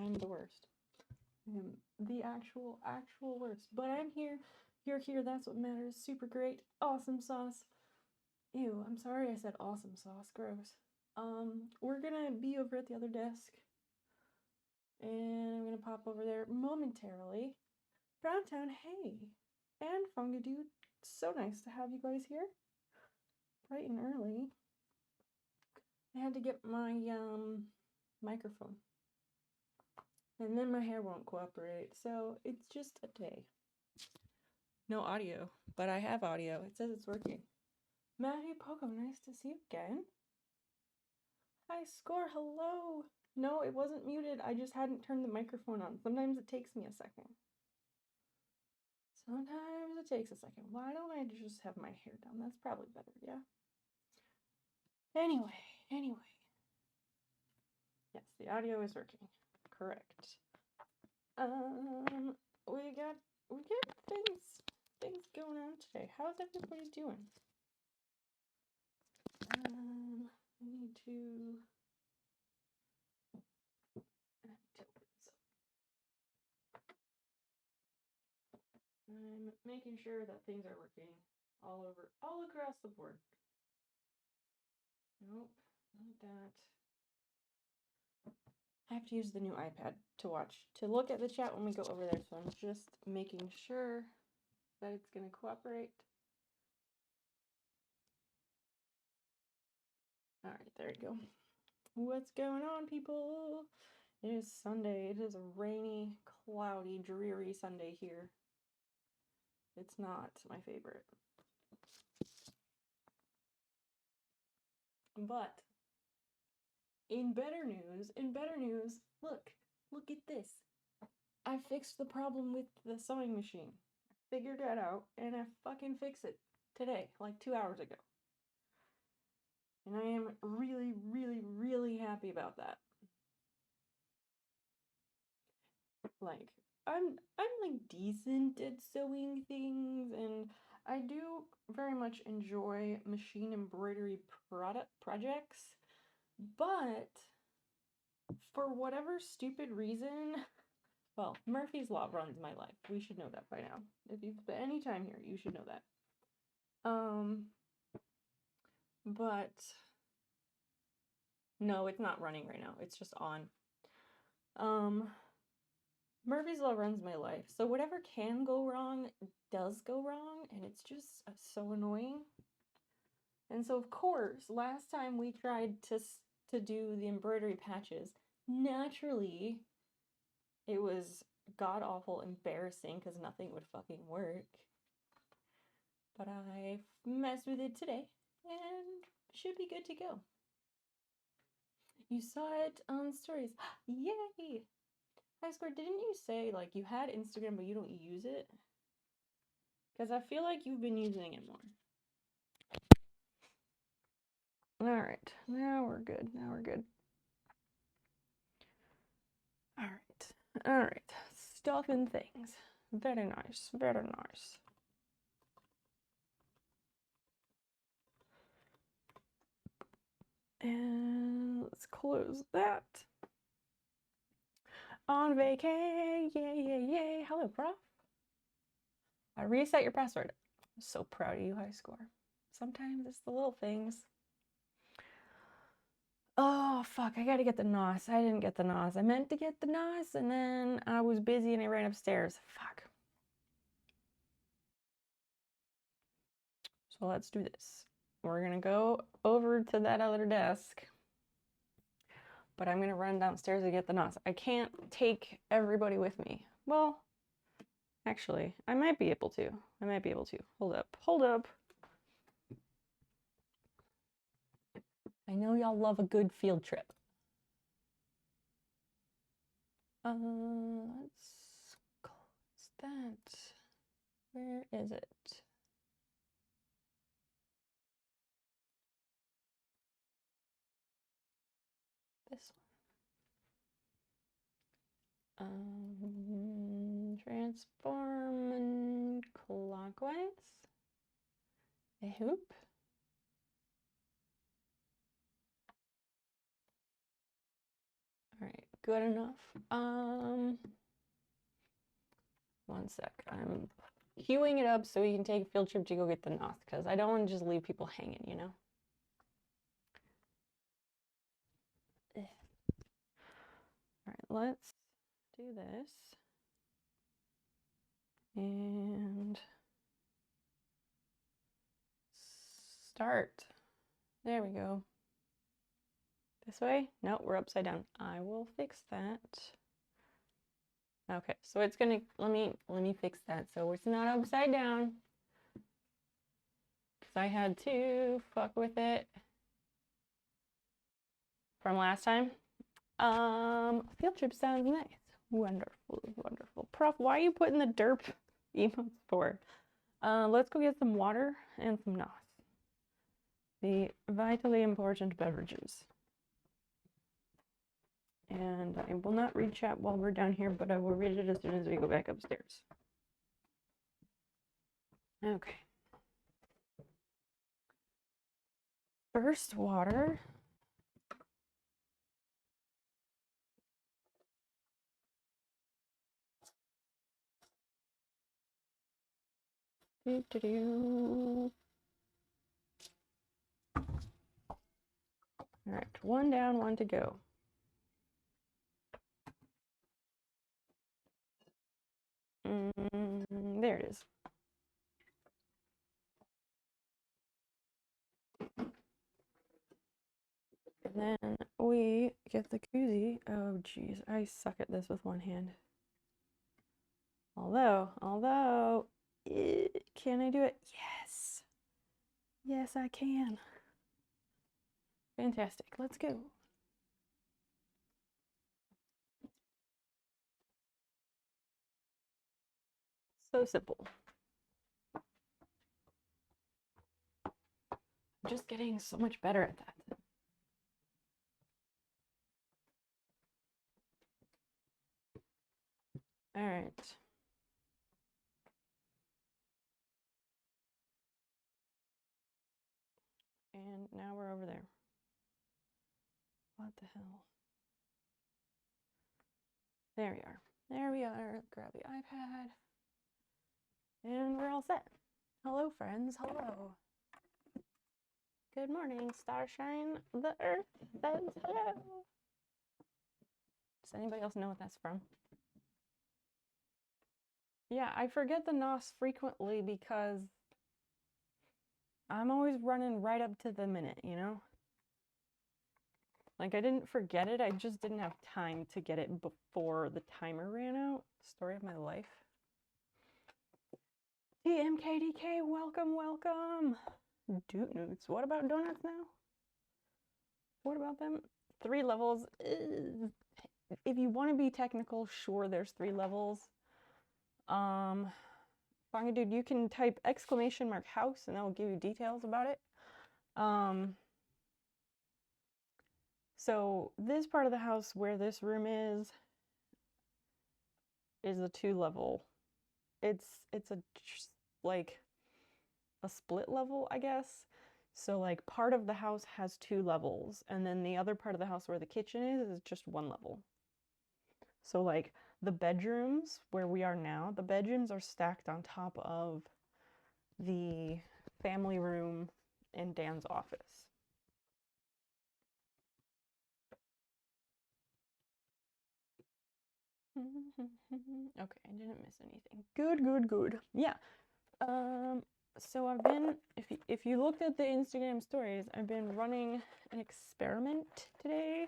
I'm the worst. I am the actual worst. But I'm here. You're here. That's what matters. Super great. Awesome sauce. Ew, I'm sorry I said awesome sauce. Gross. We're gonna be over at the other desk. And I'm gonna pop over there momentarily. Browntown, hey. And Funga Dude. So nice to have you guys here. Bright and early. I had to get my microphone. And then my hair won't cooperate, so it's just a day. No audio, but I have audio. It says it's working. Matthew Poco, nice to see you again. Hi, Score, hello. No, it wasn't muted. I just hadn't turned the microphone on. Sometimes it takes me a second. Sometimes it takes a second. Why don't I just have my hair down? That's probably better, yeah? Anyway. Yes, the audio is working. Correct. We got things going on today. How's everybody doing? I need to I'm making sure that things are working all across the board. Nope, not that. I have to use the new iPad to look at the chat when we go over there, so I'm just making sure that it's going to cooperate. All right, there you go. What's going on, people? It is Sunday. It is a rainy, cloudy, dreary Sunday here. It's not my favorite. But in better news, look at this. I fixed the problem with the sewing machine. I figured that out, and I fucking fixed it today, like 2 hours ago. And I am really, really, really happy about that. Like, I'm like decent at sewing things, and I do very much enjoy machine embroidery projects, but for whatever stupid reason, well, Murphy's Law runs my life. We should know that by now. If you've spent any time here, you should know that. But no, it's not running right now. It's just on. Murphy's Law runs my life. So whatever can go wrong does go wrong, and it's just so annoying. And so, of course, last time we tried to do the embroidery patches, naturally, it was god-awful embarrassing because nothing would fucking work. But I messed with it today, and should be good to go. You saw it on stories. Yay! Hi, Square, didn't you say, like, you had Instagram, but you don't use it? Because I feel like you've been using it more. Alright, now we're good. Alright. Stuff and things. Very nice. And let's close that. On vacay, yay. Hello, prof. I reset your password. I'm so proud of you, high score. Sometimes it's the little things. Oh, fuck, I gotta get the NOS. I didn't get the NOS. I meant to get the NOS, and then I was busy and I ran upstairs. Fuck. So let's do this. We're gonna go over to that other desk, but I'm gonna run downstairs to get the NOS. I can't take everybody with me. Well, actually, I might be able to. Hold up. I know y'all love a good field trip. Let's close that. Where is it? This one. Transform clockwise. A hoop. All right, good enough. One sec. I'm queuing it up so we can take a field trip to go get the NOS, because I don't want to just leave people hanging, you know? All right, let's do this. And start. There we go. This way? No, we're upside down. I will fix that. Okay, so it's gonna, let me fix that so it's not upside down. Because I had to fuck with it from last time. Field trip sounds nice. Wonderful, wonderful. Prof, why are you putting the derp emotes for? Let's go get some water and some NOS. The vitally important beverages. And I will not read chat while we're down here, but I will read it as soon as we go back upstairs. Okay. First, water. All right, one down, one to go. There it is. And then we get the koozie. Oh, geez, I suck at this with one hand. Although, can I do it? Yes. Yes, I can. Fantastic. Let's go. So simple. I'm just getting so much better at that. All right. And now we're over there. What the hell? There we are. There we are. Grab the iPad. And we're all set. Hello, friends. Hello. Good morning, Starshine. The Earth says hello. Does anybody else know what that's from? Yeah, I forget the NOS frequently because I'm always running right up to the minute, you know? Like, I didn't forget it, I just didn't have time to get it before the timer ran out. Story of my life. TMKDK, welcome, welcome. Donuts. What about donuts now? What about them? 3 levels. If you want to be technical, sure, there's 3 levels. Fanga dude, you can type !house and that will give you details about it. So this part of the house where this room is a 2 level. It's a like a split level, I guess. So like part of the house has 2 levels, and then the other part of the house where the kitchen is just 1 level. So like the bedrooms where we are now, the bedrooms are stacked on top of the family room and Dan's office. Okay, I didn't miss anything. Good, good, good. Yeah. So I've been, if you looked at the Instagram stories, I've been running an experiment today.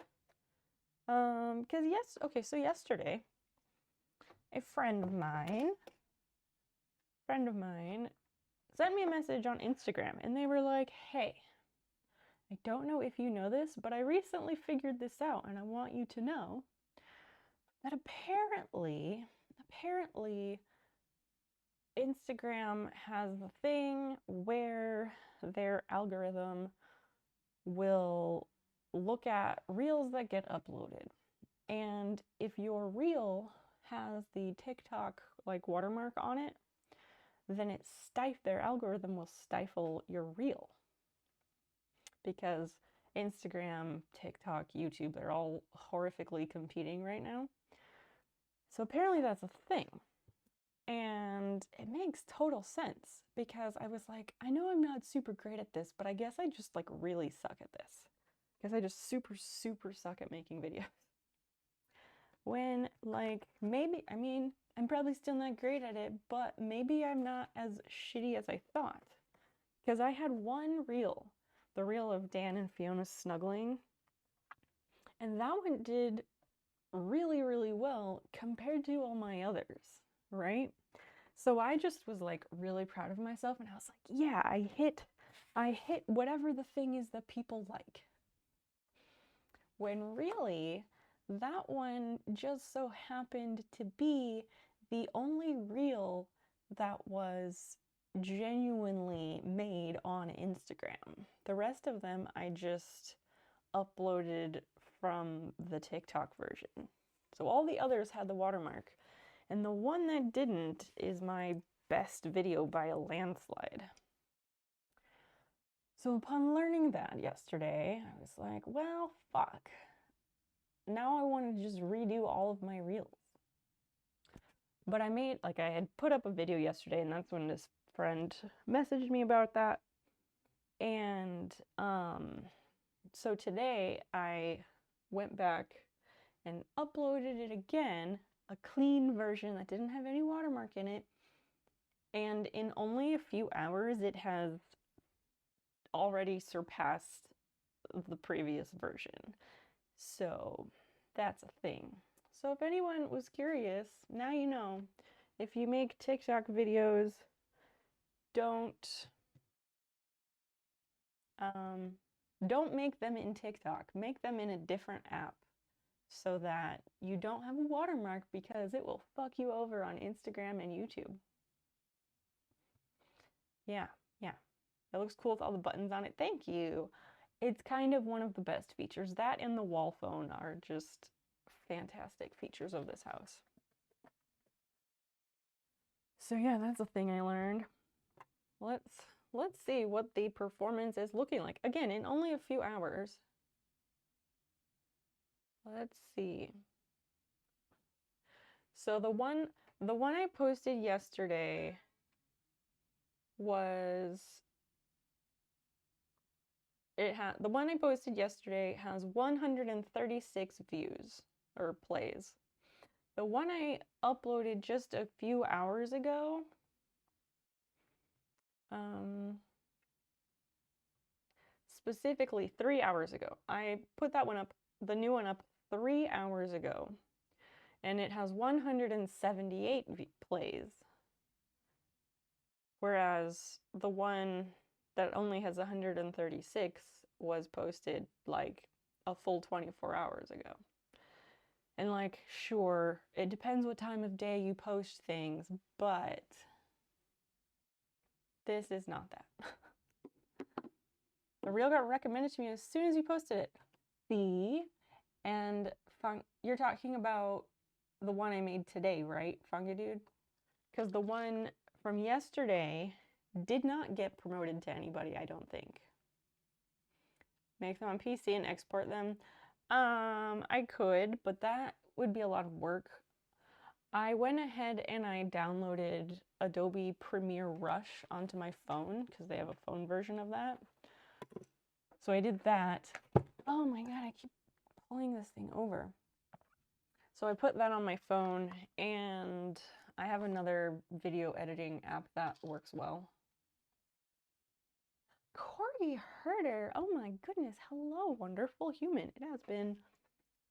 So yesterday, a friend of mine sent me a message on Instagram, and they were like, hey, I don't know if you know this, but I recently figured this out, and I want you to know that apparently Instagram has the thing where their algorithm will look at reels that get uploaded. And if your reel has the TikTok like watermark on it, then their algorithm will stifle your reel. Because Instagram, TikTok, YouTube, they're all horrifically competing right now. So apparently that's a thing. And it makes total sense because I was like, I know I'm not super great at this, but I guess I just like really suck at this. Because I just super suck at making videos. When like maybe, I mean, I'm probably still not great at it, but maybe I'm not as shitty as I thought. Because I had one reel, the reel of Dan and Fiona snuggling, and that one did really well compared to all my others, right? So I just was like really proud of myself, and I was like, yeah, I hit whatever the thing is that people like. When really, that one just so happened to be the only reel that was genuinely made on Instagram. The rest of them I just uploaded from the TikTok version. So all the others had the watermark, and the one that didn't is my best video by a landslide. So upon learning that yesterday, I was like, well, fuck. Now I want to just redo all of my reels. But I made, like, I had put up a video yesterday, and that's when this friend messaged me about that. And so today I went back and uploaded it again, a clean version that didn't have any watermark in it. And in only a few hours, it has already surpassed the previous version. So that's a thing. So if anyone was curious, now you know. If you make TikTok videos, don't make them in TikTok. Make them in a different app so that you don't have a watermark, because it will fuck you over on Instagram and YouTube. Yeah. It looks cool with all the buttons on it. Thank you. It's kind of one of the best features. That and the wall phone are just fantastic features of this house. So yeah, that's a thing I learned. Let's see what the performance is looking like. Again, in only a few hours. Let's see. So the one I posted yesterday was the one I posted yesterday has 136 views or plays. The one I uploaded just a few hours ago, specifically 3 hours ago. I put that one up, the new one up 3 hours ago, and it has 178 plays. Whereas the one that only has 136 was posted like a full 24 hours ago. And like, sure, it depends what time of day you post things, but this is not that. The reel got recommended to me as soon as you posted it. See? And you're talking about the one I made today, right, Funga Dude? Because the one from yesterday did not get promoted to anybody, I don't think. Make them on PC and export them. I could, but that would be a lot of work. I went ahead and I downloaded Adobe Premiere Rush onto my phone because they have a phone version of that. So I did that. Oh my god, I keep pulling this thing over. So I put that on my phone, and I have another video editing app that works well. Corey Herder, oh my goodness, hello, wonderful human. It has been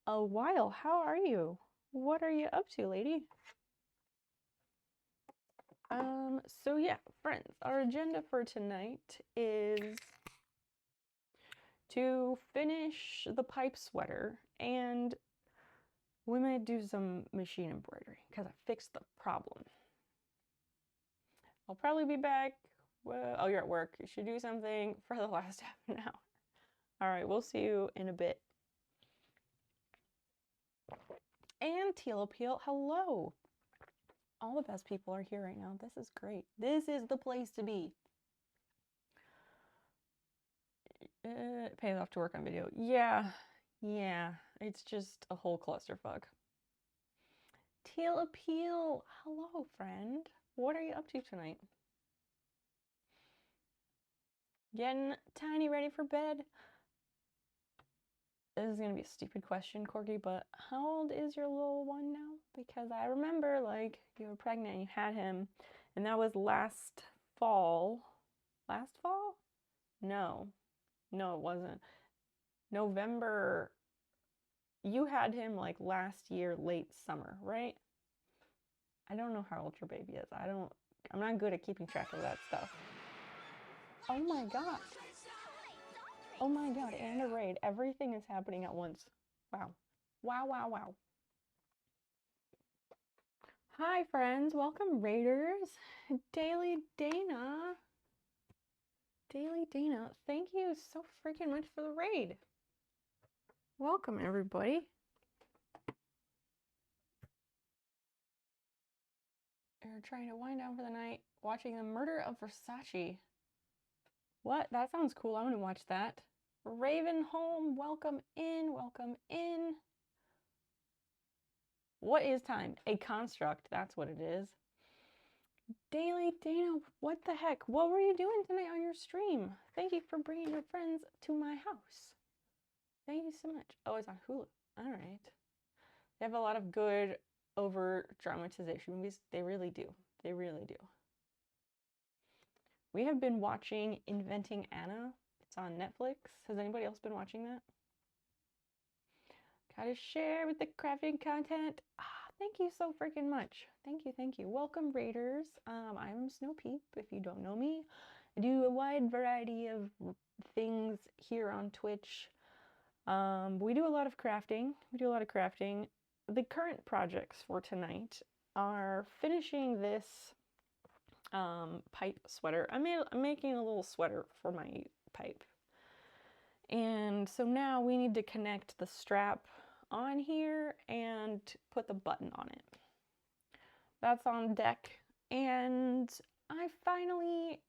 a while. How are you? What are you up to, lady? So yeah, friends, our agenda for tonight is to finish the pipe sweater, and we might do some machine embroidery because I fixed the problem. I'll probably be back. Well, oh, you're at work. You should do something for the last half an hour. All right, we'll see you in a bit. And Teal Appeal, hello. All the best people are here right now. This is great. This is the place to be. It pays off to work on video. Yeah, it's just a whole clusterfuck. Teal Appeal, hello friend. What are you up to tonight? Getting Tiny ready for bed? This is gonna be a stupid question, Corky, but how old is your little one now? Because I remember, like, you were pregnant and you had him, and that was last fall. Last fall? No, it wasn't. November. You had him like last year, late summer, right? I don't know how old your baby is. I'm not good at keeping track of that stuff. Oh my god. Oh my god, and a raid. Everything is happening at once. Wow. Wow. Hi friends, welcome raiders. Daily Dana, thank you so freaking much for the raid. Welcome everybody. You're trying to wind down for the night, watching The Murder of Versace. What? That sounds cool. I want to watch that. Ravenholm, welcome in. What is time? A construct. That's what it is. Daily Dana, what the heck? What were you doing tonight on your stream? Thank you for bringing your friends to my house. Thank you so much. Oh, it's on Hulu. All right. They have a lot of good over dramatization movies. They really do. We have been watching Inventing Anna. It's on Netflix. Has anybody else been watching that? Gotta share with the crafting content. Thank you so freaking much. Thank you. Welcome, Raiders. I'm Snow Peep, if you don't know me. I do a wide variety of things here on Twitch. We do a lot of crafting. The current projects for tonight are finishing this pipe sweater. I'm making a little sweater for my pipe. And so now we need to connect the strap on here and put the button on it. That's on deck. And I finally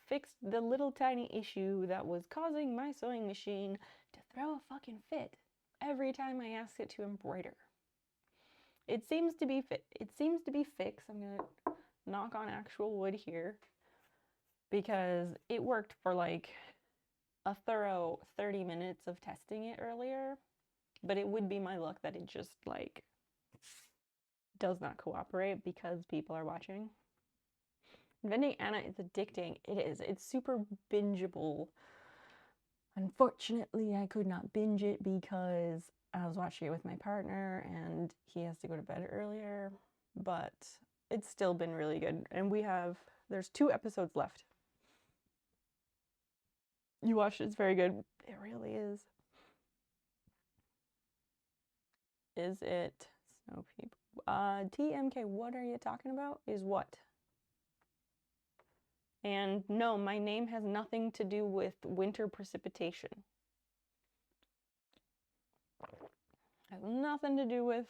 fixed the little tiny issue that was causing my sewing machine to throw a fucking fit every time I asked it to embroider. It seems to be fixed. I'm gonna knock on actual wood here because it worked for like a thorough 30 minutes of testing it earlier, but it would be my luck that it just like does not cooperate because people are watching. Inventing Anna is addicting. It is. It's super bingeable. Unfortunately, I could not binge it because I was watching it with my partner and he has to go to bed earlier, but it's still been really good. And there's 2 episodes left. You watched it, it's very good. It really is. Is it Snow People? TMK, what are you talking about? Is what? And no, my name has nothing to do with winter precipitation. Has nothing to do with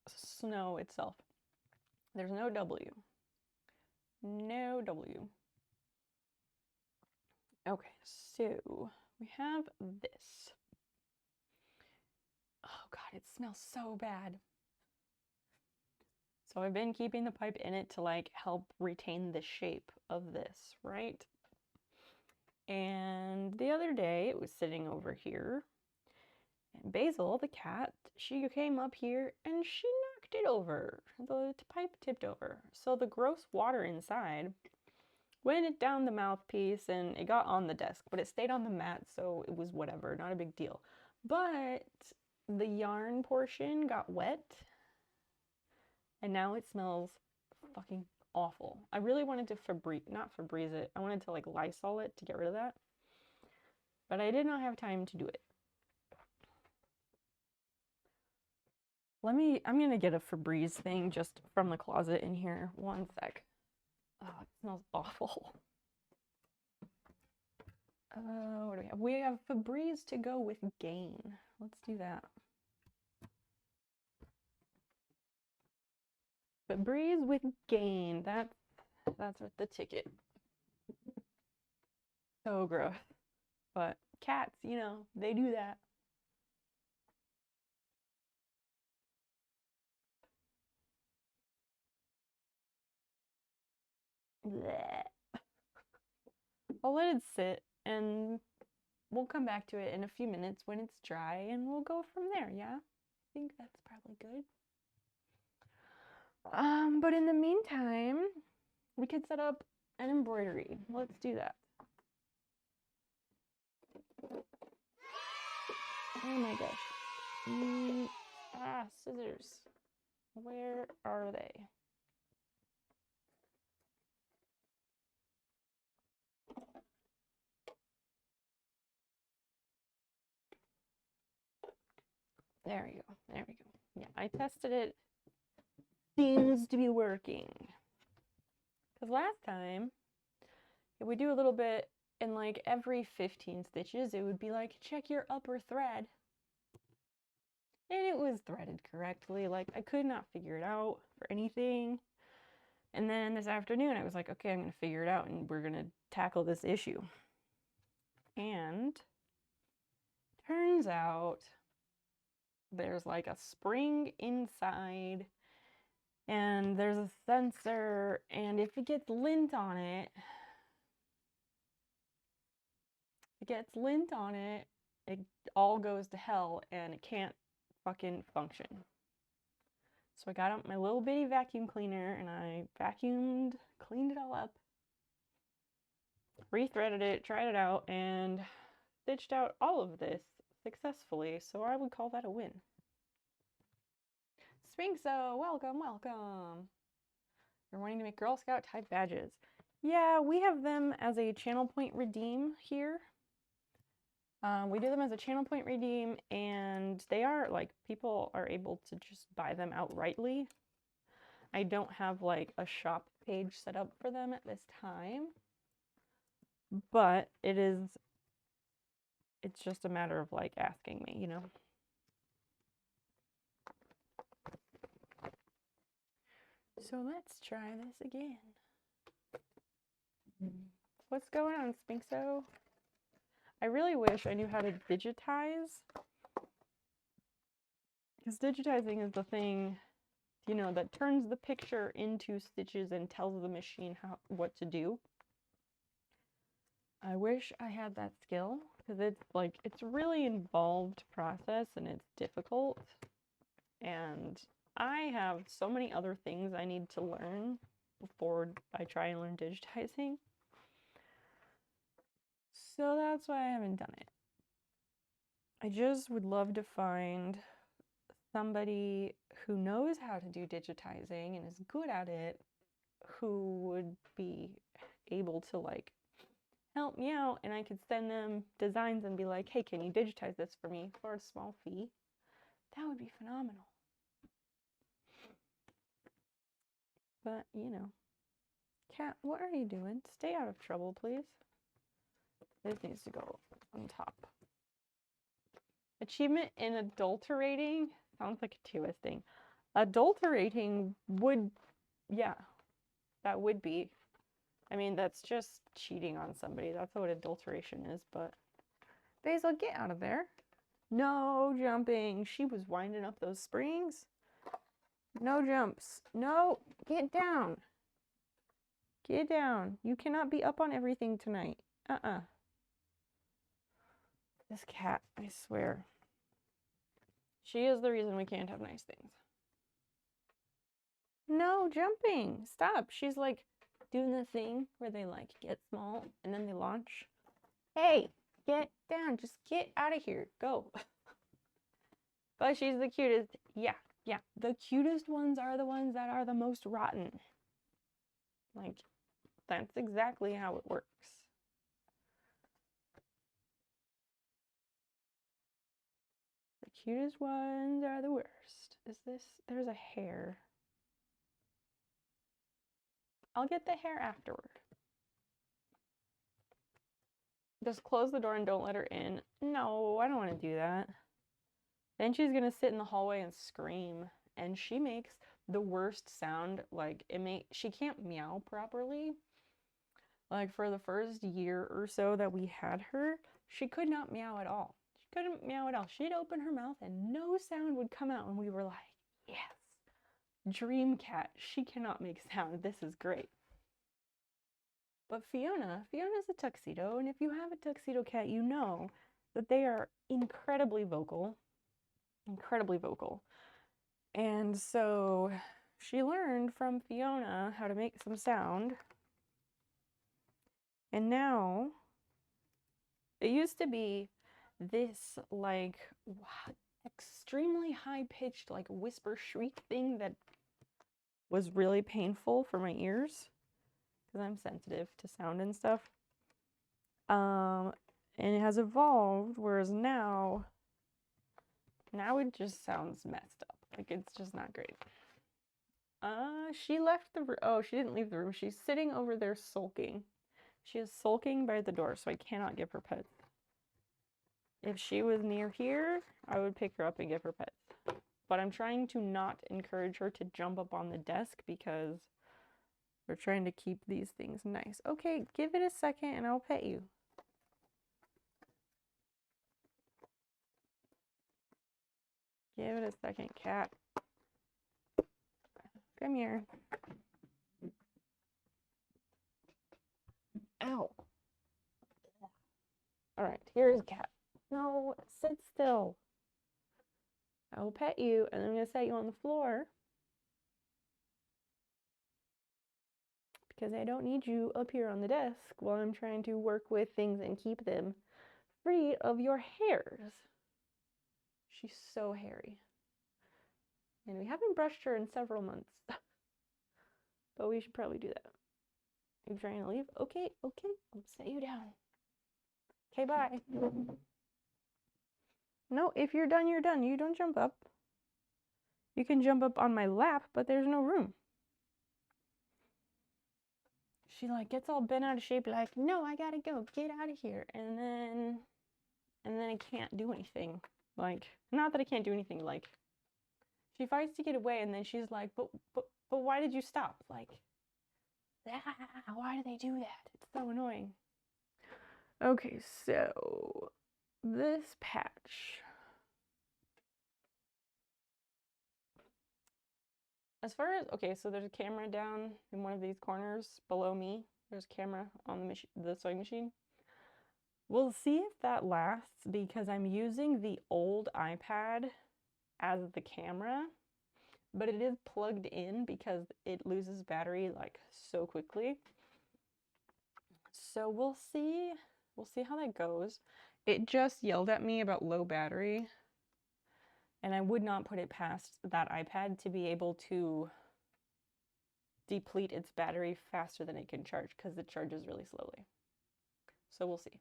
snow itself. There's no W. No W. Okay, so we have this. Oh god, it smells so bad. So I've been keeping the pipe in it to like help retain the shape of this, right? And the other day it was sitting over here and Basil, the cat, she came up here and she knocked it over. The pipe tipped over. So the gross water inside went down the mouthpiece and it got on the desk, but it stayed on the mat, so it was whatever, not a big deal. But the yarn portion got wet and now it smells fucking awful. I really wanted to not Febreze it. I wanted to like Lysol it to get rid of that. But I did not have time to do it. I'm gonna get a Febreze thing just from the closet in here. One sec. Oh, it smells awful. What do we have? We have Febreze to go with Gain. Let's do that. Febreze with Gain. That's the ticket. So gross. But Cats, you know, they do that. Blech. I'll let it sit and we'll come back to it in a few minutes when it's dry and we'll go from there, yeah? I think that's probably good. But in the meantime, we could set up an embroidery. Let's do that. Oh my gosh. Scissors. Where are they? There we go. There we go. Yeah, I tested it. Seems to be working. Because last time, if we do a little bit in like every 15 stitches, it would be like, check your upper thread. And it was threaded correctly. Like, I could not figure it out for anything. And then this afternoon, I was like, okay, I'm going to figure it out and we're going to tackle this issue. And turns out there's like a spring inside and there's a sensor, and if it gets lint on it, it all goes to hell and it can't fucking function. So I got out my little bitty vacuum cleaner and I vacuumed, cleaned it all up, rethreaded it, tried it out, and stitched out all of this successfully. So I would call that a win. Springso, welcome, welcome. You're wanting to make Girl Scout type badges. Yeah, we have them as a channel point redeem here. We do them as a channel point redeem, and they are like, people are able to just buy them outrightly. I don't have like a shop page set up for them at this time, but it's just a matter of like asking me, you know. So let's try this again. What's going on, Spinkso? I really wish I knew how to digitize, because digitizing is the thing, you know, that turns the picture into stitches and tells the machine what to do. I wish I had that skill, because it's really involved process and it's difficult, and I have so many other things I need to learn before I try and learn digitizing. So that's why I haven't done it. I just would love to find somebody who knows how to do digitizing and is good at it, who would be able to like help me out, and I could send them designs and be like, hey, can you digitize this for me for a small fee? That would be phenomenal. But, you know, Cat, what are you doing? Stay out of trouble, please. This needs to go on top. Achievement in adulterating sounds like a TOS thing. Adulterating would, yeah, that would be. I mean, that's just cheating on somebody. That's what adulteration is, but Basil, get out of there. No jumping. She was winding up those springs. No jumps. No, get down. Get down. You cannot be up on everything tonight. This cat, I swear. She is the reason we can't have nice things. No jumping. Stop. She's like doing the thing where they like get small and then they launch. Hey, get down. Just get out of here. Go. But she's the cutest. Yeah. The cutest ones are the ones that are the most rotten. Like, that's exactly how it works. The cutest ones are the worst. There's a hair. I'll get the hair afterward. Just close the door and don't let her in. No, I don't want to do that. Then she's gonna sit in the hallway and scream, and she makes the worst sound. Like, she can't meow properly. Like, for the first year or so that we had her, she could not meow at all. She couldn't meow at all. She'd open her mouth and no sound would come out, and we were like, yes, dream cat. She cannot make sound. This is great. But Fiona's a tuxedo, and if you have a tuxedo cat, you know that they are incredibly vocal. And so she learned from Fiona how to make some sound. And now, it used to be this like extremely high-pitched like whisper shriek thing that was really painful for my ears because I'm sensitive to sound and stuff. And it has evolved, whereas now it just sounds messed up. Like, it's just not great. She left the room. Oh, she didn't leave the room. She's sitting over there sulking. She is sulking by the door, so I cannot give her pets. If she was near here, I would pick her up and give her pets. But I'm trying to not encourage her to jump up on the desk because we're trying to keep these things nice. Okay, give it a second and I'll pet you. Give it a second, cat. Come here. Ow. All right, here's cat. No, sit still. I will pet you, and I'm going to set you on the floor because I don't need you up here on the desk while I'm trying to work with things and keep them free of your hairs. She's so hairy. And we haven't brushed her in several months. But we should probably do that. Are you trying to leave? Okay, I'll set you down. Okay, bye. No, if you're done, you're done. You don't jump up. You can jump up on my lap, but there's no room. She like gets all bent out of shape, like, no, I gotta go, get out of here. And then I can't do anything. Like, not that I can't do anything, like, she fights to get away, and then she's like, but why did you stop? Like, why do they do that? It's so annoying. Okay, so this patch. As far as, okay, so there's a camera down in one of these corners below me. There's a camera on the sewing machine. We'll see if that lasts because I'm using the old iPad as the camera, but it is plugged in because it loses battery like so quickly. So we'll see how that goes. It just yelled at me about low battery, and I would not put it past that iPad to be able to deplete its battery faster than it can charge because it charges really slowly. So we'll see.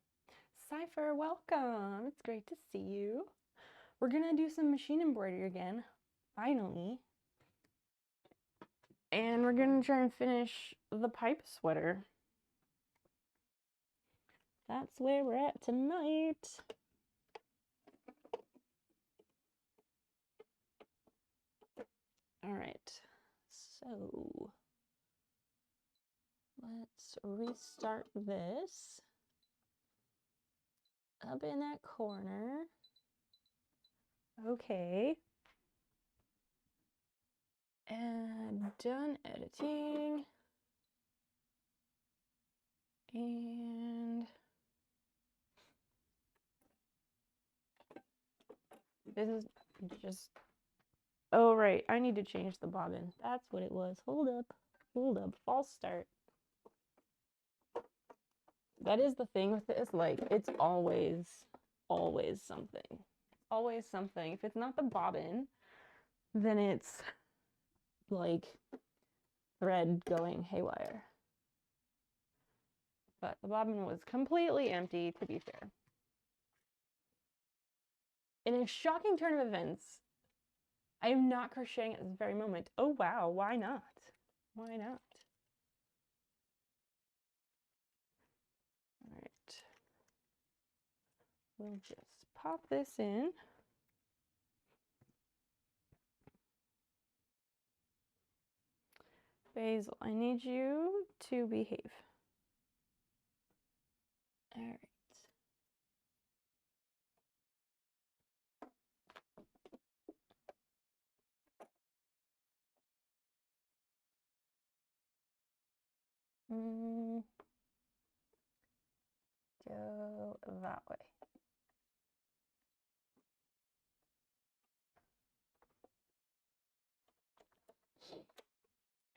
Cypher, welcome. It's great to see you. We're gonna do some machine embroidery again, finally. And we're gonna try and finish the pipe sweater. That's where we're at tonight. All right, so let's restart this. Up in that corner. Okay. And done editing. And this is just, oh right, I need to change the bobbin. That's what it was. Hold up, false start. That is the thing with this, like, it's always something. Always something. If it's not the bobbin, then it's like thread going haywire. But the bobbin was completely empty, to be fair. In a shocking turn of events, I am not crocheting at this very moment. Oh wow, why not? Why not? All right. We'll just pop this in. Basil, I need you to behave. All right. Go that way.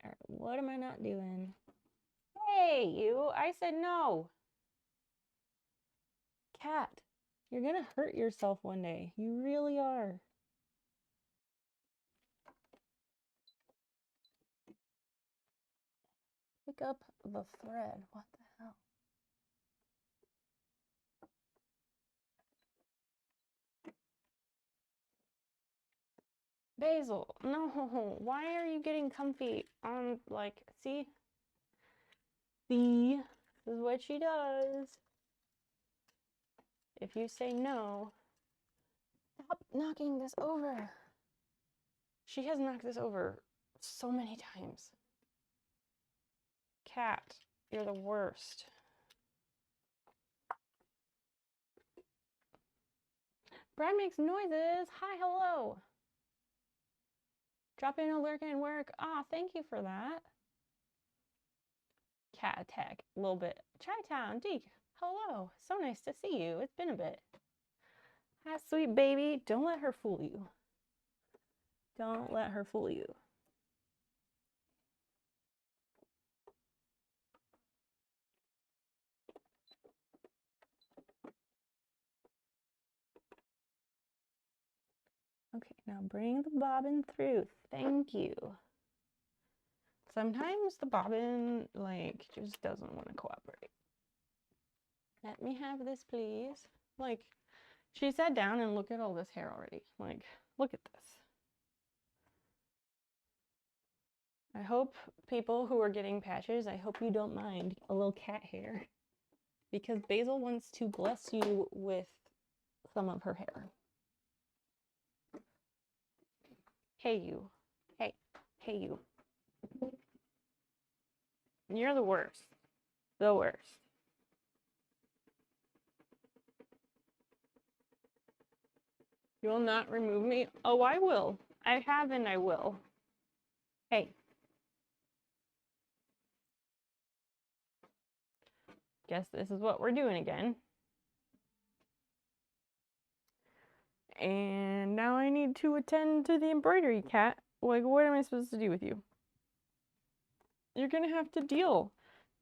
All right, what am I not doing? Hey, you, I said no. Cat, you're gonna hurt yourself one day. You really are. Pick up the thread. What the hell? Basil, no. Why are you getting comfy on, like, see? See? This is what she does. If you say no, stop knocking this over. She has knocked this over so many times. Cat, you're the worst. Brad makes noises. Hi, hello. Drop in a lurk and work. Ah, thank you for that. Cat attack, a little bit. Chi-town, Deke, hello. So nice to see you. It's been a bit. Hi, sweet baby. Don't let her fool you. Don't let her fool you. Okay, now bring the bobbin through. Thank you. Sometimes the bobbin, like, just doesn't want to cooperate. Let me have this, please. Like, she sat down and look at all this hair already. Like, look at this. I hope people who are getting patches, I hope you don't mind a little cat hair. Because Basil wants to bless you with some of her hair. Hey, you. Hey. Hey, you. You're the worst. The worst. You will not remove me? Oh, I will. I have and I will. Hey. Guess this is what we're doing again. And now I need to attend to the embroidery, cat. Like, what am I supposed to do with you? You're gonna have to deal.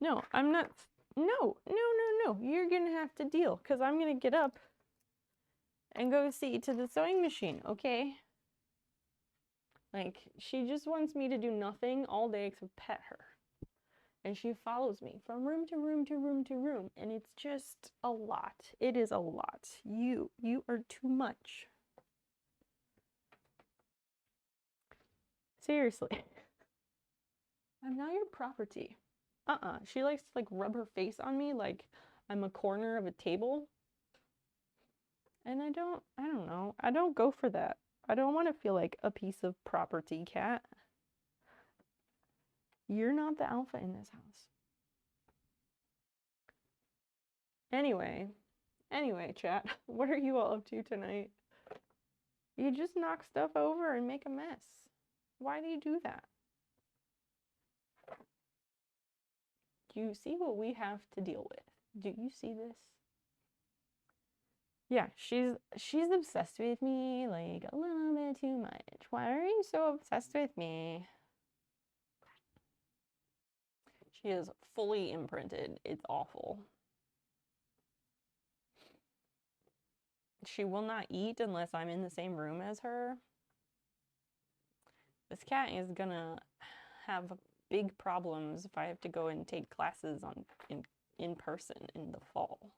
No, I'm not. No. You're gonna have to deal, because I'm gonna get up and go see to the sewing machine, okay? Like, she just wants me to do nothing all day except pet her. And she follows me from room to room to room to room, and it's just a lot. It is a lot. You are too much. Seriously. I'm not your property. She likes to, like, rub her face on me like I'm a corner of a table. And I don't know. I don't go for that. I don't want to feel like a piece of property, cat. You're not the alpha in this house. Anyway, chat, what are you all up to tonight? You just knock stuff over and make a mess. Why do you do that? Do you see what we have to deal with? Do you see this? Yeah, she's obsessed with me, like, a little bit too much. Why are you so obsessed with me? She is fully imprinted. It's awful. She will not eat unless I'm in the same room as her. This cat is gonna have big problems if I have to go and take classes in person in the fall.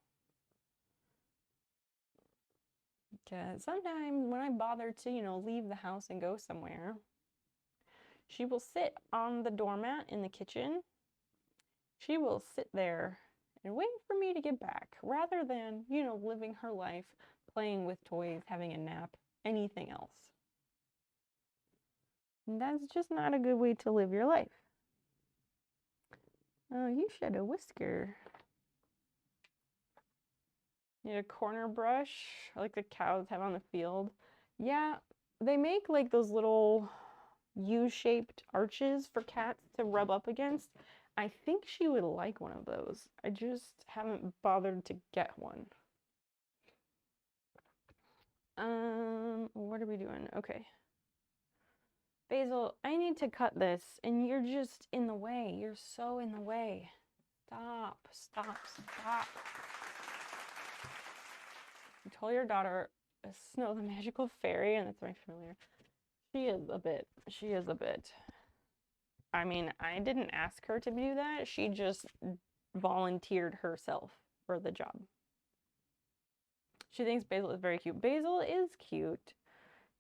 Because sometimes when I bother to, leave the house and go somewhere, she will sit on the doormat in the kitchen. She will sit there and wait for me to get back rather than, living her life, playing with toys, having a nap, anything else. And that's just not a good way to live your life. Oh, you shed a whisker. Need a corner brush, like the cows have on the field. Yeah, they make like those little U-shaped arches for cats to rub up against. I think she would like one of those. I just haven't bothered to get one. What are we doing? Okay. Basil, I need to cut this, and you're just in the way. You're so in the way. Stop, stop, stop. You told your daughter, Snow the magical fairy, and that's my familiar. She is a bit. She is a bit. I mean, I didn't ask her to do that. She just volunteered herself for the job. She thinks Basil is very cute. Basil is cute.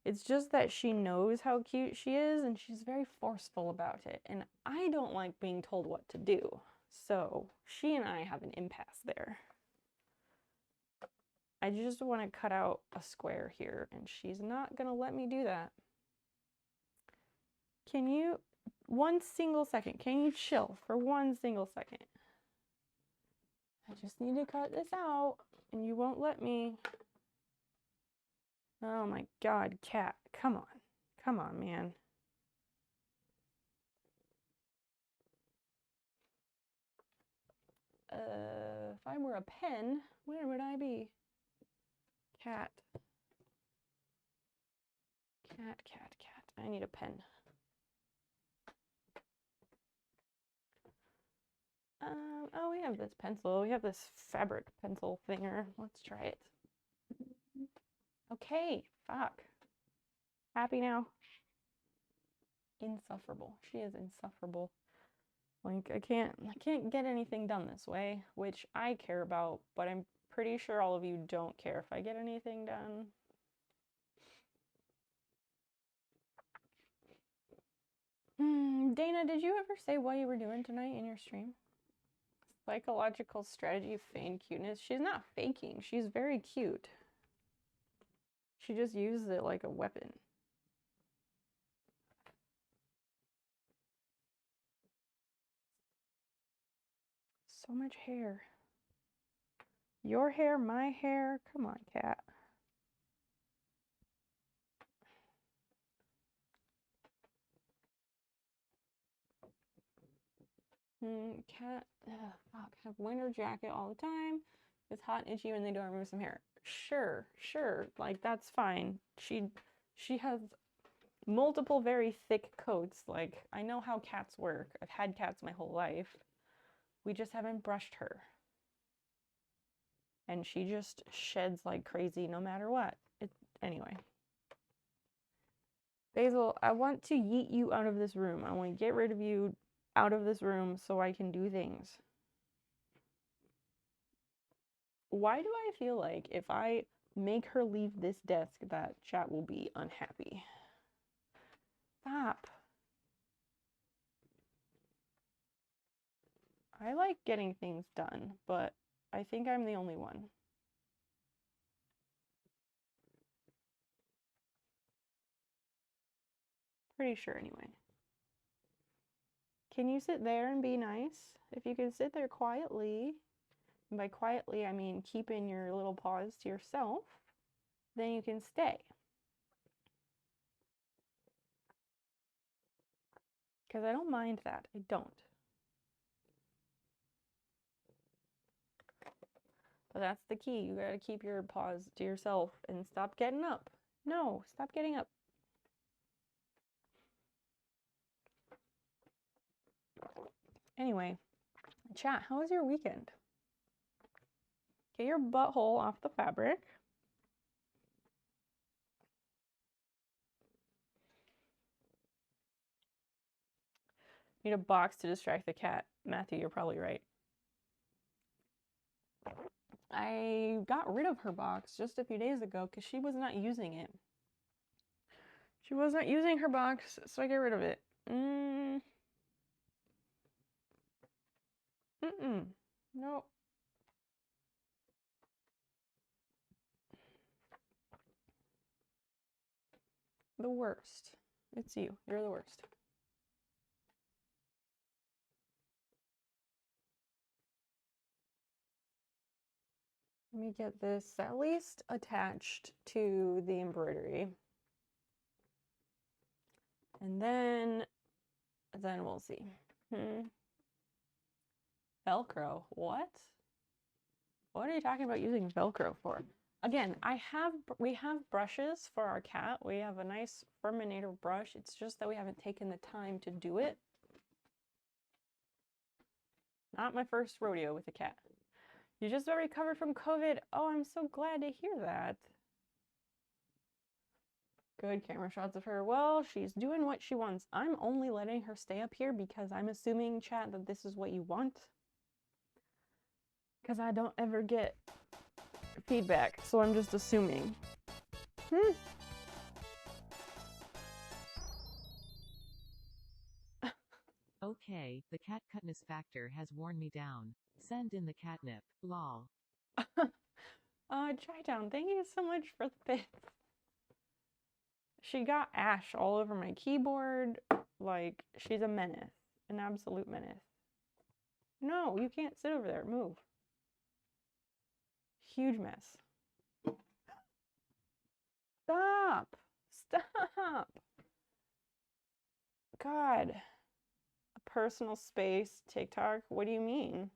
It's just that she knows how cute she is, and she's very forceful about it. And I don't like being told what to do. So she and I have an impasse there. I just want to cut out a square here, and she's not going to let me do that. Can you, one single second, can you chill for one single second? I just need to cut this out, and you won't let me. Oh my God, cat, come on. Come on, man. If I were a pen, where would I be? Cat. Cat, cat, cat. I need a pen. Oh, we have this pencil. We have this fabric pencil thinger. Let's try it. Okay, fuck. Happy now? Insufferable. She is insufferable. Like, I can't get anything done this way, which I care about, but I'm pretty sure all of you don't care if I get anything done. Dana, did you ever say what you were doing tonight in your stream? Psychological strategy of feigned cuteness. She's not faking. She's very cute. She just uses it like a weapon. So much hair. Your hair, my hair. Come on, cat. Cat, fuck, have winter jacket all the time. It's hot and itchy when they don't remove some hair. Sure, sure, like that's fine. She has multiple very thick coats. Like, I know how cats work. I've had cats my whole life. We just haven't brushed her. And she just sheds like crazy no matter what. Anyway. Basil, I want to yeet you out of this room. I want to get rid of you out of this room so I can do things. Why do I feel like if I make her leave this desk that chat will be unhappy? Stop. I like getting things done, but I think I'm the only one. Pretty sure anyway. Can you sit there and be nice? If you can sit there quietly, and by quietly I mean keeping your little paws to yourself, then you can stay. Because I don't mind that. I don't. But that's the key. You gotta keep your paws to yourself and stop getting up. No, stop getting up. Anyway, chat, how was your weekend? Get your butthole off the fabric. Need a box to distract the cat. Matthew, you're probably right. I got rid of her box just a few days ago because she was not using it. She was not using her box, so I got rid of it. No. The worst. It's you. You're the worst. Let me get this at least attached to the embroidery. And then we'll see. Velcro. What? What are you talking about using Velcro for? Again, we have brushes for our cat. We have a nice Furminator brush. It's just that we haven't taken the time to do it. Not my first rodeo with a cat. You just got recovered from COVID. Oh, I'm so glad to hear that. Good camera shots of her. Well, she's doing what she wants. I'm only letting her stay up here because I'm assuming, chat, that this is what you want. Because I don't ever get feedback, so I'm just assuming. Okay, the cat cuteness factor has worn me down. Send in the catnip. Lol. Chi-Town, thank you so much for the bits. She got ash all over my keyboard. Like, she's a menace. An absolute menace. No, you can't sit over there. Move. Huge mess. Stop! Stop! God. A personal space TikTok? What do you mean?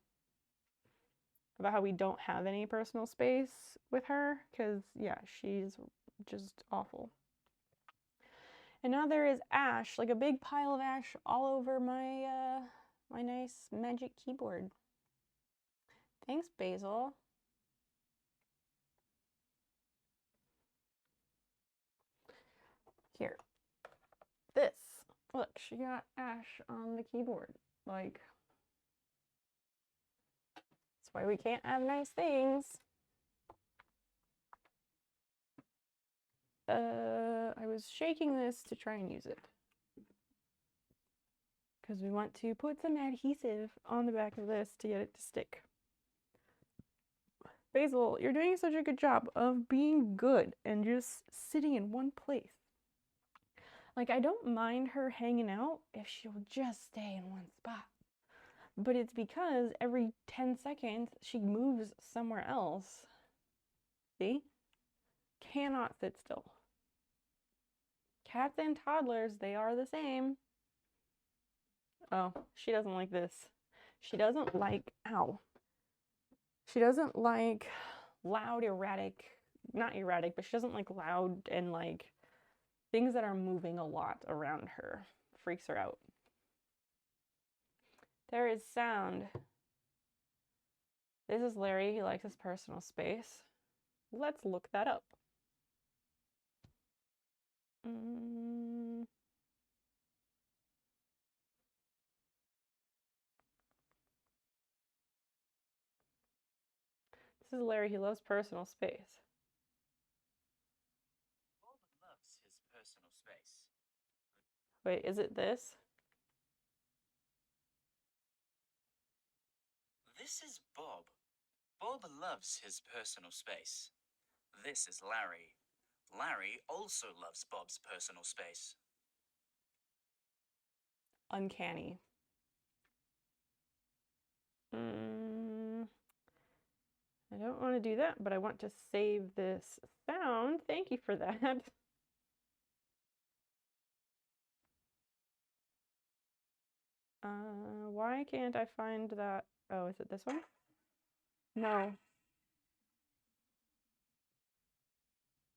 About how we don't have any personal space with her? Because, yeah, she's just awful. And now there is ash, like a big pile of ash all over my, my nice magic keyboard. Thanks, Basil. Here. This. Look, she got ash on the keyboard. Like, that's why we can't have nice things. I was shaking this to try and use it. Because we want to put some adhesive on the back of this to get it to stick. Basil, you're doing such a good job of being good and just sitting in one place. Like, I don't mind her hanging out if she'll just stay in one spot. But it's because every 10 seconds she moves somewhere else. See? Cannot sit still. Cats and toddlers, they are the same. Oh, she doesn't like this. She doesn't like, ow. She doesn't like loud, erratic, not erratic, but she doesn't like loud and like things that are moving a lot around her. Freaks her out. There is sound. This is Larry. He likes his personal space. Let's look that up. This is Larry. He loves personal space. Bob loves his personal space. Wait, is it this? This is Bob. Bob loves his personal space. This is Larry. Larry also loves Bob's personal space. Uncanny. I don't want to do that, but I want to save this sound. Thank you for that. Why can't I find that? Oh, is it this one? No.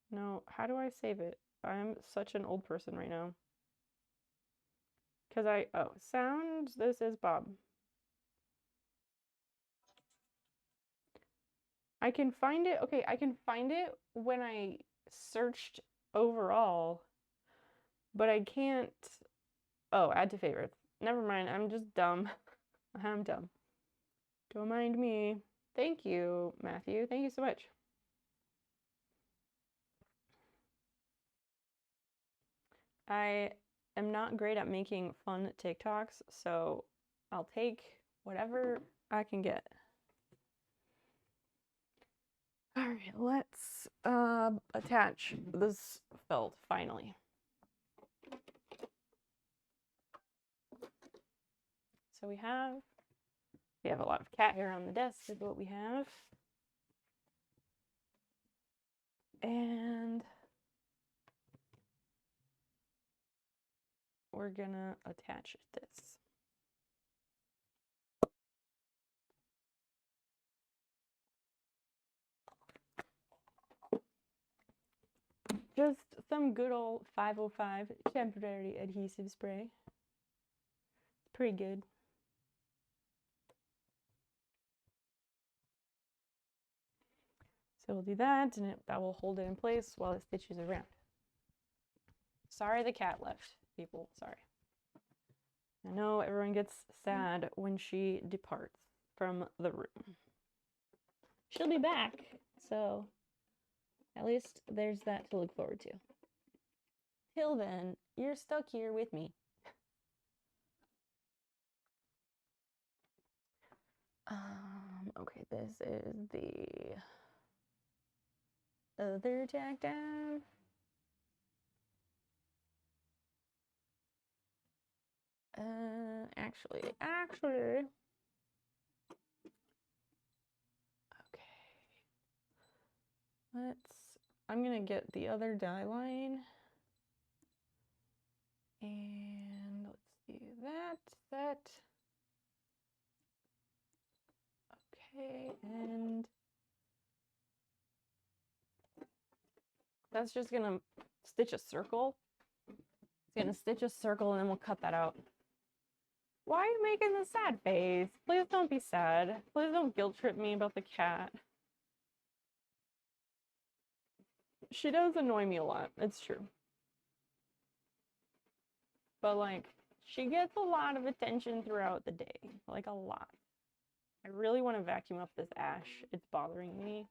No, how do I save it? I'm such an old person right now. Because oh, sound, this is Bob. I can find it, okay, I can find it when I searched overall, but I can't, oh, add to favorites. Never mind, I'm just dumb. I'm dumb. Don't mind me. Thank you, Matthew. Thank you so much. I am not great at making fun TikToks, so I'll take whatever I can get. All right, let's attach this felt finally. So we have a lot of cat hair on the desk is what we have. And we're gonna attach this. Just some good old 505 temporary adhesive spray. It's pretty good. So we'll do that, and that will hold it in place while it stitches around. Sorry the cat left, people. Sorry. I know everyone gets sad when she departs from the room. She'll be back, so at least there's that to look forward to. Till then, you're stuck here with me. Okay, this is the other tack down. Actually. Okay. I'm gonna get the other die line. And let's do that. Okay, and that's just gonna stitch a circle. It's gonna stitch a circle and then we'll cut that out. Why are you making the sad face? Please don't be sad. Please don't guilt trip me about the cat. She does annoy me a lot, it's true. But like, she gets a lot of attention throughout the day, like a lot. I really want to vacuum up this ash. It's bothering me.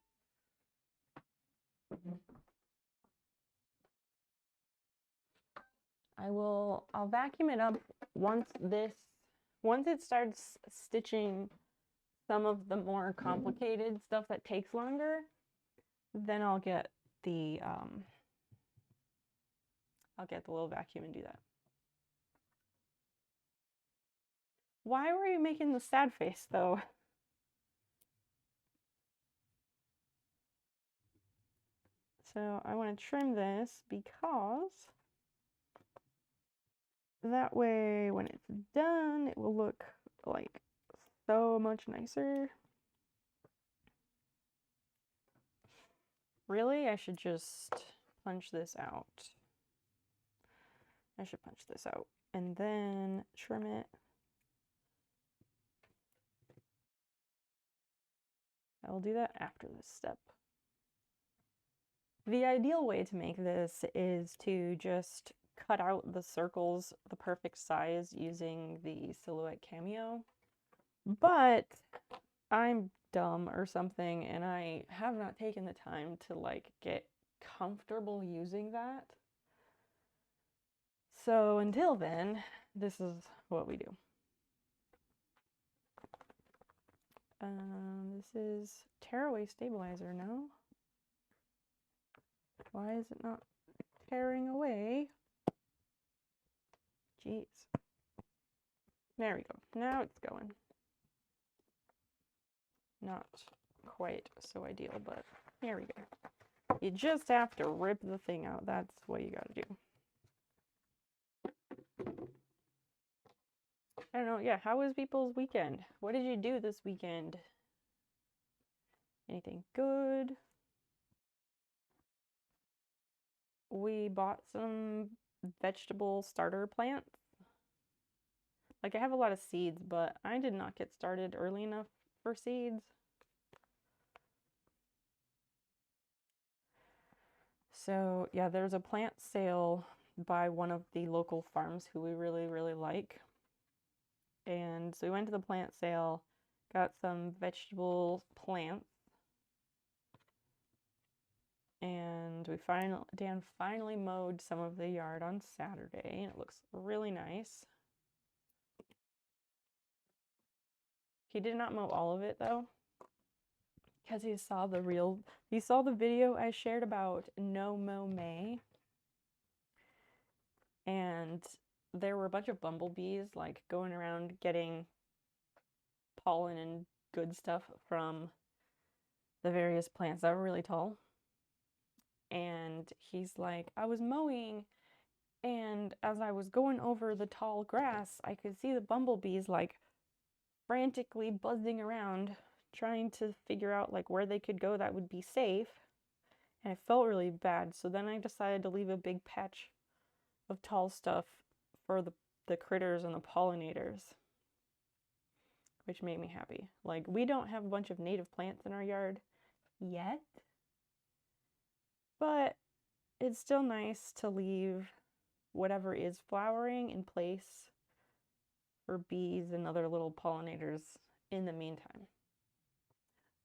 I'll vacuum it up once it starts stitching some of the more complicated stuff that takes longer, then I'll get the little vacuum and do that. Why were you making the sad face though? So I want to trim this because that way when it's done, it will look like so much nicer. Really, I should just punch this out. I should punch this out and then trim it. I will do that after this step. The ideal way to make this is to just cut out the circles the perfect size using the Silhouette Cameo. But I'm dumb or something and I have not taken the time to like get comfortable using that. So until then, this is what we do. This is tearaway stabilizer, no? Why is it not tearing away? Jeez. There we go. Now it's going. Not quite so ideal, but here we go. You just have to rip the thing out. That's what you gotta do. I don't know. Yeah, how was people's weekend? What did you do this weekend? Anything good? We bought some vegetable starter plants. Like, I have a lot of seeds, but I did not get started early enough for seeds. So, yeah, there's a plant sale by one of the local farms who we really, really like. And so we went to the plant sale, got some vegetable plants, and Dan finally mowed some of the yard on Saturday, and it looks really nice. He did not mow all of it though, because he saw the video I shared about No Mow May, and there were a bunch of bumblebees like going around getting pollen and good stuff from the various plants that were really tall. And he's like, I was mowing, and as I was going over the tall grass, I could see the bumblebees like frantically buzzing around, trying to figure out like where they could go that would be safe. And I felt really bad, so then I decided to leave a big patch of tall stuff for the critters and the pollinators, which made me happy. Like, we don't have a bunch of native plants in our yard yet, but it's still nice to leave whatever is flowering in place for bees and other little pollinators in the meantime.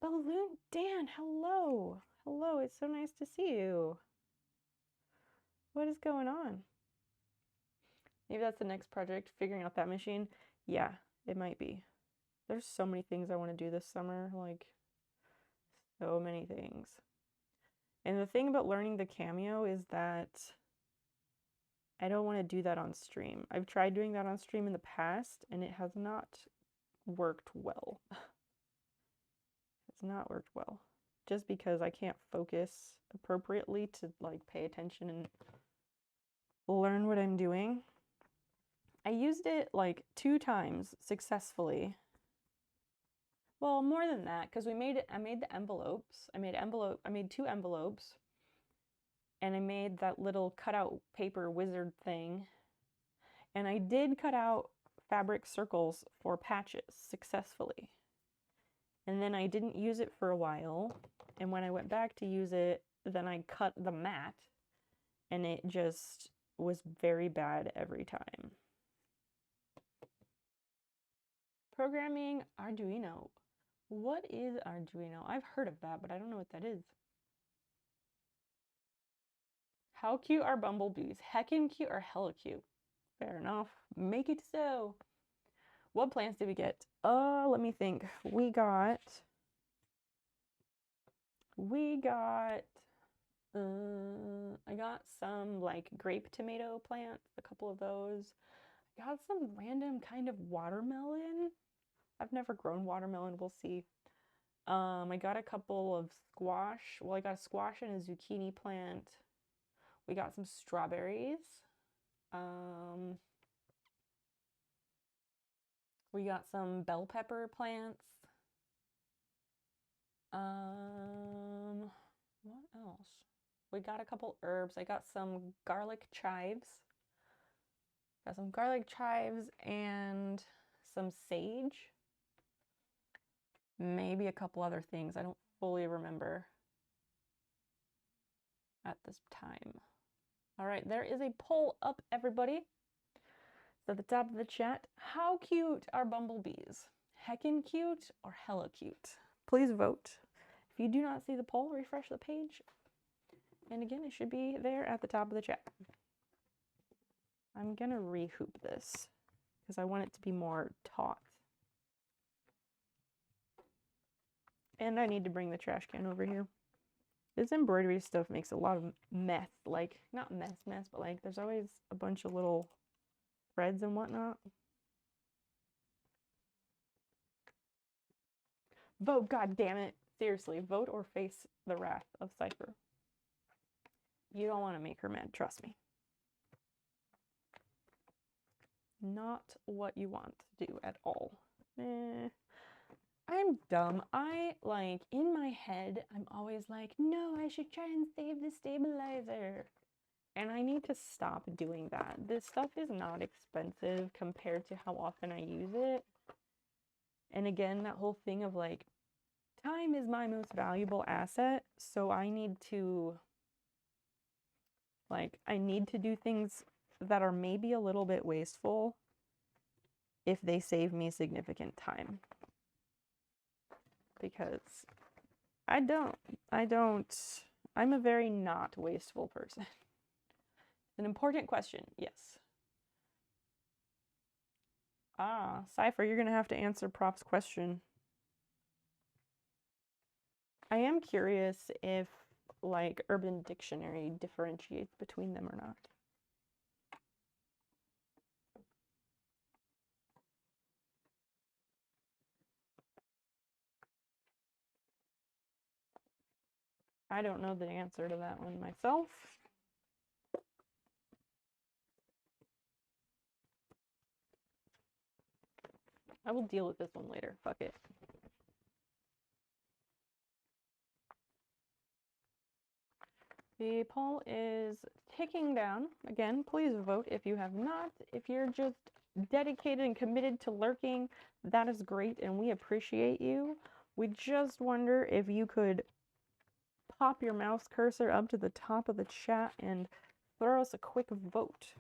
Balloon Dan, hello. Hello, it's so nice to see you. What is going on? Maybe that's the next project, figuring out that machine. Yeah, it might be. There's so many things I want to do this summer, like so many things. And the thing about learning the Cameo is that I don't want to do that on stream. I've tried doing that on stream in the past and it has not worked well. It's not worked well. Just because I can't focus appropriately to like pay attention and learn what I'm doing. I used it like 2 times successfully. Well, more than that, because I made the envelopes. I made 2 envelopes. And I made that little cutout paper wizard thing. And I did cut out fabric circles for patches successfully. And then I didn't use it for a while. And when I went back to use it, then I cut the mat. And it just was very bad every time. Programming Arduino. What is Arduino? I've heard of that, but I don't know what that is. How cute are bumblebees? Heckin' cute or hella cute? Fair enough. Make it so. What plants did we get? Let me think. I got some like grape tomato plants, a couple of those. I got some random kind of watermelon. I've never grown watermelon, we'll see. I got a couple of squash. Well, I got a squash and a zucchini plant. We got some strawberries. We got some bell pepper plants. What else? We got a couple herbs. I got some garlic chives. Got some garlic chives and some sage. Maybe a couple other things. I don't fully remember at this time. All right, there is a poll up, everybody. It's at the top of the chat. How cute are bumblebees? Heckin' cute or hella cute? Please vote. If you do not see the poll, refresh the page. And again, it should be there at the top of the chat. I'm gonna rehoop this because I want it to be more taut. And I need to bring the trash can over here. This embroidery stuff makes a lot of mess. Like, not mess, but like there's always a bunch of little threads and whatnot. Vote, god damn it. Seriously, vote or face the wrath of Cypher. You don't want to make her mad, trust me. Not what you want to do at all. I'm dumb. Like, in my head, I'm always like, no, I should try and save the stabilizer. And I need to stop doing that. This stuff is not expensive compared to how often I use it. And again, that whole thing of like, time is my most valuable asset, so I need to do things that are maybe a little bit wasteful if they save me significant time. Because I'm a very not wasteful person. It's an important question, yes. Ah, Cypher, you're gonna have to answer Prop's question. I am curious if, like, Urban Dictionary differentiates between them or not. I don't know the answer to that one myself. I will deal with this one later. Fuck it. The poll is ticking down. Again, please vote if you have not. If you're just dedicated and committed to lurking, that is great and we appreciate you. We just wonder if you could pop your mouse cursor up to the top of the chat and throw us a quick vote.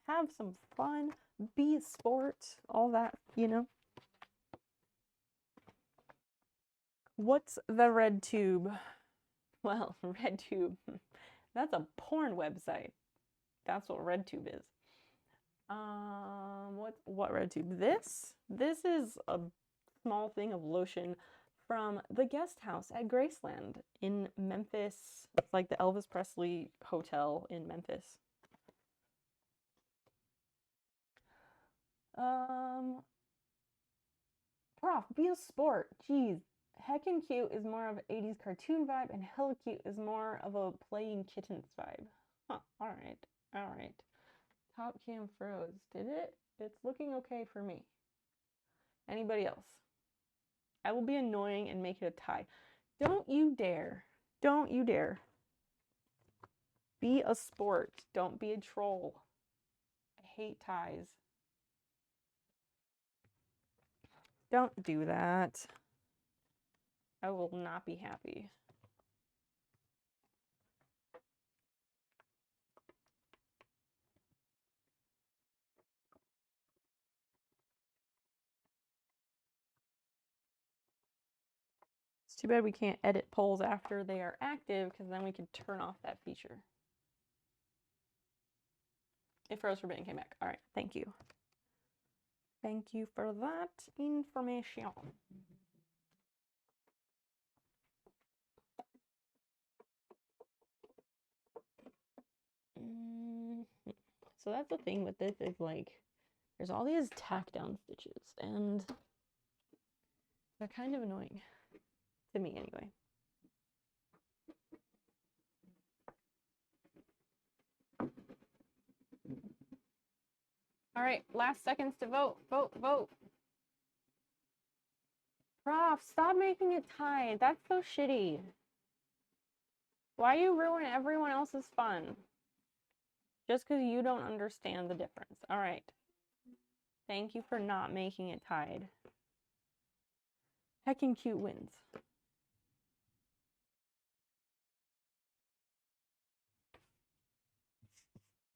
Have some fun, be a sport, all that, you know. What's the red tube? Well, red tube, that's a porn website. That's what red tube is. What red tube? This is a small thing of lotion from the guest house at Graceland in Memphis. It's like the Elvis Presley hotel in Memphis. Prof, be a sport. Jeez. Heckin' Cute is more of an 80s cartoon vibe, and Hella Cute is more of a playing kittens vibe. Huh, alright, alright. Top cam froze. Did it? It's looking okay for me. Anybody else? I will be annoying and make it a tie. Don't you dare. Don't you dare. Be a sport. Don't be a troll. I hate ties. Don't do that. I will not be happy. It's too bad we can't edit polls after they are active, because then we could turn off that feature. It froze for and came back. All right, thank you. Thank you for that information. So that's the thing with this is like, there's all these tack down stitches and they're kind of annoying to me anyway. All right, last seconds to vote, vote, vote. Prof, stop making it tied. That's so shitty. Why you ruin everyone else's fun? Just because you don't understand the difference. All right. Thank you for not making it tied. Heckin' Cute wins.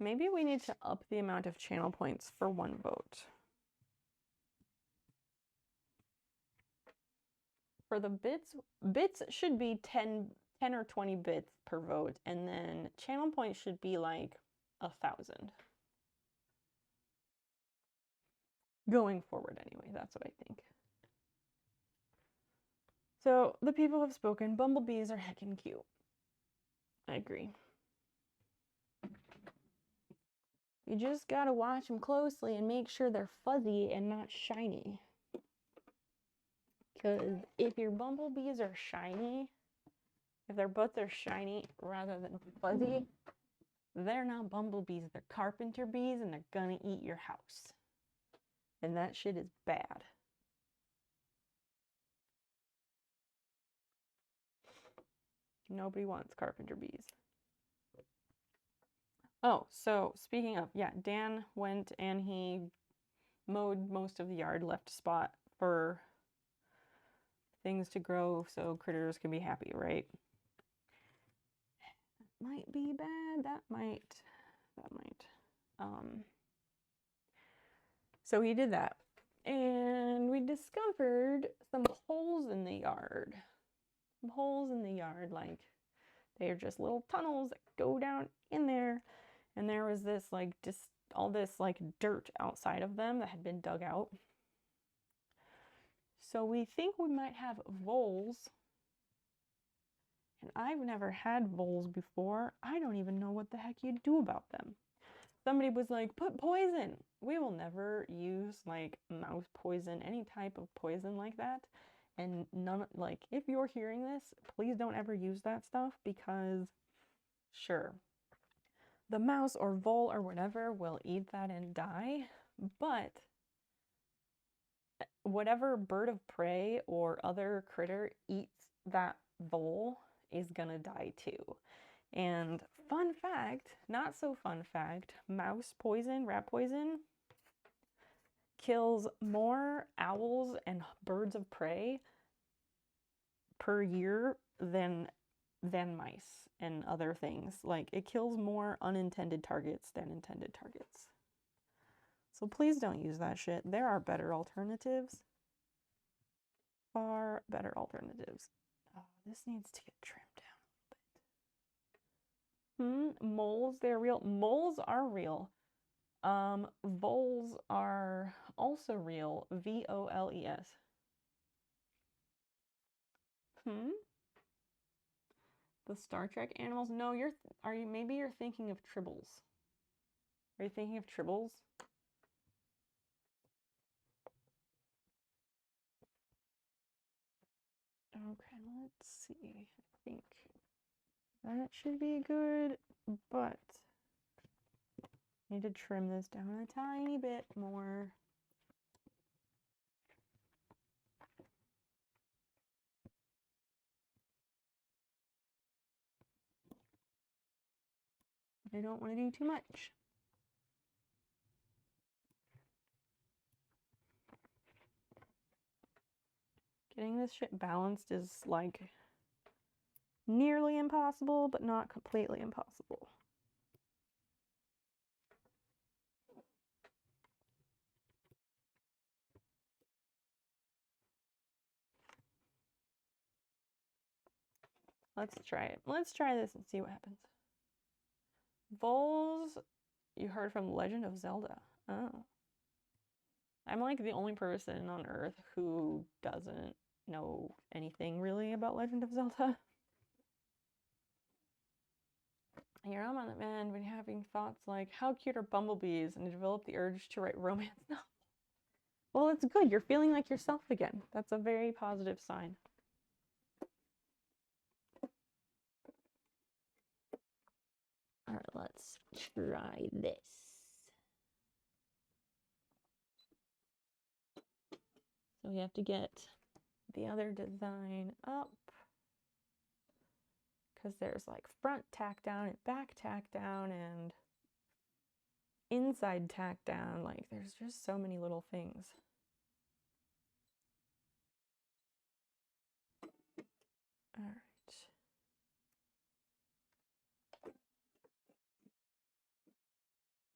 Maybe we need to up the amount of channel points for one vote. For the bits should be 10 or 20 bits per vote, and then channel points should be like 1,000. Going forward anyway, that's what I think. So the people have spoken. Bumblebees are heckin' cute. I agree. You just gotta watch them closely and make sure they're fuzzy and not shiny. Because if your bumblebees are shiny, if their butts are shiny rather than fuzzy, they're not bumblebees, they're carpenter bees, and they're gonna eat your house. And that shit is bad. Nobody wants carpenter bees. Oh, so speaking of, yeah, Dan went and he mowed most of the yard, left a spot for things to grow so critters can be happy, right? Might be bad, that might. So he did that. And we discovered some holes in the yard. Some holes in the yard, like they are just little tunnels that go down in there. And there was this like all this like dirt outside of them that had been dug out. So we think we might have voles. And I've never had voles before. I don't even know what the heck you do about them. Somebody was like, put poison. We will never use like mouse poison, any type of poison like that. And none, like, if you're hearing this, please don't ever use that stuff because, sure, the mouse or vole or whatever will eat that and die, but whatever bird of prey or other critter eats that vole is gonna die too. And fun fact, not so fun fact, mouse poison, rat poison, kills more owls and birds of prey per year than mice and other things. Like, it kills more unintended targets than intended targets. So please don't use that shit. There are better alternatives. Far better alternatives. Oh, this needs to get trimmed down a little bit. Moles, they're real. Moles are real. Voles are also real. VOLES. The Star Trek animals? No, maybe you're thinking of tribbles. Are you thinking of tribbles? Okay, let's see. I think that should be good, but I need to trim this down a tiny bit more. I don't want to do too much. Getting this shit balanced is like nearly impossible, but not completely impossible. Let's try it. Let's try this and see what happens. Voles, you heard from Legend of Zelda. Oh. I'm like the only person on Earth who doesn't know anything really about Legend of Zelda. You're on the man when you're having thoughts like, how cute are bumblebees? And you develop the urge to write romance novels. Well, it's good. You're feeling like yourself again. That's a very positive sign. All right, let's try this. So we have to get the other design up because there's like front tack down and back tack down and inside tack down. Like, there's just so many little things. All right.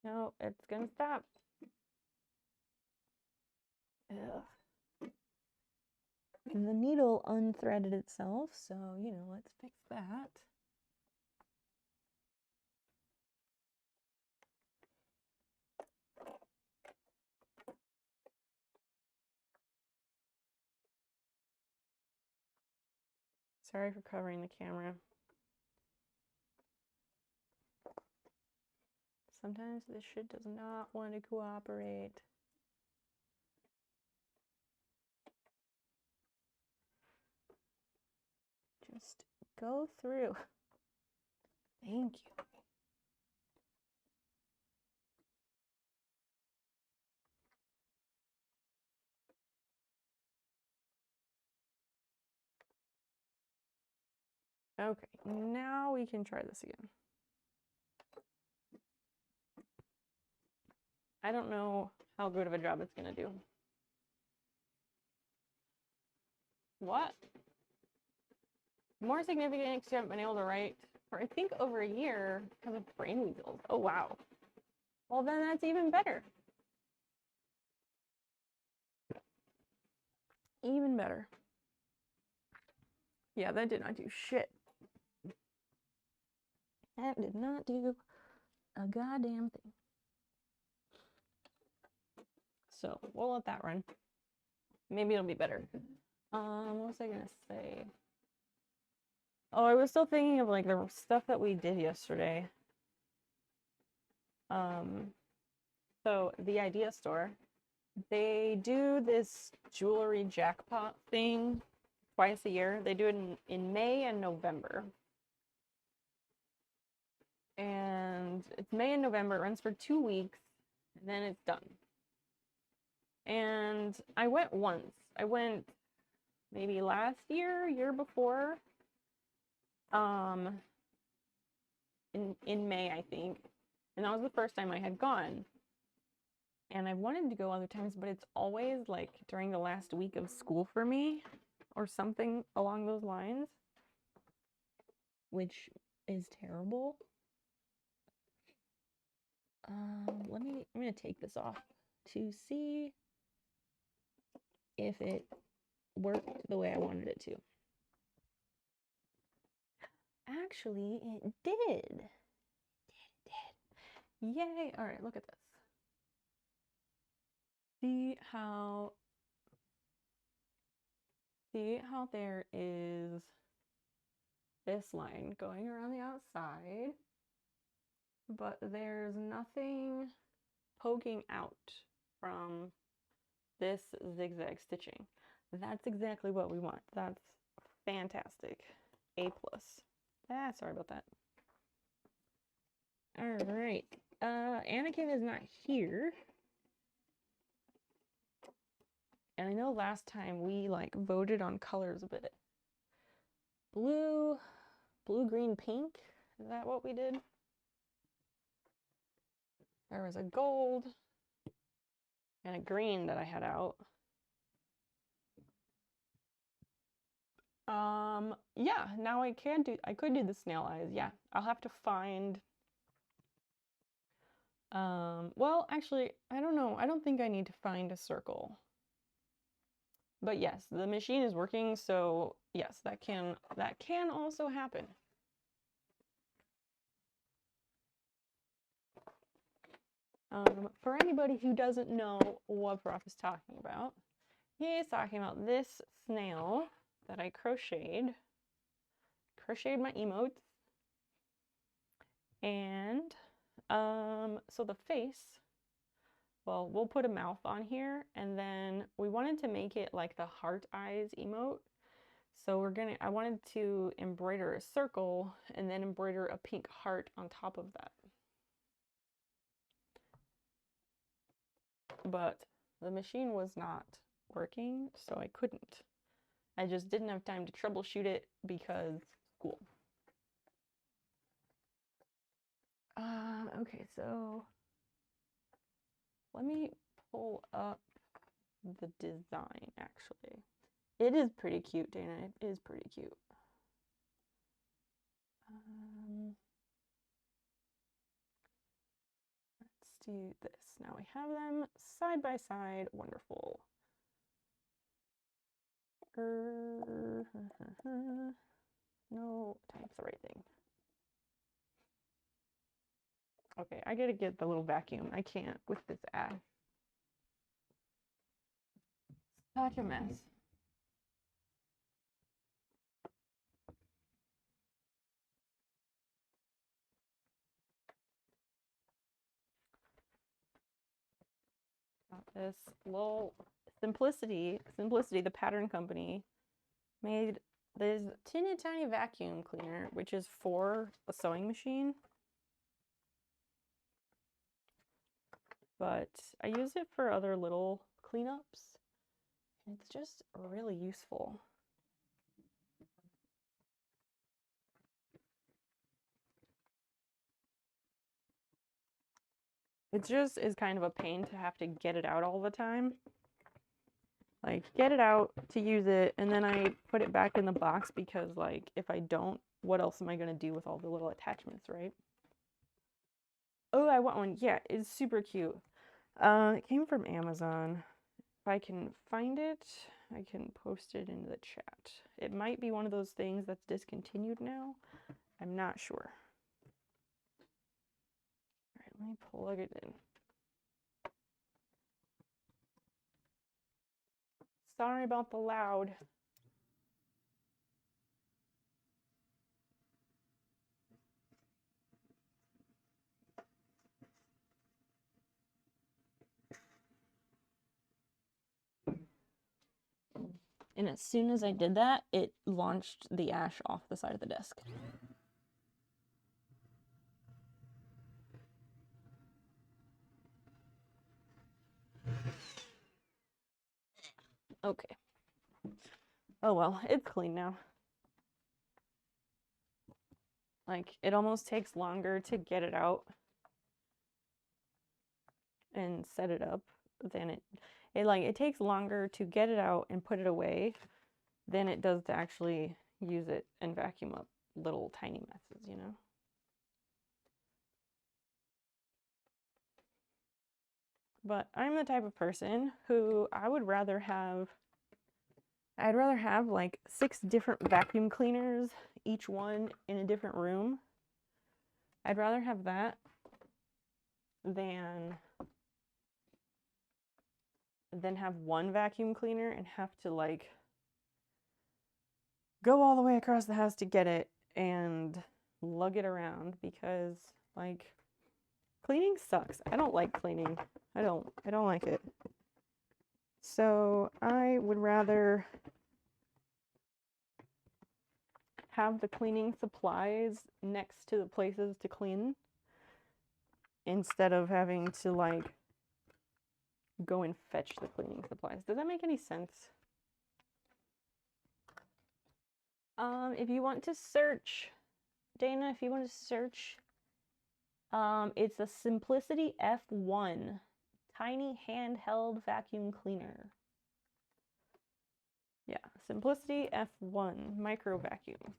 No, it's gonna stop. Ugh. And the needle unthreaded itself, so, you know, let's fix that. Sorry for covering the camera. Sometimes this shit does not want to cooperate. Just go through. Thank you. Okay, now we can try this again. I don't know how good of a job it's gonna do. What? More significant extent been able to write for I think over a year because of brain weasels. Oh wow. Well then that's even better. Even better. Yeah, that did not do shit. That did not do a goddamn thing. So we'll let that run. Maybe it'll be better. What was I gonna say? Oh, I was still thinking of like the stuff that we did yesterday. So the Idea Store, they do this jewelry jackpot thing twice a year. They do it in May and November. And it's May and November. It runs for 2 weeks, and then it's done. And I went once. I went maybe last year, year before. in May, I think. And that was the first time I had gone. And I wanted to go other times, but it's always like during the last week of school for me or something along those lines, which is terrible. I'm gonna take this off to see if it worked the way I wanted it to. Actually, it did. It did. Yay! All right, look at this. See how there is this line going around the outside, but there's nothing poking out from this zigzag stitching. That's exactly what we want. That's fantastic. A+. Sorry about that. All right. Anakin is not here. And I know last time we like voted on colors a bit. Blue, green, pink. Is that what we did? There was a gold and a green that I had out. Yeah, now I could do the snail eyes. Yeah, I'll have to find, well, actually, I don't know. I don't think I need to find a circle. But yes, the machine is working, so yes, that can also happen. For anybody who doesn't know what Prof is talking about, he is talking about this snail that I crocheted my emotes, and so the face, well, we'll put a mouth on here, and then we wanted to make it like the heart eyes emote. So I wanted to embroider a circle and then embroider a pink heart on top of that. But the machine was not working, so I couldn't. I just didn't have time to troubleshoot it because school. Okay, so let me pull up the design, actually. It is pretty cute, Dana. It is pretty cute. Let's do this. Now we have them side by side. Wonderful. No, type's the right thing. Okay, I gotta get the little vacuum. I can't with this ash. Such a mess. Got this little Simplicity, the pattern company, made this teeny tiny vacuum cleaner, which is for a sewing machine. But I use it for other little cleanups, and it's just really useful. It just is kind of a pain to have to get it out all the time. Like, get it out to use it, and then I put it back in the box because, like, if I don't, what else am I going to do with all the little attachments, right? Oh, I want one. Yeah, it's super cute. It came from Amazon. If I can find it, I can post it into the chat. It might be one of those things that's discontinued now. I'm not sure. All right, let me plug it in. Sorry about the loud. And as soon as I did that, it launched the ash off the side of the desk. Okay. Oh well, it's clean now. Like, it almost takes longer to get it out and set it up than it takes longer to get it out and put it away than it does to actually use it and vacuum up little tiny messes, you know? But I'm the type of person who I'd rather have like 6 different vacuum cleaners, each one in a different room. I'd rather have that than have one vacuum cleaner and have to like go all the way across the house to get it and lug it around, because like cleaning sucks. I don't like cleaning. I don't like it. So I would rather have the cleaning supplies next to the places to clean instead of having to like go and fetch the cleaning supplies. Does that make any sense? If you want to search, Dana, if you want to search, it's a Simplicity F1 tiny handheld vacuum cleaner. Yeah, Simplicity F1 micro vacuum.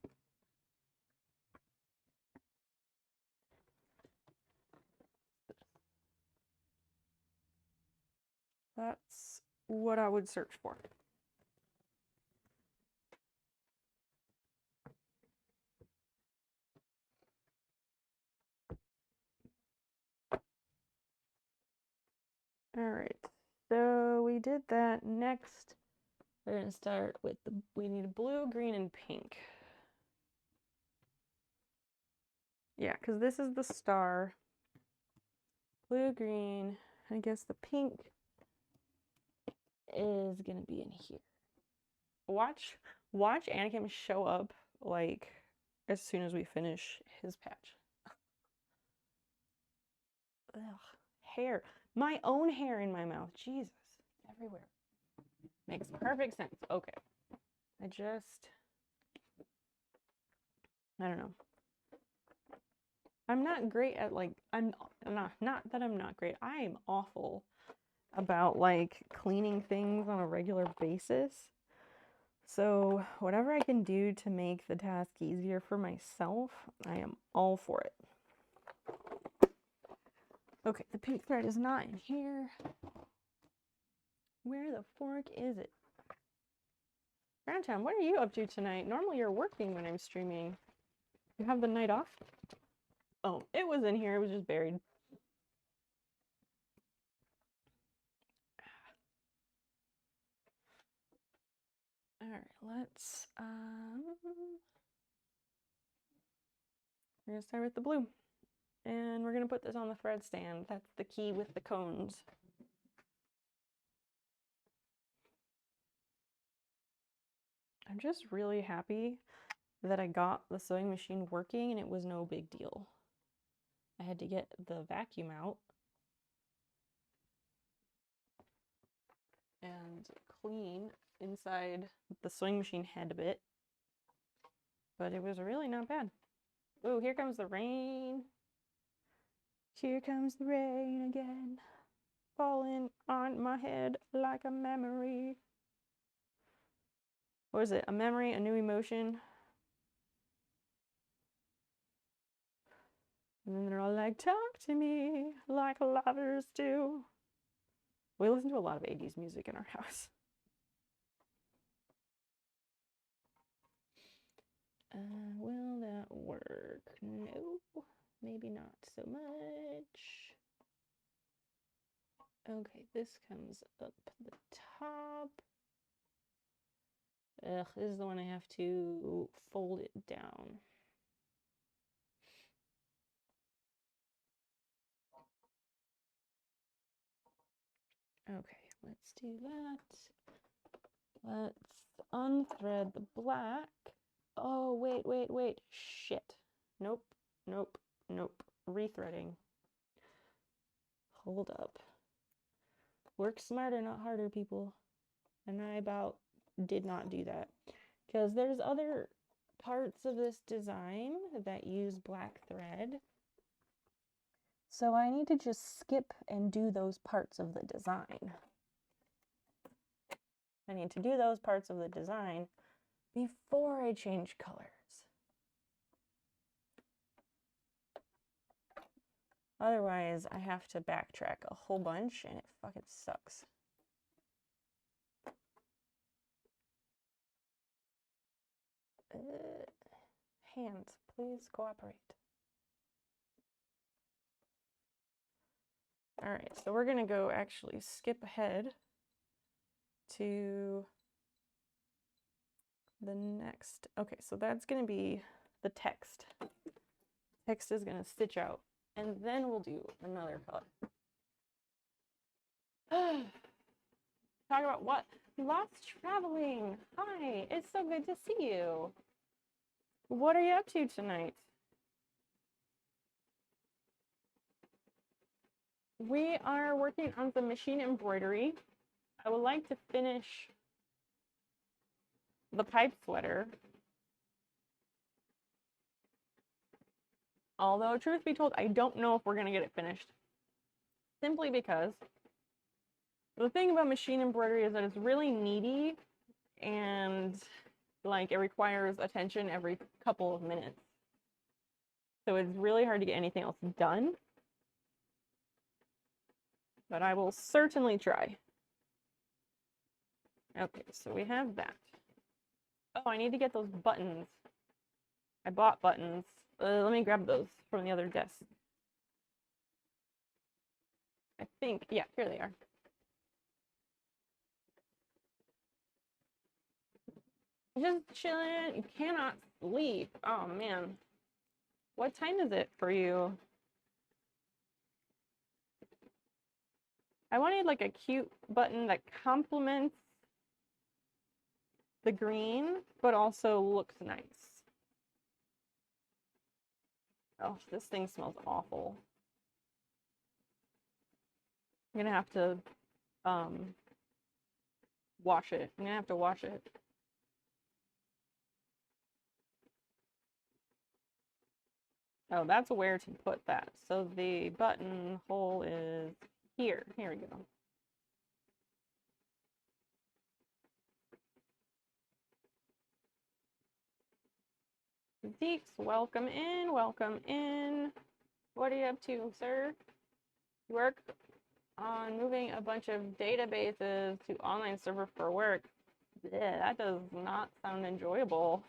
That's what I would search for. All right, so we did that. Next, we're gonna start with we need blue, green, and pink. Yeah, because this is the star. Blue, green, I guess the pink is gonna be in here. Watch Anakin show up like as soon as we finish his patch. Ugh, hair. My own hair in my mouth. Jesus, everywhere. Makes perfect sense. Okay. I don't know. I'm not great at like, not that I'm not great. I am awful about like cleaning things on a regular basis. So whatever I can do to make the task easier for myself, I am all for it. Okay, the pink thread is not in here. Where the fork is it? Roundtown, what are you up to tonight? Normally you're working when I'm streaming. You have the night off? Oh, it was in here. It was just buried. All right, let's we're gonna start with the blue, and we're gonna put this on the thread stand. That's the key with the cones. I'm just really happy that I got the sewing machine working and it was no big deal. I had to get the vacuum out and clean inside the sewing machine head a bit, but it was really not bad. Oh, here comes the rain. Here comes the rain again, falling on my head like a memory. What is it? A memory, a new emotion. And then they're all like, talk to me like lovers do. We listen to a lot of 80s music in our house. Will that work? No, maybe not so much. Okay, this comes up the top. Ugh, this is the one I have to fold it down. Okay, let's do that. Let's unthread the black. Oh, wait. Shit. Nope. Rethreading. Hold up. Work smarter, not harder, people. And I about did not do that. Because there's other parts of this design that use black thread. So I need to just skip and do those parts of the design. I need to do those parts of the design before I change colors. Otherwise, I have to backtrack a whole bunch and it fucking sucks. Hands, please cooperate. All right, so we're gonna go actually skip ahead to the next. Okay, so that's gonna be the text. Text is gonna stitch out, and then we'll do another color. Talk about what? Lots traveling. Hi, it's so good to see you. What are you up to tonight? We are working on some machine embroidery. I would like to finish the pipe sweater. Although, truth be told, I don't know if we're going to get it finished. Simply because the thing about machine embroidery is that it's really needy and like it requires attention every couple of minutes. So it's really hard to get anything else done. But I will certainly try. Okay, so we have that. Oh, I need to get those buttons. I bought buttons. Let me grab those from the other desk. I think, yeah, here they are. Just chilling. You cannot sleep. Oh, man. What time is it for you? I wanted like a cute button that complements the green, but also looks nice. Oh, this thing smells awful. I'm gonna have to wash it. I'm gonna have to wash it. Oh, that's where to put that. So the buttonhole is here. Here we go. Zeeks, welcome in, welcome in. What are you up to, sir? You work on moving a bunch of databases to online server for work. Yeah, that does not sound enjoyable.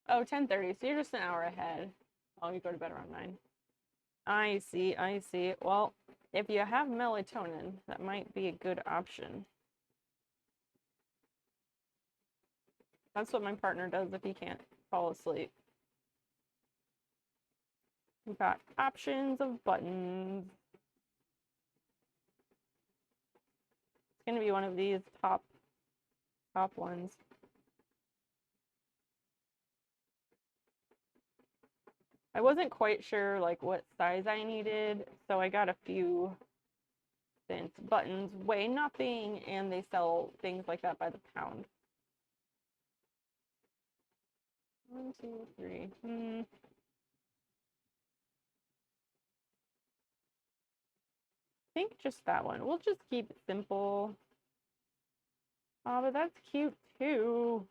Oh, 10:30, so you're just an hour ahead. Oh, you go to bed around 9. I see, I see. Well, if you have melatonin, that might be a good option. That's what my partner does if he can't fall asleep. We've got options of buttons. It's gonna be one of these top ones. I wasn't quite sure like what size I needed, so I got a few since buttons weigh nothing and they sell things like that by the pound. 1, 2, 3. I think just that one. We'll just keep it simple. Oh, but that's cute too.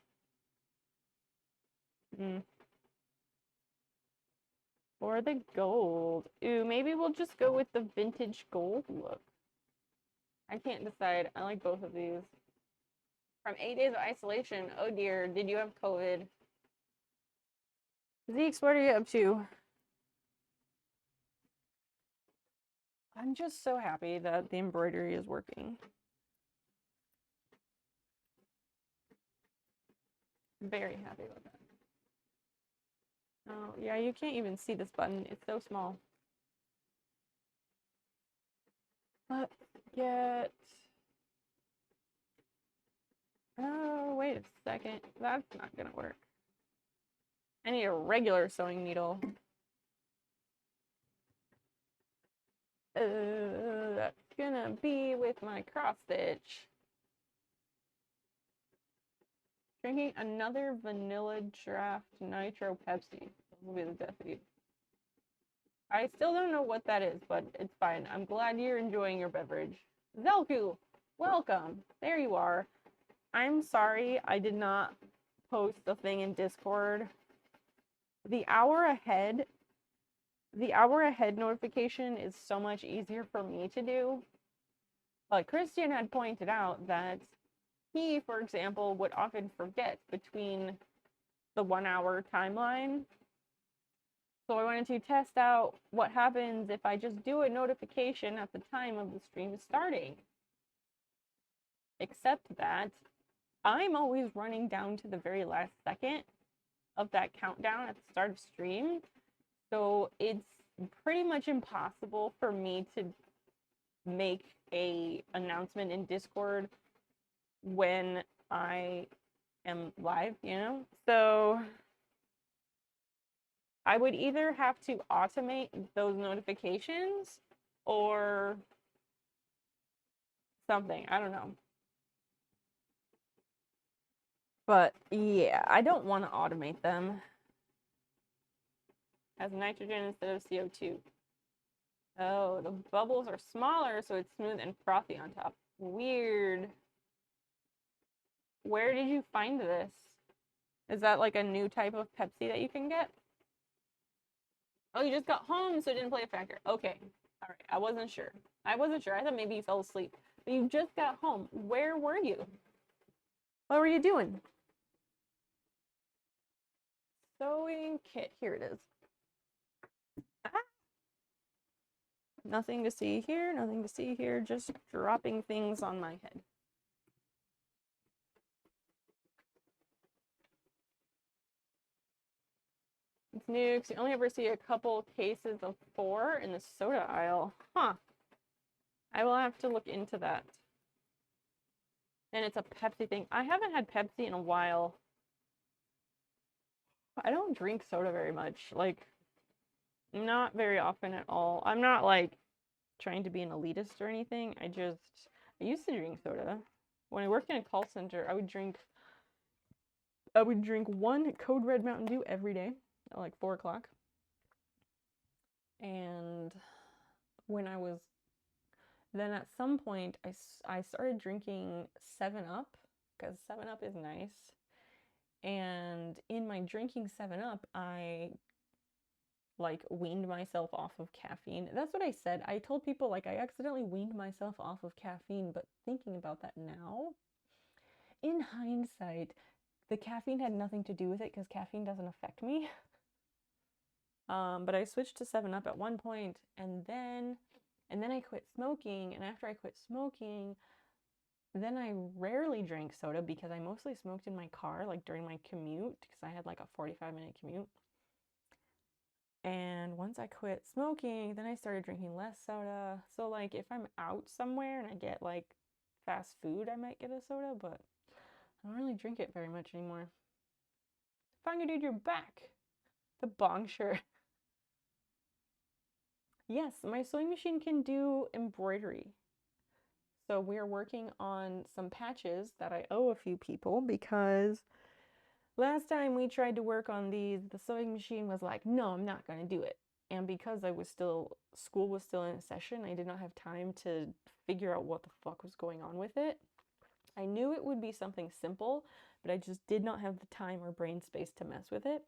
Or the gold. Ooh, maybe we'll just go with the vintage gold look. I can't decide. I like both of these. From 8 days of isolation. Oh dear, did you have COVID? Zeeks, what are you up to? I'm just so happy that the embroidery is working. Very happy about that. Oh, yeah, you can't even see this button. It's so small. Let's get... Oh, wait a second. That's not gonna work. I need a regular sewing needle. That's gonna be with my cross stitch. Drinking another vanilla draft nitro Pepsi. That will be the death of you. I still don't know what that is, but it's fine. I'm glad you're enjoying your beverage. Zelku, welcome. There you are. I'm sorry I did not post the thing in Discord. The hour ahead notification is so much easier for me to do. But Christian had pointed out that he, for example, would often forget between the 1 hour timeline. So I wanted to test out what happens if I just do a notification at the time of the stream starting. Except that I'm always running down to the very last second of that countdown at the start of stream. So it's pretty much impossible for me to make a announcement in Discord when I am live, you know? So I would either have to automate those notifications or something. I don't know. But yeah, I don't want to automate them. Has nitrogen instead of CO2. Oh, the bubbles are smaller, so it's smooth and frothy on top. Weird. Where did you find this? Is that like a new type of Pepsi that you can get? Oh, you just got home, so it didn't play a factor. Okay. All right. I wasn't sure. I thought maybe you fell asleep. But you just got home. Where were you? What were you doing? Sewing kit. Here it is. Ah. Nothing to see here. Nothing to see here. Just dropping things on my head. It's new because you only ever see a couple cases of 4 in the soda aisle. Huh. I will have to look into that. And it's a Pepsi thing. I haven't had Pepsi in a while. I don't drink soda very much. Like, not very often at all. I'm not, like, trying to be an elitist or anything. I used to drink soda. When I worked in a call center, I would drink 1 Code Red Mountain Dew every day at like 4 o'clock. And then at some point, I started drinking 7-Up because 7-Up is nice. And in my drinking 7-Up, I like weaned myself off of caffeine. That's what I said. I told people like I accidentally weaned myself off of caffeine, but thinking about that now, in hindsight, the caffeine had nothing to do with it because caffeine doesn't affect me. But I switched to 7-Up at one point, and then I quit smoking, and after I quit smoking, then I rarely drank soda because I mostly smoked in my car, like during my commute, because I had like a 45-minute commute. And once I quit smoking, then I started drinking less soda. So like if I'm out somewhere and I get like fast food, I might get a soda, but I don't really drink it very much anymore. Fanga dude, you're back. The bong shirt. Yes, my sewing machine can do embroidery. So we're working on some patches that I owe a few people because last time we tried to work on these, the sewing machine was like, no, I'm not going to do it. And because school was still in session, I did not have time to figure out what the fuck was going on with it. I knew it would be something simple, but I just did not have the time or brain space to mess with it.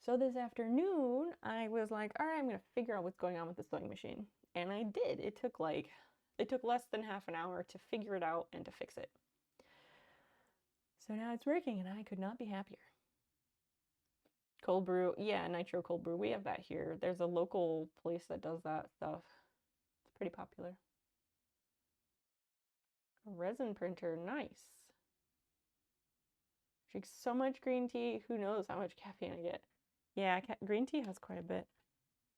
So this afternoon, I was like, all right, I'm going to figure out what's going on with the sewing machine. And I did. It took less than half an hour to figure it out and to fix it. So now it's working and I could not be happier. Cold brew. Yeah, nitro cold brew. We have that here. There's a local place that does that stuff. It's pretty popular. A resin printer. Nice. Drink so much green tea. Who knows how much caffeine I get. Yeah, green tea has quite a bit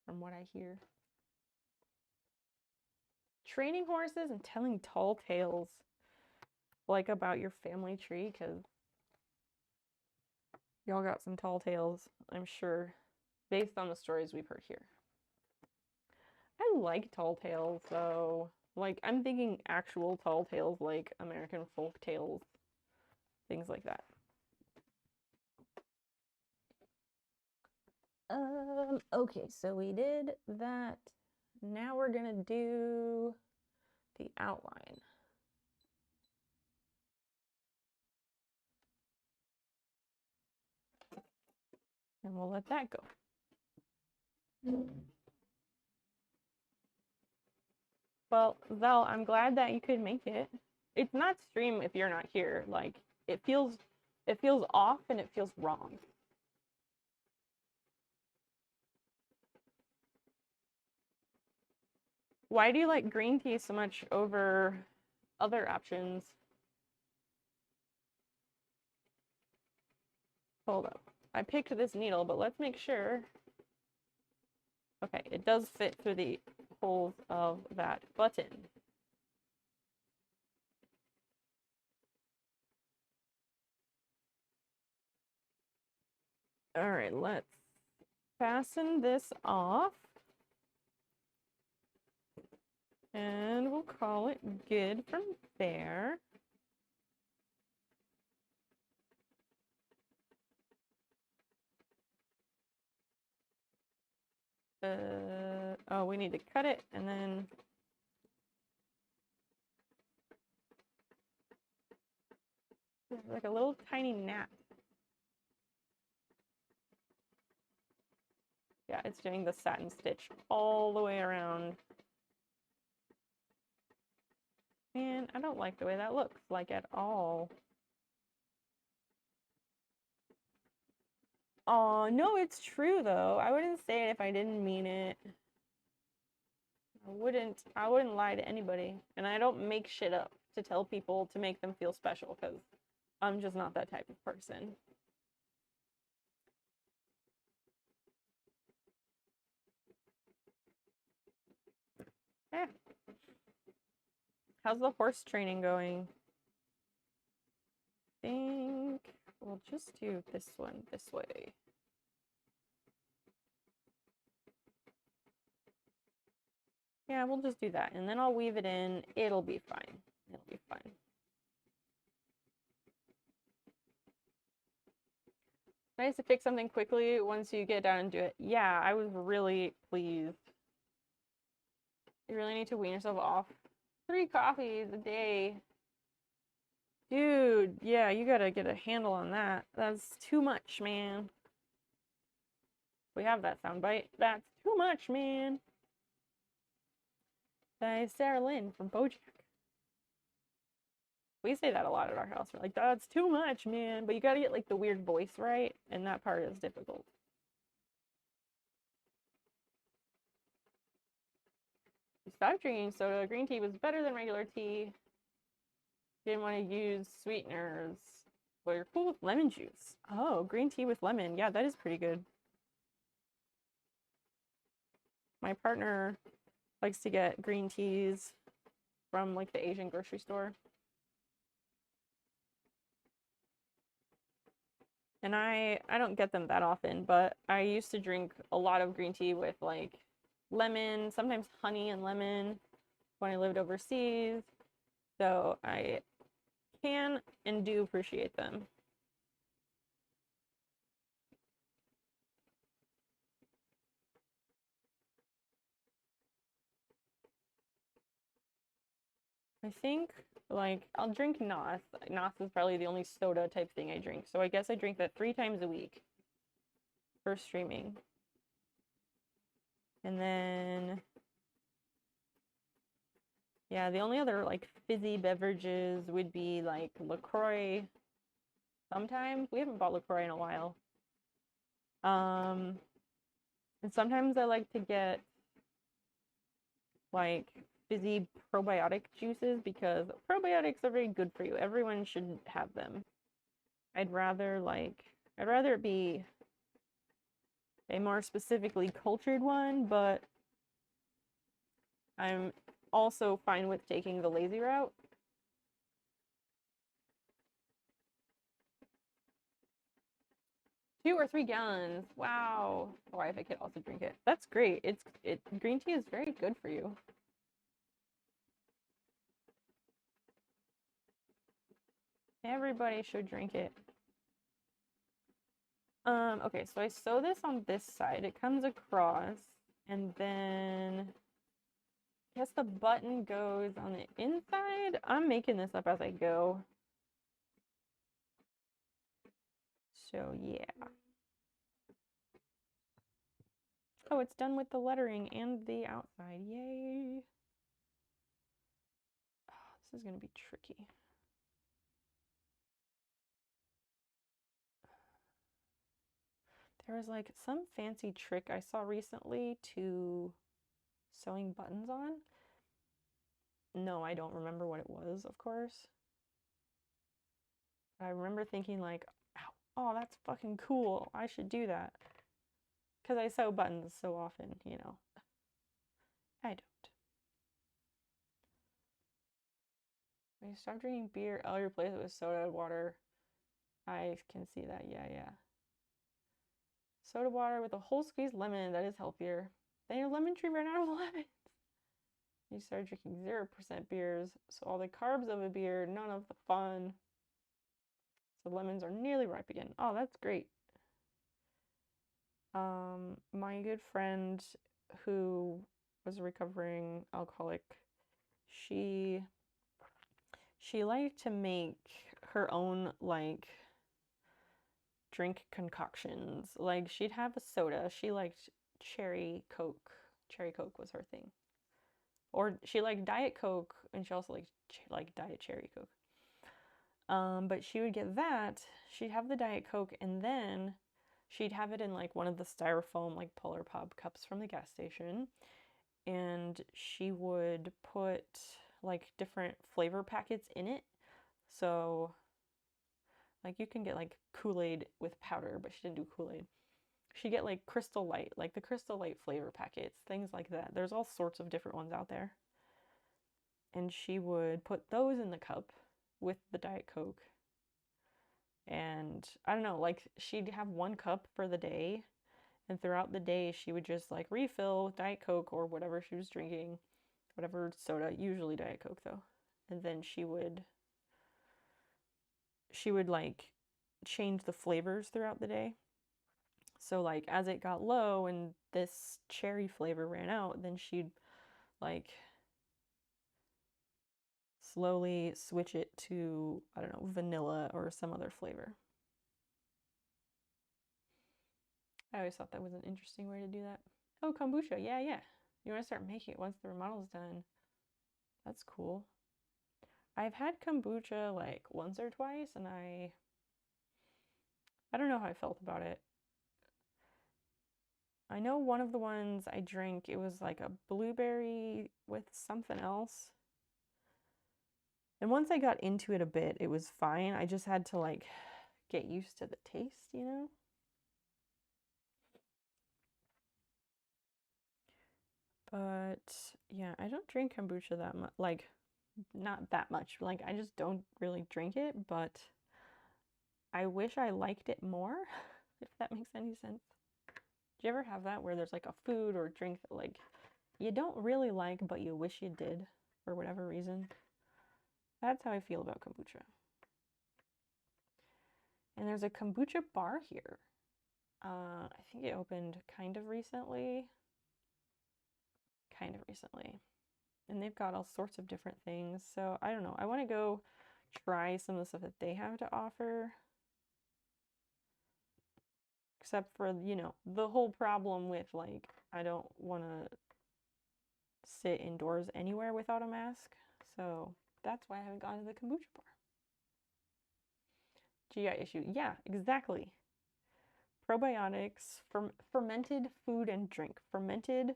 from what I hear. Training horses and telling tall tales. Like about your family tree, because y'all got some tall tales, I'm sure, based on the stories we've heard here. I like tall tales, so like I'm thinking actual tall tales like American folk tales, things like that. Okay, so we did that. Now we're gonna do the outline. And we'll let that go. Well, Zel, I'm glad that you could make it. It's not stream if you're not here. Like, it feels off and it feels wrong. Why do you like green tea so much over other options? Hold up. I picked this needle, but let's make sure. Okay, it does fit through the holes of that button. All right, let's fasten this off. And we'll call it good from there. Oh, we need to cut it and then like a little tiny nap. Yeah, it's doing the satin stitch all the way around. Man, I don't like the way that looks, like at all. Oh, no, it's true though. I wouldn't say it if I didn't mean it. I wouldn't lie to anybody. And I don't make shit up to tell people to make them feel special because I'm just not that type of person. Yeah. How's the horse training going? I think we'll just do this one this way. Yeah, we'll just do that. And then I'll weave it in. It'll be fine. It'll be fine. Nice to fix something quickly once you get down and do it. Yeah, I was really pleased. You really need to wean yourself off. 3 coffees a day. Dude, yeah, you gotta get a handle on that. That's too much, man. We have that soundbite. That's too much, man. By Sarah Lynn from BoJack. We say that a lot at our house. We're like, that's too much, man. But you gotta get like the weird voice right, and that part is difficult. You stopped drinking soda. Green tea was better than regular tea. Didn't want to use sweeteners. Well, you're cool with lemon juice. Oh, green tea with lemon. Yeah, that is pretty good. My partner likes to get green teas from like the Asian grocery store. And I don't get them that often, but I used to drink a lot of green tea with like lemon, sometimes honey and lemon when I lived overseas. So I can and do appreciate them. I think like I'll drink Nos. Nos is probably the only soda type thing I drink. So I guess I drink that 3 times a week for streaming. And then yeah, the only other like fizzy beverages would be like LaCroix. Sometimes we haven't bought LaCroix in a while. And sometimes I like to get like fizzy probiotic juices because probiotics are very good for you. Everyone should have them. I'd rather it be a more specifically cultured one, but I'm also fine with taking the lazy route. Two or 3 gallons. Wow. Or if I could also drink it. That's great. Green tea is very good for you. Everybody should drink it. Okay, so I sew this on this side. It comes across, and then I guess the button goes on the inside. I'm making this up as I go. So yeah. Oh, it's done with the lettering and the outside. Yay. Oh, this is gonna be tricky. There was like some fancy trick I saw recently to sewing buttons on. No, I don't remember what it was, of course. I remember thinking like, oh, that's fucking cool. I should do that. Because I sew buttons so often, you know. I don't. When you stop drinking beer, I'll replace it with soda water. I can see that, yeah. Soda water with a whole squeezed lemon, that is healthier. Then your lemon tree ran out of lemons. You start drinking 0% beers, so all the carbs of a beer, none of the fun. So lemons are nearly ripe again. Oh, that's great. My good friend who was a recovering alcoholic, she liked to make her own like drink concoctions. Like she'd have a soda. She liked cherry Coke. Cherry Coke was her thing. Or she liked Diet Coke, and she also liked Diet Cherry Coke. But she would get that. She'd have the Diet Coke, and then she'd have it in like one of the styrofoam like Polar Pop cups from the gas station, and she would put like different flavor packets in it. So like you can get like Kool-Aid with powder, but she didn't do Kool-Aid. She'd get like Crystal Light, like the Crystal Light flavor packets, things like that. There's all sorts of different ones out there. And she would put those in the cup with the Diet Coke. And I don't know, like she'd have one cup for the day, and throughout the day she would just like refill with Diet Coke or whatever she was drinking, whatever soda, usually Diet Coke though. And then she would like change the flavors throughout the day. So like as it got low and this cherry flavor ran out, then she'd like slowly switch it to, I don't know, vanilla or some other flavor. I always thought that was an interesting way to do that. Oh, kombucha. Yeah. You want to start making it once the remodel's done. That's cool. I've had kombucha like once or twice, and I don't know how I felt about it. I know one of the ones I drank, it was like a blueberry with something else. And once I got into it a bit, it was fine. I just had to like get used to the taste, you know? But yeah, I don't drink kombucha that much, like not that much. Like I just don't really drink it, but I wish I liked it more, if that makes any sense. Do you ever have that where there's like a food or drink that like you don't really like, but you wish you did for whatever reason? That's how I feel about kombucha. And there's a kombucha bar here. I think it opened kind of recently. And they've got all sorts of different things. So I don't know. I want to go try some of the stuff that they have to offer. Except for, you know, the whole problem with like, I don't want to sit indoors anywhere without a mask. So that's why I haven't gone to the kombucha bar. GI issue. Yeah, exactly. Probiotics, fermented food and drink. Fermented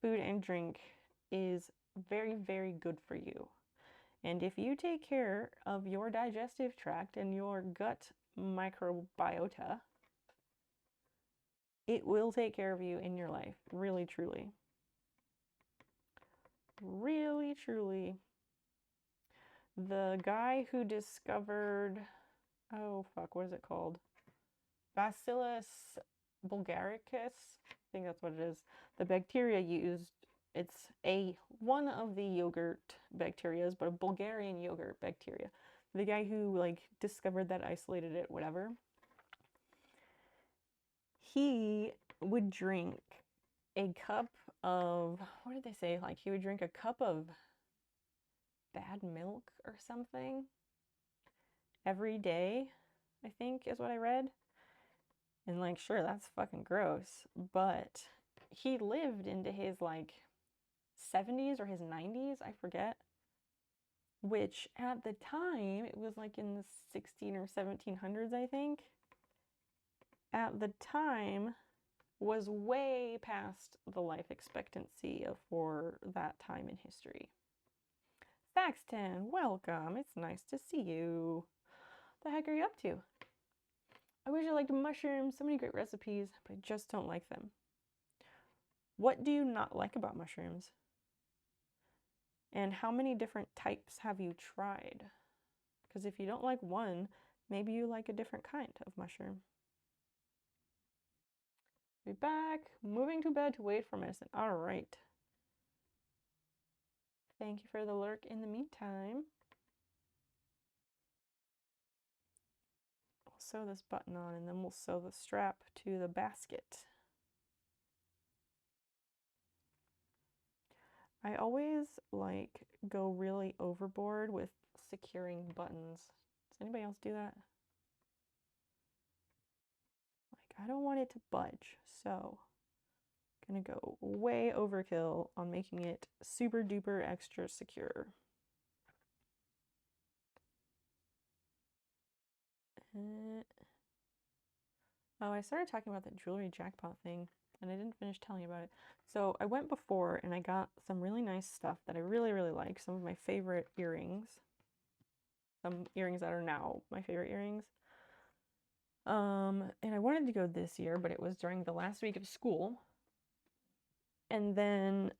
food and drink is very, very good for you. And if you take care of your digestive tract and your gut microbiota, it will take care of you in your life. Really, truly. Really, truly. The guy who discovered, oh fuck, what is it called? Bacillus bulgaricus. I think that's what it is. The bacteria used, it's one of the yogurt bacterias, but a Bulgarian yogurt bacteria. The guy who like discovered that, isolated it, whatever. he would drink a cup of, what did they say? Like he would drink a cup of bad milk or something every day, I think is what I read. And like, sure, that's fucking gross, but he lived into his like 70s or his 90s, I forget, which at the time, it was like in the 16 or 1700s, I think, at the time was way past the life expectancy for that time in history. Saxton, welcome. It's nice to see you. What the heck are you up to? I wish I liked mushrooms. So many great recipes, but I just don't like them. What do you not like about mushrooms? And how many different types have you tried? Because if you don't like one, maybe you like a different kind of mushroom. Be back. Moving to bed to wait for medicine. All right. Thank you for the lurk in the meantime. We'll sew this button on and then we'll sew the strap to the basket. I always like go really overboard with securing buttons. Does anybody else do that? Like, I don't want it to budge, so I'm gonna go way overkill on making it super duper extra secure. Oh, I started talking about that jewelry jackpot thing, and I didn't finish telling you about it. So I went before, and I got some really nice stuff that I really, really like. Some of my favorite earrings. Some earrings that are now my favorite earrings. And I wanted to go this year, but it was during the last week of school. And then,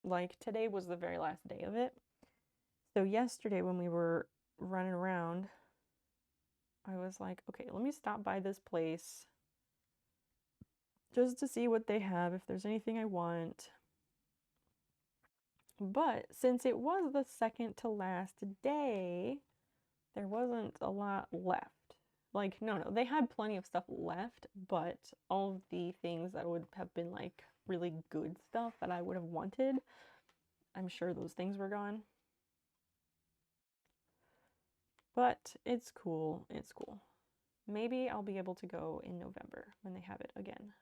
like, today was the very last day of it. So yesterday when we were running around, I was like, okay, let me stop by this place just to see what they have, if there's anything I want. But since it was the second to last day, there wasn't a lot left. Like, no, they had plenty of stuff left, but all of the things that would have been like really good stuff that I would have wanted, I'm sure those things were gone. But it's cool. It's cool. Maybe I'll be able to go in November when they have it again.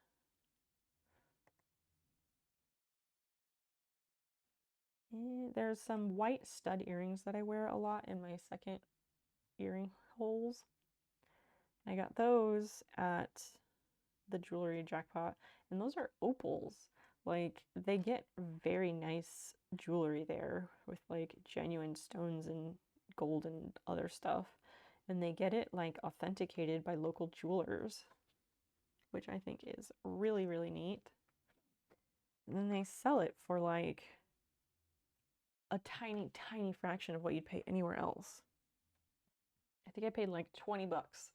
There's some white stud earrings that I wear a lot in my second earring holes. I got those at the jewelry jackpot, and those are opals. Like, they get very nice jewelry there with like genuine stones and gold and other stuff, and they get it like authenticated by local jewelers, which I think is really, really neat. And then they sell it for like a tiny, tiny fraction of what you'd pay anywhere else. I think I paid like 20 bucks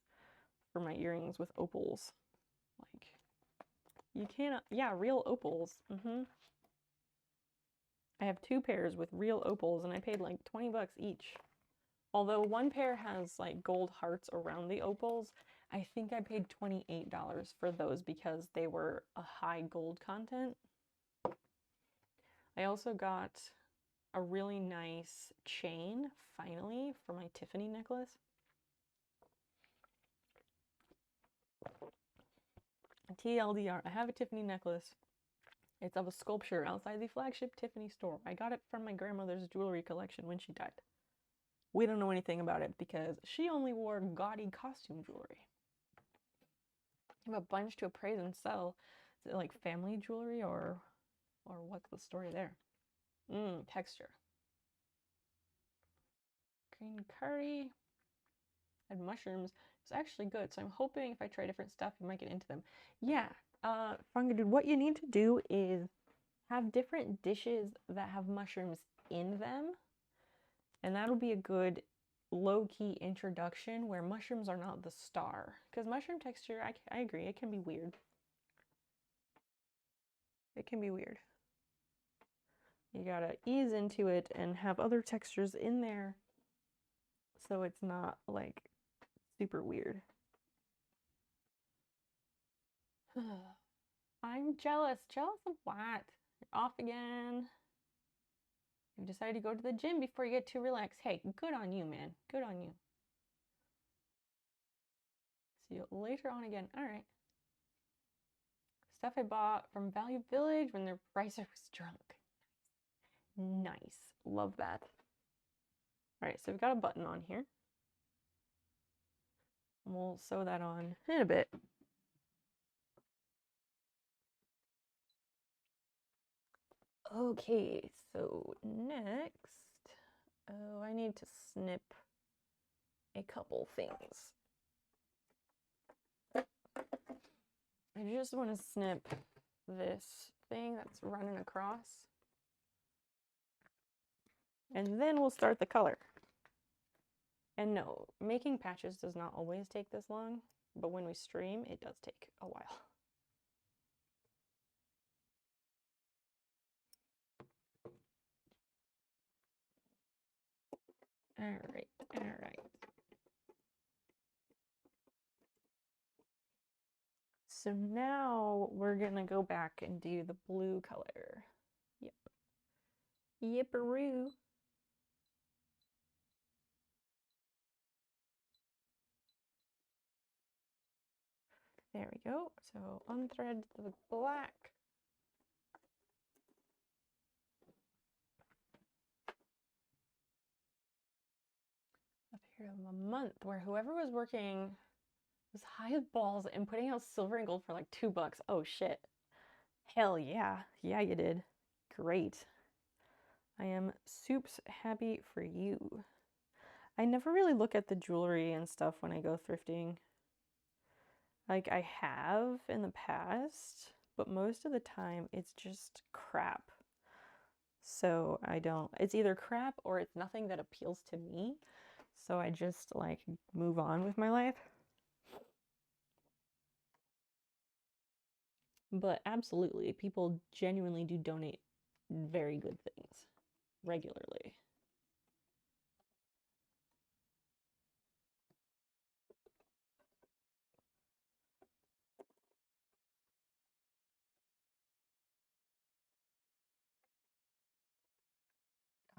for my earrings with opals. Like, you can't, yeah, real opals. I have 2 pairs with real opals and I paid like 20 bucks each. Although one pair has like gold hearts around the opals, I think I paid $28 for those because they were a high gold content. I also got a really nice chain, finally, for my Tiffany necklace. TLDR, I have a Tiffany necklace. It's of a sculpture outside the flagship Tiffany store. I got it from my grandmother's jewelry collection when she died. We don't know anything about it because she only wore gaudy costume jewelry. I have a bunch to appraise and sell. Is it like family jewelry or what's the story there? Texture. Green curry and mushrooms. It's actually good, so I'm hoping if I try different stuff, you might get into them. Yeah, Funga Dude, what you need to do is have different dishes that have mushrooms in them, and that'll be a good low-key introduction where mushrooms are not the star. Because mushroom texture, I agree, it can be weird. It can be weird. You gotta ease into it and have other textures in there so it's not like super weird. I'm jealous. Jealous of what? You're off again. You've decided to go to the gym before you get too relaxed. Hey, good on you, man. Good on you. See you later on again. All right. Stuff I bought from Value Village when their pricer was drunk. Nice. Love that. All right, so we've got a button on here. And we'll sew that on in a bit. Okay, so next, oh, I need to snip a couple things. I just want to snip this thing that's running across. And then we'll start the color. And no, making patches does not always take this long, but when we stream, it does take a while. All right, all right. So now we're gonna go back and do the blue color. Yep. Yipperoo. There we go. So unthread the black. Up here of a month where whoever was working was high as balls and putting out silver and gold for like $2. Oh shit. Hell yeah. Yeah, you did. Great. I am soups happy for you. I never really look at the jewelry and stuff when I go thrifting. Like I have in the past, but most of the time it's just crap. So I don't, it's either crap or it's nothing that appeals to me. So I just like move on with my life. But absolutely, people genuinely do donate very good things regularly.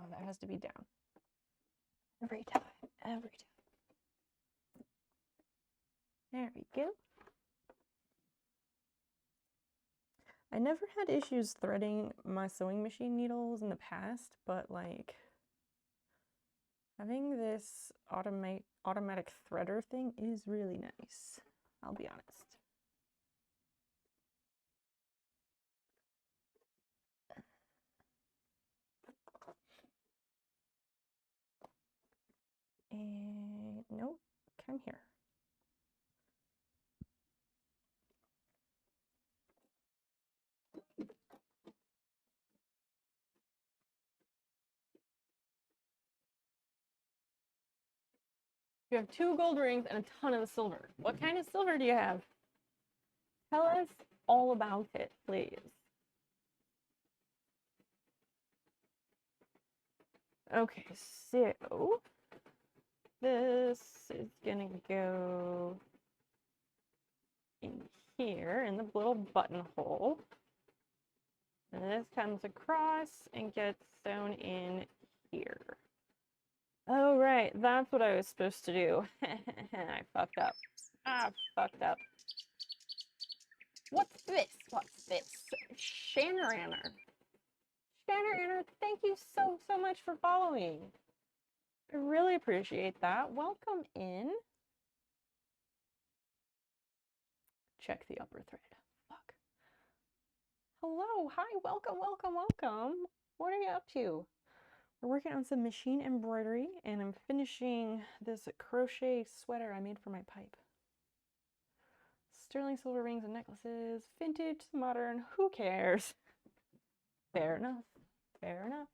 Oh, that has to be down. Every time, every time. There we go. I never had issues threading my sewing machine needles in the past, but like having this automatic threader thing is really nice. I'll be honest. And nope, come here. You have 2 gold rings and a ton of silver. What kind of silver do you have? Tell us all about it, please. Okay, so this is gonna go in here in the little buttonhole. And this comes across and gets sewn in here. Oh, right, that's what I was supposed to do. I fucked up. I fucked up. What's this? What's this? Shanneranner. Shanneranner, thank you so much for following. I really appreciate that. Welcome in. Check the upper thread. Fuck. Hello, hi, welcome, welcome, welcome. What are you up to? We're working on some machine embroidery and I'm finishing this crochet sweater I made for my pipe. Sterling silver rings and necklaces, vintage, modern, who cares? Fair enough, fair enough.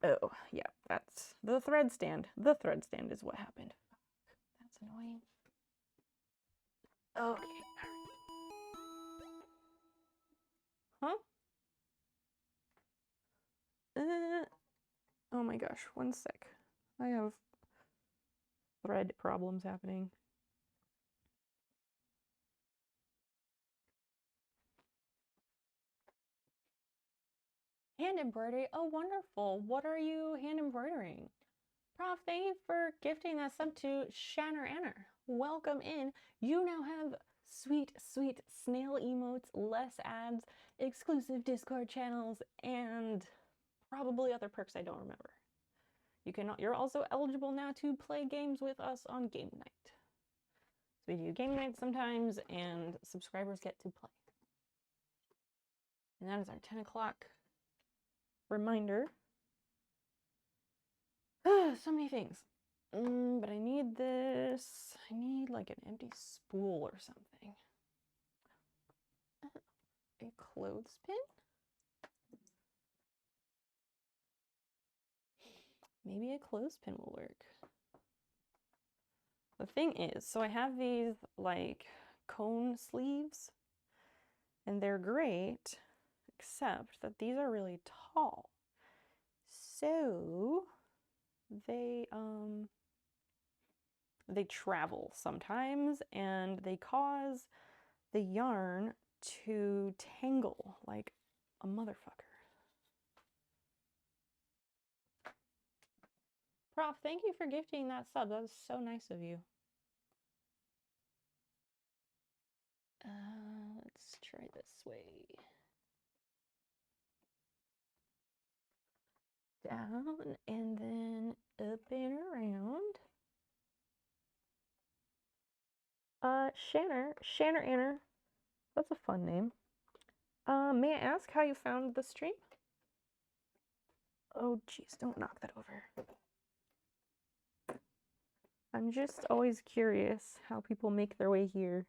Oh, yeah, that's the thread stand. The thread stand is what happened. That's annoying. Okay. Huh? Oh my gosh, one sec. I have thread problems happening. Hand embroidery? Oh, wonderful. What are you hand embroidering? Prof, thank you for gifting that sub to Shanner Anner. Welcome in. You now have sweet, sweet snail emotes, less ads, exclusive Discord channels, and probably other perks I don't remember. You're also eligible now to play games with us on game night. So we do game night sometimes, and subscribers get to play. And that is our 10 o'clock reminder. So many things. But I need this. I need like an empty spool or something. A clothespin? Maybe a clothespin will work. The thing is, so I have these like cone sleeves, and they're great, except that these are really tall. So they travel sometimes, and they cause the yarn to tangle like a motherfucker. Prof, thank you for gifting that sub. That was so nice of you. Let's try this way. Down and then up and around. Shanner Anner. That's a fun name. May I ask how you found the stream? Oh, geez, don't knock that over. I'm just always curious how people make their way here.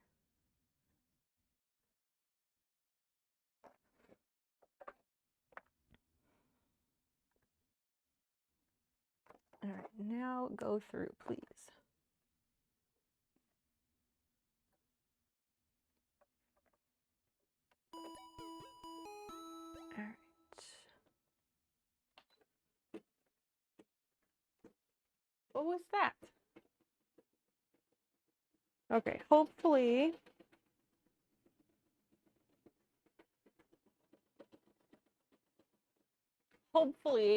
All right, now go through, please. All right. What was that? Okay, hopefully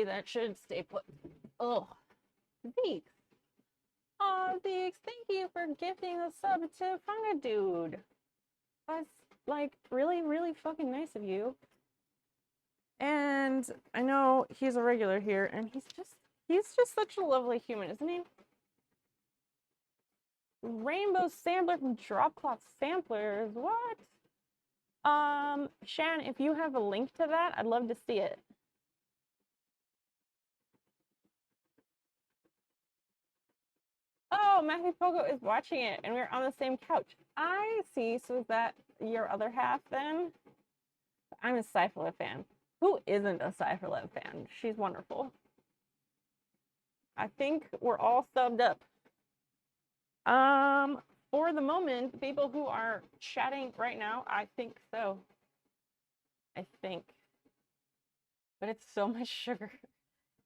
that should stay put. Oh, Zeeks. Oh, Zeeks, thank you for gifting the sub to Funga Dude. That's like really, really fucking nice of you. And I know he's a regular here, and he's just such a lovely human, isn't he? Rainbow Sampler from Dropcloth Samplers. What? Shan, if you have a link to that, I'd love to see it. Oh, Matthew Pogo is watching it, and we're on the same couch. I see. So is that your other half then? I'm a Cypherlip fan. Who isn't a Cypherlip fan? She's wonderful. I think we're all subbed up. For the moment, the people who are chatting right now, I think so. I think. But it's so much sugar.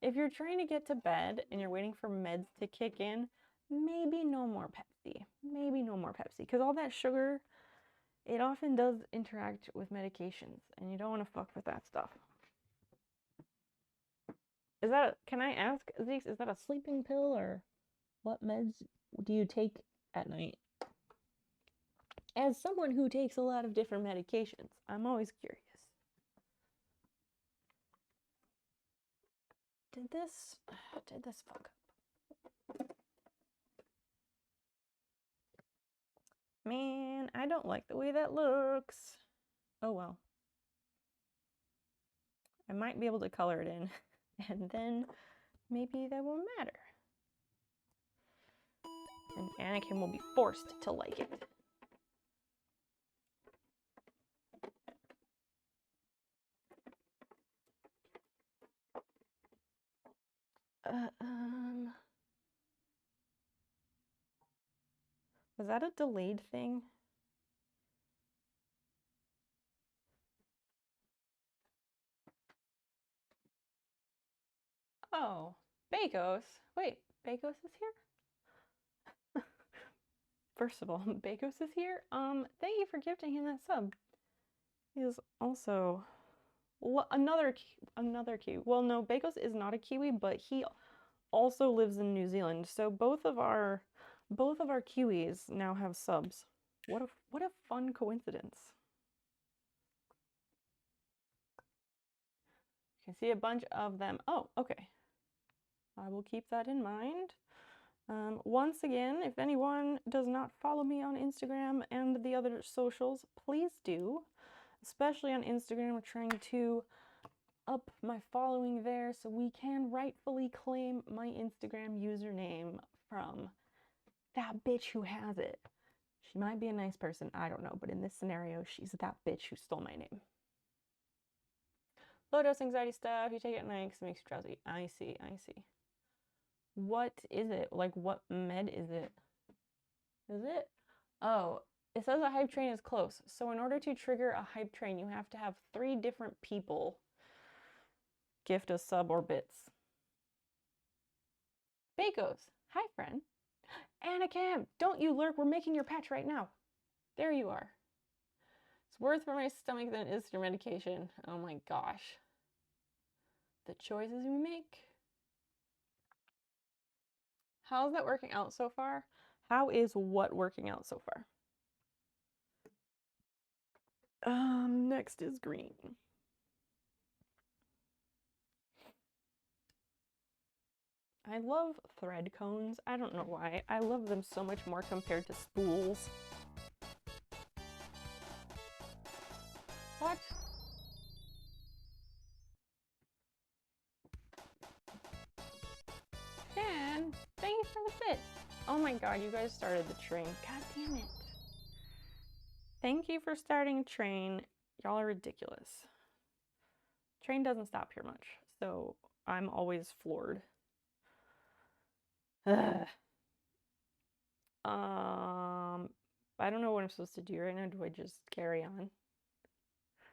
If you're trying to get to bed and you're waiting for meds to kick in, maybe no more Pepsi. Maybe no more Pepsi. Because all that sugar, it often does interact with medications, and you don't want to fuck with that stuff. Is that, can I ask, Zeeks, is that a sleeping pill, or what meds do you take at night? As someone who takes a lot of different medications, I'm always curious. Did this fuck up? Man, I don't like the way that looks. Oh well. I might be able to color it in, and then maybe that won't matter. And Anakin will be forced to like it. Was that a delayed thing? Oh, Bakos. Wait, Bakos is here? First of all, Bakos is here. Thank you for gifting him that sub. He is also Another kiwi. Well, no, Bagos is not a kiwi, but he also lives in New Zealand. So both of our kiwis now have subs. What a fun coincidence. You can see a bunch of them. Oh, okay. I will keep that in mind. Once again, if anyone does not follow me on Instagram and the other socials, please do. Especially on Instagram, we're trying to up my following there so we can rightfully claim my Instagram username from that bitch who has it. She might be a nice person, I don't know, but in this scenario, she's that bitch who stole my name. Low dose anxiety stuff, you take it at night because it makes you drowsy. I see. What is it? Like, what med is it? Is it? Oh, it says a hype train is close. So in order to trigger a hype train, you have to have 3 different people gift a sub or bits. Bakos, hi friend. Anna Cam, don't you lurk, we're making your patch right now. There you are. It's worse for my stomach than it is for medication. Oh my gosh. The choices we make. How's that working out so far? How is what working out so far? Next is green. I love thread cones. I don't know why. I love them so much more compared to spools. What? Jen, thank you for the bit. Oh my god, you guys started the train. God damn it. Thank you for starting a train. Y'all are ridiculous. Train doesn't stop here much, so I'm always floored. Ugh. I don't know what I'm supposed to do right now. Do I just carry on?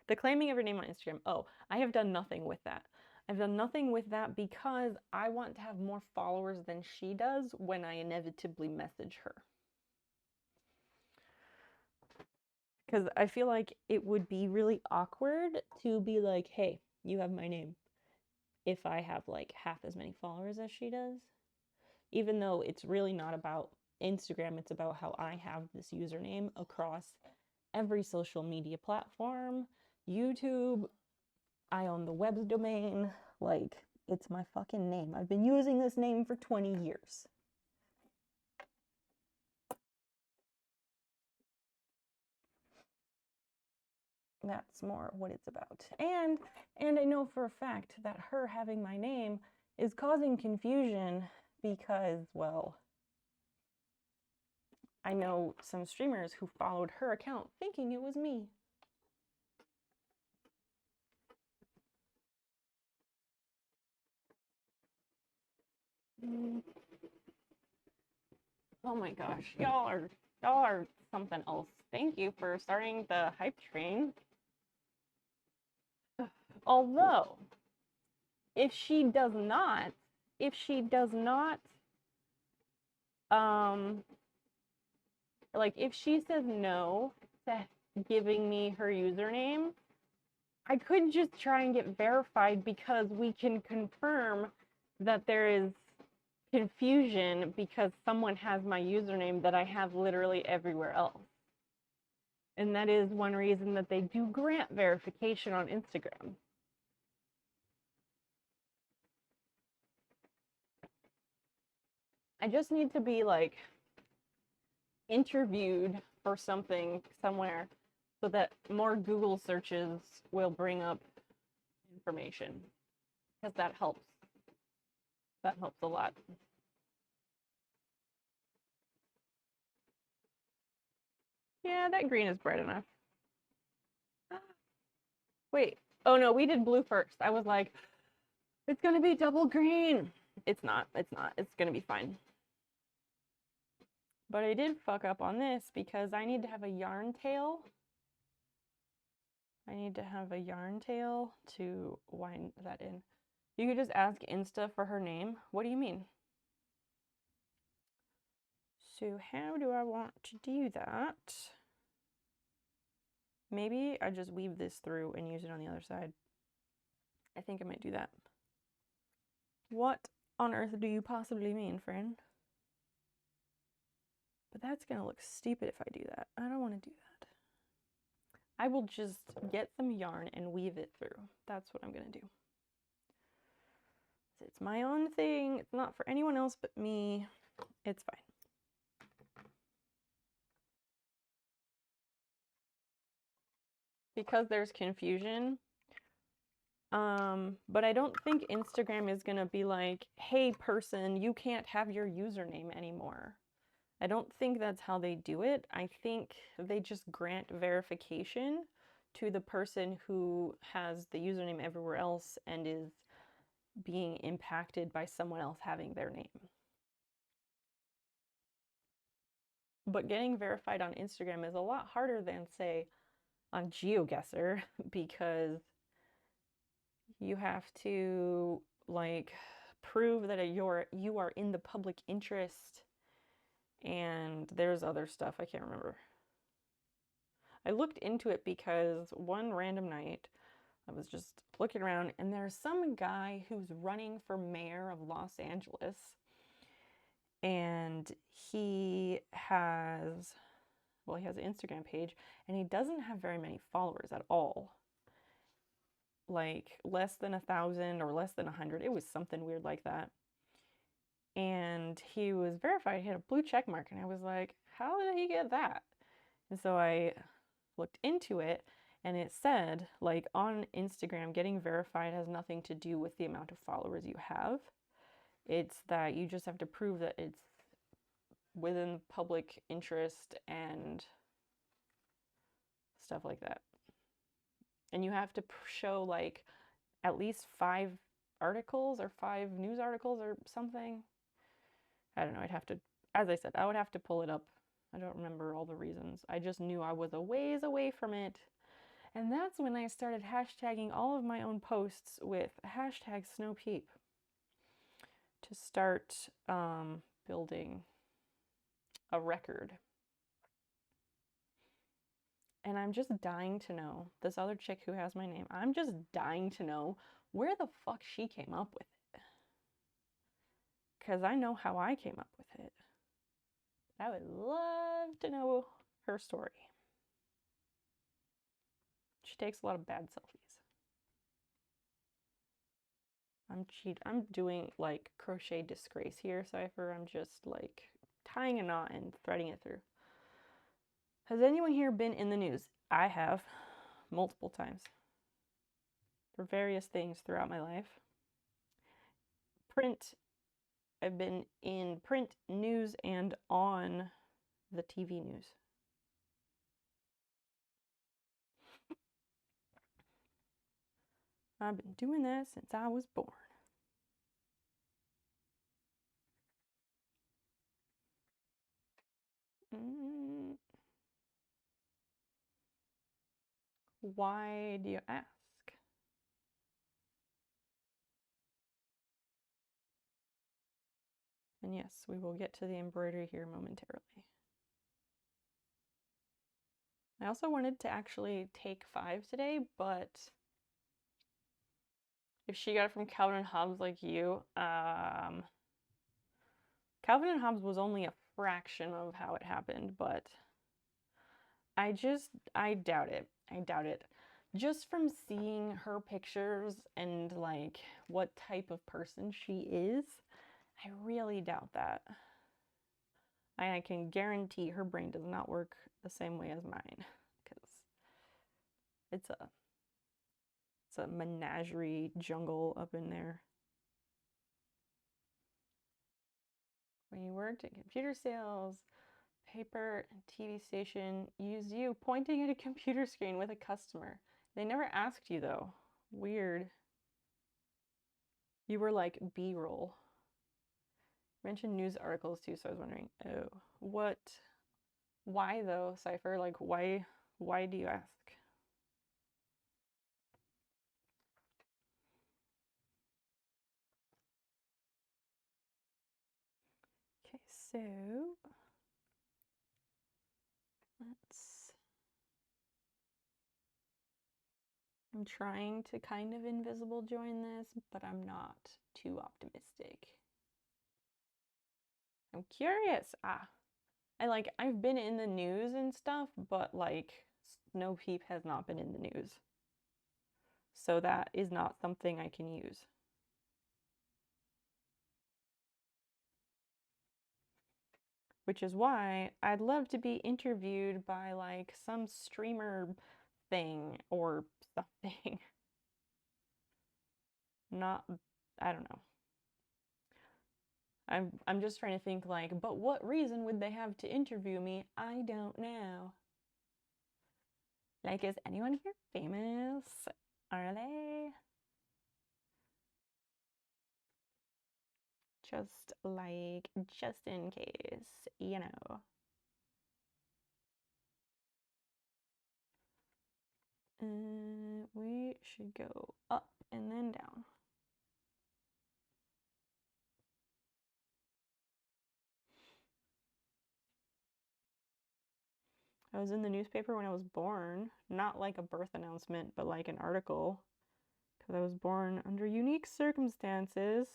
The claiming of your name on Instagram. Oh, I have done nothing with that. I've done nothing with that because I want to have more followers than she does when I inevitably message her. Because I feel like it would be really awkward to be like, hey, you have my name, if I have like half as many followers as she does. Even though it's really not about Instagram, it's about how I have this username across every social media platform, YouTube, I own the web's domain, like, it's my fucking name. I've been using this name for 20 years. That's more what it's about. And I know for a fact that her having my name is causing confusion because, well, I know some streamers who followed her account thinking it was me. Oh my gosh, y'all are something else. Thank you for starting the hype train. Although, if she does not, like if she says no to giving me her username, I could just try and get verified because we can confirm that there is confusion because someone has my username that I have literally everywhere else. And that is one reason that they do grant verification on Instagram. I just need to be like interviewed for something somewhere so that more Google searches will bring up information, because that helps. That helps a lot. Yeah, that green is bright enough. Wait, oh no, we did blue first. I was like, it's gonna be double green. It's not, it's gonna be fine. But I did fuck up on this because I need to have a yarn tail. I need to have a yarn tail to wind that in. You could just ask Insta for her name. What do you mean? So how do I want to do that? Maybe I just weave this through and use it on the other side. I think I might do that. What on earth do you possibly mean, friend? But that's gonna look stupid if I do that. I don't want to do that. I will just get some yarn and weave it through. That's what I'm gonna do. It's my own thing. It's not for anyone else but me. It's fine. Because there's confusion. But I don't think Instagram is gonna be like, hey person, you can't have your username anymore. I don't think that's how they do it. I think they just grant verification to the person who has the username everywhere else and is being impacted by someone else having their name. But getting verified on Instagram is a lot harder than, say, on GeoGuessr, because you have to like prove that you are in the public interest, and there's other stuff I can't remember. I looked into it because one random night I was just looking around and there's some guy who's running for mayor of Los Angeles, and he has an Instagram page and he doesn't have very many followers at all. Like less than 1,000 or less than 100. It was something weird like that. And he was verified. He had a blue check mark, and I was like, how did he get that? And so I looked into it, and it said, like, on Instagram, getting verified has nothing to do with the amount of followers you have. It's that you just have to prove that it's within public interest and stuff like that. And you have to show like at least 5 articles or 5 news articles or something. I don't know, I'd have to, as I said, I would have to pull it up. I don't remember all the reasons. I just knew I was a ways away from it. And that's when I started hashtagging all of my own posts with hashtag #snowpeep to start building a record. And I'm just dying to know, this other chick who has my name, I'm just dying to know where the fuck she came up with it. Because I know how I came up with it. I would love to know her story. She takes a lot of bad selfies. I'm doing like crochet disgrace here, Cypher. I'm just like tying a knot and threading it through. Has anyone here been in the news? I have, multiple times, for various things throughout my life. Print, I've been in print news and on the TV news. I've been doing that since I was born. Why do you ask? And yes, we will get to the embroidery here momentarily. I also wanted to actually take 5 today, but if she got it from Calvin and Hobbes like you, Calvin and Hobbes was only a fraction of how it happened, but I doubt it. I doubt it. Just from seeing her pictures and like what type of person she is, I really doubt that. I can guarantee her brain does not work the same way as mine, because it's a menagerie jungle up in there. When you worked in computer sales, paper and TV station used you pointing at a computer screen with a customer. They never asked you though. Weird. You were like B-roll. Mentioned news articles too, so I was wondering, oh, why though, Cypher? Like, why do you ask? Okay, so let's I'm trying to kind of invisible join this, but I'm not too optimistic. I'm curious. I've been in the news and stuff, but like Snow Peep has not been in the news. So that is not something I can use. Which is why I'd love to be interviewed by like some streamer thing or something. Not, I don't know. I'm just trying to think like, but what reason would they have to interview me? I don't know. Like, is anyone here famous? Are they? Just like, just in case, you know. We should go up and then down. I was in the newspaper when I was born, not like a birth announcement, but like an article, because I was born under unique circumstances.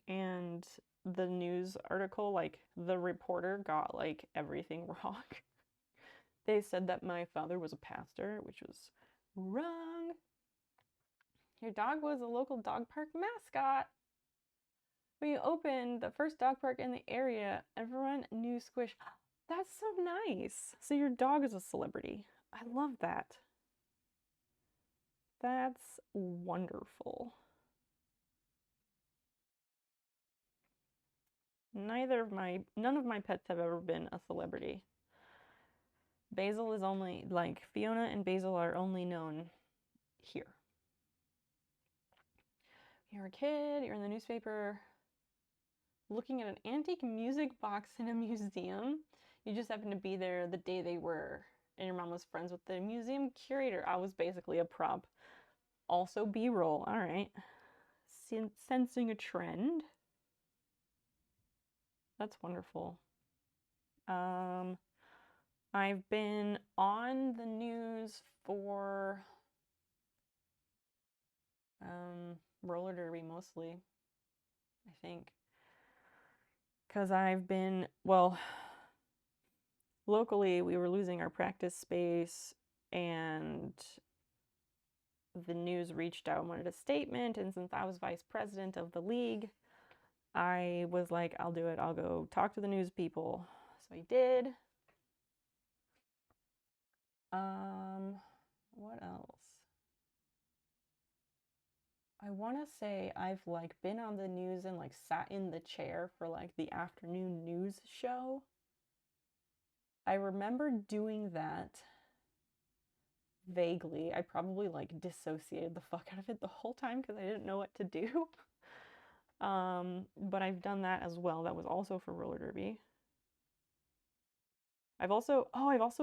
And the news article, like the reporter got like everything wrong. They said that my father was a pastor, which was wrong. Your dog was a local dog park mascot. When you opened the first dog park in the area, everyone knew Squish. That's so nice. So your dog is a celebrity. I love that. That's wonderful. None of my pets have ever been a celebrity. Basil is only, like, Fiona and Basil are only known here. You're a kid, you're in the newspaper, looking at an antique music box in a museum. You just happened to be there the day they were, and your mom was friends with the museum curator. I was basically a prop. Also B-roll, all right. Sensing a trend. That's wonderful. I've been on the news for roller derby mostly, I think. Because I've been, well, locally we were losing our practice space and the news reached out and wanted a statement. And since I was vice president of the league, I was like, I'll do it. I'll go talk to the news people. So I did. What else? I want to say I've like been on the news and like sat in the chair for like the afternoon news show. I remember doing that vaguely. I probably like dissociated the fuck out of it the whole time because I didn't know what to do. But I've done that as well. That was also for roller derby. I've also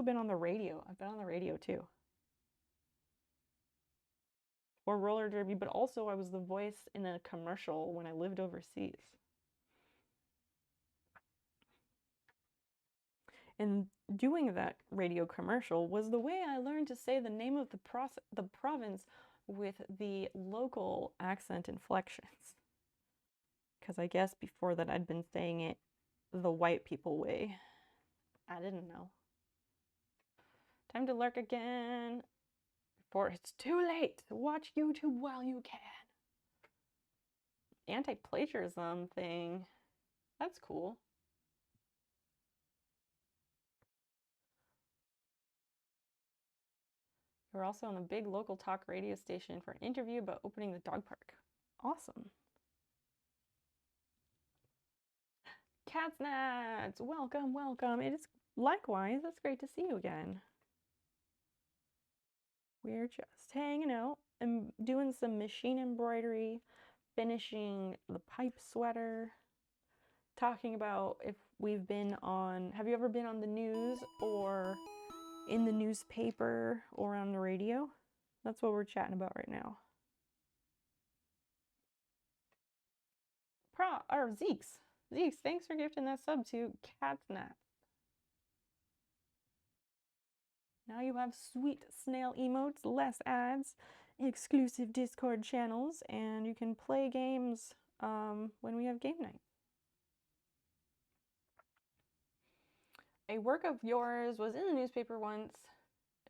been on the radio. I've been on the radio too. Or roller derby, but also I was the voice in a commercial when I lived overseas. And doing that radio commercial was the way I learned to say the name of the province with the local accent inflections. Because I guess before that I'd been saying it the white people way. I didn't know. Time to lurk again before it's too late. Watch YouTube while you can. Anti-plagiarism thing. That's cool. We're also on a big local talk radio station for an interview about opening the dog park. Awesome. Catsnats, welcome, welcome. It is likewise, it's great to see you again. We're just hanging out and doing some machine embroidery, finishing the pipe sweater, talking about if we've been on, have you ever been on the news or in the newspaper or on the radio? That's what we're chatting about right now. Zeeks, thanks for gifting that sub to Catsnap. Now you have sweet snail emotes, less ads, exclusive Discord channels, and you can play games when we have game night. A work of yours was in the newspaper once,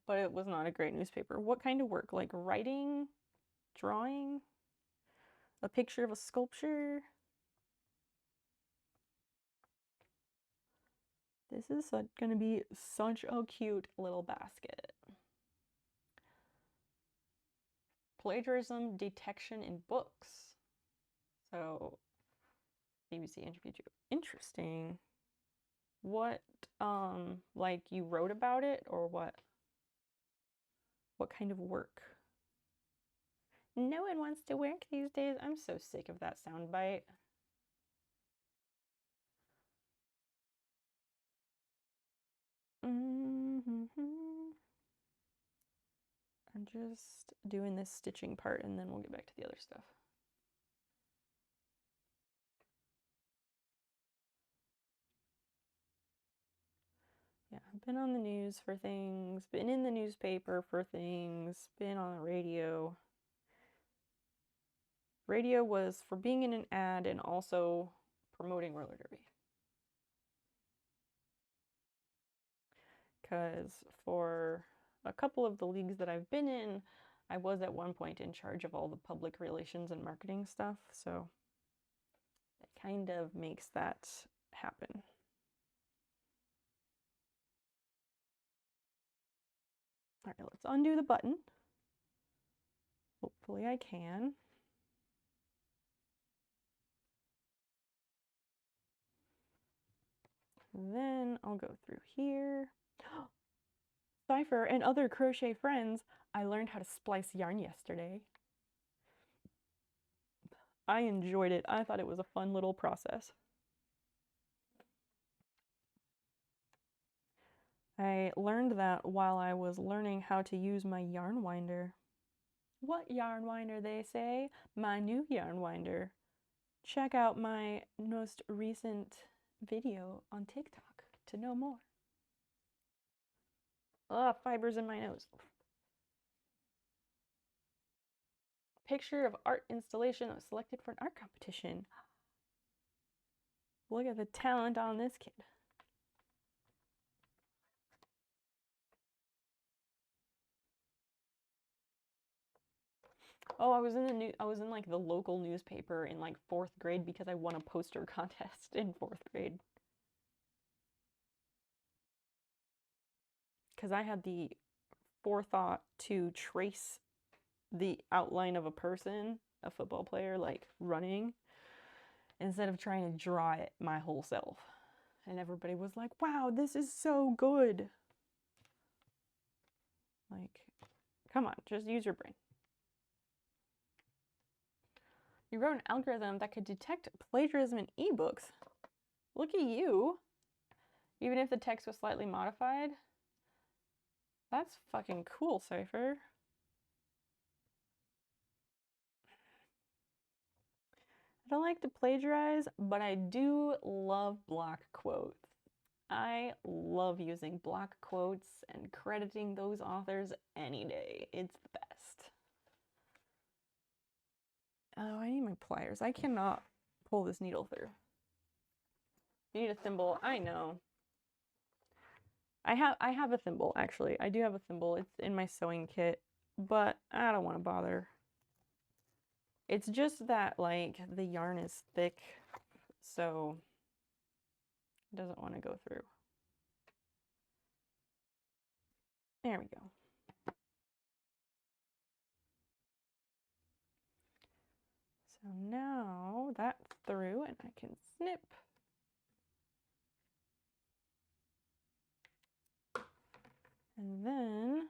but it was not a great newspaper. What kind of work? Like writing, drawing, a picture of a sculpture? This is going to be such a cute little basket. Plagiarism detection in books. So, BBC interviewed you. Interesting. What, like you wrote about it or what? What kind of work? No one wants to work these days. I'm so sick of that soundbite. I'm just doing this stitching part and then we'll get back to the other stuff. Yeah, I've been on the news for things, been in the newspaper for things, been on the radio. Radio was for being in an ad and also promoting roller derby. Because for a couple of the leagues that I've been in, I was at one point in charge of all the public relations and marketing stuff, so it kind of makes that happen. All right, let's undo the button. Hopefully I can. Then I'll go through here. Cypher and other crochet friends, I learned how to splice yarn yesterday. I enjoyed it. I thought it was a fun little process. I learned that while I was learning how to use my yarn winder. What yarn winder, they say? My new yarn winder. Check out my most recent video on TikTok to know more. Ugh, fibers in my nose. Picture of art installation that was selected for an art competition. Look at the talent on this kid. Oh, I was in like the local newspaper in like 4th grade because I won a poster contest in 4th grade. Because I had the forethought to trace the outline of a person, a football player, like running, instead of trying to draw it my whole self. And everybody was like, wow, this is so good. Like, come on, just use your brain. You wrote an algorithm that could detect plagiarism in ebooks. Look at you. Even if the text was slightly modified. That's fucking cool, Cypher. I don't like to plagiarize, but I do love block quotes. I love using block quotes and crediting those authors any day. It's the best. Oh, I need my pliers. I cannot pull this needle through. You need a thimble. I know. I have a thimble, actually. I do have a thimble. It's in my sewing kit, but I don't want to bother. It's just that, like, the yarn is thick, so it doesn't want to go through. There we go. So now that's through and I can snip. And then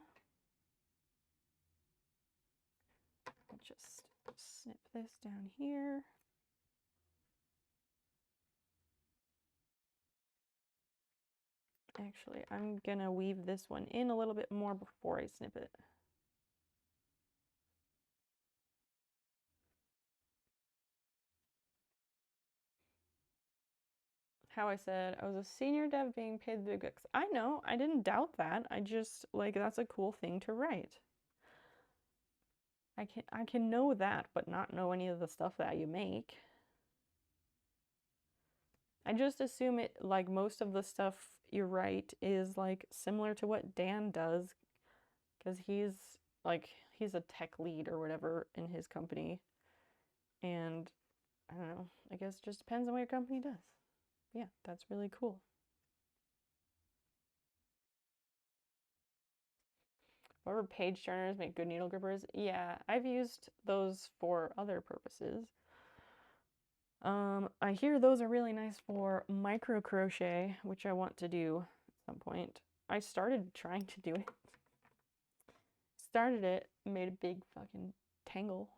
I'll just snip this down here. Actually, I'm gonna weave this one in a little bit more before I snip it. how I said I was a senior dev being paid the big bucks. I know, I didn't doubt that. I just, like, that's a cool thing to write. I can know that, but not know any of the stuff that you make. I just assume it, like, most of the stuff you write is, like, similar to what Dan does, because he's a tech lead or whatever in his company. And I don't know, I guess it just depends on what your company does. Yeah, that's really cool. Whatever page turners make good needle grippers. Yeah, I've used those for other purposes. I hear those are really nice for micro crochet, which I want to do at some point. I started trying to do it. Started it, made a big fucking tangle.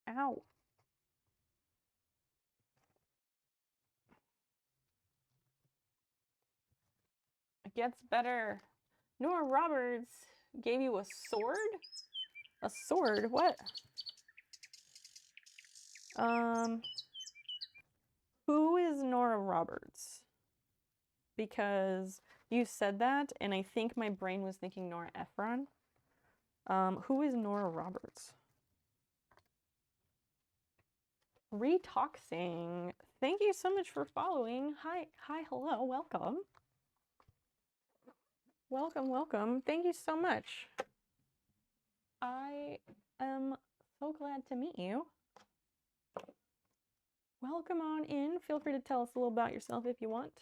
Ow. It gets better. Nora Roberts gave you a sword? A sword? What? Who is Nora Roberts? Because you said that, and I think my brain was thinking Nora Ephron. Who is Nora Roberts? Retoxing. Thank you so much for following. Hi, hello, welcome. Welcome. Thank you so much. I am so glad to meet you. Welcome on in. Feel free to tell us a little about yourself if you want.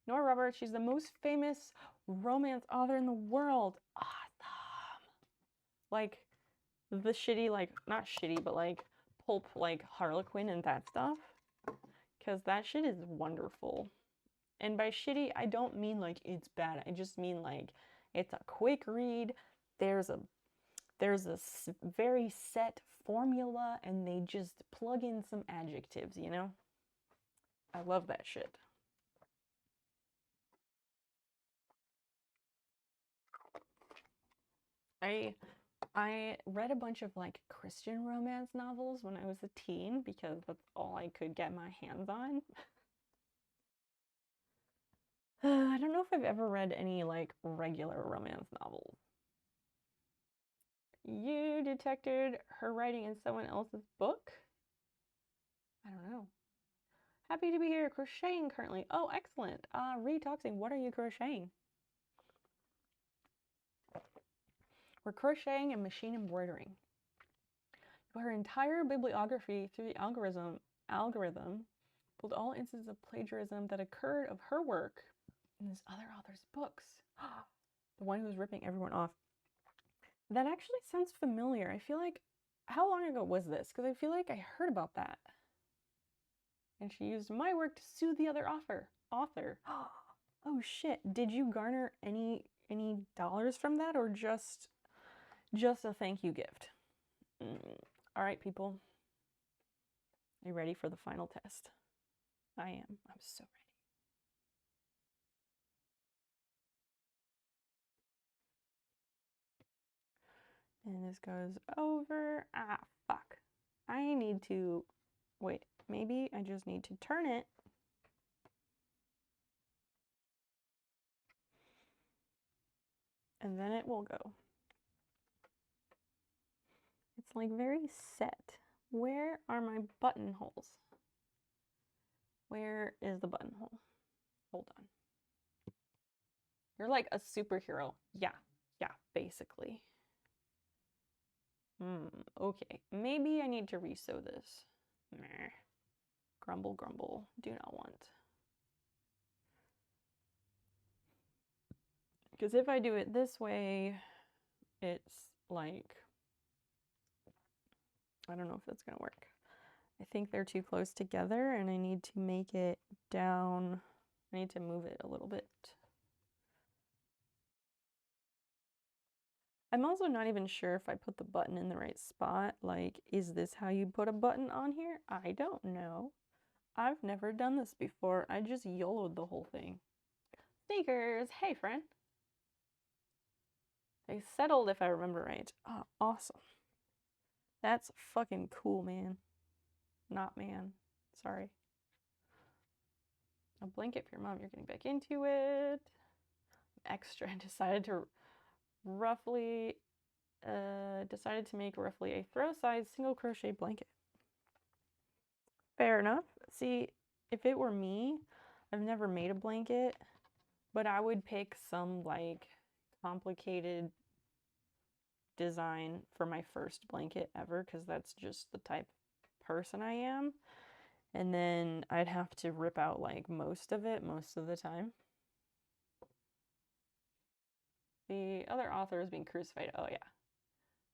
Nora Roberts, she's the most famous romance author in the world. Awesome. Like the shitty, like, not shitty, but like pulp, like Harlequin and that stuff. Because that shit is wonderful. And by shitty, I don't mean like it's bad. I just mean like it's a quick read. There's a very set formula, and they just plug in some adjectives, you know? I love that shit. I read a bunch of like Christian romance novels when I was a teen because that's all I could get my hands on. I don't know if I've ever read any like regular romance novels. You detected her writing in someone else's book? I don't know. Happy to be here. Crocheting currently. Oh, excellent. Retoxing. What are you crocheting? We're crocheting and machine embroidering. Her entire bibliography through the algorithm pulled all instances of plagiarism that occurred of her work in this other author's books. The one who was ripping everyone off. That actually sounds familiar. I feel like, how long ago was this? Because I feel like I heard about that. And she used my work to sue the other author. Oh shit. Did you garner any dollars from that, or just a thank you gift? All right, people. Are you ready for the final test? I am. I'm so ready. And this goes over. Ah, fuck. I need to, wait, maybe I just need to turn it. And then it will go. It's like very set. Where are my buttonholes? Where is the buttonhole? Hold on. You're like a superhero. Yeah, basically. Okay. Maybe I need to resew this. Meh. Grumble. Do not want. Because if I do it this way, it's like, I don't know if that's gonna work. I think they're too close together, and I need to make it down. I need to move it a little bit. I'm also not even sure if I put the button in the right spot. Like, is this how you put a button on here? I don't know. I've never done this before. I just YOLO'd the whole thing. Sneakers! Hey, friend! They settled, if I remember right. Oh, awesome. That's fucking cool, man. Not man. Sorry. A blanket for your mom. You're getting back into it. Extra. Decided to make roughly a throw-size single crochet blanket. Fair enough. See, if it were me, I've never made a blanket, but I would pick some like complicated design for my first blanket ever, because that's just the type of person I am. And then I'd have to rip out like most of it most of the time. The other author is being crucified. Oh yeah.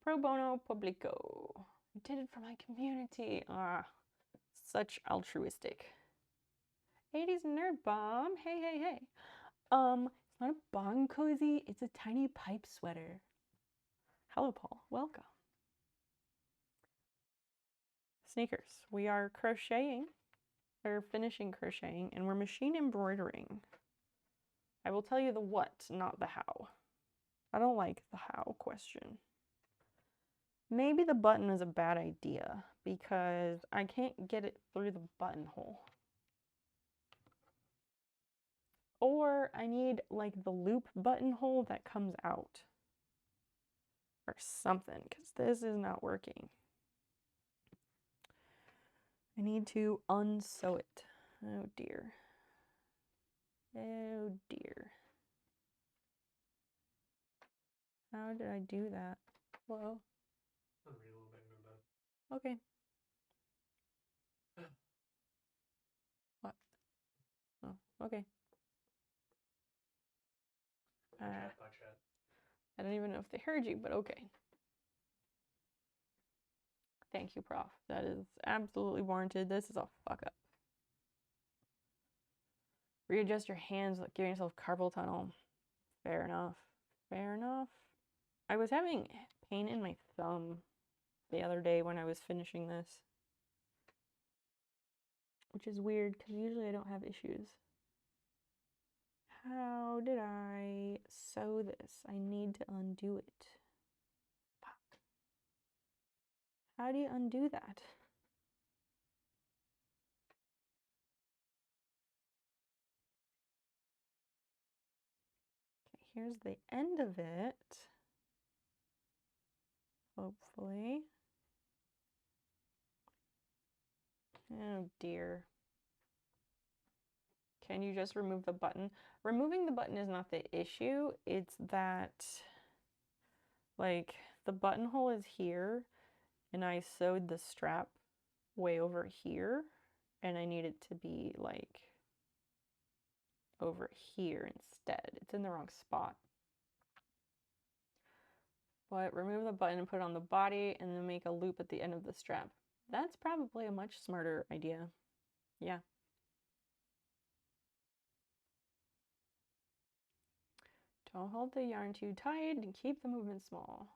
Pro bono publico. I did it for my community. Ah, such altruistic. 80s nerd bomb. Hey, hey, hey. It's not a bong cozy, it's a tiny pipe sweater. Hello, Paul. Welcome. Sneakers. We are crocheting, or finishing crocheting, and we're machine embroidering. I will tell you the what, not the how. I don't like the how question. Maybe the button is a bad idea because I can't get it through the buttonhole. Or I need like the loop buttonhole that comes out. Or something, because this is not working. I need to unsew it. Oh dear. Oh dear. How did I do that? Whoa. Okay. What? Oh, okay. I don't even know if they heard you, but okay. Thank you, Prof. That is absolutely warranted. This is a fuck up. Readjust your hands, like giving yourself carpal tunnel. Fair enough. Fair enough. I was having pain in my thumb the other day when I was finishing this, which is weird because usually I don't have issues. How did I sew this? I need to undo it. Fuck. How do you undo that? Okay, here's the end of it. Hopefully. Oh dear. Can you just remove the button? Removing the button is not the issue. It's that, like, the buttonhole is here, and I sewed the strap way over here, and I need it to be, like, over here instead. It's in the wrong spot. But remove the button and put it on the body, and then make a loop at the end of the strap. That's probably a much smarter idea. Yeah. Don't hold the yarn too tight and keep the movement small.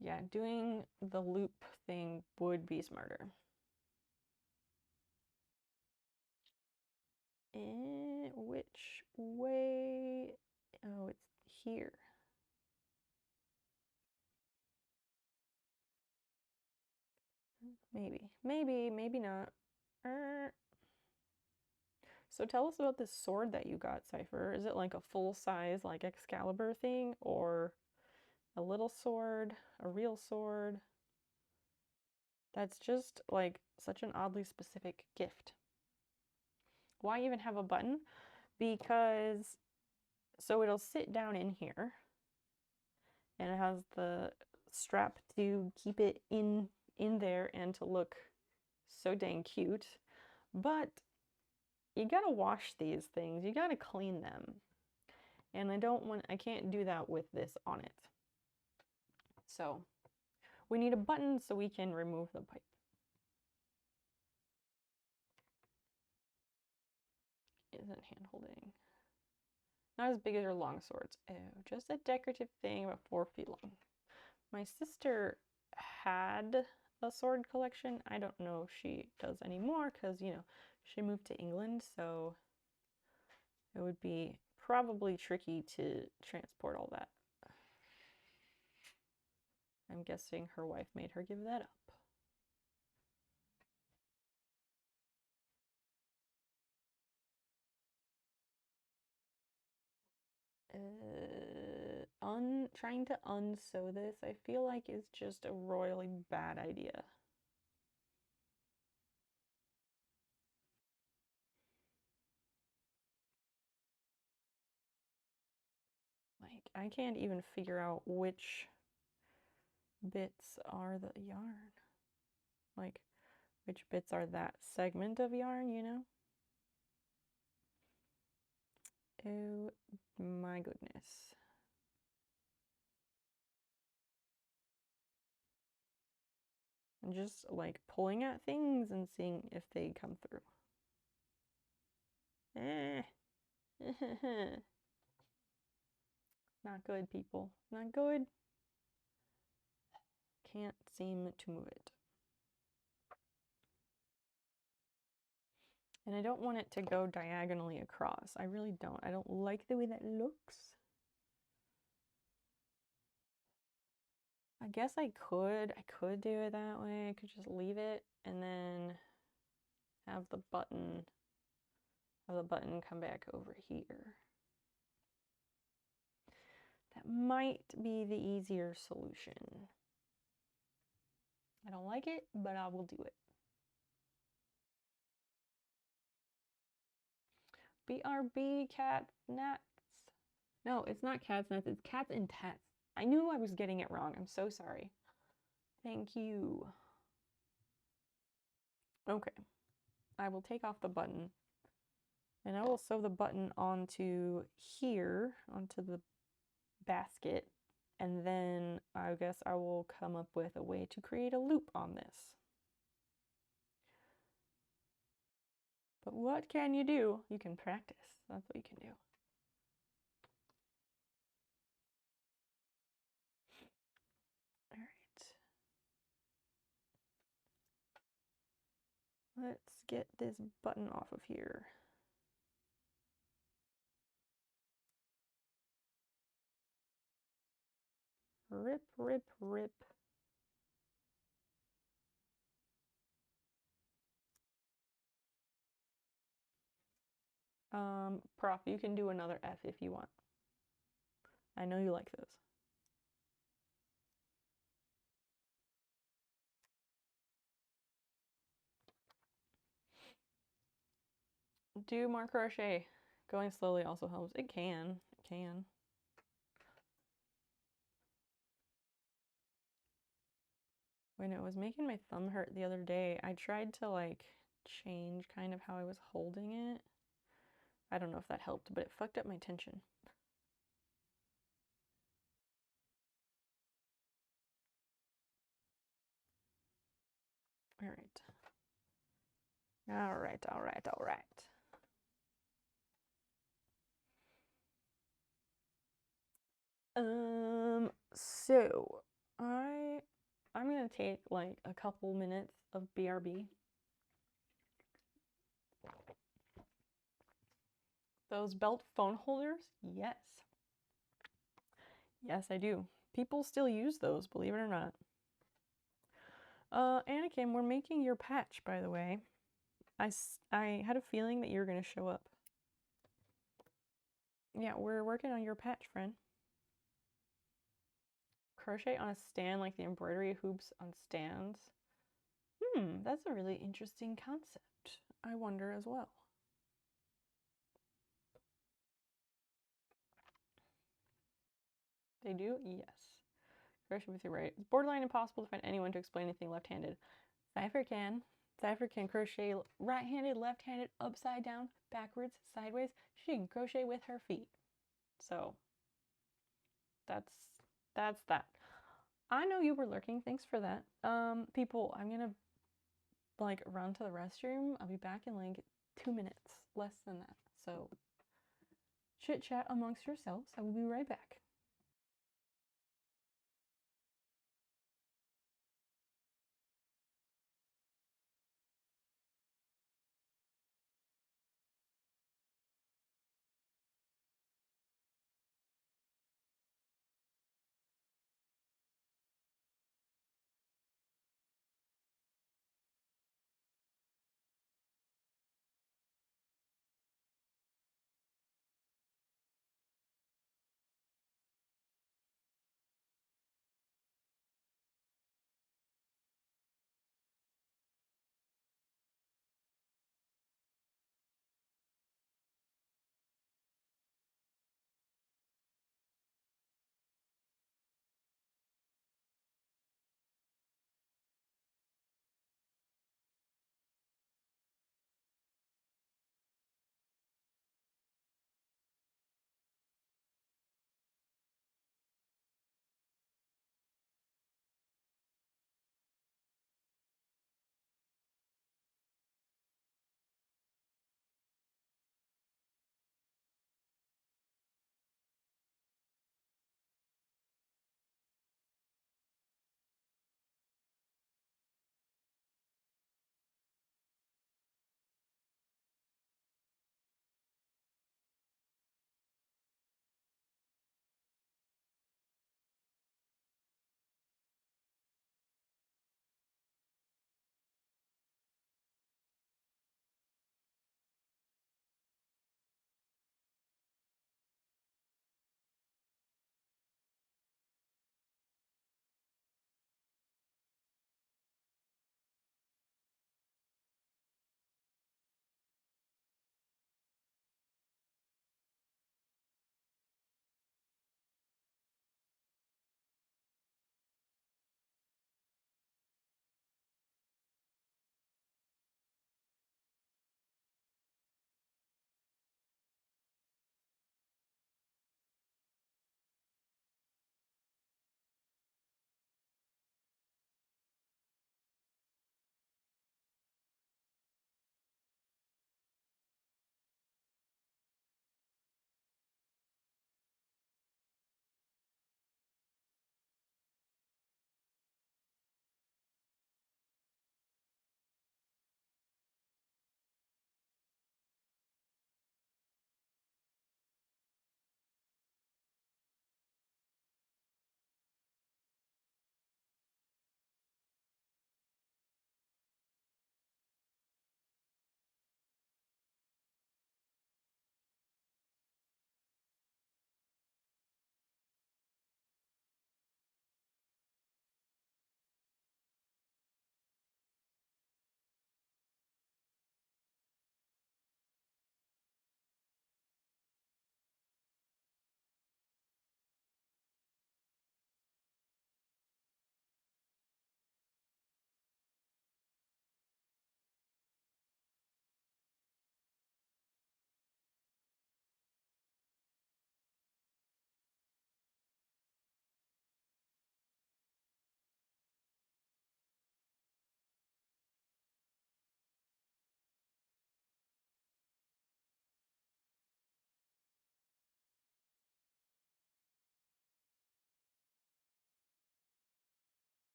Yeah, doing the loop thing would be smarter. Which way? Oh, it's here. Maybe not. So tell us about this sword that you got, Cypher. Is it like a full-size, like Excalibur thing, or a little sword, a real sword? That's just like such an oddly specific gift. Why even have a button? Because so it'll sit down in here, and it has the strap to keep it in there and to look so dang cute. But you gotta wash these things, you gotta clean them, and I can't do that with this on it. So we need a button so we can remove the pipe. Isn't hand holding. Not as big as your long swords. Oh, just a decorative thing about 4 feet long. My sister had a sword collection. I don't know if she does anymore because, you know, she moved to England, so It would be probably tricky to transport all that. I'm guessing her wife made her give that up. Trying to unsew this, I feel like is just a royally bad idea. Like, I can't even figure out which bits are the yarn. Like, which bits are that segment of yarn, you know? Oh my goodness. I'm just like pulling at things and seeing if they come through. Not good, people. Not good. Can't seem to move it. And I don't want it to go diagonally across. I really don't. I don't like the way that looks. I guess I could do it that way. I could just leave it and then have the button come back over here. That might be the easier solution. I don't like it, but I will do it. BRB cat nuts. No, it's not cat's nuts, it's cats and tats. I knew I was getting it wrong. I'm so sorry. Thank you. Okay. I will take off the button and I will sew the button onto here, onto the basket, and then I guess I will come up with a way to create a loop on this. But what can you do? You can practice. That's what you can do. All right. Let's get this button off of here. Rip, rip, rip. Prof, you can do another F if you want. I know you like those. Do more crochet. Going slowly also helps. It can. It can. When it was making my thumb hurt the other day, I tried to like change kind of how I was holding it. I don't know if that helped, but it fucked up my tension. All right. All right, all right, all right. So I'm gonna take like a couple minutes of BRB. Those belt phone holders? Yes. Yes, I do. People still use those, believe it or not. Anakin, we're making your patch, by the way. I had a feeling that you were gonna show up. Yeah, we're working on your patch, friend. Crochet on a stand like the embroidery hoops on stands. That's a really interesting concept. I wonder as well. They do? Yes. Crochet with your right. It's borderline impossible to find anyone to explain anything left-handed. Cypher can. Cypher can crochet right-handed, left-handed, upside down, backwards, sideways. She can crochet with her feet. So that's that. I know you were lurking. Thanks for that. People, I'm gonna like run to the restroom. I'll be back in like 2 minutes, less than that. So chit chat amongst yourselves. I will be right back.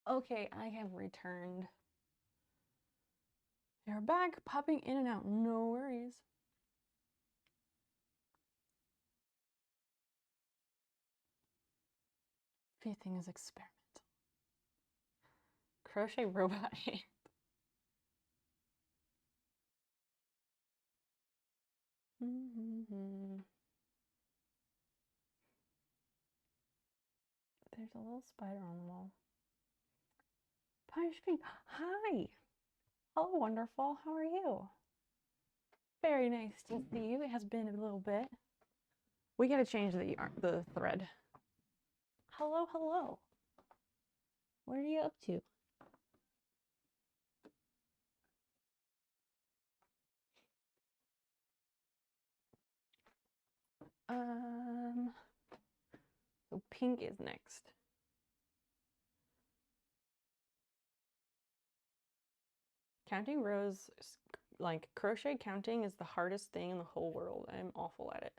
Okay, I have returned. They're back, popping in and out, no worries. Everything is experimental. Crochet robot hand. There's a little spider on the wall. Punish Pink, hi! Hello, wonderful, how are you? Very nice to see you. It has been a little bit. We gotta change the thread. Hello, hello. What are you up to? So pink is next. Counting rows, like crochet counting is the hardest thing in the whole world. I'm awful at it.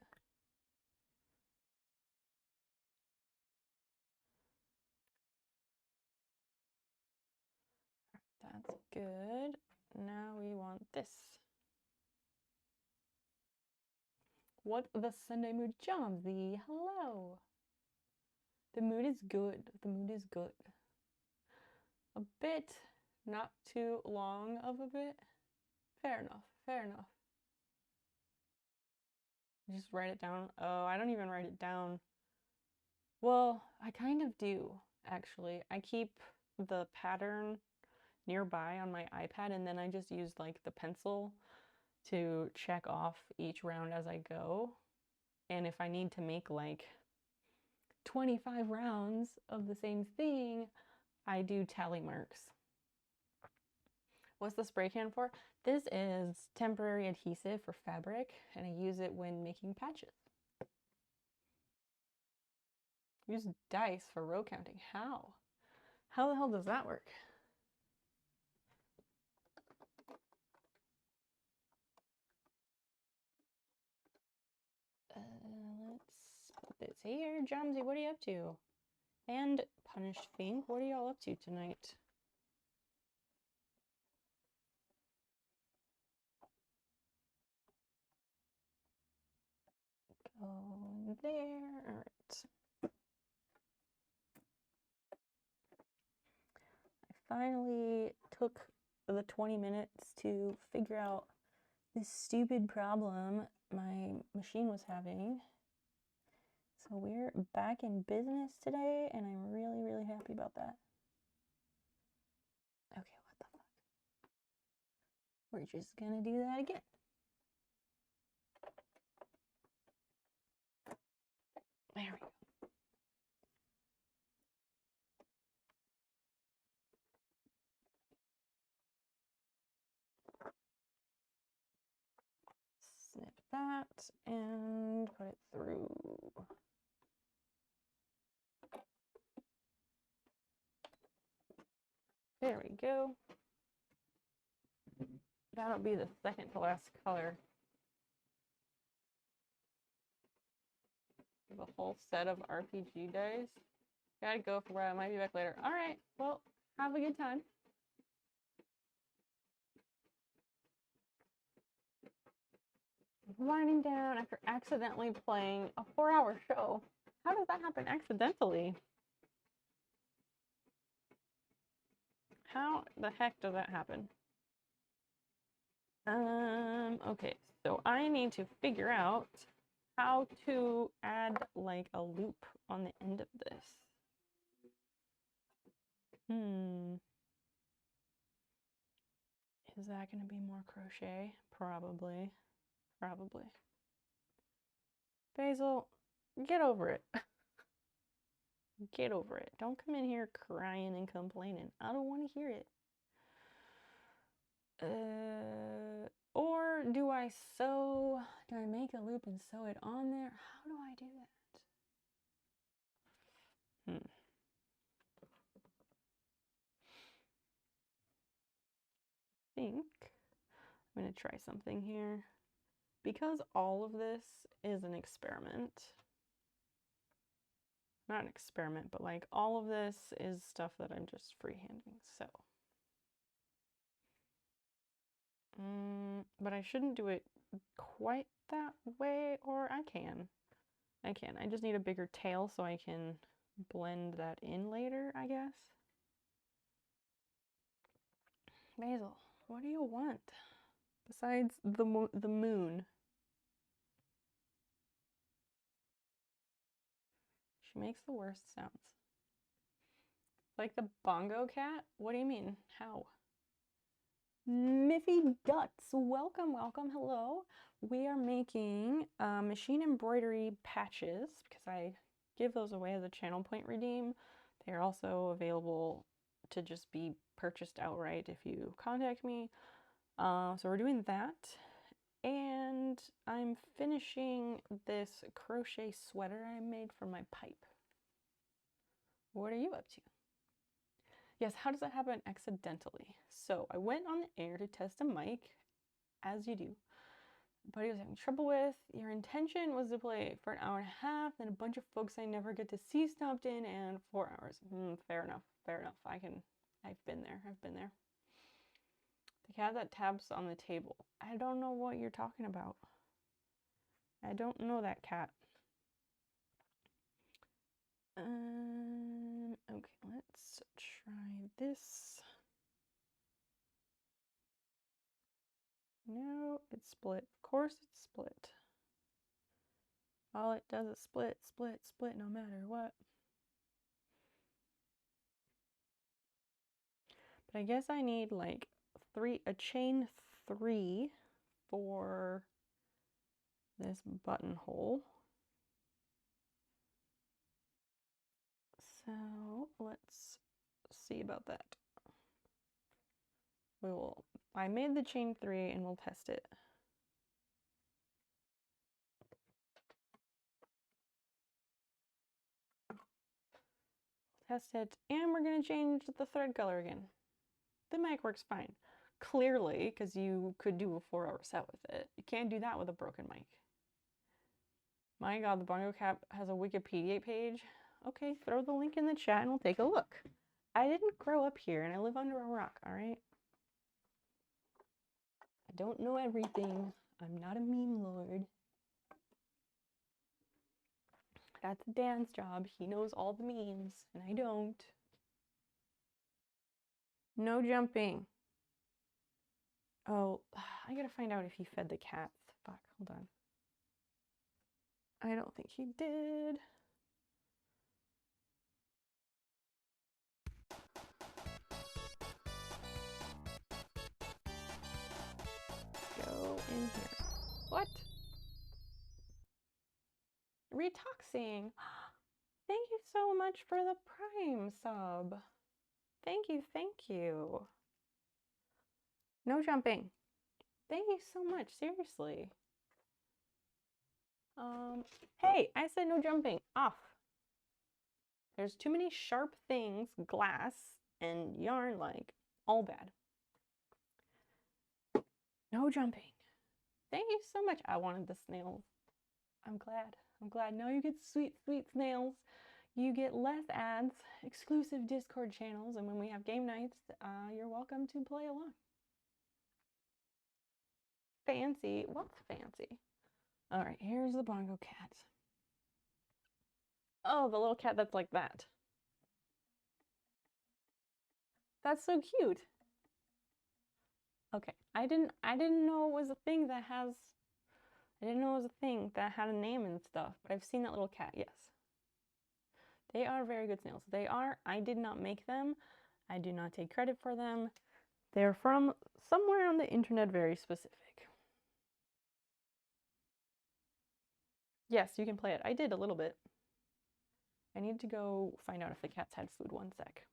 That's good. Now we want this. What the Sunday mood, Jomsy? Hello. The mood is good. The mood is good. A bit, not too long of a bit. Fair enough. Fair enough. Just write it down. Oh, I don't even write it down. Well, I kind of do, actually. I keep the pattern nearby on my iPad, and then I just use like the pencil to check off each round as I go. And if I need to make like 25 rounds of the same thing, I do tally marks. What's the spray can for? This is temporary adhesive for fabric, and I use it when making patches. Use dice for row counting. How? How the hell does that work? Let's put this here. Jomsy, what are you up to? And Punished Fink, what are y'all up to tonight? Go there. All right. I finally took the 20 minutes to figure out this stupid problem my machine was having. So we're back in business today, and I'm really, really happy about that. Okay, what the fuck? We're just gonna do that again. There we go. Snip that and put it through. There we go. That'll be the second to last color. The whole set of RPG dice. Gotta go for a while. I might be back later. All right. Well, have a good time. Winding down after accidentally playing a 4-hour show. How does that happen accidentally? How the heck does that happen? Okay, so I need to figure out how to add like a loop on the end of this. Is that going to be more crochet? Probably. Probably. Basil, get over it. Get over it. Don't come in here crying and complaining. I don't want to hear it. Or do I sew? Do I make a loop and sew it on there? How do I do that? I think I'm going to try something here. Because all of this is an experiment, not an experiment, but like all of this is stuff that I'm just freehanding, so. But I shouldn't do it quite that way, or I can. I just need a bigger tail so I can blend that in later, I guess. Basil, what do you want? Besides the moon. She makes the worst sounds. Like the bongo cat? What do you mean? How? Miffy Guts, welcome, welcome, hello. We are making machine embroidery patches because I give those away as a channel point redeem. They are also available to just be purchased outright if you contact me. So we're doing that. And I'm finishing this crochet sweater I made for my pipe. What are you up to? Yes, how does that happen accidentally? So I went on the air to test a mic, as you do. But he was having trouble with. Your intention was to play for an hour and a half, then a bunch of folks I never get to see stopped in, and 4 hours. Fair enough, fair enough. I've been there, The cat that taps on the table. I don't know what you're talking about. I don't know that cat. Okay, let's try this. No, it's split. Of course it's split. All it does is split, split, split, no matter what. But I guess I need like a chain 3 for this buttonhole. So let's see about that. I made the chain 3 and we'll test it. Test it, and we're gonna change the thread color again. The mic works fine. Clearly, because you could do a 4-hour set with it. You can't do that with a broken mic. My god, the bongo cat has a Wikipedia page. Okay, throw the link in the chat and we'll take a look. I didn't grow up here and I live under a rock, alright? I don't know everything. I'm not a meme lord. That's Dan's job. He knows all the memes, and I don't. No jumping. Oh, I gotta find out if he fed the cats. Fuck, hold on. I don't think he did. Go in here. What? Retoxing. Thank you so much for the Prime sub. Thank you, thank you. No jumping. Thank you so much, seriously. Hey, I said no jumping. Off. There's too many sharp things, glass and yarn, like, all bad. No jumping. Thank you so much. I wanted the snails. I'm glad. I'm glad. Now you get sweet, sweet snails. You get less ads, exclusive Discord channels, and when we have game nights, you're welcome to play along. Fancy? What's fancy? All right, here's the bongo cat. Oh, the little cat that's like that. That's so cute. Okay, I didn't know it was a thing that has, I didn't know it was a thing that had a name and stuff, but I've seen that little cat, yes. They are very good snails. They are. I did not make them. I do not take credit for them. They're from somewhere on the internet, very specific. Yes, you can play it. I did a little bit. I need to go find out if the cats had food. 1 sec.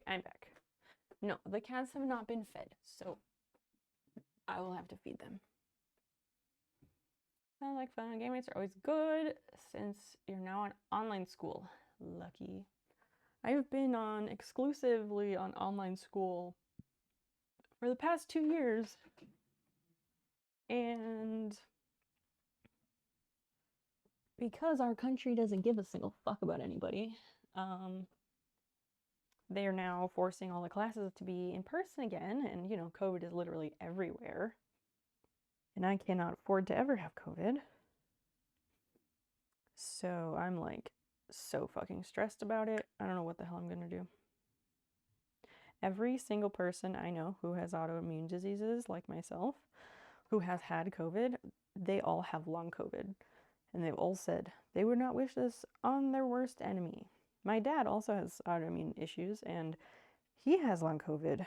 I'm back. No, the cats have not been fed, so I will have to feed them. Sounds like fun. Game nights are always good since you're now in online school. Lucky. I've been exclusively on online school for the past 2 years, and because our country doesn't give a single fuck about anybody, they are now forcing all the classes to be in person again, and you know, COVID is literally everywhere, and I cannot afford to ever have COVID. So I'm like so fucking stressed about it. I don't know what the hell I'm gonna do. Every single person I know who has autoimmune diseases like myself, who has had COVID, they all have long COVID. And they've all said they would not wish this on their worst enemy. My dad also has autoimmune issues and he has long COVID.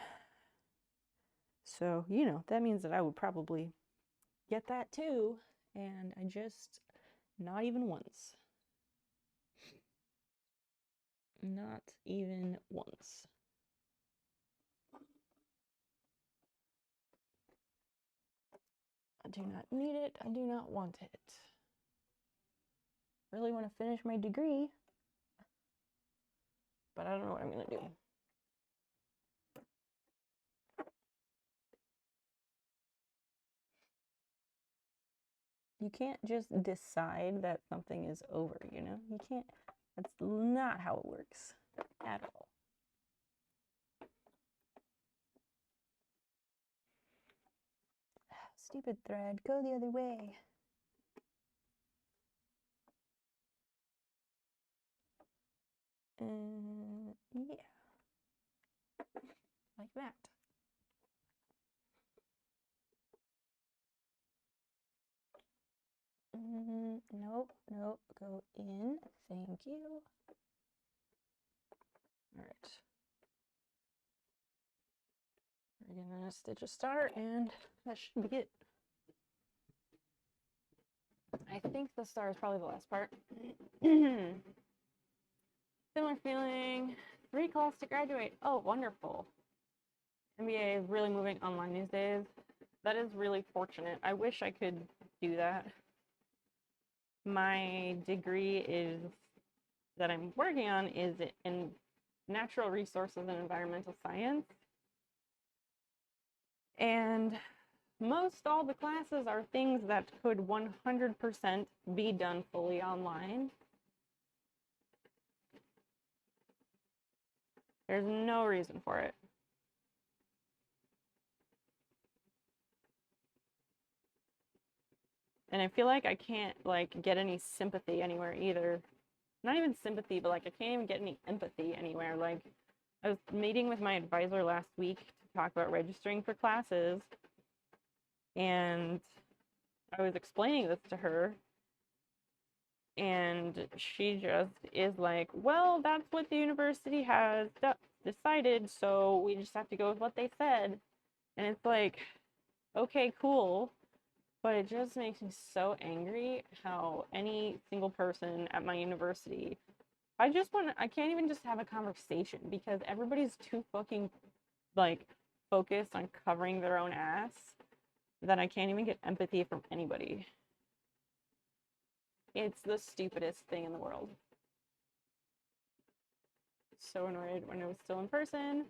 So, you know, that means that I would probably get that too. And I just, not even once. Not even once. I do not need it. I do not want it. Really want to finish my degree, but I don't know what I'm going to do. You can't just decide that something is over, you know? You can't. That's not how it works at all. Stupid thread, go the other way. Yeah. Like that. Nope, nope, go in. Thank you. All right. We're gonna stitch a star, and that should be it. I think the star is probably the last part. Similar feeling. 3 class to graduate. Oh, wonderful. MBA is really moving online these days. That is really fortunate. I wish I could do that. My degree is that I'm working on is in natural resources and environmental science. And most all the classes are things that could 100% be done fully online. There's no reason for it. And I feel like I can't like get any sympathy anywhere either. Not even sympathy, but like I can't even get any empathy anywhere. Like I was meeting with my advisor last week to talk about registering for classes, and I was explaining this to her, and she just is like, well, that's what the university has decided, so we just have to go with what they said. And it's like, okay, cool. But it just makes me so angry how any single person at my university, I can't even just have a conversation because everybody's too fucking like focused on covering their own ass that I can't even get empathy from anybody. It's the stupidest thing in the world. So annoyed when it was still in person.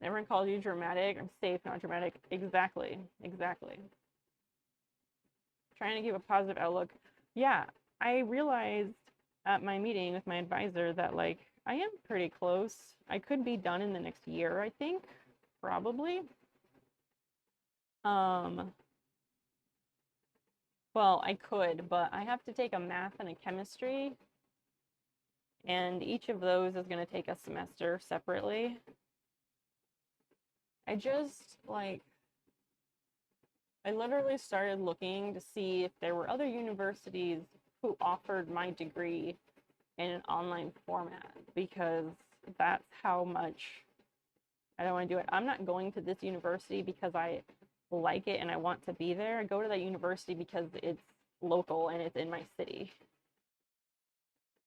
Everyone calls you dramatic. I'm safe, not dramatic. Exactly. Exactly. Trying to give a positive outlook. Yeah, I realized at my meeting with my advisor that like I am pretty close. I could be done in the next year, I think, probably. Well, I could, but I have to take a math and a chemistry, and each of those is going to take a semester separately. I literally started looking to see if there were other universities who offered my degree in an online format, because that's how much I don't want to do it. I'm not going to this university because I like it and I want to be there. I go to that university because it's local and it's in my city.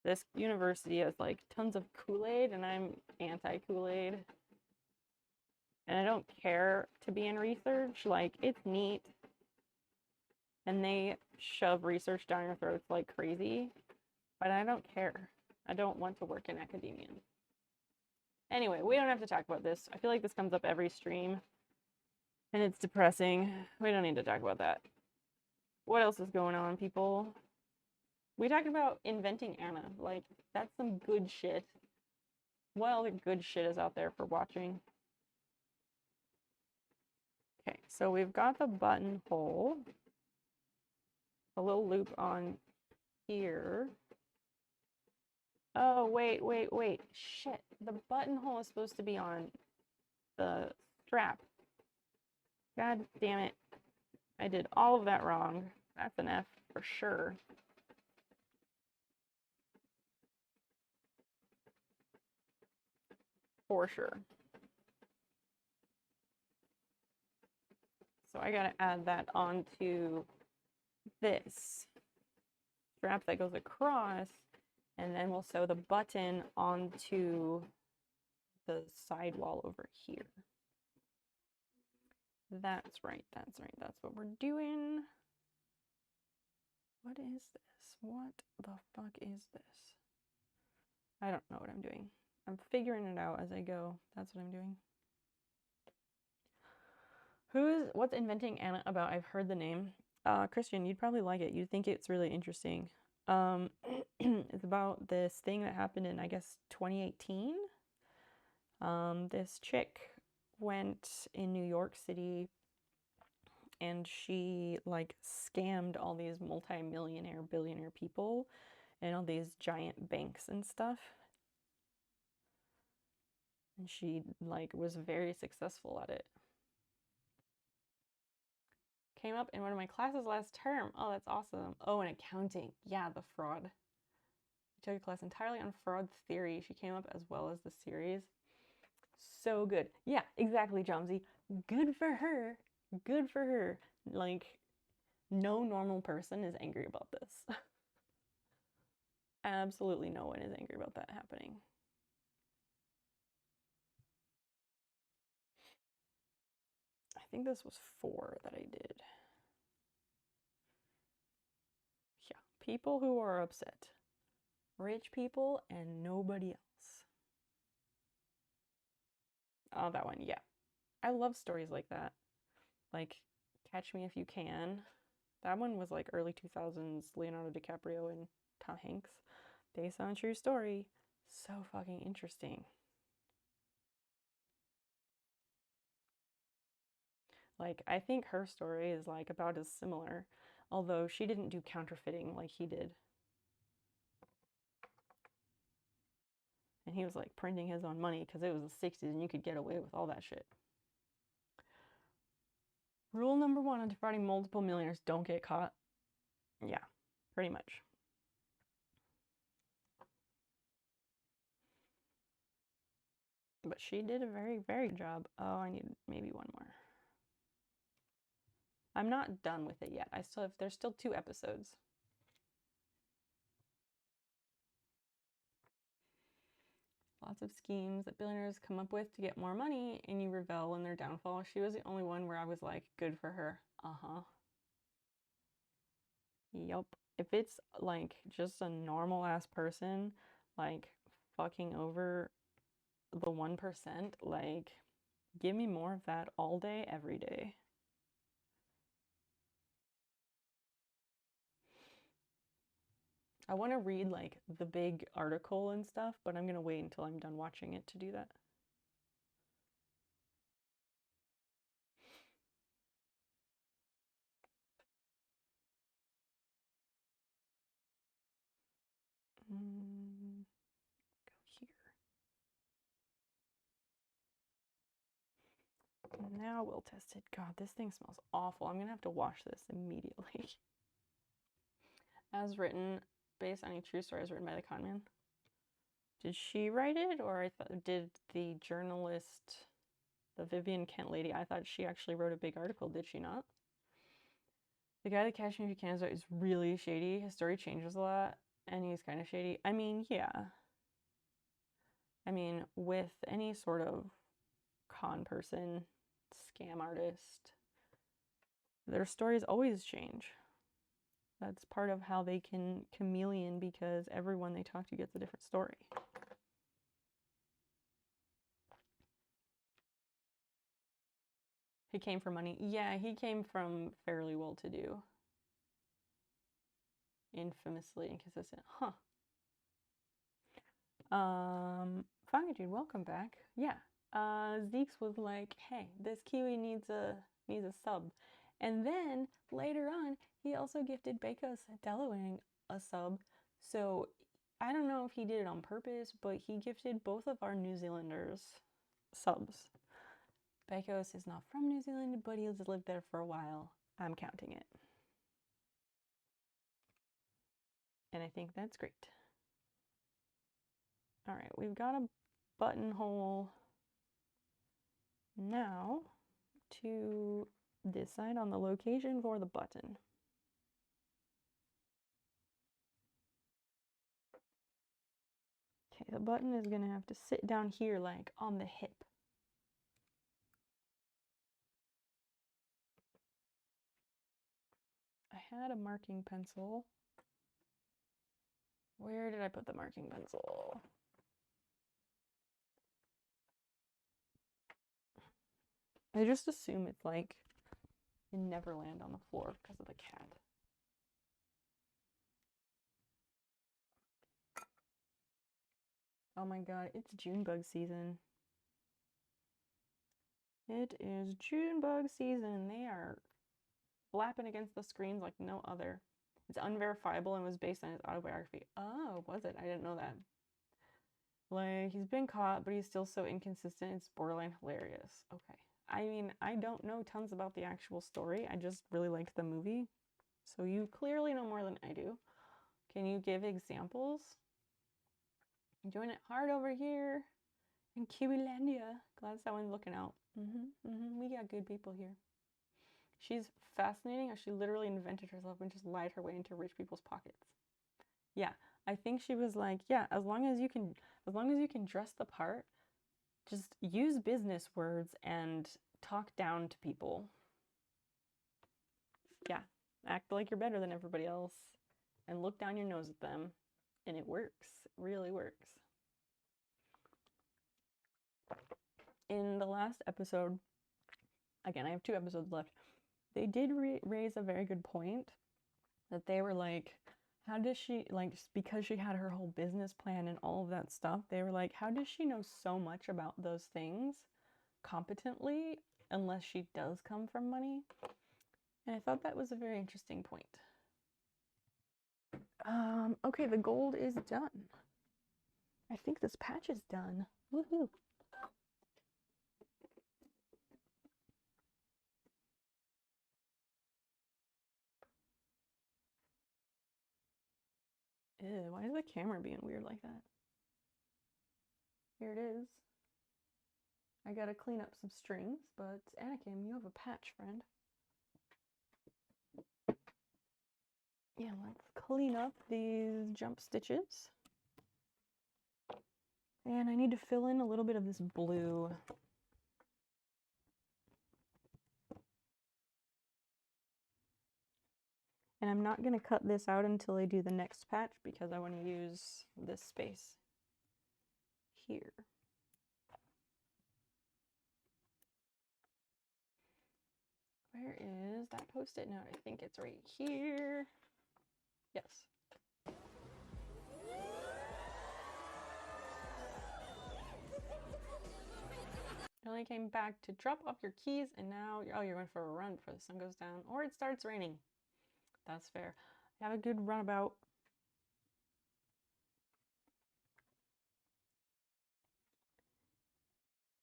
This university has like tons of Kool-Aid, and I'm anti-Kool-Aid. And I don't care to be in research. Like, it's neat. And they shove research down your throats like crazy. But I don't care. I don't want to work in academia. Anyway, we don't have to talk about this. I feel like this comes up every stream. And it's depressing. We don't need to talk about that. What else is going on, people? We talked about inventing Anna. Like, that's some good shit. What other good shit is out there for watching? Okay, so we've got the buttonhole. A little loop on here. Oh, wait. Shit. The buttonhole is supposed to be on the strap. God damn it. I did all of that wrong. That's an F for sure. For sure. So I gotta add that onto this strap that goes across, and then we'll sew the button onto the sidewall over here. That's right, that's what we're doing. What is this? What the fuck is this? I don't know what I'm doing. I'm figuring it out as I go. That's what I'm doing. What's Inventing Anna about? I've heard the name. Christian, you'd probably like it. You'd think it's really interesting. It's about this thing that happened in, I guess, 2018. This chick went in New York City and she like scammed all these multi-millionaire, billionaire people and all these giant banks and stuff. And she like was very successful at it. Came up in one of my classes last term. Oh, that's awesome. Oh, and accounting. Yeah, the fraud. I took a class entirely on fraud theory. She came up as well as the series. So good. Yeah, exactly, Jomsy. Good for her. Good for her. Like, no normal person is angry about this. Absolutely no one is angry about that happening. I think this was 4 that I did. Yeah, people who are upset. Rich people and nobody else. Oh, that one, yeah. I love stories like that. Like, Catch Me If You Can. That one was like early 2000s, Leonardo DiCaprio and Tom Hanks. Based on a true story. So fucking interesting. Like, I think her story is like about as similar, although she didn't do counterfeiting like he did. And he was like printing his own money because it was the 60s and you could get away with all that shit. Rule number 1 on defrauding multiple millionaires: don't get caught. Yeah, pretty much. But she did a very, very good job. Oh, I need maybe one more. I'm not done with it yet. There's still 2 episodes. Lots of schemes that billionaires come up with to get more money, and you revel in their downfall. She was the only one where I was like, good for her. Uh-huh. Yup. If it's like just a normal ass person, like fucking over the 1%, like give me more of that all day, every day. I want to read like the big article and stuff, but I'm gonna wait until I'm done watching it to do that. Go here. Now we'll test it. God, this thing smells awful. I'm gonna have to wash this immediately. As written, based on a true story, as written by the con man. Did she write it, or did the journalist, the Vivian Kent lady, I thought she actually wrote a big article, did she not? The guy that Catch Me If You Can is really shady. His story changes a lot. And he's kind of shady. I mean, yeah. I mean, with any sort of con person, scam artist, their stories always change. That's part of how they can chameleon, because everyone they talk to gets a different story. He came from money. Yeah, he came from fairly well-to-do. Infamously inconsistent. Huh. Dude, welcome back. Yeah. Zeke's was like, hey, this Kiwi needs a sub. And then later on, he also gifted Bekos Delawang a sub. So I don't know if he did it on purpose, but he gifted both of our New Zealanders subs. Bekos is not from New Zealand, but he's lived there for a while. I'm counting it. And I think that's great. All right, we've got a buttonhole now to decide on the location for the button. Okay, the button is gonna have to sit down here, like on the hip. I had a marking pencil. Where did I put the marking pencil? I just assume it's like in Neverland on the floor because of the cat. Oh my god, it's Junebug season. It is Junebug season. They are flapping against the screens like no other. It's unverifiable and was based on his autobiography. Oh, was it? I didn't know that. Like, he's been caught, but he's still so inconsistent, it's borderline hilarious. Okay. I mean, I don't know tons about the actual story. I just really liked the movie. So you clearly know more than I do. Can you give examples? I'm doing it hard over here in Kiwilandia. Glad someone's looking out. We got good people here. She's fascinating how she literally invented herself and just lied her way into rich people's pockets. Yeah, I think she was like, yeah, as long as you can dress the part, just use business words and talk down to people. Yeah, act like you're better than everybody else and look down your nose at them, and it works. It really works. In the last episode, again, I have 2 episodes left, they did raise a very good point that they were like, how does she, like, because she had her whole business plan and all of that stuff, they were like, how does she know so much about those things competently unless she does come from money? And I thought that was a very interesting point. Okay, the gold is done. I think this patch is done. Woohoo! Ew, why is the camera being weird like that? Here it is. I gotta clean up some strings, but Anakim, you have a patch, friend. Yeah, let's clean up these jump stitches. And I need to fill in a little bit of this blue. And I'm not going to cut this out until I do the next patch because I want to use this space here. Where is that post-it note? I think it's right here. Yes. I only came back to drop off your keys, and now you're going for a run before the sun goes down, or it starts raining. That's fair. Have a good runabout.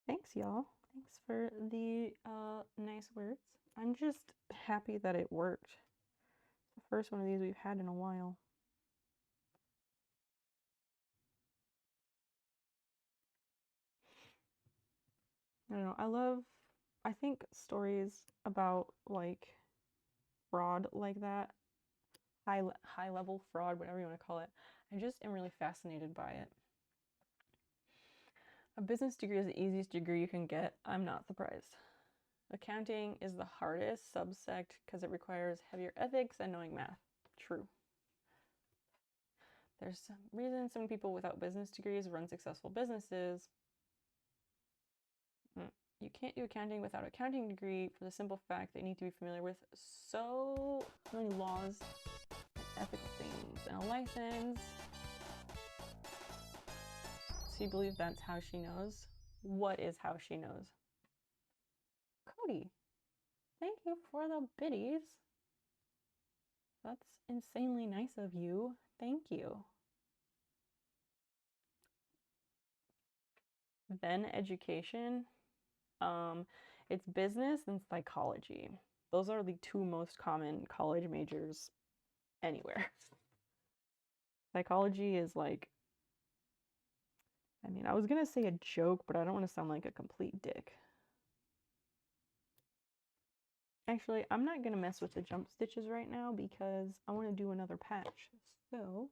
Thanks, y'all. Thanks for the nice words. I'm just happy that it worked. It's the first one of these we've had in a while. I don't know. I think stories about like fraud like that high level fraud, whatever you want to call it. I just am really fascinated by it. A business degree is the easiest degree you can get. I'm not surprised. Accounting is the hardest subsect because it requires heavier ethics and knowing math. True. There's some reason some people without business degrees run successful businesses. You can't do accounting without an accounting degree for the simple fact that you need to be familiar with so many laws and ethical things and a license. So you believe that's how she knows? What is how she knows? Cody, thank you for the biddies. That's insanely nice of you. Thank you. Then education. It's business and psychology. Those are the two most common college majors anywhere. Psychology is like, I mean, I was gonna say a joke, but I don't want to sound like a complete dick. Actually, I'm not gonna mess with the jump stitches right now because I want to do another patch. So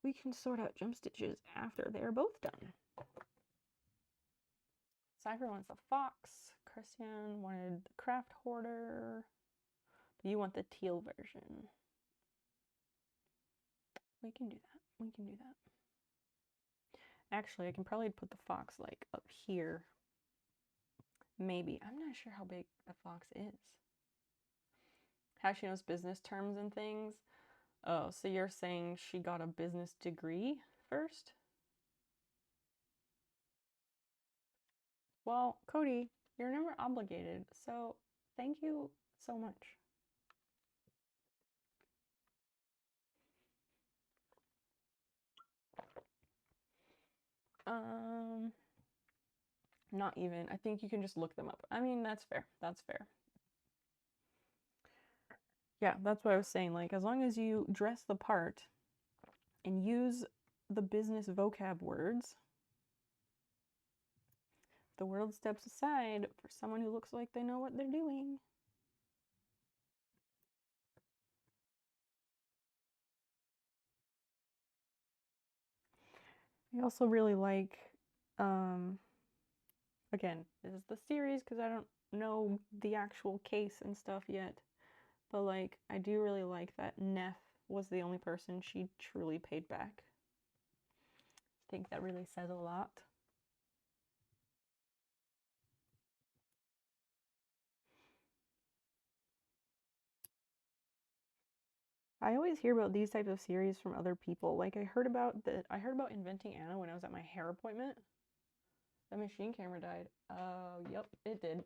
we can sort out jump stitches after they're both done. Cypher wants a fox. Christian wanted the craft hoarder. You want the teal version. We can do that. We can do that. Actually, I can probably put the fox like up here. Maybe. I'm not sure how big a fox is. How she knows business terms and things. Oh, so you're saying she got a business degree first? Well, Cody, you're never obligated, so thank you so much. Not even. I think you can just look them up. I mean, that's fair. That's fair. Yeah, that's what I was saying. Like, as long as you dress the part and use the business vocab words, the world steps aside for someone who looks like they know what they're doing. I also really like, again, this is the series because I don't know the actual case and stuff yet, but like, I do really like that Neff was the only person she truly paid back. I think that really says a lot. I always hear about these types of series from other people. Like I heard about Inventing Anna when I was at my hair appointment. The machine camera died. Yep, it did.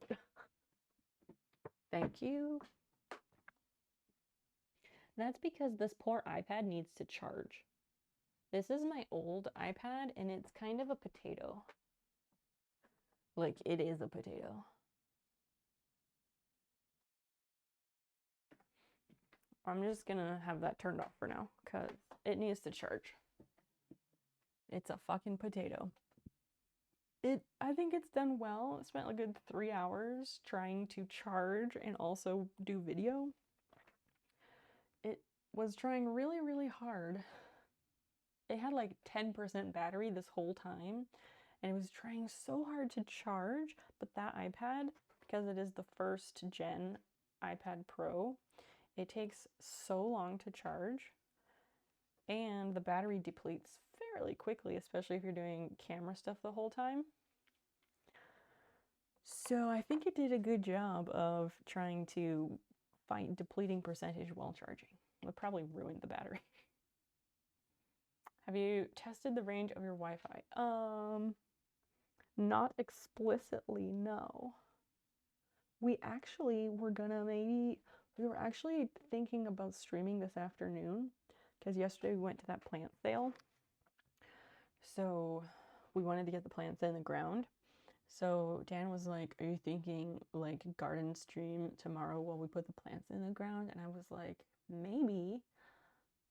Thank you. That's because this poor iPad needs to charge. This is my old iPad and it's kind of a potato. Like it is a potato. I'm just gonna have that turned off for now because it needs to charge. It's a fucking potato. I think it's done well. I spent a good 3 hours trying to charge and also do video. It was trying really, really hard. It had like 10% battery this whole time, and it was trying so hard to charge, but that iPad, because it is the first gen iPad Pro, it takes so long to charge, and the battery depletes fairly quickly, especially if you're doing camera stuff the whole time. So I think it did a good job of trying to find depleting percentage while charging. It probably ruined the battery. Have you tested the range of your Wi-Fi? Not explicitly, no. We actually were actually thinking about streaming this afternoon because yesterday we went to that plant sale. So we wanted to get the plants in the ground. So Dan was like, are you thinking like garden stream tomorrow while we put the plants in the ground? And I was like, maybe.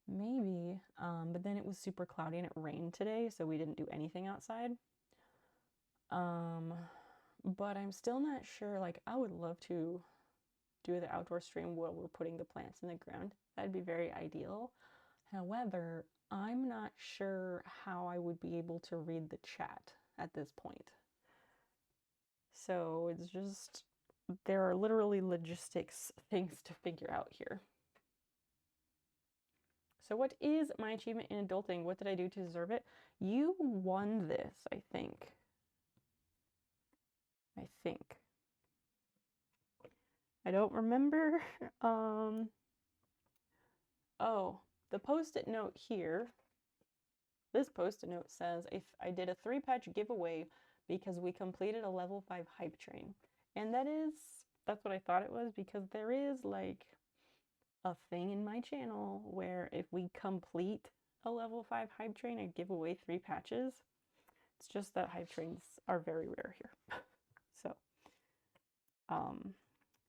But then it was super cloudy and it rained today, so we didn't do anything outside. But I'm still not sure. Like, I would love to do the outdoor stream while we're putting the plants in the ground. That'd be very ideal. However, I'm not sure how I would be able to read the chat at this point. So it's just, there are literally logistics things to figure out here. So what is my achievement in adulting? What did I do to deserve it? You won this, I think. I don't remember. Oh, the post-it note here. This post-it note says, if I did a 3-patch giveaway because we completed a level 5 hype train. And that's what I thought it was, because there is like a thing in my channel where if we complete a level 5 hype train, I give away 3 patches. It's just that hype trains are very rare here. So,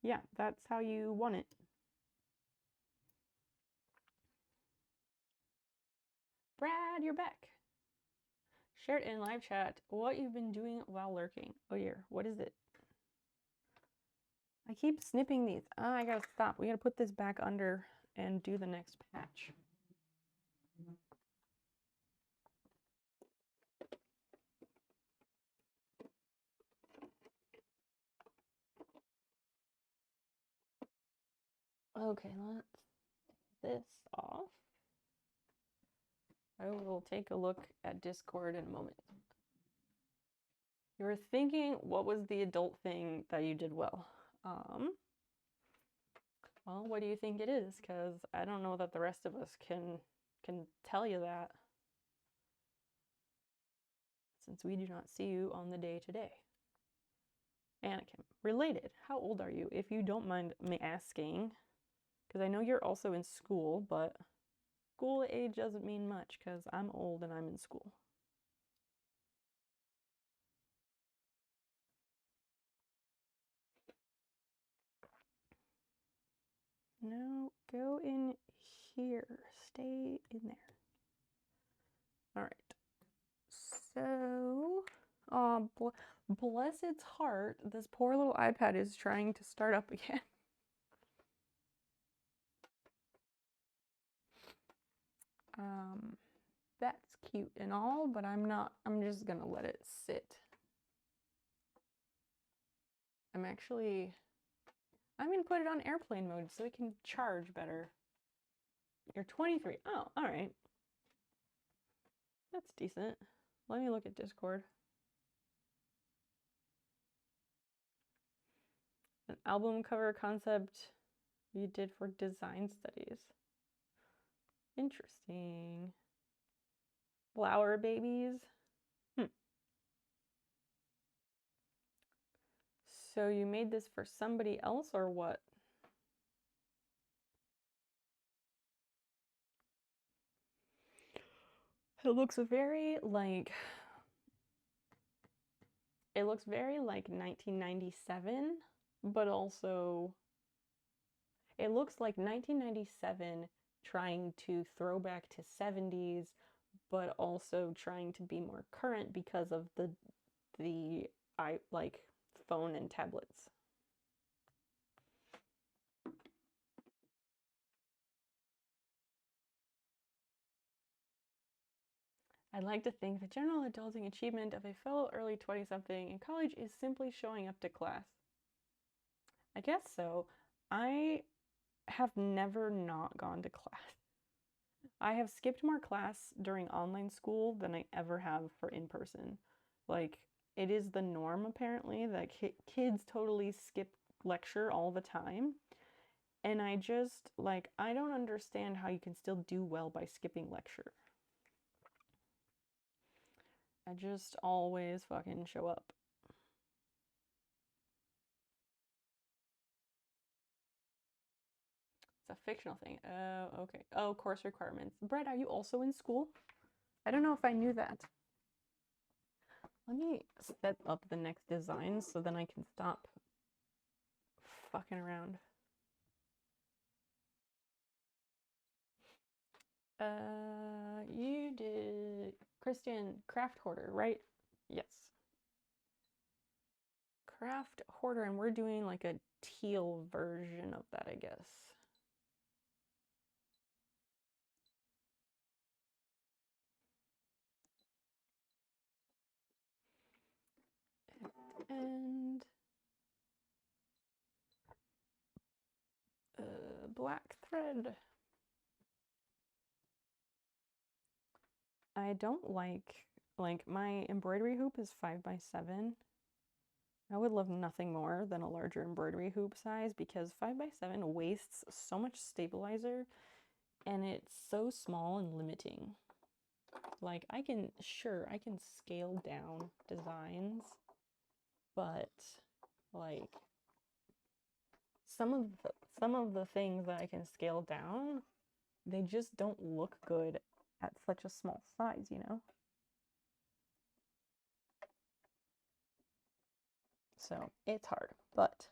yeah, that's how you won it. Brad, you're back. Share it in live chat what you've been doing while lurking. Oh dear, what is it? I keep snipping these. Oh, I gotta stop. We gotta put this back under and do the next patch. Okay, let's take this off. I will take a look at Discord in a moment. You were thinking, what was the adult thing that you did well? Well, what do you think it is? Because I don't know that the rest of us can tell you that, since we do not see you on the day-to-day. Anakin, related, how old are you? If you don't mind me asking, because I know you're also in school, but school age doesn't mean much, because I'm old and I'm in school. No, go in here. Stay in there. All right. So, bless its heart, this poor little iPad is trying to start up again. That's cute and all, but I'm just gonna let it sit. I'm gonna put it on airplane mode so it can charge better. You're 23. Oh, all right. That's decent. Let me look at Discord. An album cover concept you did for design studies. Interesting. Flower babies. So you made this for somebody else or what? It looks very like 1997, but also it looks like 1997 trying to throw back to 70s, but also trying to be more current because of the phone and tablets. I'd like to think the general adulting achievement of a fellow early 20-something in college is simply showing up to class. I guess so. I have never not gone to class. I have skipped more class during online school than I ever have for in-person. Like, it is the norm apparently that kids totally skip lecture all the time. And I just, like, I don't understand how you can still do well by skipping lecture. I just always fucking show up. It's a fictional thing. Oh, okay. Oh, course requirements. Brett, are you also in school? I don't know if I knew that. Let me set up the next design so then I can stop fucking around. You did Christian craft hoarder, right? Yes. craft hoarder, and we're doing like a teal version of that, I guess. And black thread. I don't like my embroidery hoop is 5x7. I would love nothing more than a larger embroidery hoop size because 5x7 wastes so much stabilizer and it's so small and limiting. Like I can scale down designs, but like some of the things that I can scale down, they just don't look good at such a small size, you know? So it's hard, but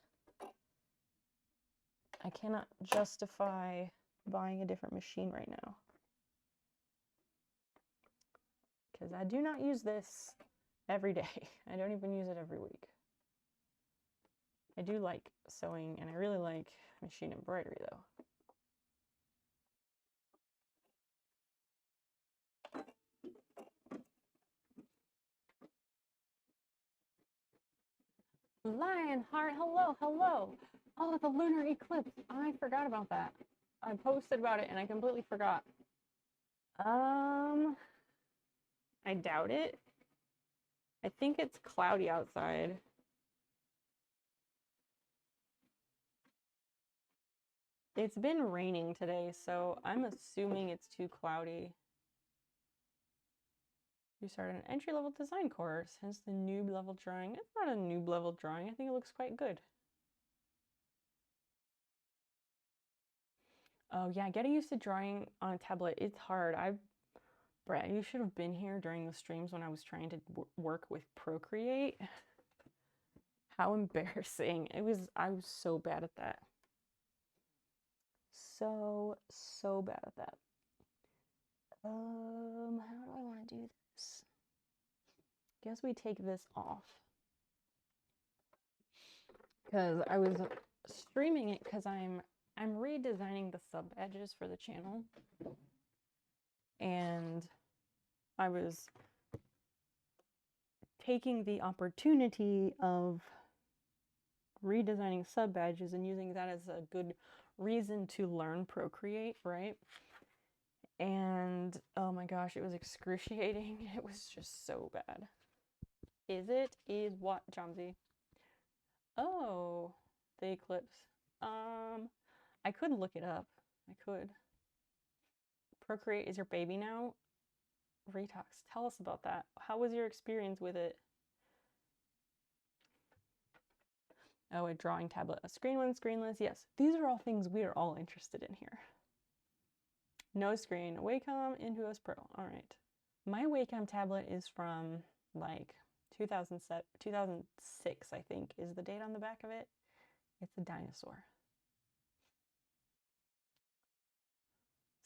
I cannot justify buying a different machine right now because I do not use this every day. I don't even use it every week. I do like sewing and I really like machine embroidery though. Lionheart, hello, hello. Oh, the lunar eclipse. I forgot about that. I posted about it and I completely forgot. I doubt it. I think it's cloudy outside. It's been raining today, so I'm assuming it's too cloudy. You started an entry-level design course, hence the noob level drawing. It's not a noob level drawing. I think it looks quite good. Oh yeah, getting used to drawing on a tablet, it's hard. Brett, you should have been here during the streams when I was trying to work with Procreate. How embarrassing. I was so bad at that. So bad at that. How do I want to do this? Guess we take this off. Because I was streaming it because I'm redesigning the sub badges for the channel. And I was taking the opportunity of redesigning sub badges and using that as a good reason to learn Procreate, right? And oh my gosh, it was excruciating. It was just so bad. Is what, Chomsy? Oh, the eclipse. I could look it up. I could. Procreate is your baby now? Retox, tell us about that. How was your experience with it? Oh, a drawing tablet, a screen one, screenless. Yes, these are all things we are all interested in here. No screen, Wacom, Intuos Pro. All right. My Wacom tablet is from like 2007, 2006, I think, is the date on the back of it. It's a dinosaur.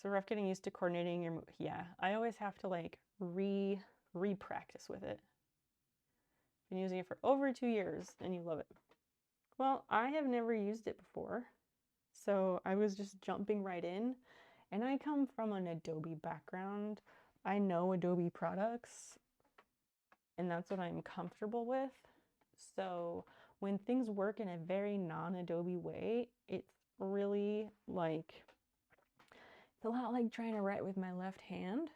So rough getting used to coordinating your yeah, I always have to like re-practice with it. Been using it for over 2 years and you love it. Well, I have never used it before, so I was just jumping right in. And I come from an Adobe background. I know Adobe products, and that's what I'm comfortable with. So when things work in a very non-Adobe way, it's really like, it's a lot like trying to write with my left hand.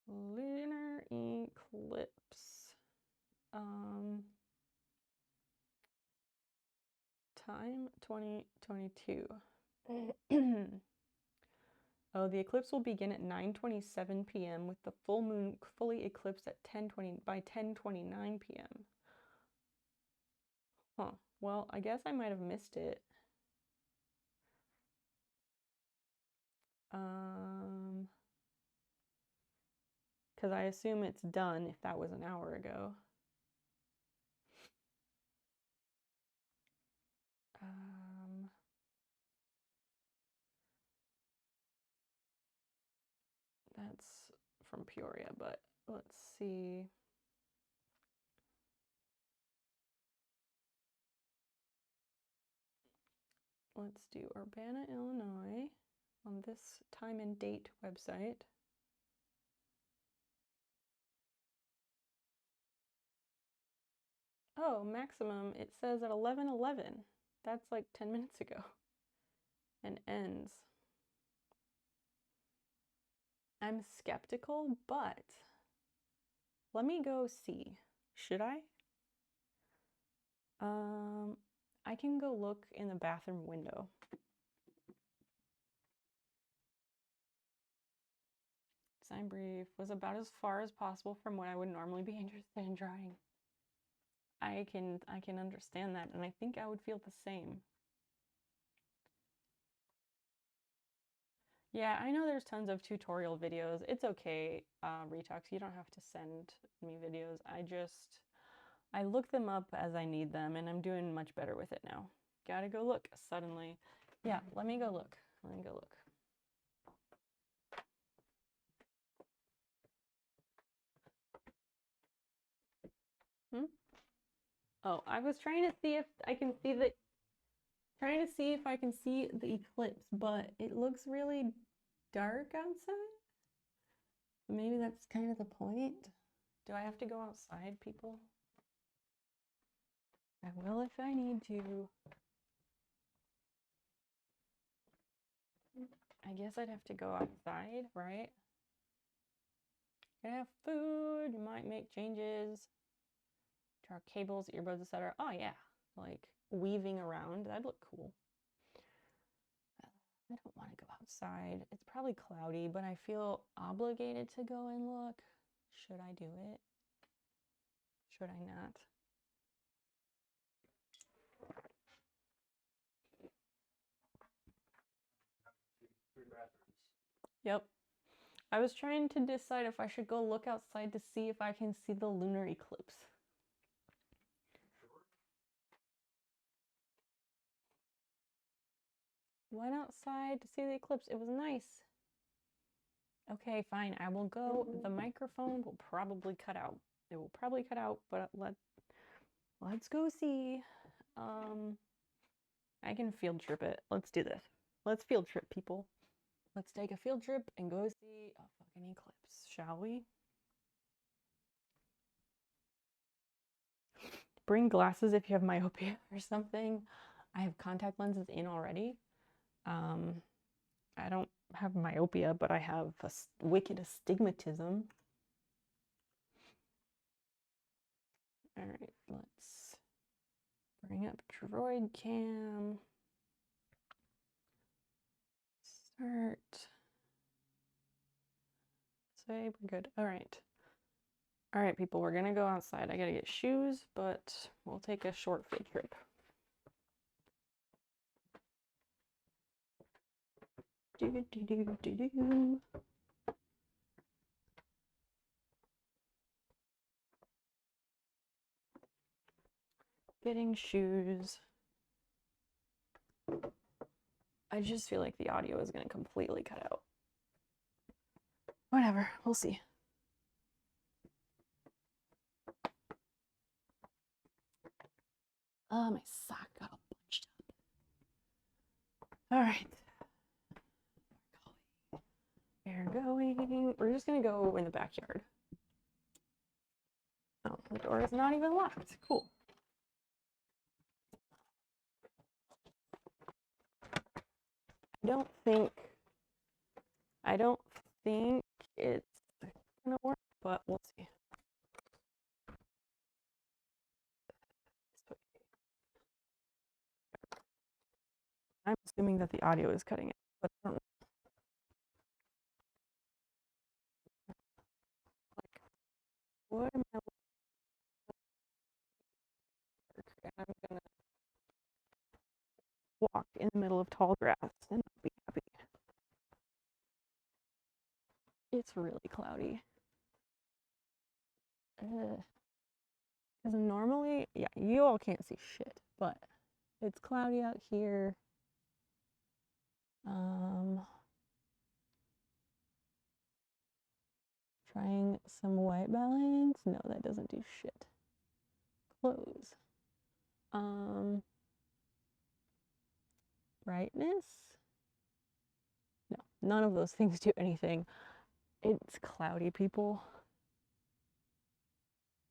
Lunar eclipse. Time 2022. Oh, the eclipse will begin at 9:27 p.m. with the full moon fully eclipsed at 10:29 p.m. Huh. Well, I guess I might have missed it. Because I assume it's done if that was an hour ago. That's from Peoria, but let's see. let's do Urbana, Illinois on this time and date website. Oh, maximum, it says at 11:11. That's like 10 minutes ago. And ends. I'm skeptical, but let me go see. Should I? I can go look in the bathroom window. Design brief was about as far as possible from what I would normally be interested in drawing. I can understand that, and I think I would feel the same. Yeah, I know there's tons of tutorial videos. It's okay, Retox, you don't have to send me videos. I look them up as I need them, and I'm doing much better with it now. Gotta go look suddenly. Yeah, let me go look. Let me go look. Oh, I was trying to see if I can see the eclipse, but it looks really dark outside. Maybe that's kind of the point. Do I have to go outside, people? I will if I need to. I guess I'd have to go outside, right? Gonna have food, might make changes to our cables, earbuds, etc. Oh yeah, like weaving around, that'd look cool. I don't want to go outside. It's probably cloudy, but I feel obligated to go and look. Should I do it? Should I not? Yep. I was trying to decide if I should go look outside to see if I can see the lunar eclipse. Went outside to see the eclipse. It was nice. Okay, fine. I will go. The microphone will probably cut out. It will probably cut out, but let's go see. I can field trip it. Let's do this. Let's field trip, people. Let's take a field trip and go see a fucking eclipse, shall we? Bring glasses if you have myopia or something. I have contact lenses in already. I don't have myopia, but I have a wicked astigmatism. All right, let's bring up Droid Cam. Start. Say we're good. All right. All right, people, we're gonna go outside. I gotta get shoes, but we'll take a short field trip. Getting shoes. I just feel like the audio is gonna completely cut out. Whatever, we'll see. My sock got all bunched up. All right. We're going. We're just gonna go in the backyard. Oh, the door is not even locked. Cool. I don't think it's gonna work, but we'll see. I'm assuming that the audio is cutting it, but I don't know. Like, what am I looking for? And I'm gonna walk in the middle of tall grass and be happy. It's really cloudy. Because normally, yeah, you all can't see shit, but it's cloudy out here. Trying some white balance. No, that doesn't do shit. Close. Brightness? No, none of those things do anything. It's cloudy, people.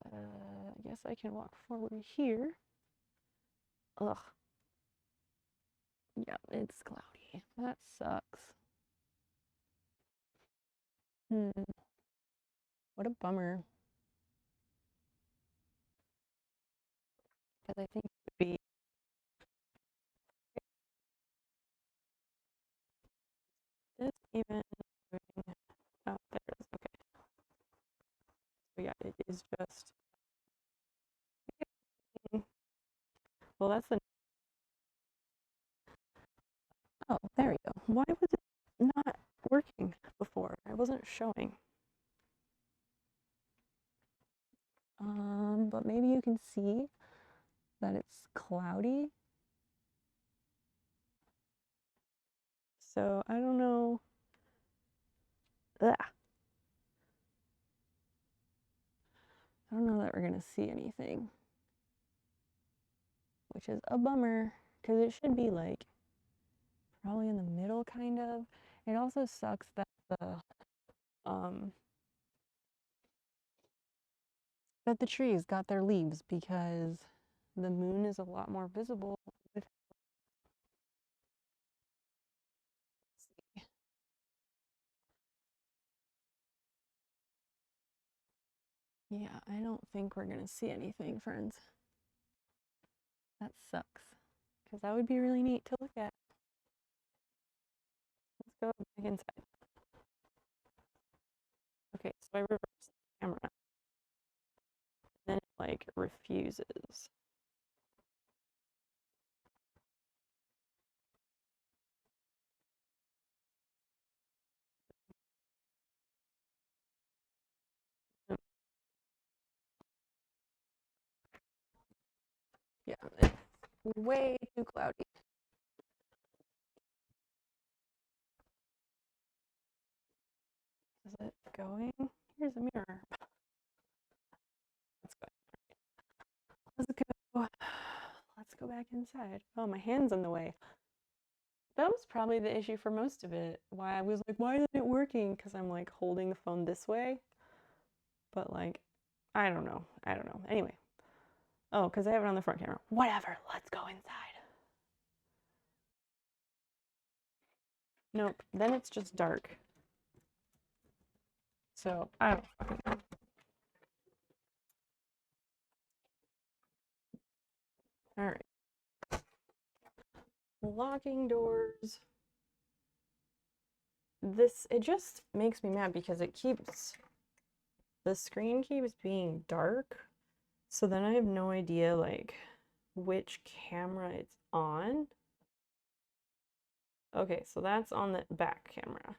I guess I can walk forward here. Ugh. Yeah, it's cloudy. That sucks. What a bummer. Because I think it would be this even moving out there. Okay. So yeah, it is just. Well, that's the. Oh, there we go. Why was it not working before? I wasn't showing. But maybe you can see that it's cloudy. So I don't know. Ugh. I don't know that we're gonna see anything, which is a bummer because it should be like probably in the middle, kind of. It also sucks that the trees got their leaves because the moon is a lot more visible with. Yeah, I don't think we're gonna see anything, friends. That sucks because that would be really neat to look at. Let's go back inside. Okay, so I reversed the camera. Then it like refuses. Yeah, it's way too cloudy. Is it going? Here's a mirror. Let's go. Let's go. Let's go back inside. Oh, my hand's in the way. That was probably the issue for most of it. Why I was like, why isn't it working? Because I'm like holding the phone this way. But like, I don't know. Anyway. Oh, because I have it on the front camera. Whatever. Let's go inside. Nope. Then it's just dark. So I don't fucking know. All right. Locking doors. It just makes me mad because the screen keeps being dark. So then I have no idea like which camera it's on. Okay, so that's on the back camera.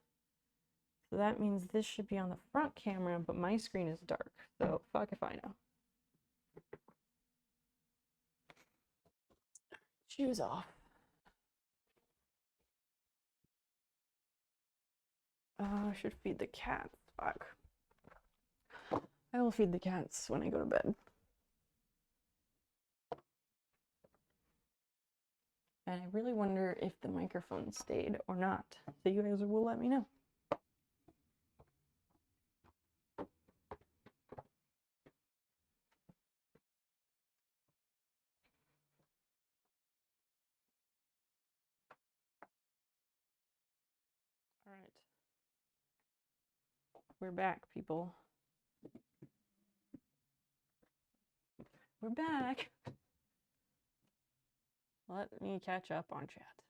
So that means this should be on the front camera, but my screen is dark. So fuck if I know. Shoes off. I should feed the cats. Fuck. I will feed the cats when I go to bed. And I really wonder if the microphone stayed or not. So you guys will let me know. All right. We're back, people. We're back. Let me catch up on chat.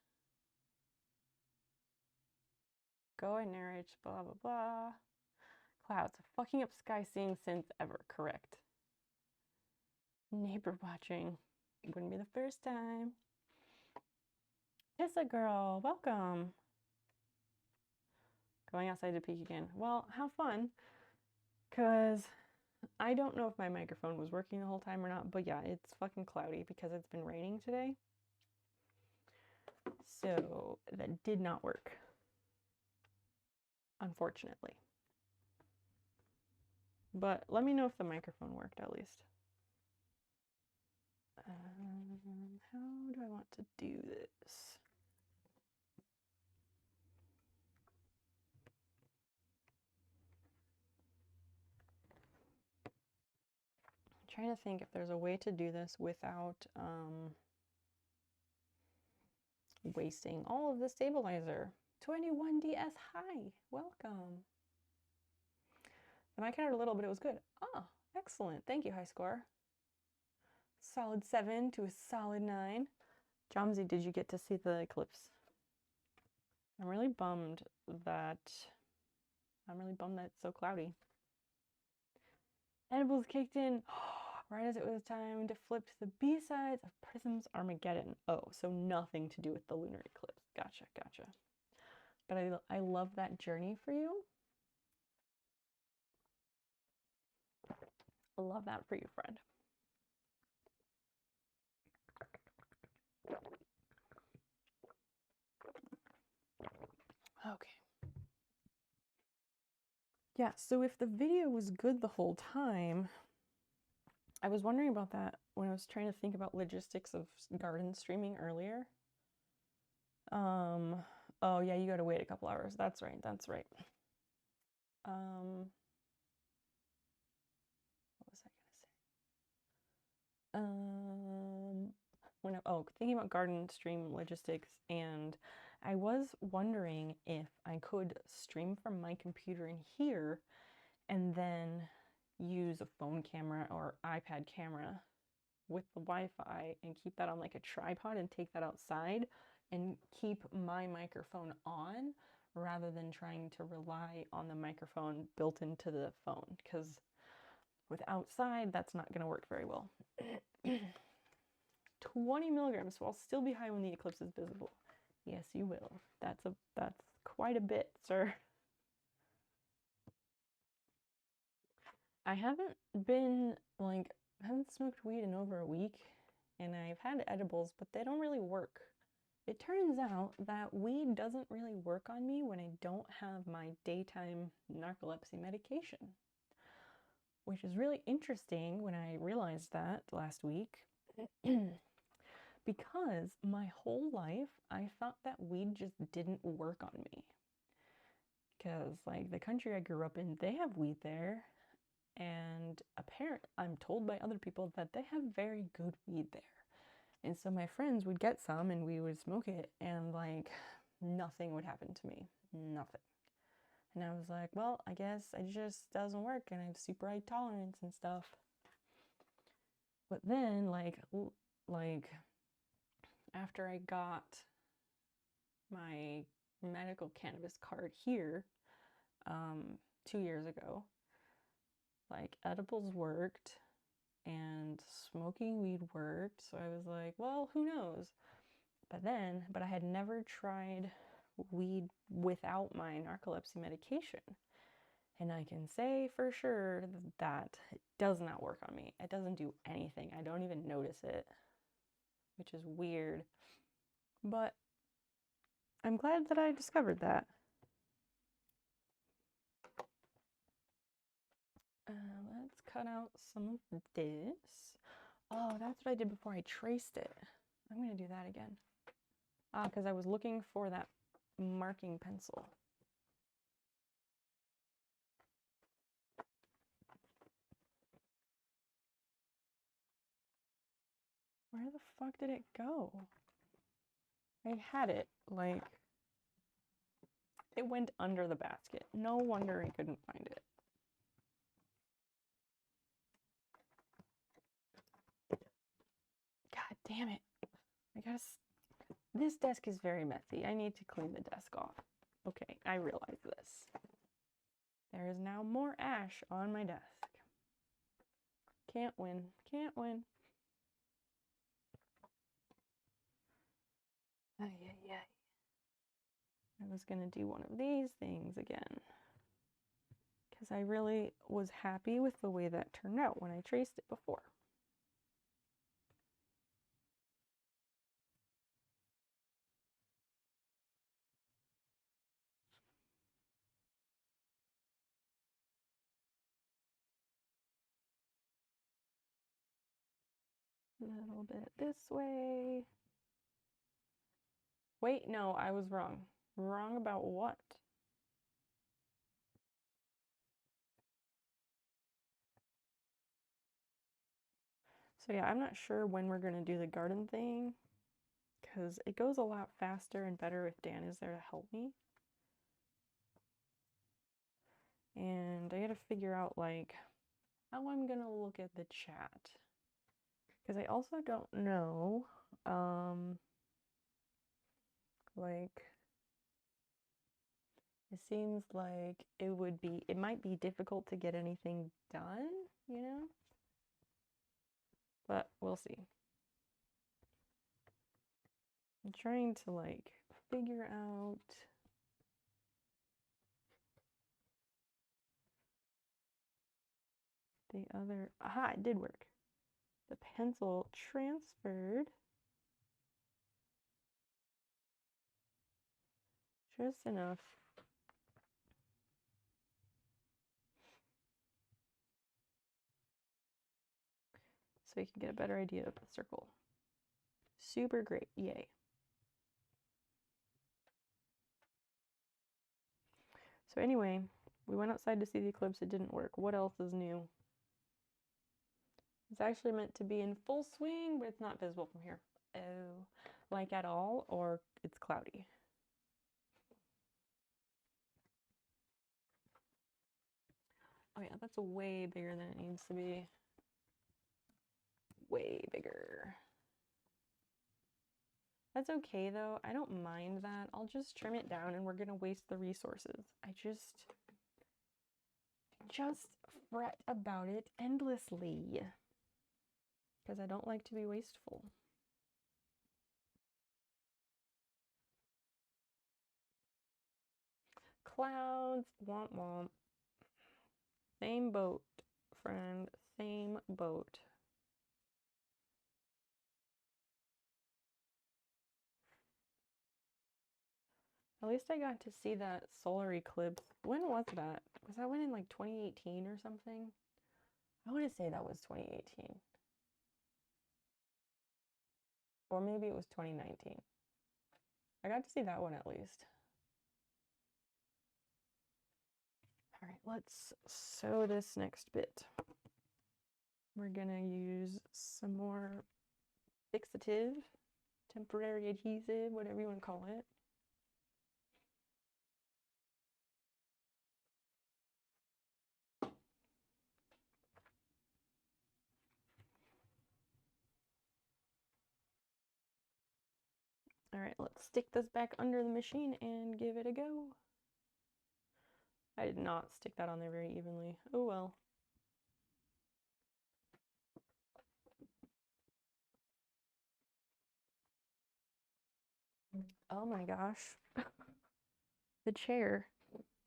Go and narrate, blah, blah, blah. Clouds, fucking up sky seeing since ever, correct. Neighbor watching. Wouldn't be the first time. Tissa girl, welcome. Going outside to peek again. Well, how fun. Because I don't know if my microphone was working the whole time or not, but yeah, it's fucking cloudy because it's been raining today. So that did not work, unfortunately. But let me know if the microphone worked at least. How do I want to do this? trying to think if there's a way to do this without wasting all of the stabilizer. 21DS, hi, welcome. The mic had a little, but it was good. Oh, excellent. Thank you, high score. Solid 7 to a solid 9. Jomsy, did you get to see the eclipse? I'm really bummed that it's so cloudy. Edibles kicked in right as it was time to flip to the B-sides of Prism's Armageddon. Oh, so nothing to do with the lunar eclipse. Gotcha, gotcha. But I love that journey for you. I love that for you, friend. Okay. Yeah, so if the video was good the whole time, I was wondering about that when I was trying to think about logistics of garden streaming earlier. Oh yeah, you gotta wait a couple hours. That's right, that's right. What was I gonna say? Thinking about garden stream logistics, and I was wondering if I could stream from my computer in here and then use a phone camera or iPad camera with the Wi-Fi and keep that on like a tripod and take that outside and keep my microphone on rather than trying to rely on the microphone built into the phone, because with outside that's not going to work very well. 20 milligrams, so I'll still be high when the eclipse is visible. Yes, you will. That's quite a bit, sir. I haven't smoked weed in over a week, and I've had edibles, but they don't really work. It turns out that weed doesn't really work on me when I don't have my daytime narcolepsy medication, which is really interesting when I realized that last week. Because my whole life I thought that weed just didn't work on me. Because like the country I grew up in, they have weed there, and apparently I'm told by other people that they have very good weed there. And so my friends would get some and we would smoke it, and like nothing would happen to me. Nothing. And I was like, well, I guess it just doesn't work, and I have super high tolerance and stuff. But then like after I got my medical cannabis card here 2 years ago, like edibles worked and smoking weed worked, so I was like, well, who knows? But I had never tried weed without my narcolepsy medication, and I can say for sure that it does not work on me. It doesn't do anything. I don't even notice it, which is weird, but I'm glad that I discovered that. Let's cut out some of this. Oh, that's what I did before I traced it. I'm gonna do that again. Because I was looking for that marking pencil. Where the fuck did it go? I had it, like, it went under the basket. No wonder I couldn't find it. God damn it. This desk is very messy. I need to clean the desk off. Okay, I realize this. There is now more ash on my desk. Can't win. Can't win. Ay, ay, ay. I was gonna do one of these things again, because I really was happy with the way that turned out when I traced it before. A little bit this way. Wait, no, I was wrong. Wrong about what? So yeah, I'm not sure when we're going to do the garden thing, because it goes a lot faster and better if Dan is there to help me. And I gotta figure out like how I'm gonna look at the chat, because I also don't know like it seems like it might be difficult to get anything done, you know, but we'll see. I'm trying to like figure out the other. Aha, it did work. The pencil transferred just enough. So you can get a better idea of the circle. Super great, yay. So anyway, we went outside to see the eclipse, it didn't work. What else is new? It's actually meant to be in full swing, but it's not visible from here. Oh, like at all, or it's cloudy. Oh yeah, that's way bigger than it needs to be. Way bigger. That's okay though, I don't mind that. I'll just trim it down and we're gonna waste the resources. I just fret about it endlessly because I don't like to be wasteful. Clouds, womp womp. Same boat, friend, same boat. At least I got to see that solar eclipse. When was that? Was that one in like 2018 or something? I want to say that was 2018. Or maybe it was 2019. I got to see that one at least. All right, let's sew this next bit. We're gonna use some more fixative, temporary adhesive, whatever you want to call it. All right, let's stick this back under the machine and give it a go. I did not stick that on there very evenly. Oh well. Oh my gosh. The chair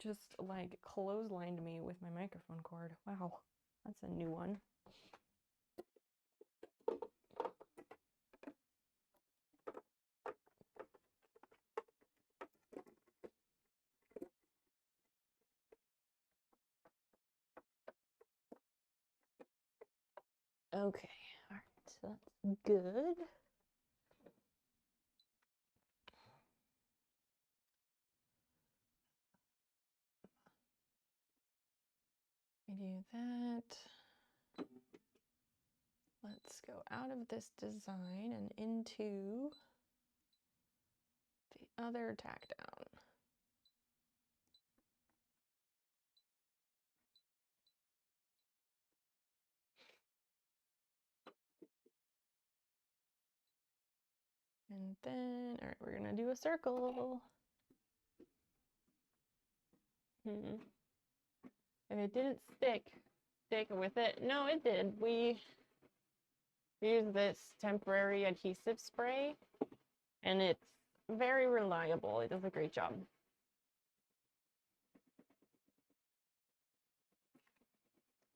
just like clotheslined me with my microphone cord. Wow, that's a new one. Okay, all right, so that's good. We do that. Let's go out of this design and into the other tack down. And then, all right, we're gonna do a circle. If it didn't stick with it. No, it did. We used this temporary adhesive spray, and it's very reliable. It does a great job.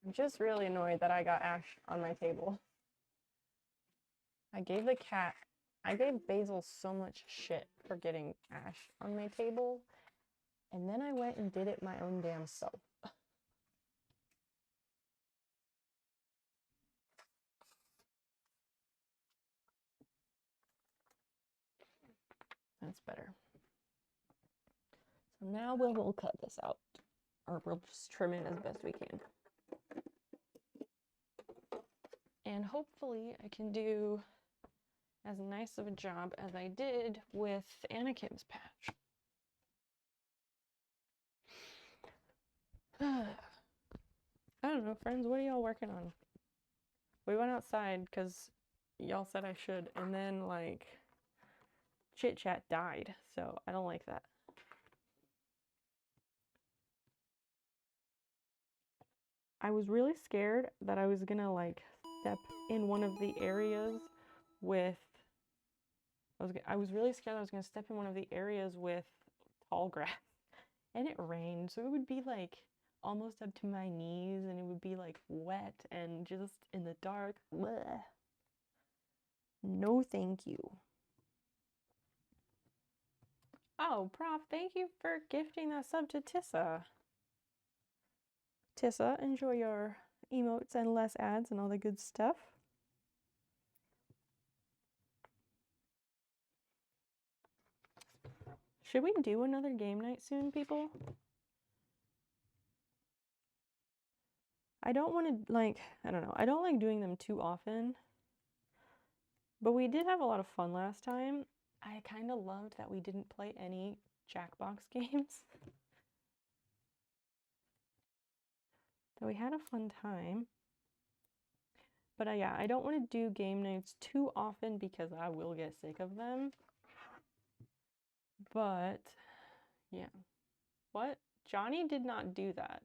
I'm just really annoyed that I got ash on my table. I gave Basil so much shit for getting ash on my table, and then I went and did it my own damn self. That's better. So now we'll cut this out, or we'll just trim it as best we can. And hopefully I can do as nice of a job as I did with Anakin's patch. I don't know, friends, what are y'all working on? We went outside because y'all said I should, and then like chit chat died, so I don't like that. I was really scared that I was gonna like step in one of the areas with I was really scared I was gonna step in one of the areas with tall grass, and it rained, so it would be like almost up to my knees, and it would be like wet and just in the dark. Blech. No, thank you. Oh, Prof, thank you for gifting that sub to Tissa. Tissa, enjoy your emotes and less ads and all the good stuff. Should we do another game night soon, people? I don't want to, like, I don't know. I don't like doing them too often. But we did have a lot of fun last time. I kind of loved that we didn't play any Jackbox games. So we had a fun time. But yeah, I don't want to do game nights too often because I will get sick of them. But yeah. What? Johnny did not do that.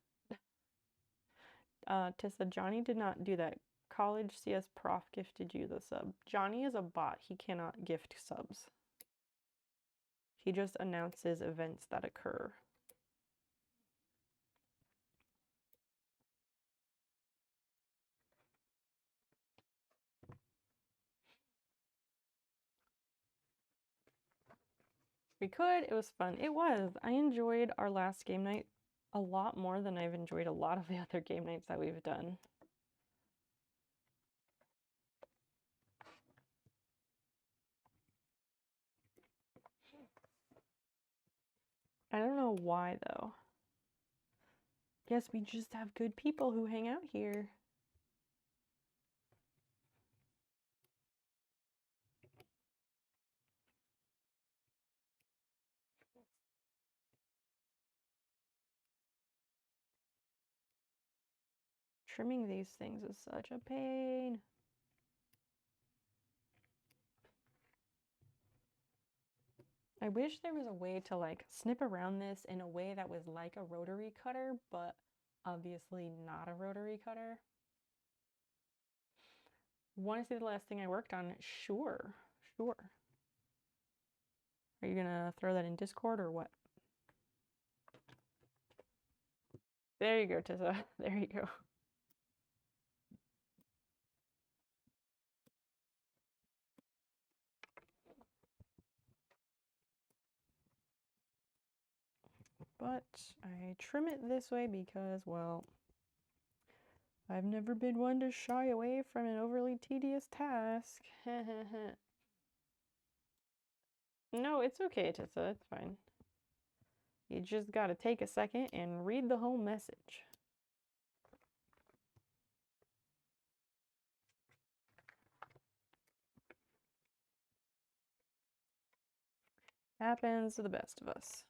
Tessa, Johnny did not do that. College CS Prof gifted you the sub. Johnny is a bot. He cannot gift subs. He just announces events that occur. We could. It was fun. It was. I enjoyed our last game night a lot more than I've enjoyed a lot of the other game nights that we've done. I don't know why, though. Guess we just have good people who hang out here. Trimming these things is such a pain. I wish there was a way to like snip around this in a way that was like a rotary cutter, but obviously not a rotary cutter. Want to see the last thing I worked on? Sure, sure. Are you gonna throw that in Discord or what? There you go, Tessa. There you go. But I trim it this way because, well, I've never been one to shy away from an overly tedious task. No, it's okay, Tessa. It's fine. You just gotta take a second and read the whole message. Happens to the best of us.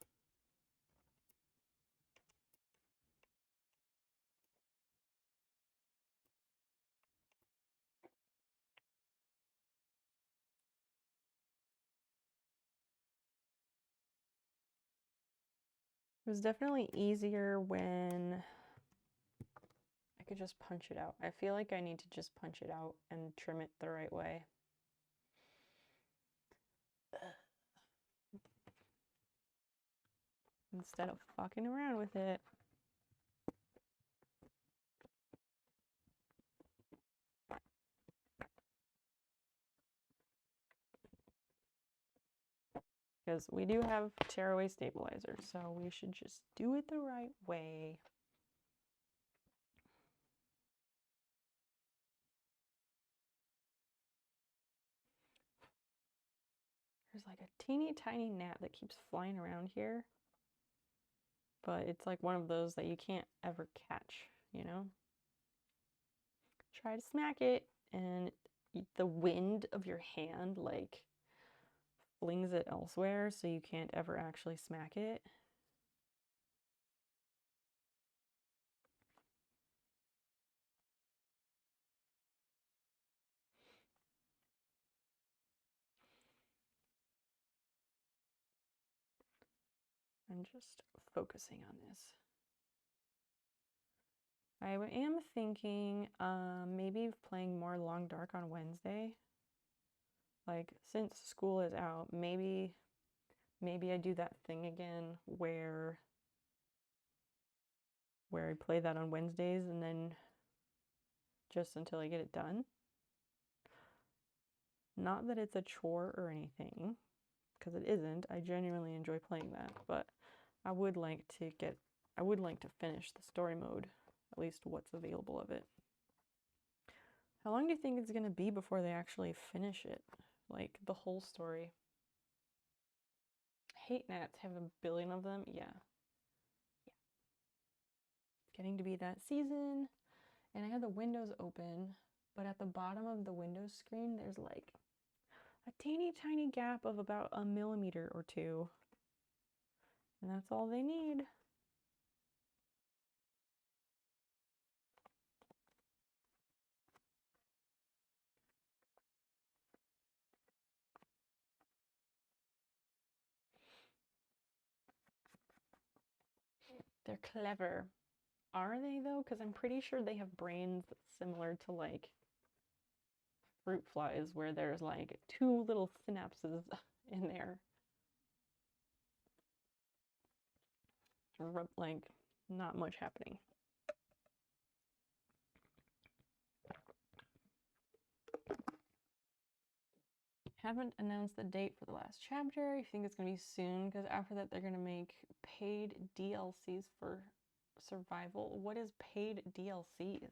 It was definitely easier when I could just punch it out. I feel like I need to just punch it out and trim it the right way. Instead of fucking around with it. Because we do have tearaway stabilizer, so we should just do it the right way. There's like a teeny tiny gnat that keeps flying around here. But it's like one of those that you can't ever catch, you know? Try to smack it and the wind of your hand like flings it elsewhere, so you can't ever actually smack it. I'm just focusing on this. I am thinking maybe playing more Long Dark on Wednesday. Like, since school is out, maybe I do that thing again where I play that on Wednesdays and then just until I get it done. Not that it's a chore or anything, because it isn't. I genuinely enjoy playing that, but I would like to finish the story mode, at least what's available of it. How long do you think it's going to be before they actually finish it? Like, the whole story. Hate gnats, have a billion of them. Yeah. It's getting to be that season, and I have the windows open, but at the bottom of the Windows screen, there's like a teeny tiny gap of about 1 millimeter or 2. And that's all they need. They're clever. Are they though? Because I'm pretty sure they have brains similar to like fruit flies, where there's like 2 little synapses in there. Like, not much happening. Haven't announced the date for the last chapter. I think it's going to be soon, because after that they're going to make paid DLCs for survival. What is paid DLCs?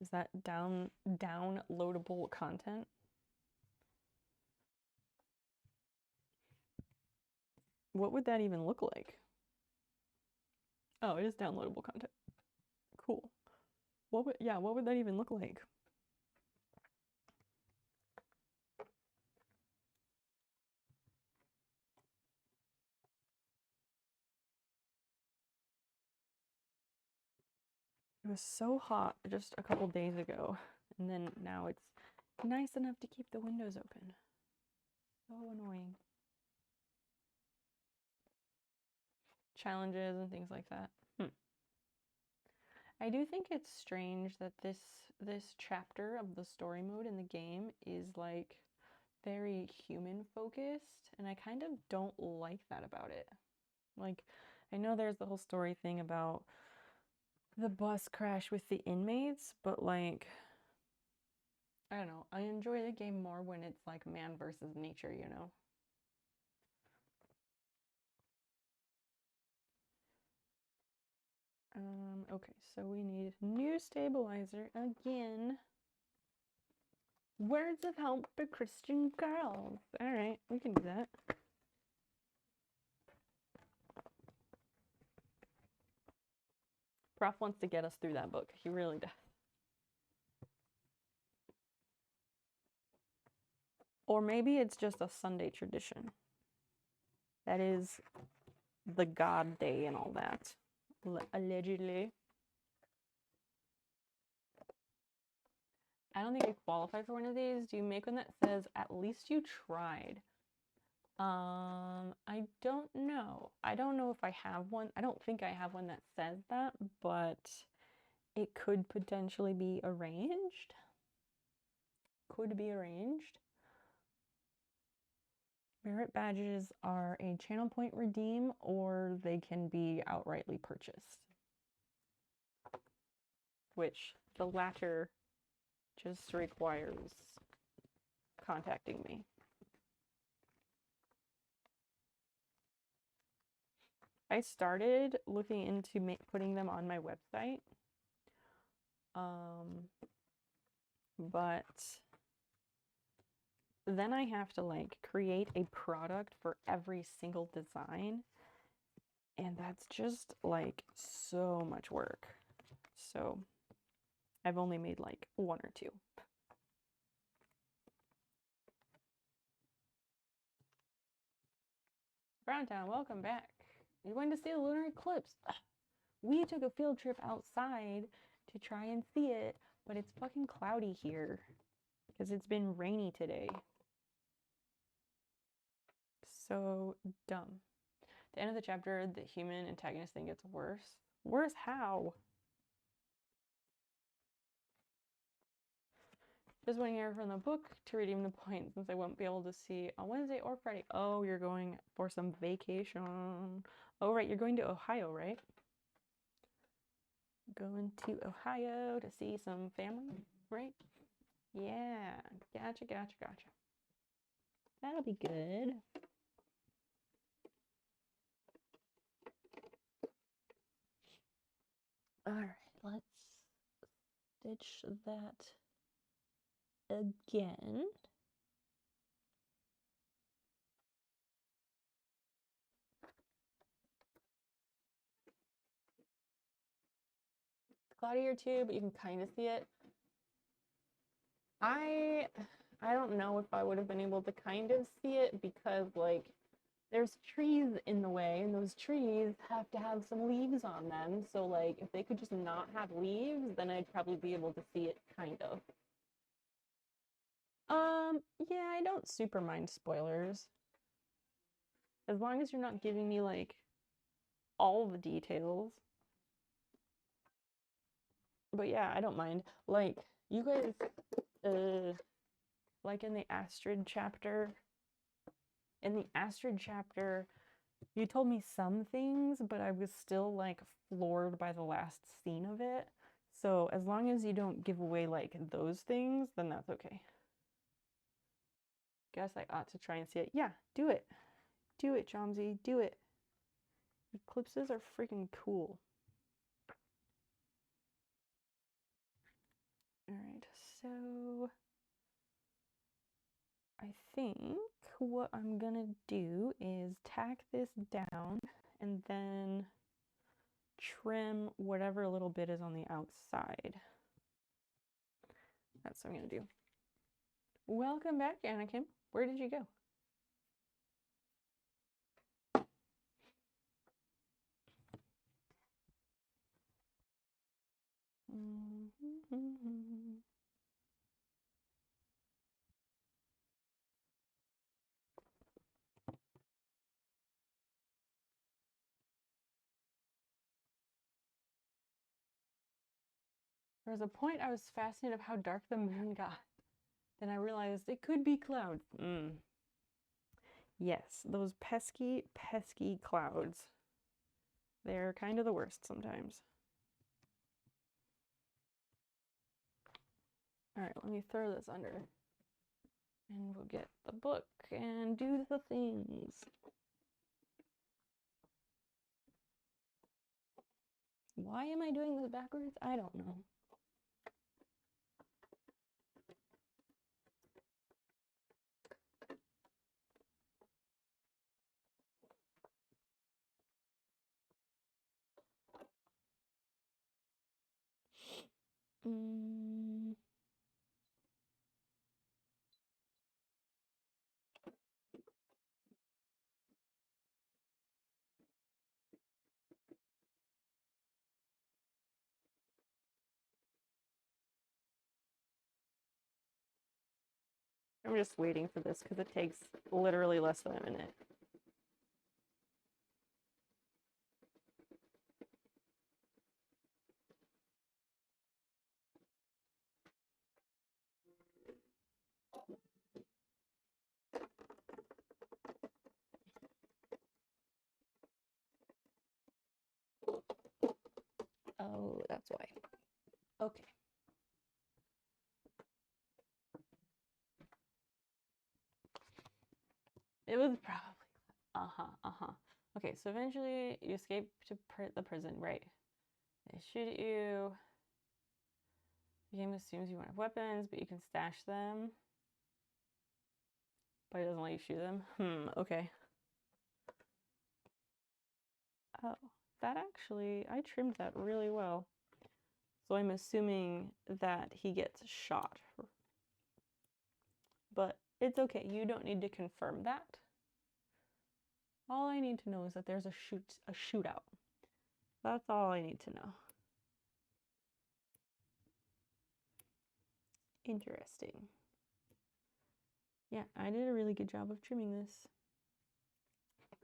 Is that downloadable content? What would that even look like? Oh, it is downloadable content. Cool. What would that even look like? It was so hot just a couple days ago, and then now it's nice enough to keep the windows open. So annoying. Challenges and things like that. I do think it's strange that this chapter of the story mode in the game is like very human focused, and I kind of don't like that about it. Like, I know there's the whole story thing about the bus crash with the inmates, but like, I don't know, I enjoy the game more when it's like man versus nature, you know? Okay, so we need new stabilizer again. Words of help for Christian girls. All right, we can do that. Prof wants to get us through that book. He really does. Or maybe it's just a Sunday tradition. That is the God Day and all that. Allegedly. I don't think I qualify for one of these. Do you make one that says, at least you tried? I don't know. I don't know if I have one. I don't think I have one that says that, but it could potentially be arranged. Could be arranged. Merit badges are a channel point redeem, or they can be outrightly purchased. Which the latter just requires contacting me. I started looking into putting them on my website, but then I have to like create a product for every single design. And that's just like so much work. So I've only made like 1 or 2. Browntown, welcome back. You're going to see the lunar eclipse. We took a field trip outside to try and see it, but it's fucking cloudy here because it's been rainy today. So dumb. The end of the chapter, the human antagonist thing gets worse. Worse how? Just went here from the book to redeem the points since I won't be able to see on Wednesday or Friday. Oh, you're going for some vacation. Oh, right, you're going to Ohio, right? Going to Ohio to see some family, right? Yeah, gotcha. That'll be good. All right, let's stitch that again. It's cloudy here too, but you can kind of see it. I don't know if I would have been able to kind of see it because like there's trees in the way and those trees have to have some leaves on them. So like if they could just not have leaves, then I'd probably be able to see it kind of. Yeah, I don't super mind spoilers. As long as you're not giving me like all the details. But yeah, I don't mind. Like you guys like in the Astrid chapter, you told me some things, but I was still like floored by the last scene of it. So as long as you don't give away like those things, then that's okay. Guess I ought to try and see it. Yeah, do it. Do it, Chomsy. Do it. Eclipses are freaking cool. All right, so I think what I'm gonna do is tack this down and then trim whatever little bit is on the outside. That's what I'm gonna do. Welcome back, Anakin. Where did you go? There was a point I was fascinated of how dark the moon got. Then I realized it could be clouds. Yes, those pesky, pesky clouds. They're kind of the worst sometimes. All right, let me throw this under. And we'll get the book and do the things. Why am I doing this backwards? I don't know. I'm just waiting for this because it takes literally less than a minute. Oh, that's why. Okay. It was probably, Okay, so eventually you escape to the prison, right? They shoot at you. The game assumes you won't have weapons, but you can stash them. but he doesn't let you shoot them. Okay. Oh, that actually, I trimmed that really well. So I'm assuming that he gets shot. But it's okay, you don't need to confirm that. All I need to know is that there's a shootout. That's all I need to know. Interesting. Yeah, I did a really good job of trimming this.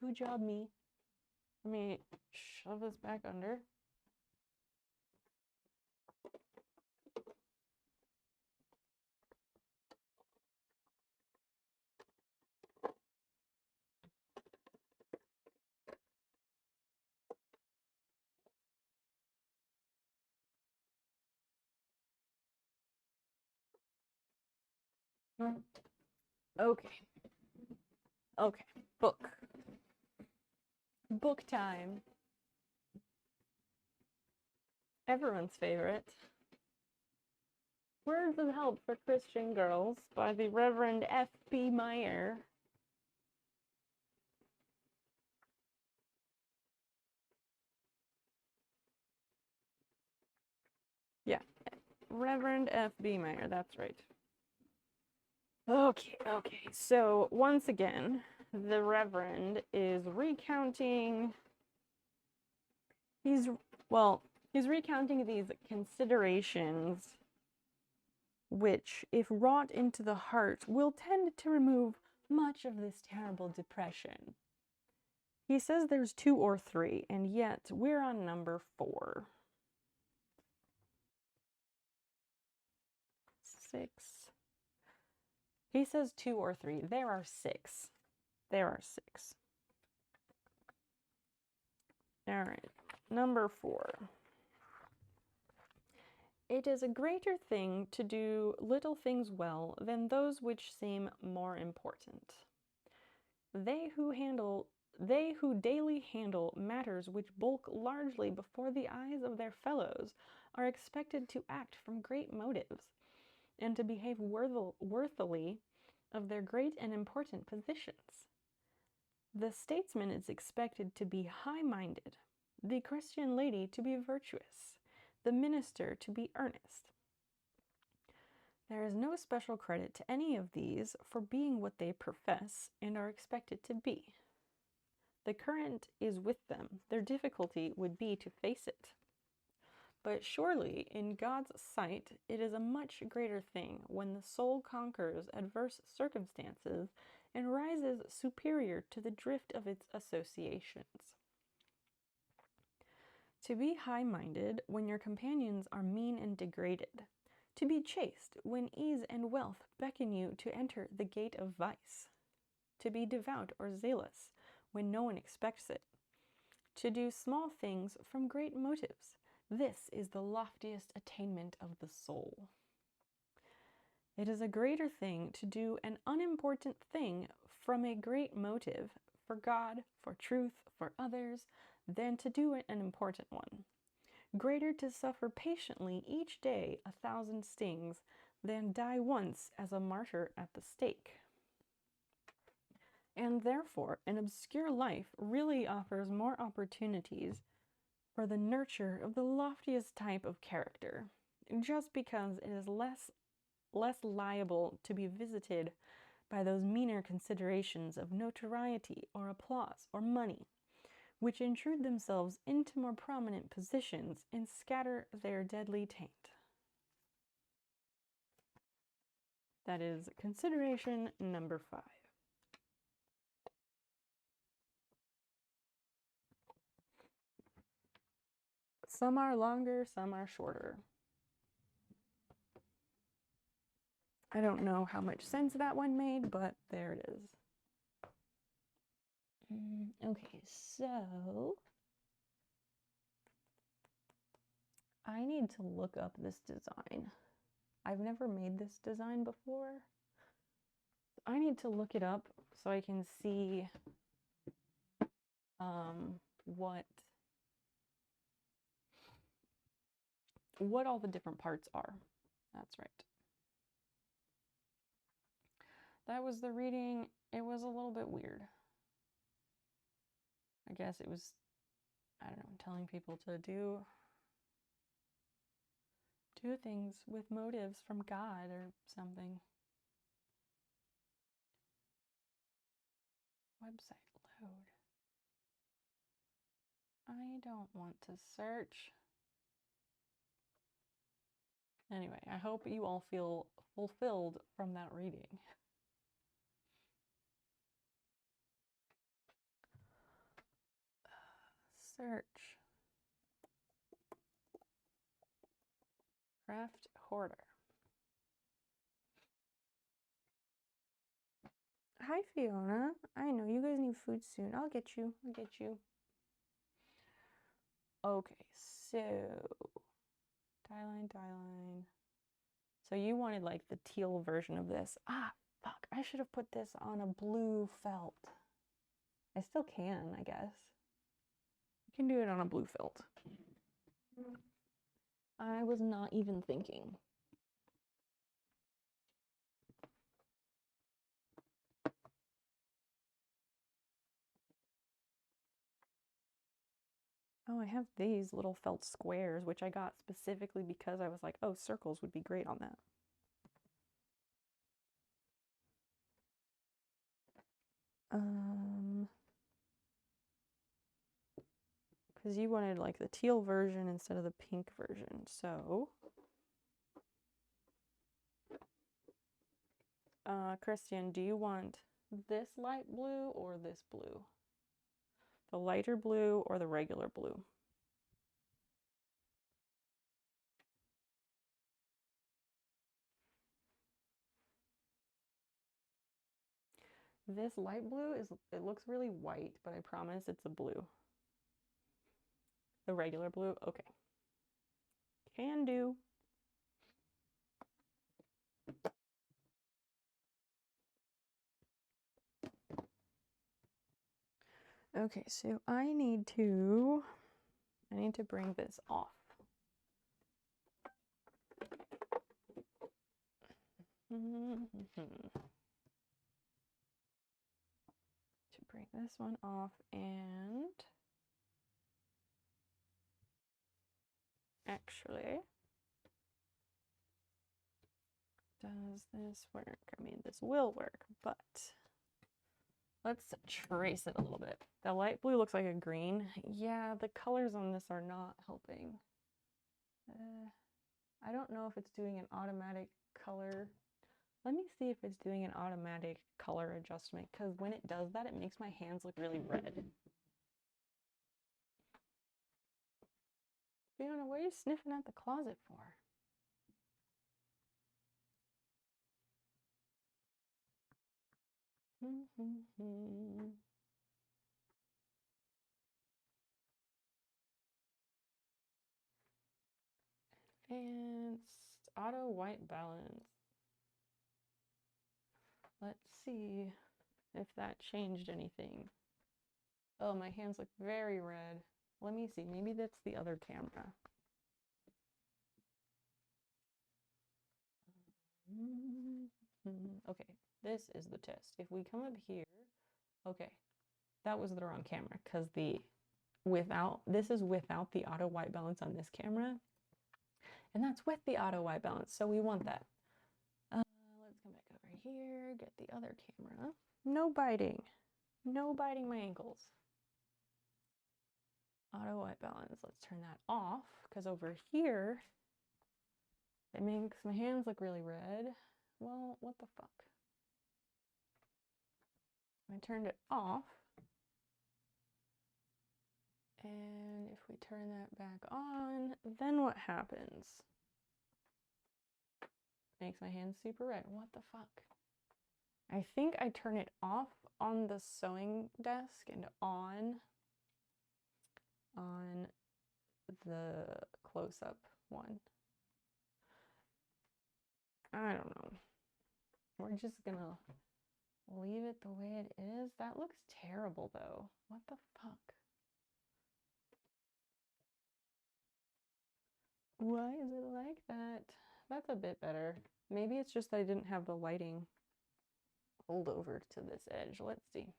Good job, me. Let me shove this back under. Okay. Okay. Book. Book time. Everyone's favorite. Words of Help for Christian Girls by the Reverend F.B. Meyer. Yeah, Reverend F.B. Meyer, that's right. Okay, so once again, the Reverend is recounting, he's recounting these considerations which, if wrought into the heart, will tend to remove much of this terrible depression. He says there's 2 or 3, and yet we're on number 4. 6. He says 2 or 3. There are 6. There are 6. All right, number 4. It is a greater thing to do little things well than those which seem more important. They who daily handle matters which bulk largely before the eyes of their fellows are expected to act from great motives, and to behave worthily of their great and important positions. The statesman is expected to be high-minded, the Christian lady to be virtuous, the minister to be earnest. There is no special credit to any of these for being what they profess and are expected to be. The current is with them. Their difficulty would be to face it. But surely, in God's sight, it is a much greater thing when the soul conquers adverse circumstances and rises superior to the drift of its associations. To be high-minded when your companions are mean and degraded. To be chaste when ease and wealth beckon you to enter the gate of vice. To be devout or zealous when no one expects it. To do small things from great motives. This is the loftiest attainment of the soul. It is a greater thing to do an unimportant thing from a great motive, for God, for truth, for others, than to do an important one. Greater to suffer patiently each day 1,000 stings, than die once as a martyr at the stake. And therefore, an obscure life really offers more opportunities for the nurture of the loftiest type of character, just because it is less liable to be visited by those meaner considerations of notoriety or applause or money, which intrude themselves into more prominent positions and scatter their deadly taint. That is consideration number 5. Some are longer, some are shorter. I don't know how much sense that one made, but there it is. Okay, so I need to look up this design. I've never made this design before. I need to look it up so I can see what all the different parts are. That's right. that was the reading. It was a little bit weird. I guess it was, I don't know, telling people to do things with motives from God or something. Website load. I don't want to search. Anyway, I hope you all feel fulfilled from that reading. Search. Craft hoarder. Hi, Fiona. I know you guys need food soon. I'll get you. I'll get you. Okay, so die line. So you wanted like the teal version of this. Ah, fuck. I should have put this on a blue felt. I still can, I guess. You can do it on a blue felt. I was not even thinking. Oh, I have these little felt squares, which I got specifically because I was like, oh, circles would be great on that. Because you wanted like the teal version instead of the pink version, so. Christian, do you want this light blue or this blue? The lighter blue or the regular blue? This light blue it looks really white, but I promise it's a blue. The regular blue, okay. Can do. Okay, so I need to bring this off. To bring this one off, and actually, does this work? I mean, this will work, but let's trace it a little bit. The light blue looks like a green. Yeah, the colors on this are not helping. I don't know if it's doing an automatic color. Let me see if it's doing an automatic color adjustment, because when it does that, it makes my hands look really red. Fiona, what are you sniffing at the closet for? And auto white balance. Let's see if that changed anything. Oh, my hands look very red. Let me see, maybe that's the other camera. Okay, this is the test. If we come up here, okay, that was the wrong camera because this is without the auto white balance on this camera, and that's with the auto white balance, so we want that. Let's come back over here, get the other camera. No biting my ankles. Auto white balance, let's turn that off because over here it makes my hands look really red. Well, what the fuck? I turned it off. And if we turn that back on, then what happens? Makes my hands super red. What the fuck? I think I turn it off on the sewing desk and on the close-up one. I don't know. We're just gonna leave it the way it is. That looks terrible though. What the fuck? Why is it like that? That's a bit better. Maybe it's just that I didn't have the lighting pulled over to this edge. Let's see.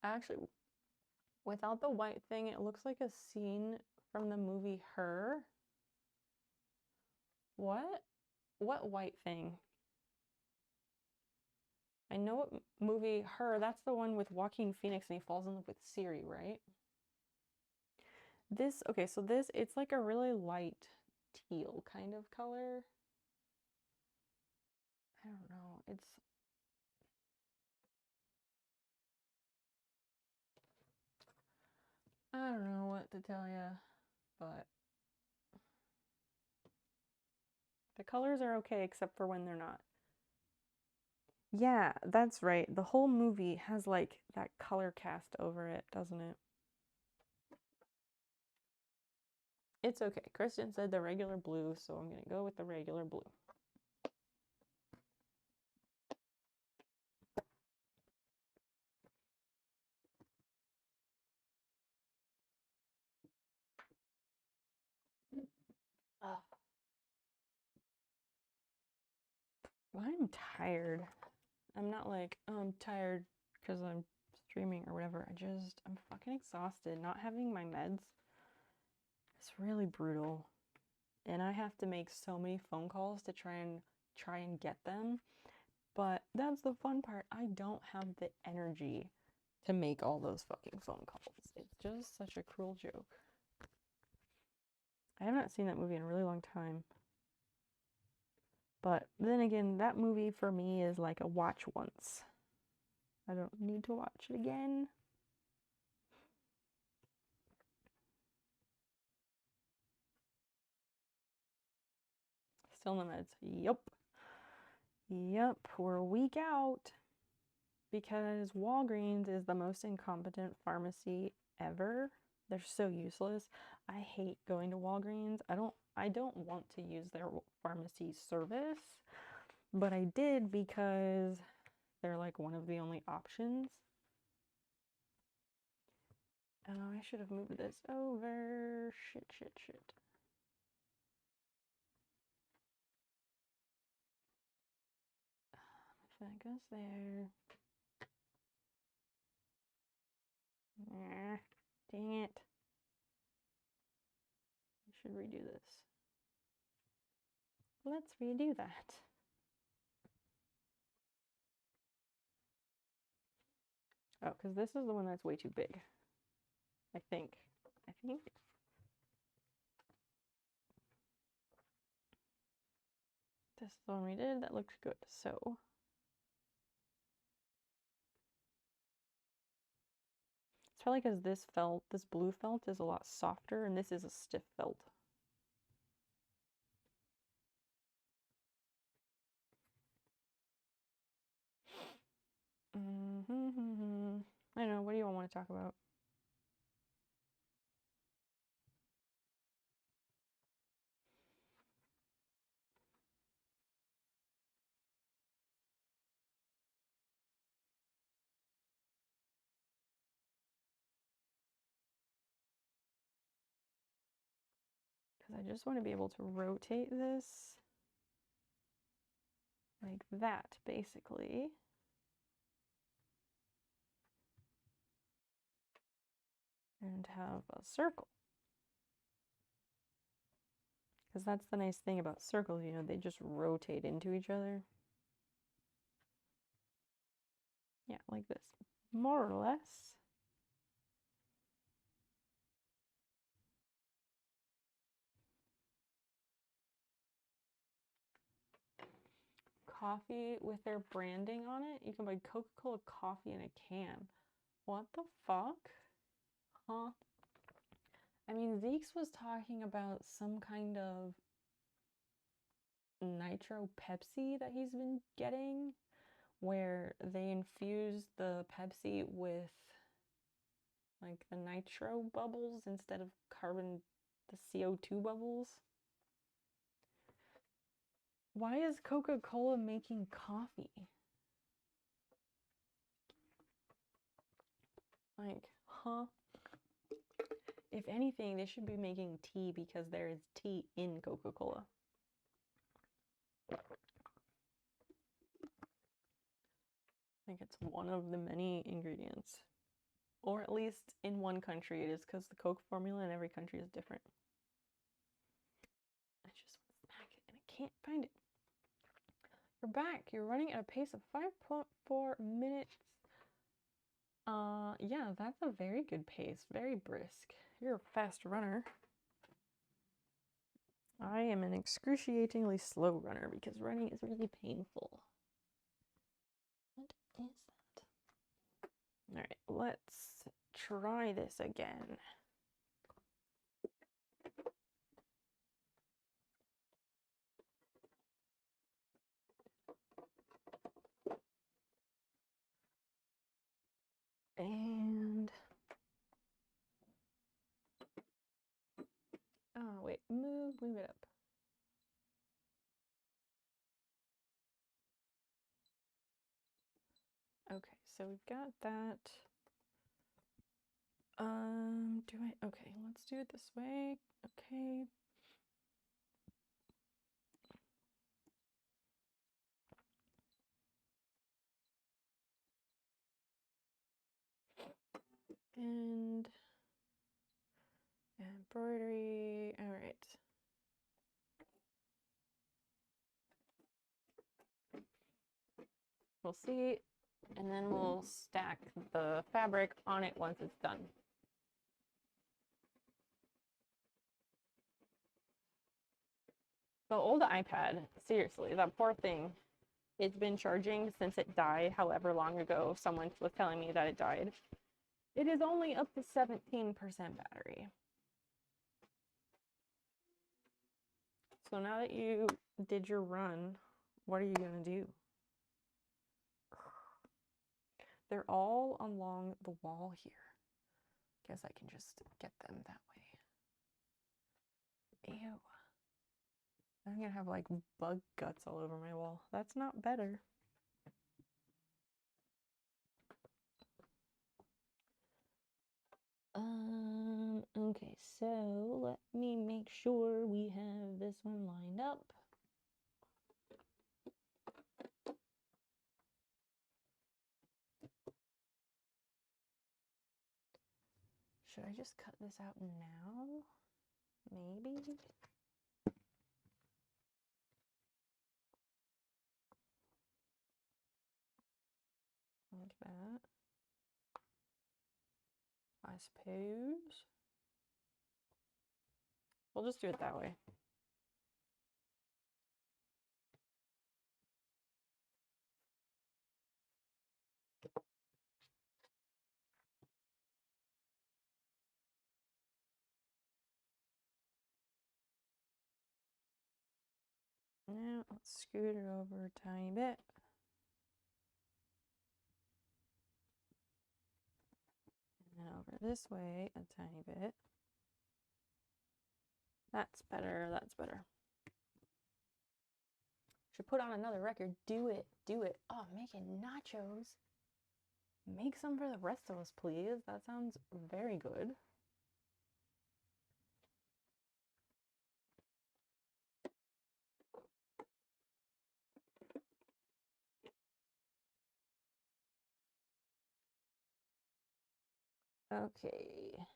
Actually, without the white thing, it looks like a scene from the movie Her. What? What white thing? I know what movie Her, that's the one with Joaquin Phoenix and he falls in love with Siri, right? This, okay, so this, it's like a really light teal kind of color. I don't know, it's... I don't know what to tell you, but... the colors are okay except for when they're not. Yeah, that's right. The whole movie has like that color cast over it, doesn't it? It's okay. Kristen said the regular blue, so I'm gonna go with the regular blue. Ugh. I'm tired. I'm not like, oh, I'm tired because I'm streaming or whatever. I'm fucking exhausted. Not having my meds, it's really brutal. And I have to make so many phone calls to try and get them. But that's the fun part. I don't have the energy to make all those fucking phone calls. It's just such a cruel joke. I have not seen that movie in a really long time. But then again, that movie for me is like a watch once. I don't need to watch it again. Still in the meds. Yup. Yep, we're a week out. Because Walgreens is the most incompetent pharmacy ever. They're so useless. I hate going to Walgreens. I don't want to use their pharmacy service, but I did because they're like one of the only options. Oh, I should have moved this over. Shit. If that goes there. Dang it. I should redo this. Let's redo that. Oh, because this is the one that's way too big. I think. This is the one we did. That looked good. So it's probably because this blue felt is a lot softer, and this is a stiff felt. I don't know. What do you all want to talk about? Because I just want to be able to rotate this like that, basically. And have a circle. Because that's the nice thing about circles, you know, they just rotate into each other. Yeah, like this. More or less. Coffee with their branding on it. You can buy Coca-Cola coffee in a can. What the fuck? Huh? I mean, Zeke's was talking about some kind of nitro Pepsi that he's been getting, where they infuse the Pepsi with like the nitro bubbles instead of the CO2 bubbles. Why is Coca-Cola making coffee? Like, huh? If anything, they should be making tea because there is tea in Coca-Cola. I think it's one of the many ingredients. Or at least in one country it is, because the Coke formula in every country is different. I just want to smack it and I can't find it. You're back. You're running at a pace of 5.4 minutes. Yeah, that's a very good pace. Very brisk. You're a fast runner. I am an excruciatingly slow runner because running is really painful. What is that? All right, let's try this again. And oh wait, move it up. Okay, so we've got that. Okay, let's do it this way. Okay. And embroidery. All right. We'll see, and then we'll stack the fabric on it once it's done. The old iPad, seriously, that poor thing, it's been charging since it died, however long ago someone was telling me that it died. It is only up to 17% battery. So now that you did your run, what are you gonna do? They're all along the wall here. Guess I can just get them that way. Ew. I'm gonna have like bug guts all over my wall. That's not better. Okay, so let me make sure we have this one lined up. Should I just cut this out now? Maybe? Like that. I suppose. We'll just do it that way. Now let's scoot it over a tiny bit. And then over this way a tiny bit. That's better, that's better. Should put on another record. Do it, do it. Oh, making nachos. Make some for the rest of us, please. That sounds very good. Okay.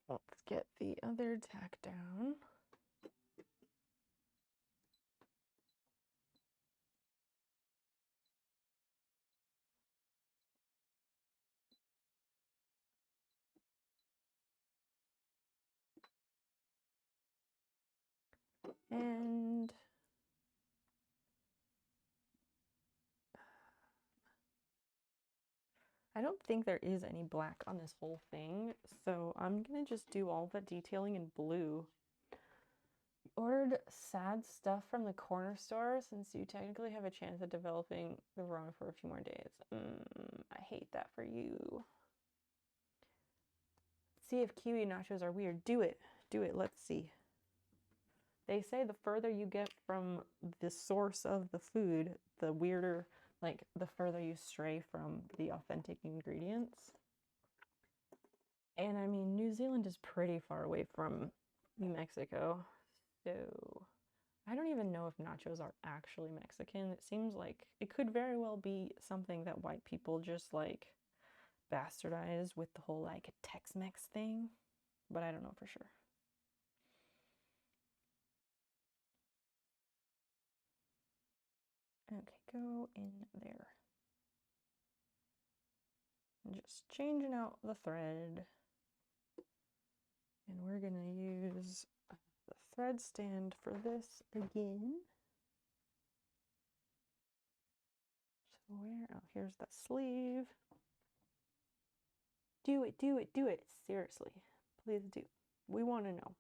Let's get the other tack down. And I don't think there is any black on this whole thing, so I'm gonna just do all the detailing in blue. Ordered sad stuff from the corner store since you technically have a chance of developing the Rona for a few more days. I hate that for you. See if kiwi nachos are weird. Do it. Do it. Let's see. They say the further you get from the source of the food, the weirder, like the further you stray from the authentic ingredients. And I mean, New Zealand is pretty far away from Mexico, so I don't even know if nachos are actually Mexican. It seems like it could very well be something that white people just like bastardized with the whole like Tex-Mex thing, but I don't know for sure. Okay, go in there. And just changing out the thread. And we're gonna use the thread stand for this again. So where, oh, here's the sleeve. Do it, do it, do it. Seriously, please do. We want to know.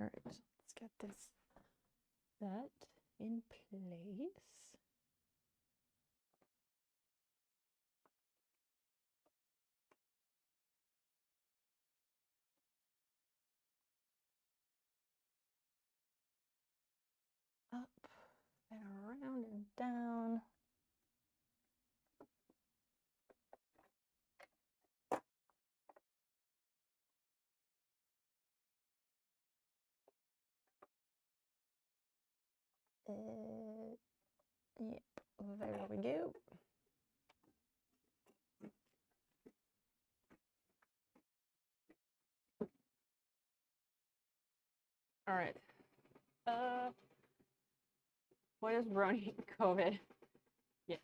All right, let's get this set in place. Up and around and down. Yep, there we go. All right. What is Brony COVID? Yes.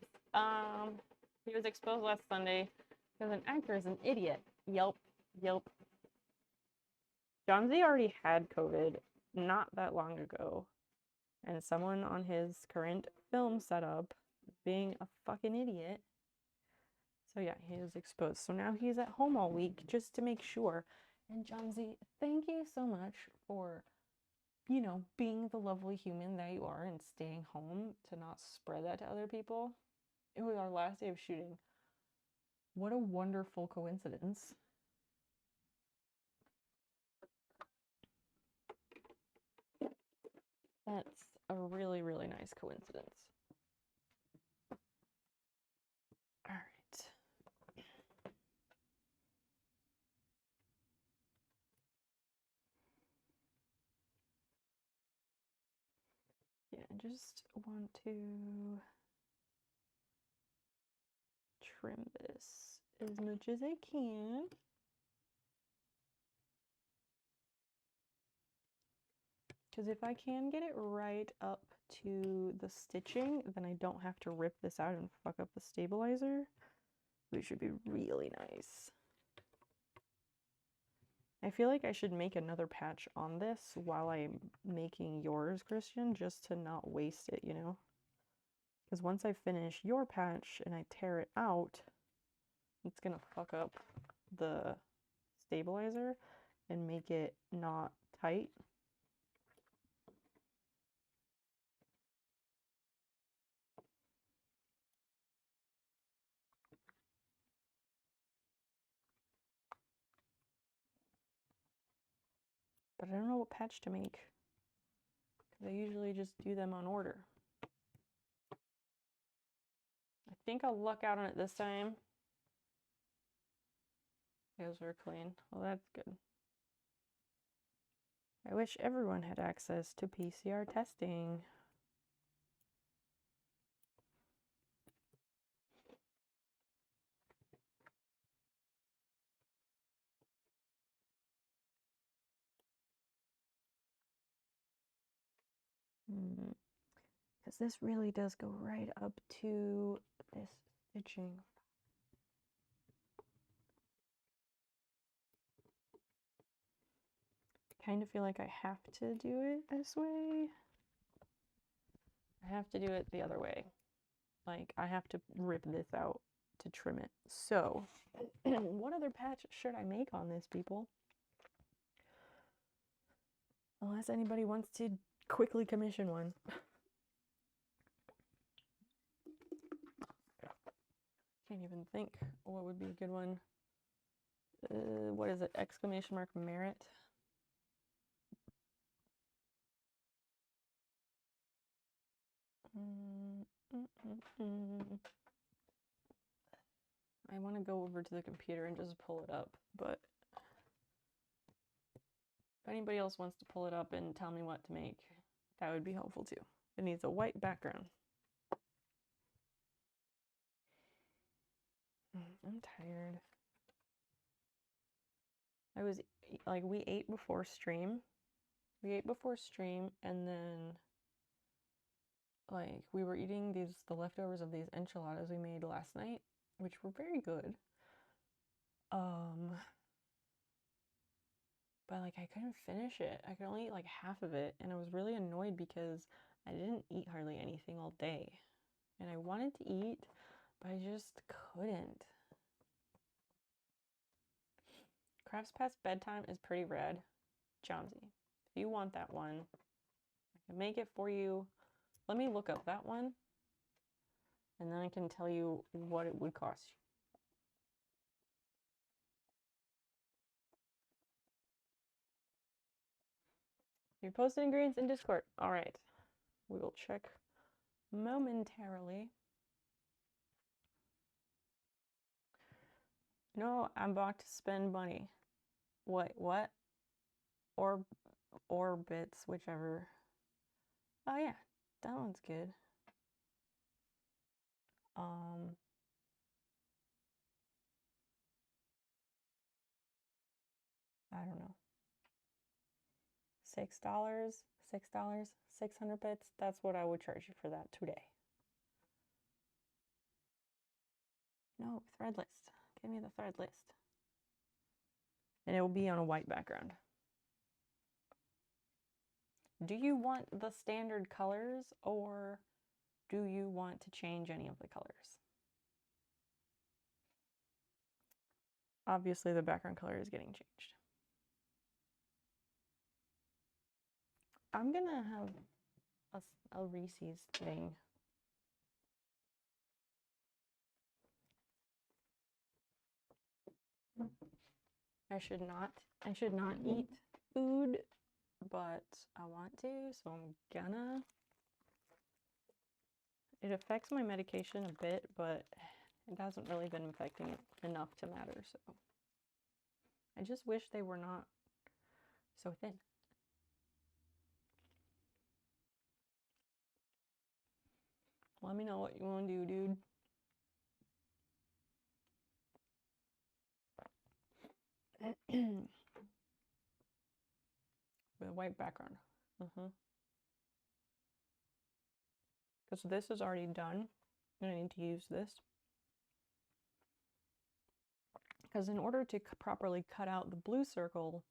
He was exposed last Sunday because an actor is an idiot. Yelp. Yelp. John Z already had COVID not that long ago, and someone on his current film setup is being a fucking idiot. So yeah, he is exposed. So now he's at home all week just to make sure. And John Z, thank you so much for, you know, being the lovely human that you are and staying home to not spread that to other people. It was our last day of shooting. What a wonderful coincidence. That's a really, really nice coincidence. All right. Yeah, I just want to trim this as much as I can. Because if I can get it right up to the stitching, then I don't have to rip this out and fuck up the stabilizer, which should be really nice. I feel like I should make another patch on this while I'm making yours, Christian, just to not waste it, you know? Because once I finish your patch and I tear it out, it's gonna fuck up the stabilizer and make it not tight. But I don't know what patch to make, because I usually just do them on order. I think I'll luck out on it this time. Those are clean. Well, that's good. I wish everyone had access to PCR testing. Because this really does go right up to this stitching. I kind of feel like I have to do it this way. I have to do it the other way. Like, I have to rip this out to trim it. So, what other patch should I make on this, people? Unless anybody wants to quickly commission one. Can't even think what would be a good one. What is it? Exclamation mark merit. I want to go over to the computer and just pull it up, but if anybody else wants to pull it up and tell me what to make, that would be helpful too. It needs a white background. I'm tired. I was like, we ate before stream. We ate before stream, and then like we were eating the leftovers of these enchiladas we made last night, which were very good. But like I couldn't finish it. I could only eat like half of it, and I was really annoyed because I didn't eat hardly anything all day. And I wanted to eat, but I just couldn't. Crafts Past Bedtime is pretty rad. Chomsy, if you want that one, I can make it for you. Let me look up that one, and then I can tell you what it would cost you. You posted ingredients in Discord. All right. We will check momentarily. No, I'm about to spend money. Wait, what? Or bits, whichever. Oh yeah, that one's good. I don't know. $6, 600 bits. That's what I would charge you for that today. No, thread list. Give me the thread list. And it will be on a white background. Do you want the standard colors, or do you want to change any of the colors? Obviously, the background color is getting changed. I'm gonna have a Reese's thing. I should not eat food, but I want to, so I'm gonna. It affects my medication a bit, but it hasn't really been affecting it enough to matter, so. I just wish they were not so thin. Let me know what you want to do, dude. With a white background. Because this is already done, and I need to use this. Because in order to properly cut out the blue circle,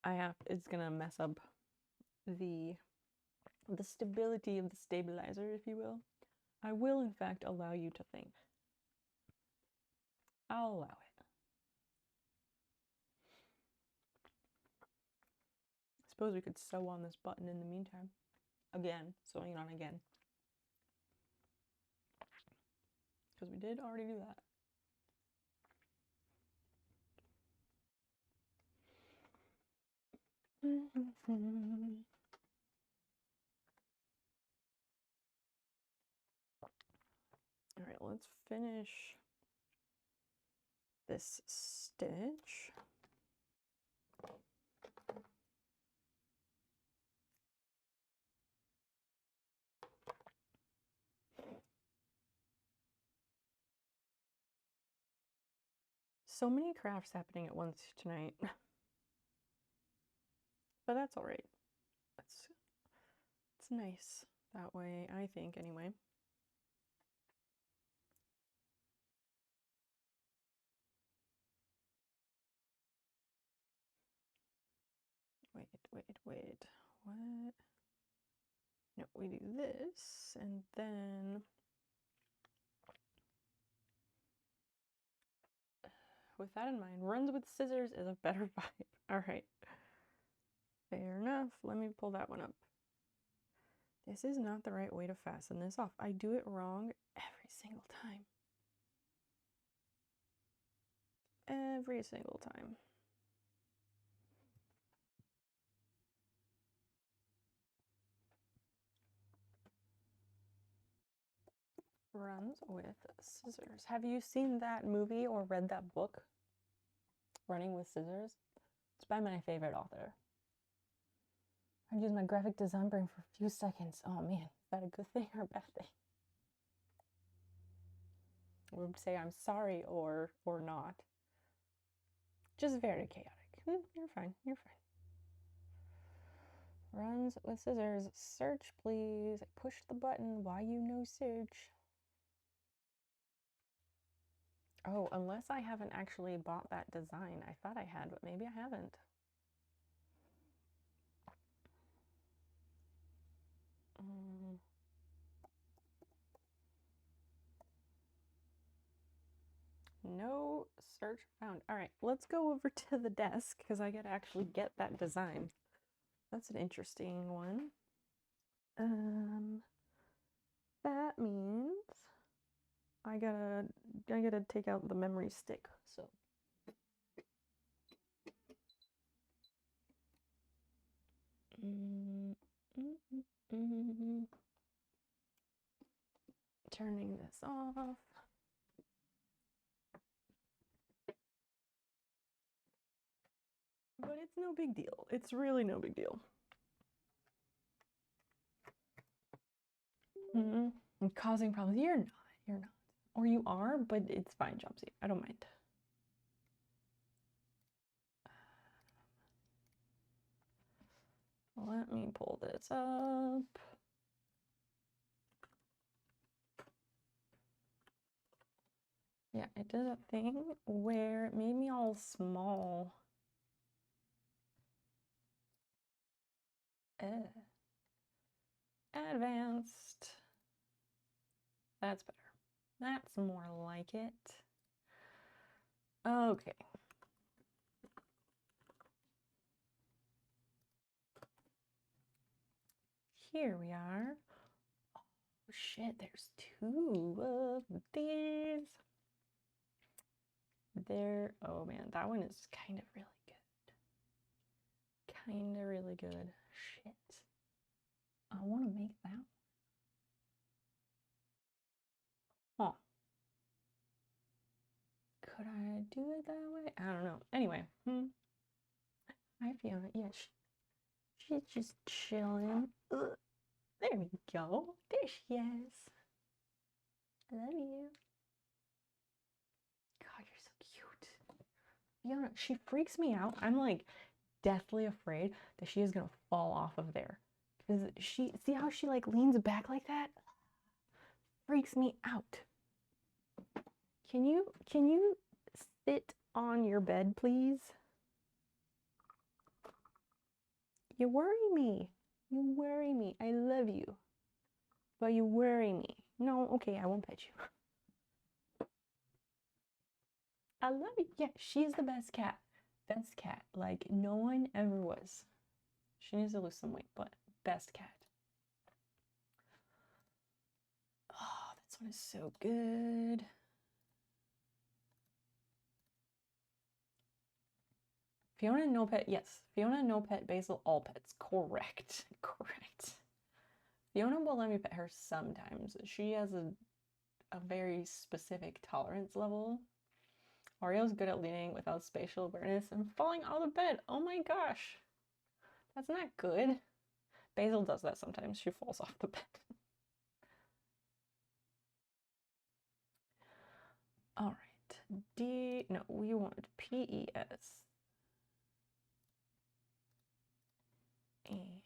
it's gonna mess up the stability of the stabilizer, if you will. I will, in fact, allow you to think. I'll allow it. I suppose we could sew on this button in the meantime. Again, sewing it on again. Because we did already do that. All right, let's finish this stitch. So many crafts happening at once tonight. But that's all right. It's nice that way, I think, anyway. Wait. What? No, we do this, and then with that in mind, runs with scissors is a better vibe. All right. Fair enough. Let me pull that one up. This is not the right way to fasten this off. I do it wrong every single time. Every single time. Runs with Scissors. Have you seen that movie or read that book, Running with Scissors? It's by my favorite author. I'd use my graphic design brain for a few seconds. Oh man, is that a good thing or a bad thing? I would say I'm sorry or not. Just very chaotic. You're fine, you're fine. Runs with Scissors. Search, please. I pushed the button. Why you no search? Oh, unless I haven't actually bought that design. I thought I had, but maybe I haven't. No search found. All right, let's go over to the desk because I gotta actually get that design. That's an interesting one. That means I gotta take out the memory stick. So turning this off. But it's no big deal. It's really no big deal. I'm causing problems. You're not. You're not. Or you are, but it's fine, Chopsy. I don't mind. Let me pull this up. Yeah, it did a thing where it made me all small. Advanced. That's better. That's more like it. Okay. Here we are. Oh shit, there's 2 of these. There, oh man, that one is kind of really good. Kind of really good. Shit. I want to make that one. Huh. Could I do it that way? I don't know. Anyway. Hi, Fiona. Yeah, she's just chilling. Ugh. There we go. There she is. I love you. God, you're so cute. Fiona, she freaks me out. I'm like deathly afraid that she is gonna fall off of there. Because see how she like leans back like that? Freaks me out. Can you sit on your bed, please? You worry me. You worry me. I love you. But you worry me. No, okay, I won't pet you. I love you. Yeah, she's the best cat. Best cat. Like, no one ever was. She needs to lose some weight, but best cat. Oh, this one is so good. Fiona, no pet. Yes. Fiona, no pet. Basil, all pets. Correct. Correct. Fiona will let me pet her sometimes. She has a very specific tolerance level. Orio's good at leaning without spatial awareness and falling out of bed. Oh my gosh. That's not good. Basil does that sometimes. She falls off the bed. All right. No, we want PES. And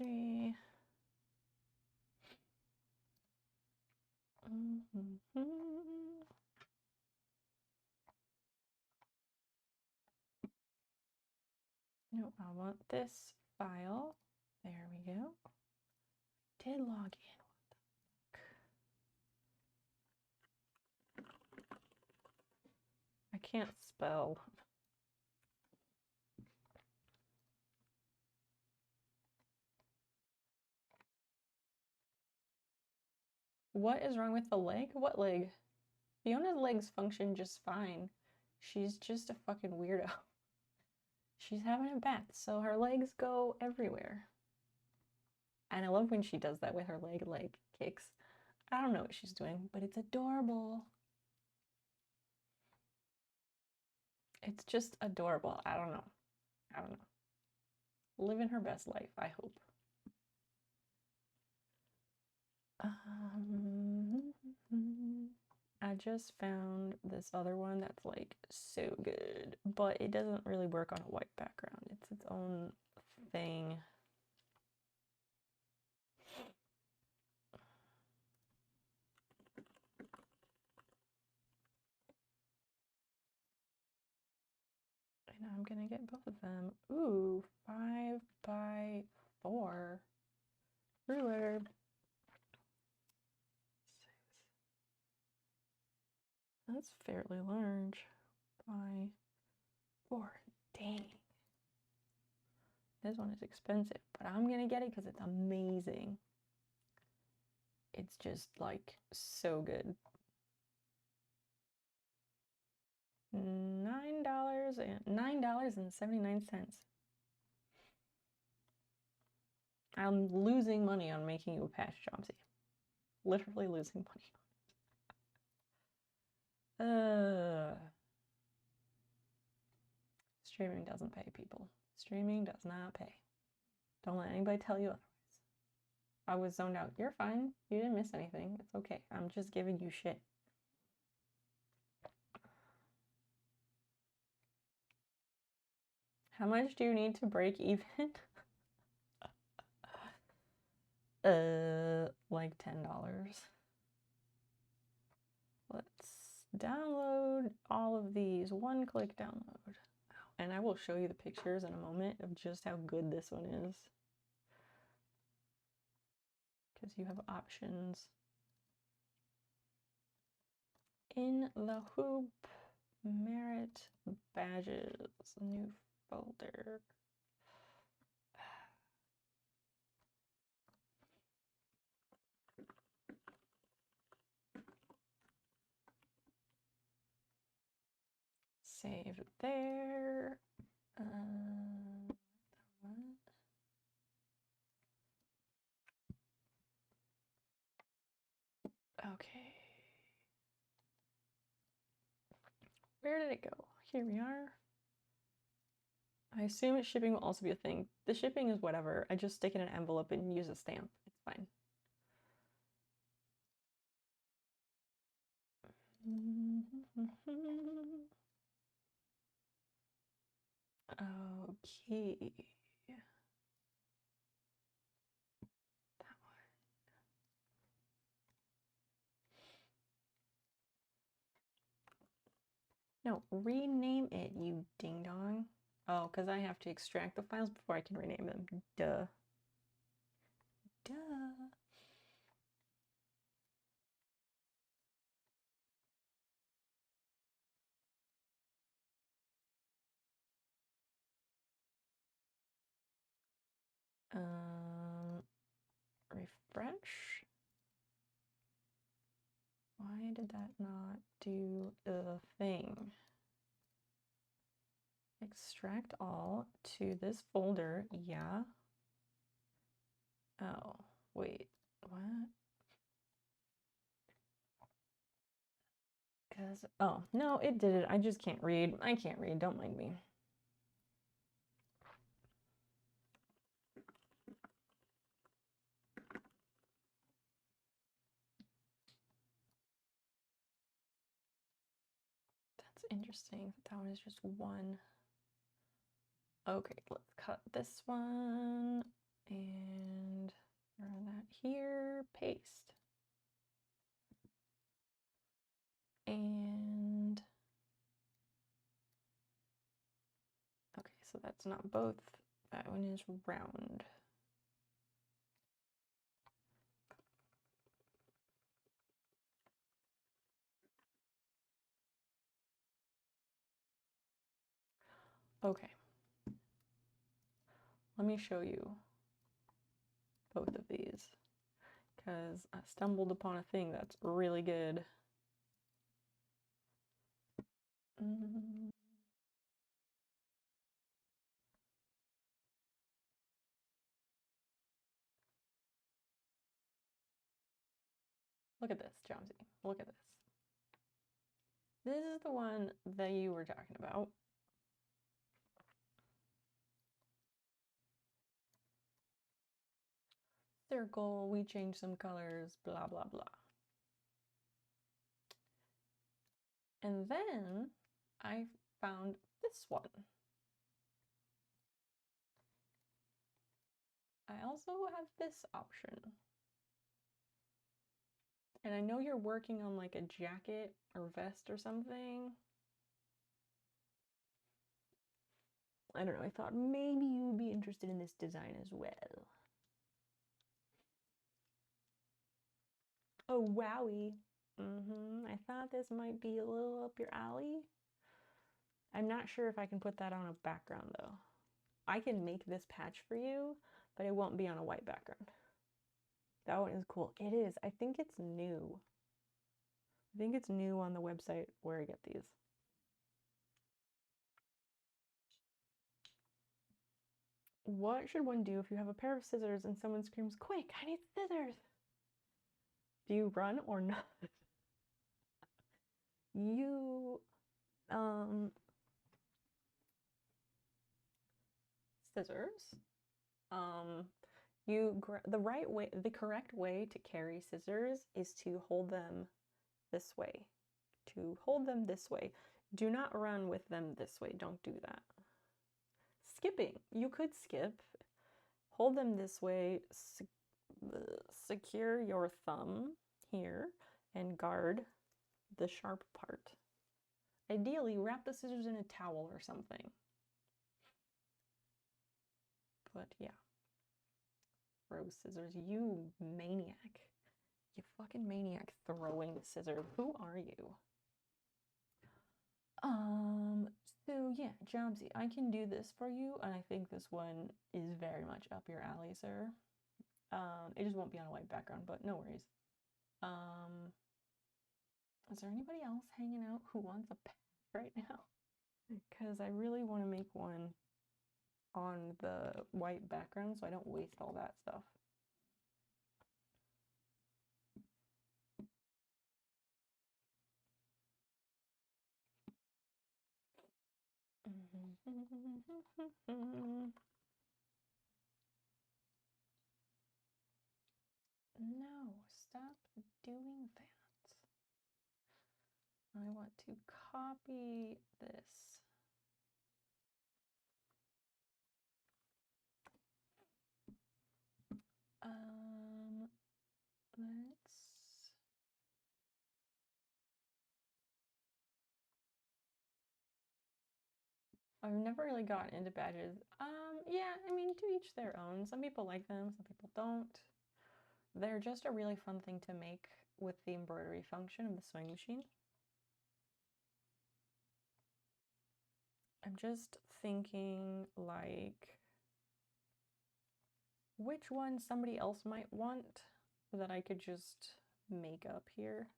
3x3. No, I want this file. There we go. Did log in. What the fuck? I can't spell. What is wrong with the leg? What leg? Fiona's legs function just fine. She's just a fucking weirdo. She's having a bath, so her legs go everywhere. And I love when she does that with her leg kicks. I don't know what she's doing, but it's adorable. It's just adorable. I don't know. Living her best life, I hope. I just found this other one that's like so good, but it doesn't really work on a white background. It's its own thing. And I'm gonna get both of them. Ooh, 5x4 ruler. That's fairly large. By 4. Dang. This one is expensive, but I'm gonna get it because it's amazing. It's just like so good. $9.79. I'm losing money on making you a patch, Chomsy. Literally losing money. Streaming doesn't pay, people. Streaming does not pay. Don't let anybody tell you otherwise. I was zoned out. You're fine. You didn't miss anything. It's okay. I'm just giving you shit. How much do you need to break even? Like $10. Let's download all of these. One-click download. And I will show you the pictures in a moment of just how good this one is. Because you have options. In the hoop, merit badges, new folder. Save there. Okay. Where did it go? Here we are. I assume shipping will also be a thing. The shipping is whatever. I just stick it in an envelope and use a stamp. It's fine. Okay. That one. No, rename it, you ding dong. Oh, because I have to extract the files before I can rename them. Duh. Duh. Refresh. Why did that not do the thing? Extract all to this folder. Yeah. Oh, wait. What? Because, oh, no, it did it. I just can't read. I can't read. Don't mind me. That's interesting. That one is just one. Okay, let's cut this one and run that here. Paste. And okay, so that's not both. That one is round. Okay. Let me show you both of these because I stumbled upon a thing that's really good. Look at this, Jonesy. Look at this. This is the one that you were talking about. Circle, we change some colors, blah, blah, blah. And then I found this one. I also have this option. And I know you're working on like a jacket or vest or something. I don't know, I thought maybe you would be interested in this design as well. Oh, wowie. I thought this might be a little up your alley. I'm not sure if I can put that on a background though. I can make this patch for you, but it won't be on a white background. That one is cool. It is. I think it's new. I think it's new on the website where I get these. What should one do if you have a pair of scissors and someone screams, "Quick, I need scissors"? Do you run or not? You, scissors. The correct way to carry scissors is to hold them this way. To hold them this way. Do not run with them this way. Don't do that. Skipping. You could skip. Hold them this way. Secure your thumb here and guard the sharp part. Ideally, wrap the scissors in a towel or something. But yeah. Throw scissors. You maniac. You fucking maniac throwing the scissor. Who are you? So yeah, Jobsy, I can do this for you, and I think this one is very much up your alley, sir. It just won't be on a white background, but no worries. Is there anybody else hanging out who wants a patch right now? Because I really want to make one on the white background so I don't waste all that stuff. No, stop doing that. I want to copy this. I've never really gotten into badges. Yeah, I mean, to each their own. Some people like them, some people don't. They're just a really fun thing to make with the embroidery function of the sewing machine. I'm just thinking, like, which one somebody else might want that I could just make up here.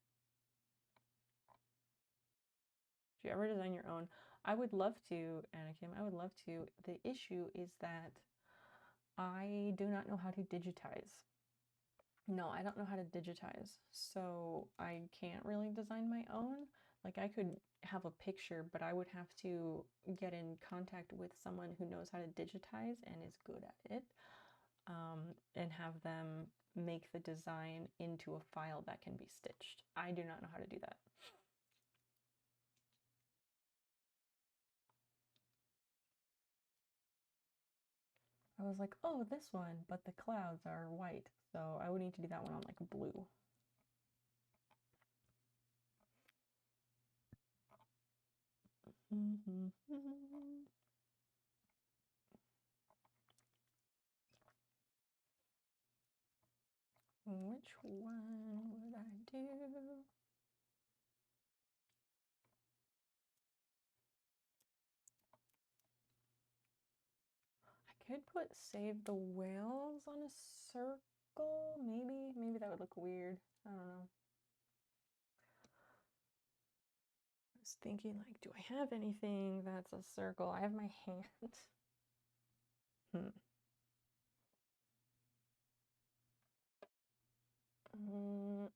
Do you ever design your own? I would love to, Anakim, I would love to. The issue is that I do not know how to digitize. No, I don't know how to digitize, so I can't really design my own. Like, I could have a picture, but I would have to get in contact with someone who knows how to digitize and is good at it, and have them make the design into a file that can be stitched. I do not know how to do that. I was like, oh, this one, but the clouds are white, so I would need to do that one on like blue. Which one would I do? I could put Save the Whales on a circle, maybe. Maybe that would look weird. I don't know. I was thinking, like, do I have anything that's a circle? I have my hand.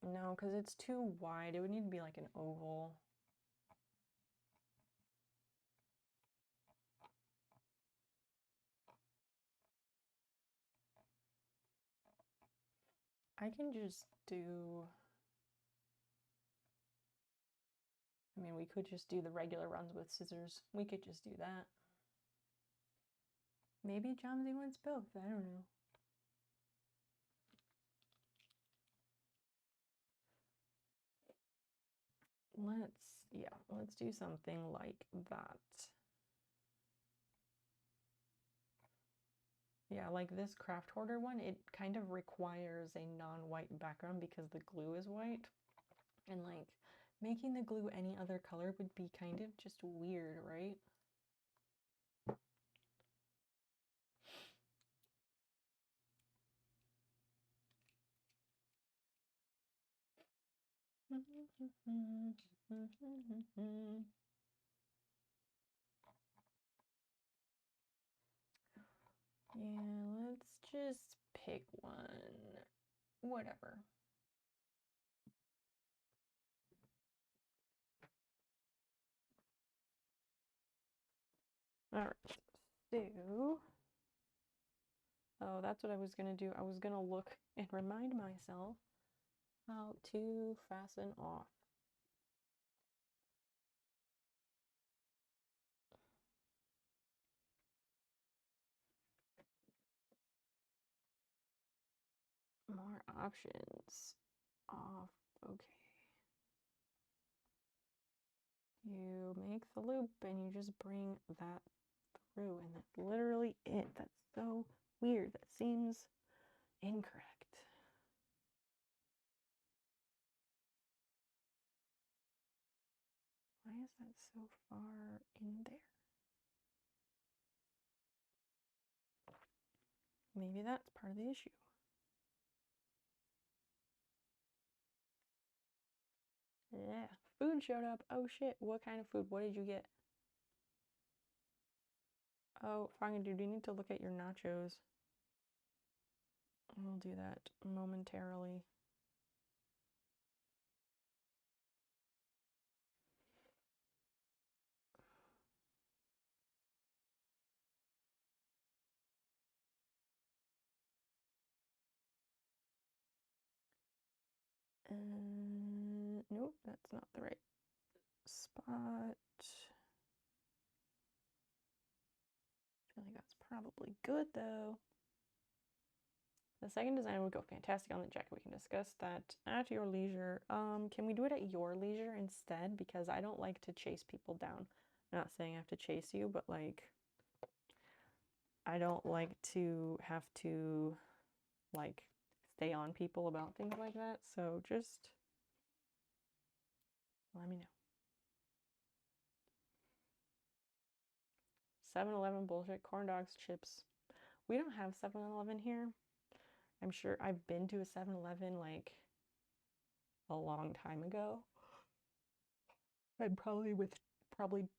No, because because it's too wide. It would need to be like an oval. I can just do, I mean, we could just do the regular runs with scissors. We could just do that. Maybe Jomsy wants both, I don't know. Let's do something like that. Yeah, like this craft hoarder one, it kind of requires a non-white background because the glue is white. And like making the glue any other color would be kind of just weird, right? Yeah, let's just pick one. Whatever. All right, so, oh, that's what I was gonna do. I was gonna look and remind myself how to fasten off. More options. Off. Okay. You make the loop and you just bring that through, and that's literally it. That's so weird. That seems incorrect. Why is that so far in there? Maybe that's part of the issue. Yeah, food showed up. Oh shit, what kind of food? What did you get? Oh, fine, dude, you need to look at your nachos. We'll do that momentarily. Nope, that's not the right spot. I feel like that's probably good though. The second design would go fantastic on the jacket. We can discuss that at your leisure. Can we do it at your leisure instead? Because I don't like to chase people down. I'm not saying I have to chase you, but like, I don't like to have to like stay on people about things like that. So just let me know. 7-Eleven bullshit, corn dogs, chips. We don't have 7-Eleven here. I'm sure I've been to a 7-Eleven like a long time ago. And probably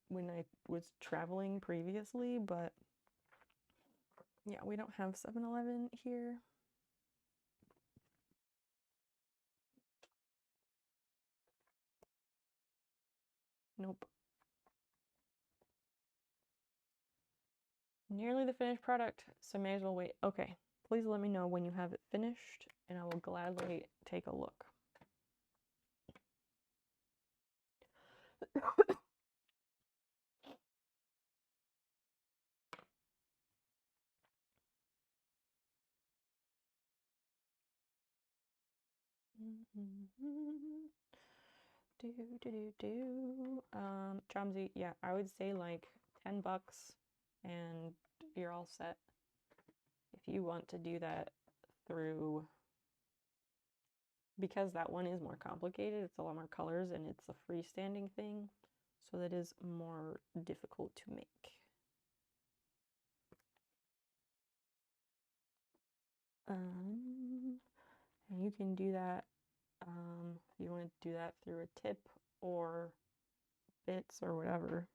when I was traveling previously, but yeah, we don't have 7-Eleven here. Nope. Nearly the finished product, so may as well wait. Okay, please let me know when you have it finished, and I will gladly take a look. Chomsy, yeah, I would say like $10 and you're all set. If you want to do that through, because that one is more complicated, it's a lot more colors and it's a freestanding thing, so that is more difficult to make. And you can do that, if you want to do that through a tip or bits or whatever.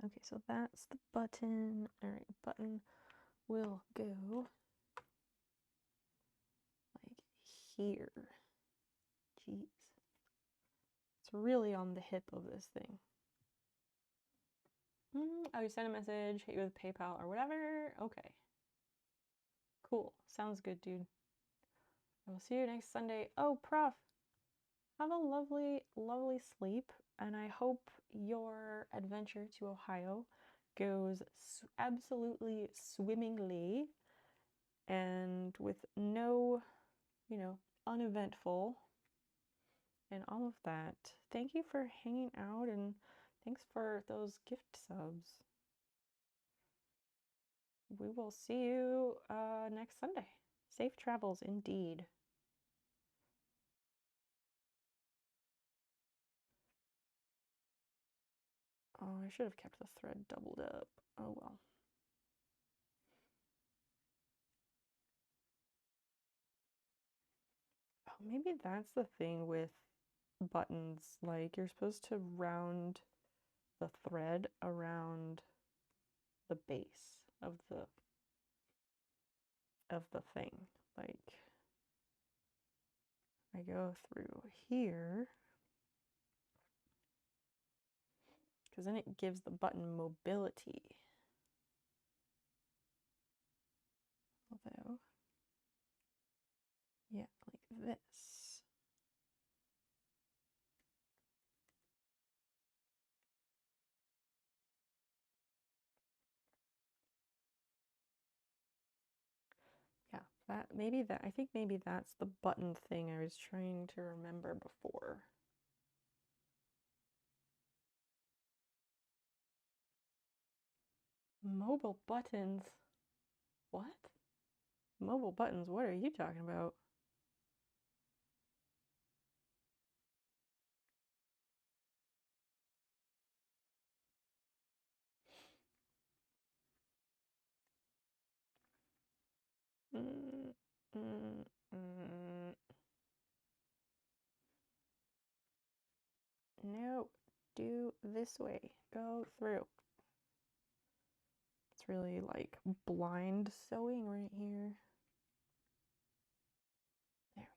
Okay, so that's the button. All right, button will go here. Jeez. It's really on the hip of this thing. Oh, you send a message, hit you with PayPal or whatever. Okay. Cool. Sounds good, dude. I will see you next Sunday. Oh, Prof, have a lovely, lovely sleep, and I hope your adventure to Ohio goes absolutely swimmingly and with no, uneventful and all of that. Thank you for hanging out, and thanks for those gift subs. We will see you next Sunday. Safe travels indeed. Oh, I should have kept the thread doubled up. Oh well. Oh, maybe that's the thing with buttons. Like, you're supposed to round the thread around the base of the thing. Like, I go through here, because then it gives the button mobility. Although, yeah, like this. Yeah, I think maybe that's the button thing I was trying to remember before. Mobile buttons? What? Mobile buttons, what are you talking about? No, do this way. Go through. It's really like blind sewing right here. There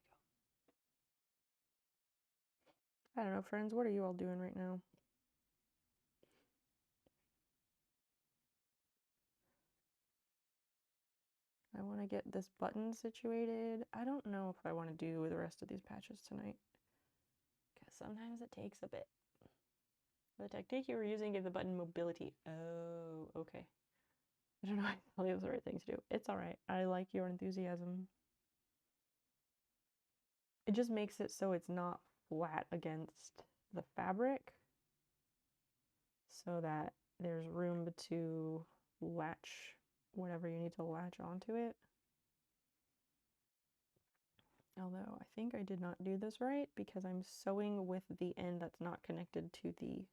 we go. I don't know, friends, what are you all doing right now? I want to get this button situated. I don't know if I want to do the rest of these patches tonight, because sometimes it takes a bit. The technique you were using gave the button mobility. Oh, okay. I don't know if I thought it was the right thing to do. It's all right. I like your enthusiasm. It just makes it so it's not flat against the fabric, so that there's room to latch whatever you need to latch onto it. Although I think I did not do this right, because I'm sewing with the end that's not connected to the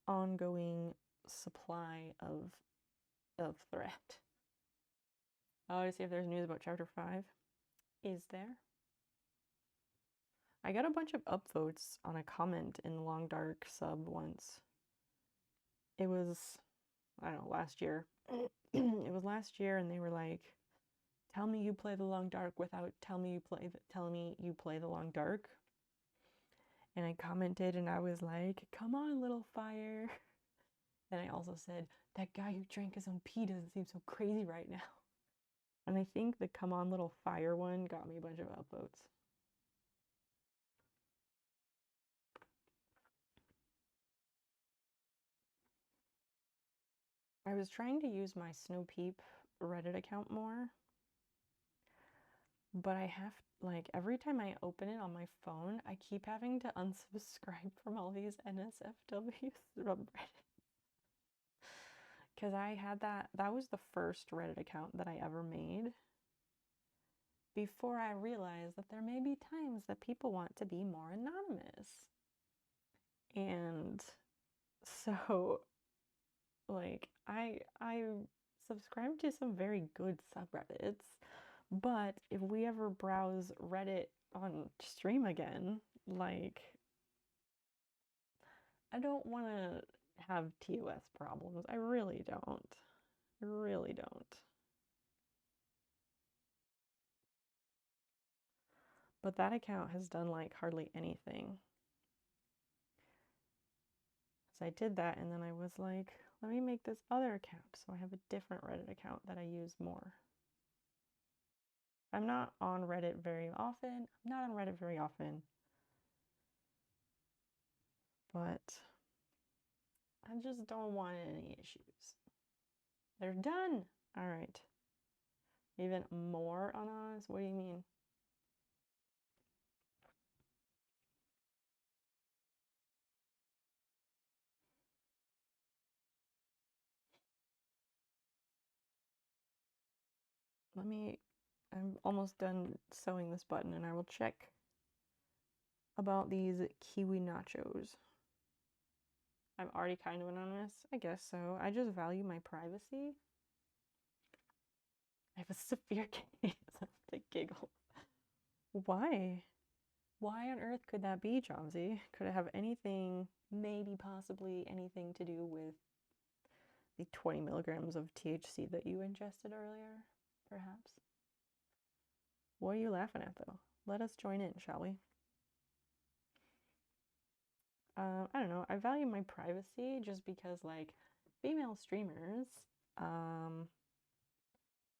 ongoing supply of thread. Oh, to see if there's news about chapter 5. Is there? I got a bunch of upvotes on a comment in the Long Dark sub once. It was, I don't know, last year. It was last year, and they were like, tell me you play the Long Dark without telling me you play the Long Dark. And I commented, and I was like, come on, little fire. And I also said, that guy who drank his own pee doesn't seem so crazy right now. And I think the come on, little fire one got me a bunch of upvotes. I was trying to use my Snow Peep Reddit account more, but I have, like, every time I open it on my phone, I keep having to unsubscribe from all these NSFWs from Reddit. Because I had that was the first Reddit account that I ever made, before I realized that there may be times that people want to be more anonymous. And so, like, I subscribe to some very good subreddits, but if we ever browse Reddit on stream again, like, I don't want to have TOS problems. I really don't. I really don't. But that account has done like hardly anything. So I did that and then I was like, let me make this other account. So I have a different Reddit account that I use more. I'm not on Reddit very often. I'm not on Reddit very often. But I just don't want any issues. They're done. All right. Even more anonymous? What do you mean? I'm almost done sewing this button and I will check about these kiwi nachos. I'm already kind of anonymous? I guess so. I just value my privacy. I have a severe case of the giggles. Why? Why on earth could that be, Chomsy? Could it have anything, maybe possibly anything to do with the 20 milligrams of THC that you ingested earlier, perhaps? What are you laughing at, though? Let us join in, shall we? I don't know. I value my privacy just because, like, female streamers,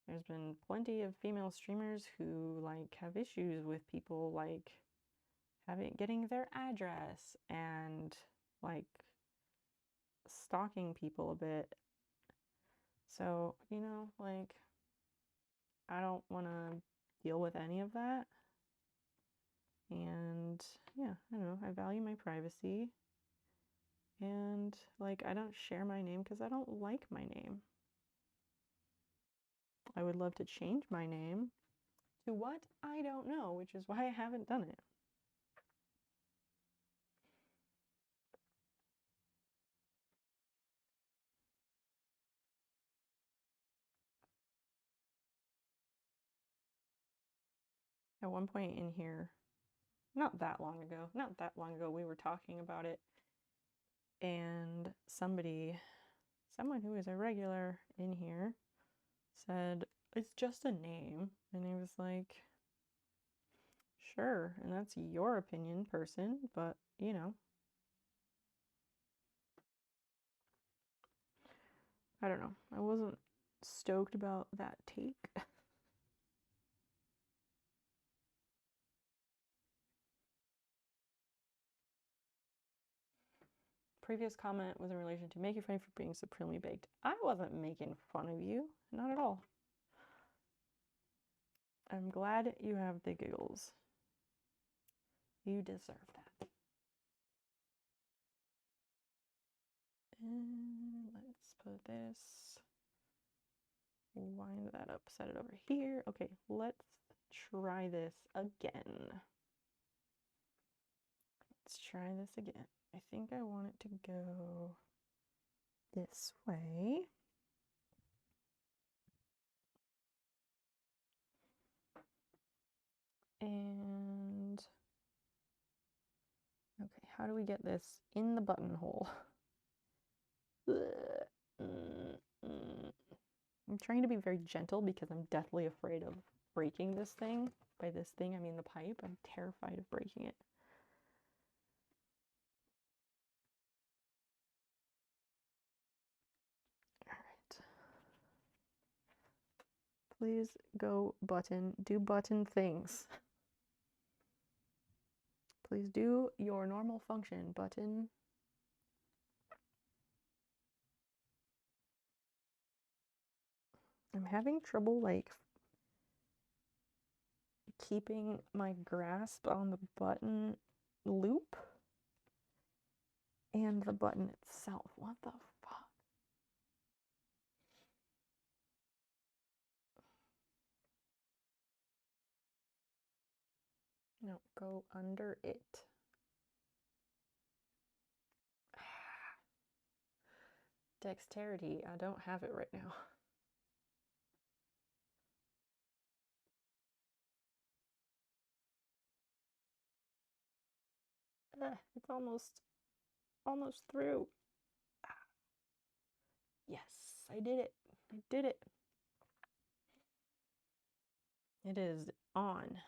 there's been plenty of female streamers who, like, have issues with people, like, getting their address and, like, stalking people a bit. So, you know, like, I don't want to deal with any of that. And yeah, I don't know, I value my privacy. And like, I don't share my name because I don't like my name. I would love to change my name to what? I don't know, which is why I haven't done it. At one point in here, not that long ago, we were talking about it, and someone who is a regular in here said, it's just a name. And he was like, sure, and that's your opinion, person, but you know. I don't know. I wasn't stoked about that take. Previous comment was in relation to make you fun for being supremely baked. I wasn't making fun of you. Not at all. I'm glad you have the giggles. You deserve that. And let's put this, wind that up, set it over here. Okay, let's try this again. Let's try this again. I think I want it to go this way. And okay, how do we get this in the buttonhole? I'm trying to be very gentle because I'm deathly afraid of breaking this thing. By this thing, I mean the pipe. I'm terrified of breaking it. All right. Please go button. Do button things. Please do your normal function, button. I'm having trouble, like, keeping my grasp on the button loop and the button itself. What the fuck? No, go under it. Dexterity. I don't have it right now. It's almost through. Yes, I did it. I did it. It is on.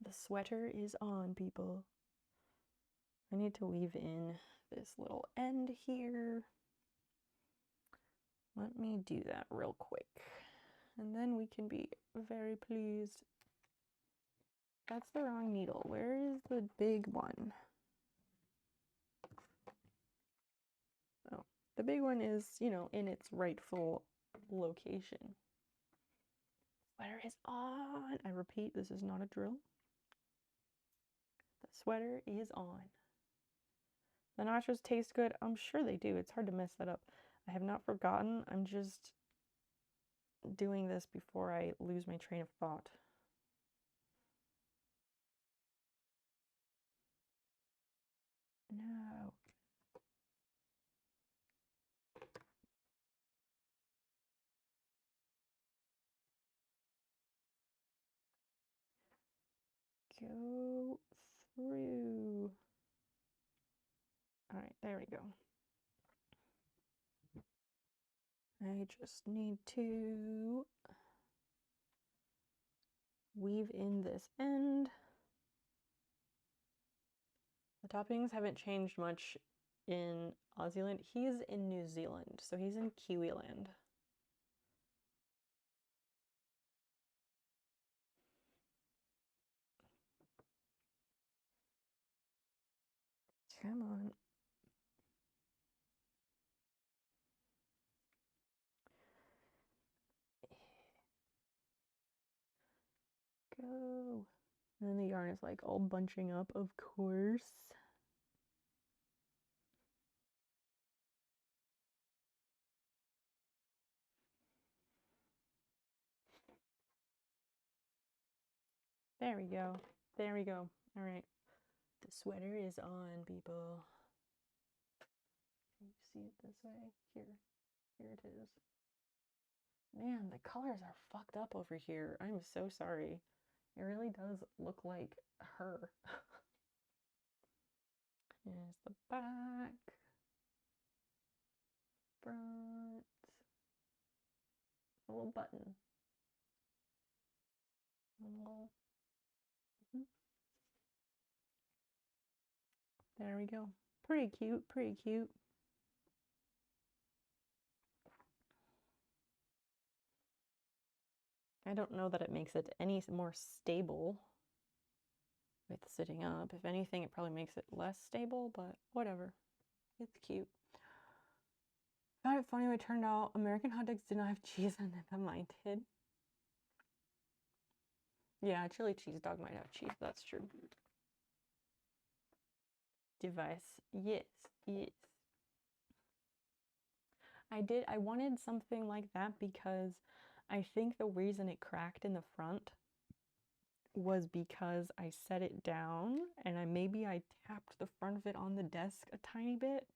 The sweater is on, people. I need to weave in this little end here. Let me do that real quick. And then we can be very pleased. That's the wrong needle. Where is the big one? Oh, the big one is, you know, in its rightful location. Sweater is on. I repeat, this is not a drill. The sweater is on. The nachos taste good. I'm sure they do. It's hard to mess that up. I have not forgotten. I'm just doing this before I lose my train of thought. No. Go through. All right, there we go. I just need to weave in this end. The toppings haven't changed much in Aussieland. He's in New Zealand, so he's in Kiwiland. Come on. Go. And then the yarn is like all bunching up, of course. There we go. There we go. All right. The sweater is on, people. Can you see it this way? Here. Here it is. Man, the colors are fucked up over here. I'm so sorry. It really does look like her. Here's the back. Front. A little button. A little... There we go. Pretty cute, pretty cute. I don't know that it makes it any more stable with sitting up. If anything, it probably makes it less stable, but whatever. It's cute. Found it funny when it turned out American hot dogs did not have cheese on them, but mine did. Yeah, chili cheese dog might have cheese, that's true. Device. Yes, yes. I wanted something like that because I think the reason it cracked in the front was because I set it down and maybe I tapped the front of it on the desk a tiny bit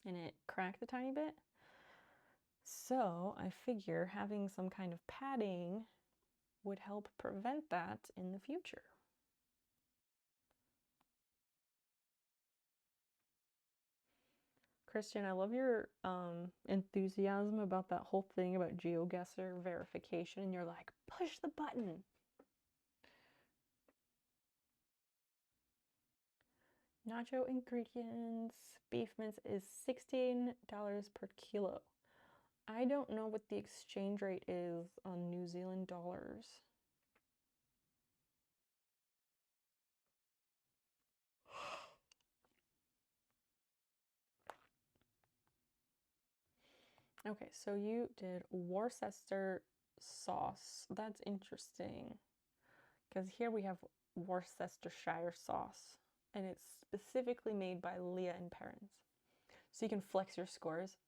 and it cracked a tiny bit. So I figure having some kind of padding would help prevent that in the future. Christian, I love your enthusiasm about that whole thing about GeoGuessr verification. And you're like, push the button. Nacho ingredients. Beef mince is $16 per kilo. I don't know what the exchange rate is on New Zealand dollars. Okay, so you did Worcester sauce. That's interesting. Because here we have Worcestershire sauce. And it's specifically made by Leah and Perrins. So you can flex your scores.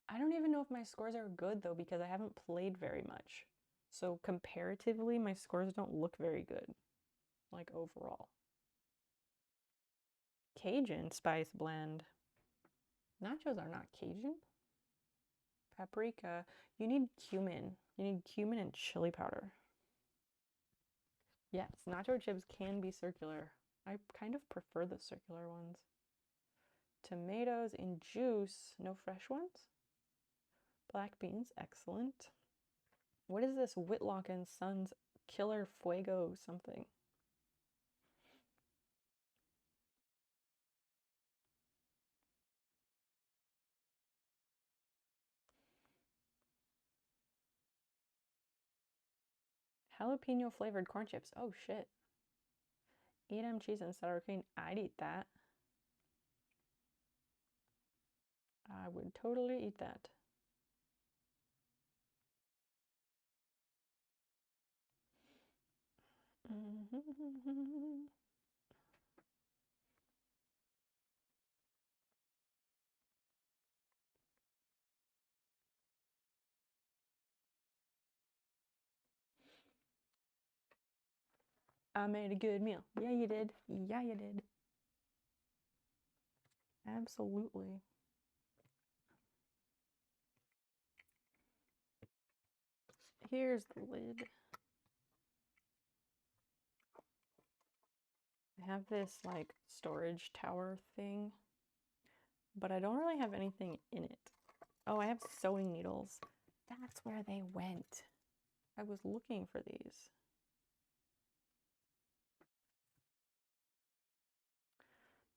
I don't even know if my scores are good though, because I haven't played very much. So comparatively, my scores don't look very good, like overall. Cajun spice blend. Nachos are not Cajun. Paprika. You need cumin. You need cumin and chili powder. Yes, nacho chips can be circular. I kind of prefer the circular ones. Tomatoes in juice. No fresh ones? Black beans. Excellent. What is this? Whitlock and Sons Killer Fuego something. Jalapeno flavored corn chips. Oh shit. Edam cheese and sour cream. I'd eat that. I would totally eat that. I made a good meal. Yeah, you did. Yeah, you did. Absolutely. Here's the lid. I have this like storage tower thing, but I don't really have anything in it. Oh, I have sewing needles. That's where they went. I was looking for these.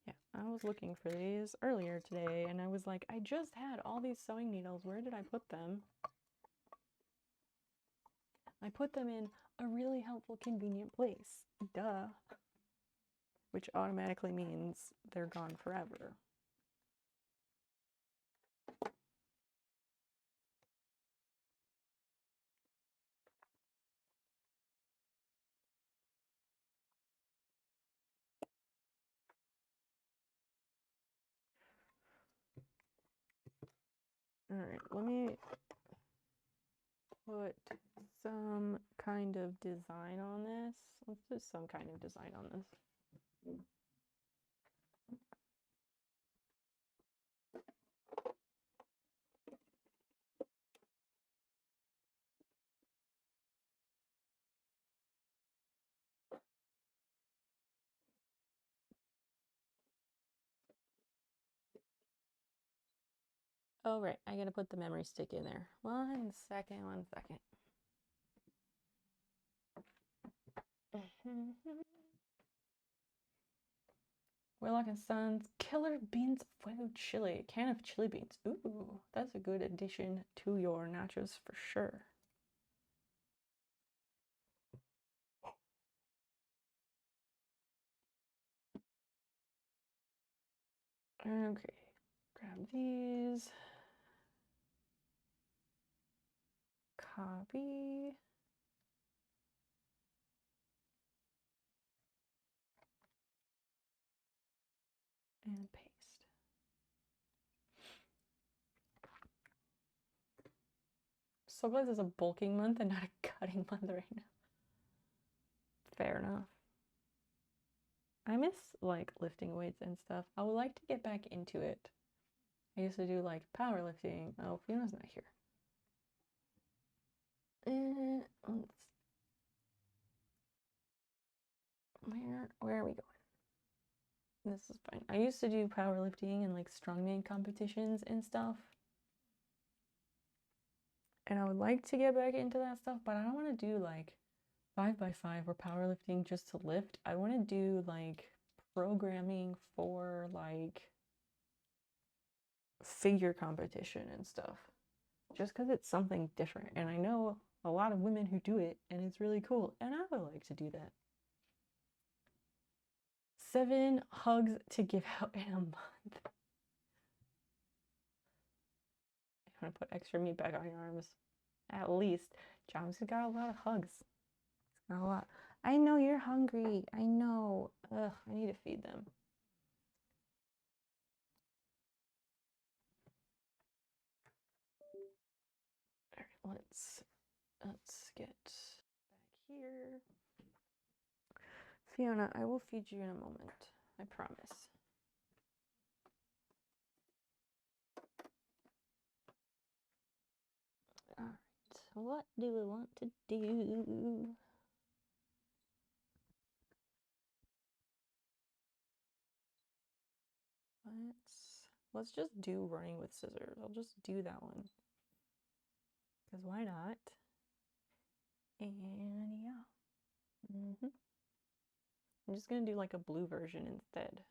Yeah, I was looking for these earlier today, and I was like, I just had all these sewing needles. Where did I put them? I put them in a really helpful, convenient place. Duh. Which automatically means they're gone forever. All right, let me put some kind of design on this. Let's do some kind of design on this. Oh, right, I gotta put the memory stick in there. 1 second, 1 second. Warlock and Sons, Killer Beans Fuego Chili, can of chili beans. Ooh, that's a good addition to your nachos for sure. Okay, grab these. Copy. And paste. So glad this is a bulking month and not a cutting month right now. Fair enough. I miss like lifting weights and stuff. I would like to get back into it. I used to do like powerlifting. Oh, Fiona's not here. Where are we going? This is fine. I used to do powerlifting and like strongman competitions and stuff. And I would like to get back into that stuff, but I don't want to do like 5x5 or powerlifting just to lift. I want to do like programming for like figure competition and stuff. Just because it's something different. And I know a lot of women who do it and it's really cool. And I would like to do that. 7 hugs to give out in a month. You want to put extra meat back on your arms? At least. John's got a lot of hugs. It's got a lot. I know you're hungry. I know. Ugh, I need to feed them. All right, let's get back here. Fiona, I will feed you in a moment. I promise. All right, what do we want to do? Let's just do running with scissors. I'll just do that one. Because why not? And yeah. I'm just gonna do like a blue version instead.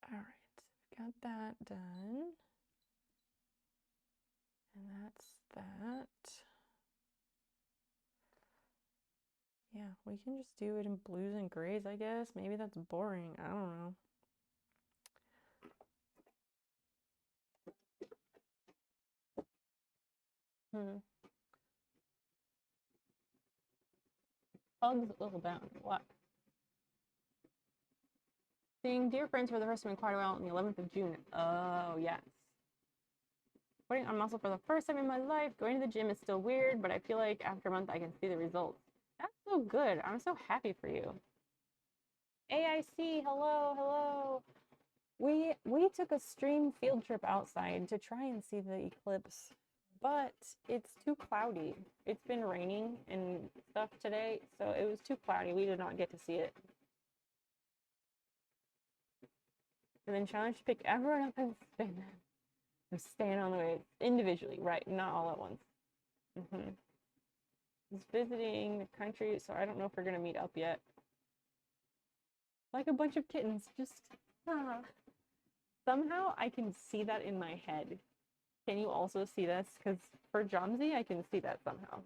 All right, got that done. And that's that. Yeah, we can just do it in blues and grays, I guess. Maybe that's boring. I don't know. Hugs little down. What? Seeing dear friends for the first time in quite a while on the 11th of June. Oh, yes. Putting on muscle for the first time in my life. Going to the gym is still weird, but I feel like after a month I can see the results. That's so good. I'm so happy for you. AIC, hello, hello. We took a stream field trip outside to try and see the eclipse, but it's too cloudy. It's been raining and stuff today, so it was too cloudy. We did not get to see it. And then challenge to pick everyone up and spin them. I'm staying on the way individually, right? Not all at once. He's visiting the country, so I don't know if we're gonna meet up yet. Like a bunch of kittens, just somehow I can see that in my head. Can you also see this? Because for Jomsy, I can see that somehow.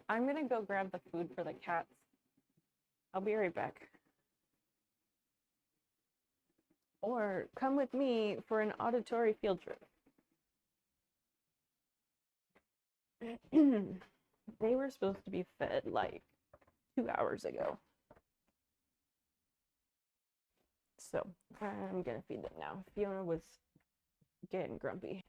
I'm gonna go grab the food for the cats. I'll be right back. Or come with me for an auditory field trip. They were supposed to be fed like 2 hours ago. So I'm gonna feed them now. Fiona was getting grumpy.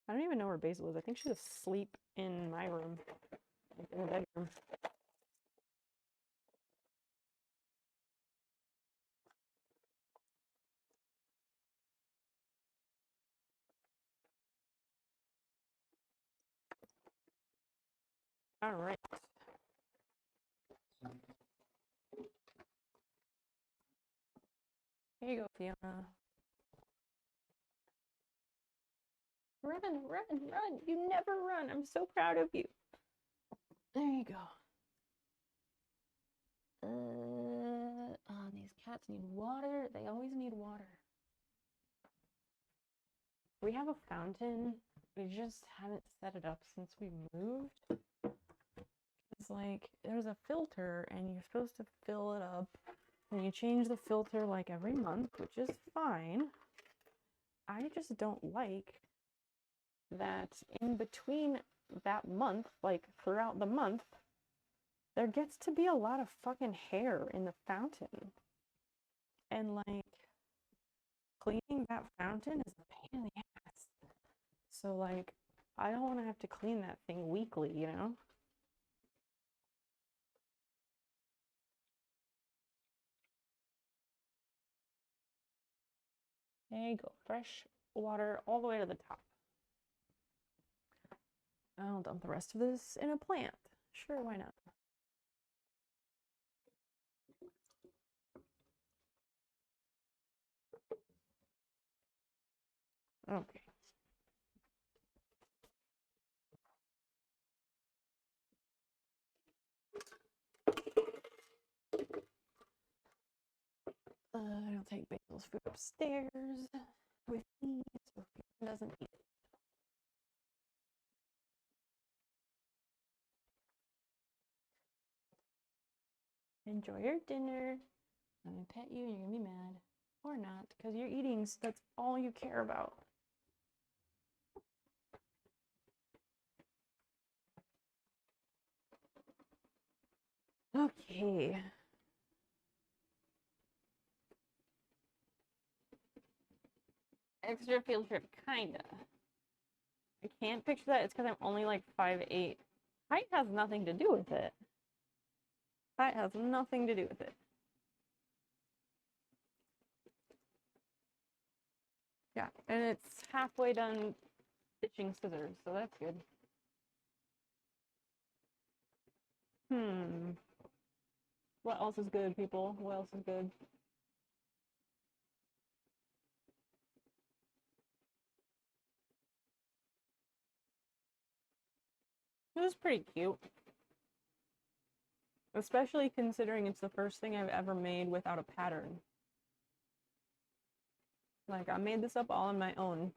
I don't even know where Basil is. I think she's asleep in my room, like in the bedroom. All right. Here you go, Fiona. Run, run, run. You never run. I'm so proud of you. There you go. Oh, these cats need water. They always need water. We have a fountain. We just haven't set it up since we moved. It's like there's a filter and you're supposed to fill it up and you change the filter like every month, which is fine. I just don't like that in between that month, like throughout the month, there gets to be a lot of fucking hair in the fountain. And like cleaning that fountain is a pain in the ass. So like I don't want to have to clean that thing weekly, you know? There you go. Fresh water all the way to the top. I'll dump the rest of this in a plant. Sure, why not? Okay. I'll take Basil's food upstairs with me so he doesn't eat it. Enjoy your dinner. I'm gonna pet you and you're gonna be mad. Or not, because you're eating, so that's all you care about. Okay. Extra field trip, kinda. I can't picture that. It's because I'm only like 5'8". Height has nothing to do with it. Height has nothing to do with it. Yeah, and it's halfway done stitching scissors, so that's good. What else is good, people? What else is good? This is pretty cute. Especially considering it's the first thing I've ever made without a pattern. Like, I made this up all on my own.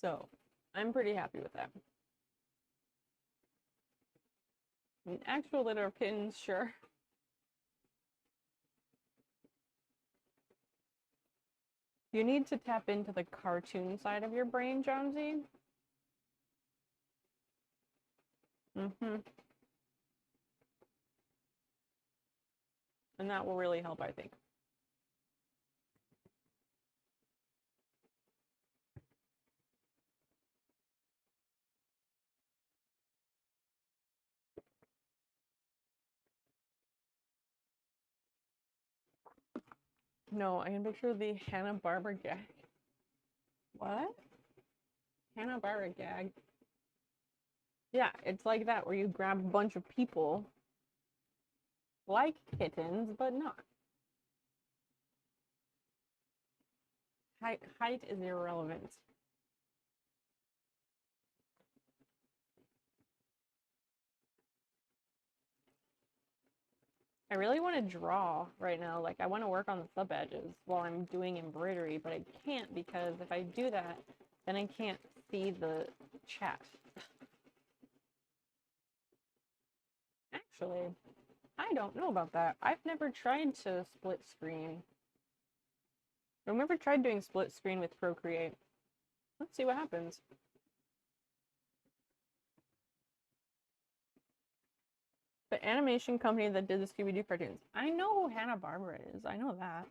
So, I'm pretty happy with that. An actual litter of kittens, sure. You need to tap into the cartoon side of your brain, Jonesy. And that will really help, I think. No, I can picture the Hanna-Barbera gag. What? Hanna-Barbera gag? Yeah, it's like that, where you grab a bunch of people, like kittens, but not. Height is irrelevant. I really want to draw right now. Like, I want to work on the sub edges while I'm doing embroidery, but I can't because if I do that, then I can't see the chat. Actually, I don't know about that. I've never tried to split screen. I've never tried doing split screen with Procreate. Let's see what happens. The animation company that did the Scooby-Doo cartoons. I know who Hanna-Barbera is. I know that.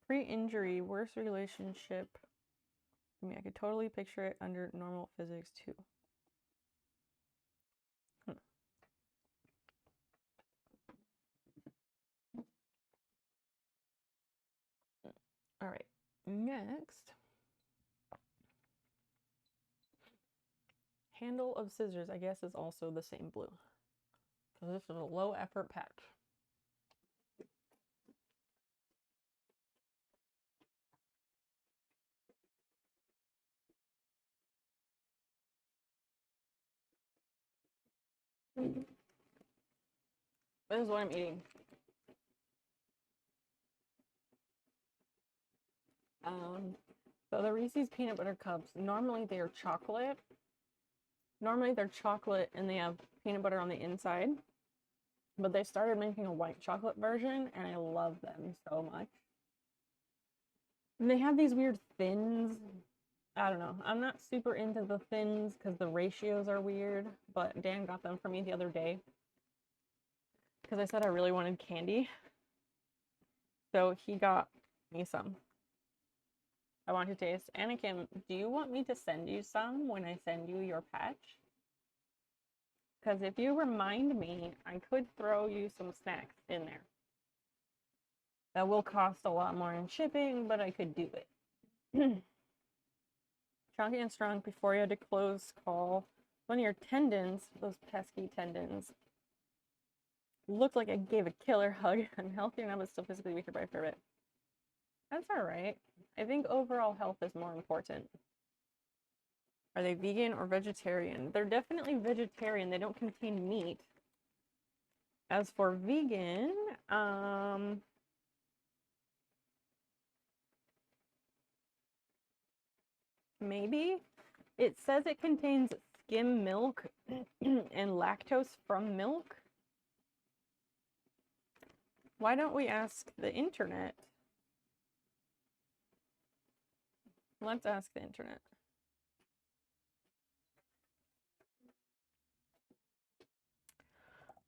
Pre-injury, worst relationship. I mean, I could totally picture it under normal physics, too. All right, next. Handle of scissors, I guess, is also the same blue. So this is a low effort patch. This is what I'm eating. So the Reese's peanut butter cups, normally they are chocolate. Normally they're chocolate and they have peanut butter on the inside. But they started making a white chocolate version and I love them so much. And they have these weird thins. I don't know. I'm not super into the thins because the ratios are weird, but Dan got them for me the other day because I said I really wanted candy. So he got me some. I want to taste. Anakin, do you want me to send you some when I send you your patch? Because if you remind me, I could throw you some snacks in there. That will cost a lot more in shipping, but I could do it. Chunky and strong before you had to close call. One of your tendons, those pesky tendons, looked like I gave a killer hug. I'm healthier now, but still physically weaker by a fair bit. That's all right. I think overall health is more important. Are they vegan or vegetarian? They're definitely vegetarian. They don't contain meat. As for vegan, maybe. It says it contains skim milk and lactose from milk. Why don't we ask the internet? Let's ask the internet.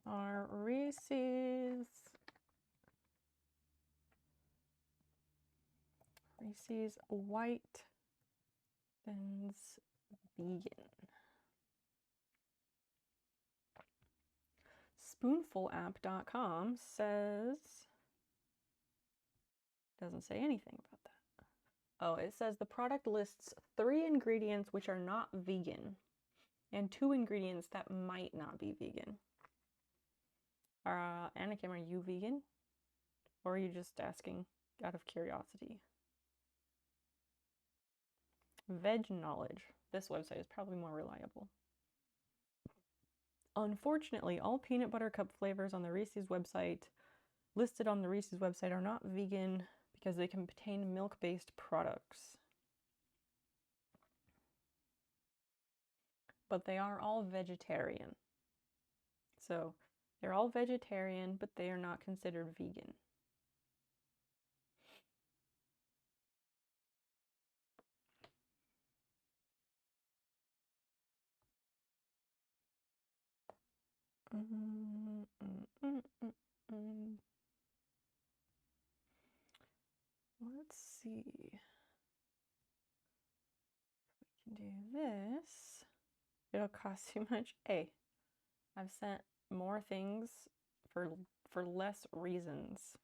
Are Reese's white thins vegan? spoonfulapp.com says, doesn't say anything about that. Oh, it says the product lists 3 ingredients which are not vegan and 2 ingredients that might not be vegan. Anakim, are you vegan? Or are you just asking out of curiosity? Veg Knowledge. This website is probably more reliable. Unfortunately, all peanut butter cup flavors on the Reese's website, listed on the Reese's website, are not vegan because they contain milk-based products. But they are all vegetarian. So they're all vegetarian, but they are not considered vegan. Let's see. We can do this. It'll cost too much. Hey, I've sent more things for less reasons.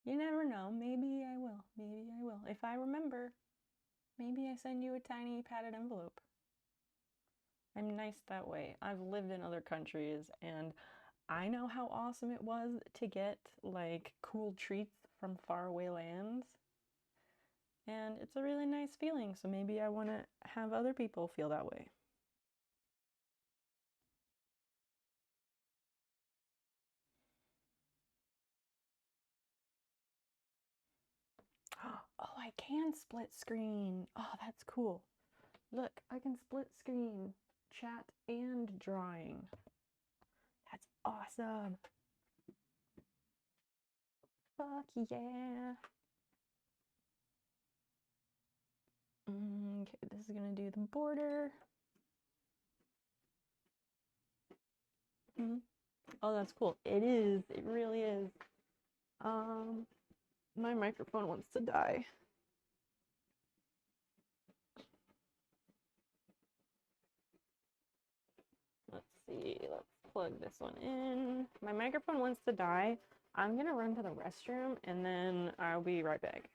You never know. Maybe I will. Maybe I will. If I remember, maybe I send you a tiny padded envelope. I'm nice that way. I've lived in other countries and I know how awesome it was to get like cool treats from faraway lands. And it's a really nice feeling, so maybe I want to have other people feel that way. Oh, I can split screen. Oh, that's cool. Look, I can split screen, chat, and drawing. That's awesome. Fuck yeah. Okay, this is gonna do the border. Oh, that's cool. It is. It really is. My microphone wants to die. Let's see. Let's plug this one in. My microphone wants to die. I'm gonna run to the restroom and then I'll be right back.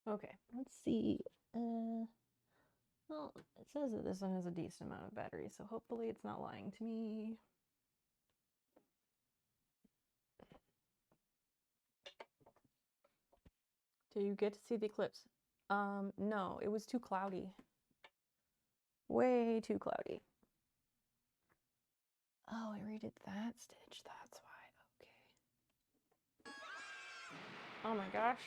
Okay, let's see. Well, it says that this one has a decent amount of battery, so hopefully it's not lying to me. Did you get to see the eclipse? No, it was too cloudy. Way too cloudy. Oh, I redid that stitch, that's why, okay. Oh my gosh.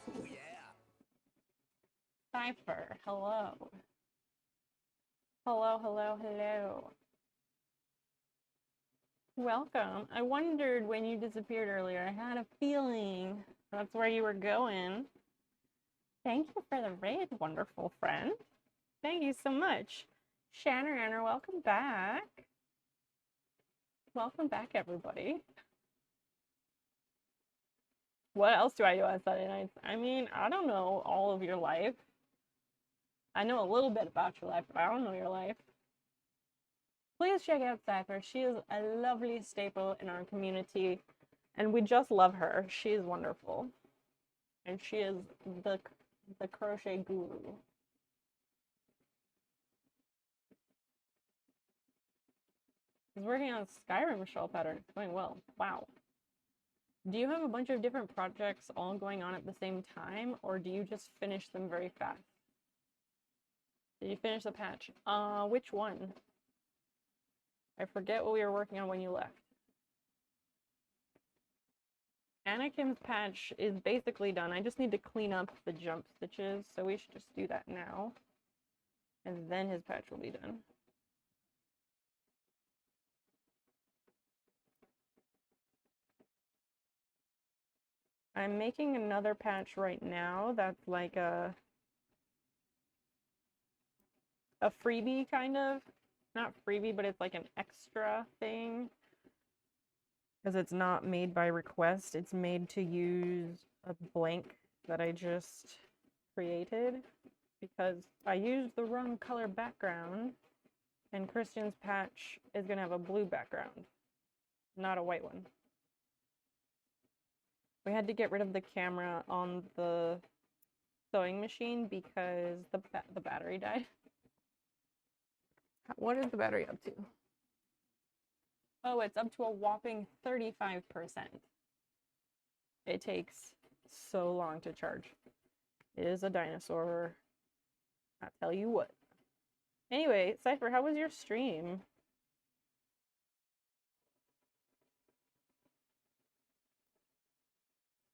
Oh yeah. Cypher, hello. Hello, hello, hello. Welcome. I wondered when you disappeared earlier. I had a feeling that's where you were going. Thank you for the raid, wonderful friend. Thank you so much. Shannon, welcome back. Welcome back, everybody. What else do I do on Sunday nights? I mean, I don't know all of your life. I know a little bit about your life, but I don't know your life. Please check out Cypher. She is a lovely staple in our community, and we just love her. She is wonderful. And she is the crochet guru. He's working on Skyrim shell pattern. It's going well. Wow. Do you have a bunch of different projects all going on at the same time, or do you just finish them very fast? Did you finish the patch? Which one? I forget what we were working on when you left. Anakin's patch is basically done. I just need to clean up the jump stitches, so we should just do that now. And then his patch will be done. I'm making another patch right now that's like a freebie kind of. Not freebie, but it's like an extra thing. Because it's not made by request. It's made to use a blank that I just created. Because I used the wrong color background. And Christian's patch is going to have a blue background. Not a white one. We had to get rid of the camera on the sewing machine because the battery died. What is the battery up to? Oh, it's up to a whopping 35%. It takes so long to charge. It is a dinosaur. I'll tell you what. Anyway, Cypher, how was your stream?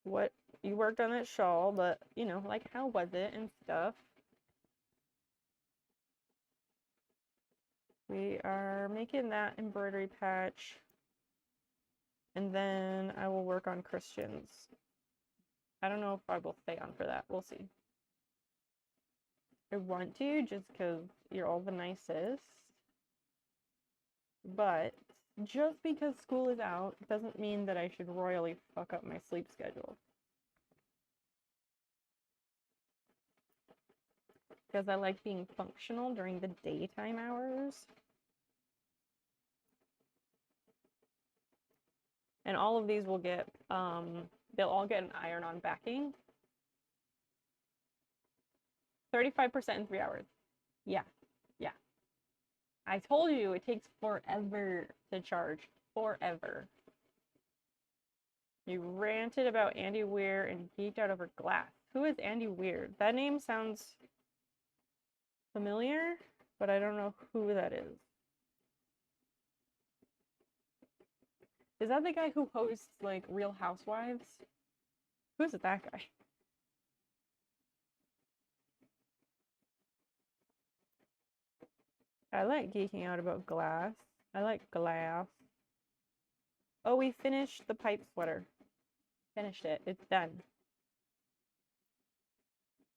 What, you worked on that shawl, but, you know, like, how was it and stuff? We are making that embroidery patch. And then I will work on Christian's. I don't know if I will stay on for that. We'll see. I want to, just because you're all the nicest. But just because school is out doesn't mean that I should royally fuck up my sleep schedule. Because I like being functional during the daytime hours. And all of these will get, they'll all get an iron-on backing. 35% in 3 hours. Yeah, yeah. I told you it takes forever to charge. Forever. You ranted about Andy Weir and geeked out over glass. Who is Andy Weir? That name sounds familiar, but I don't know who that is. Is that the guy who hosts, like, Real Housewives? Who's that guy? I like geeking out about glass. I like glass. Oh, we finished the pipe sweater. Finished it. It's done.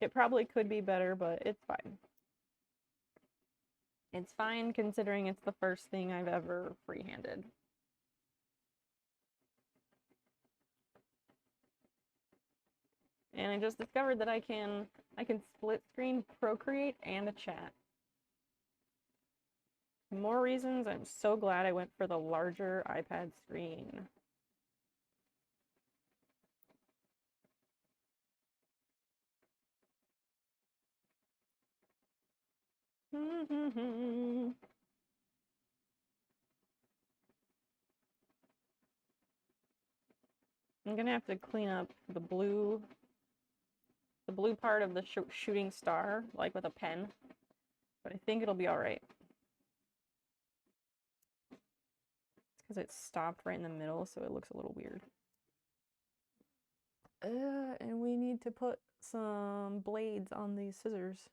It probably could be better, but it's fine. It's fine considering it's the first thing I've ever freehanded. And I just discovered that I can split screen Procreate and a chat. More reasons I'm so glad I went for the larger iPad screen. I'm gonna have to clean up the blue part of the shooting star, like with a pen, but I think it'll be all right. It's because it stopped right in the middle, so it looks a little weird. And we need to put some blades on these scissors.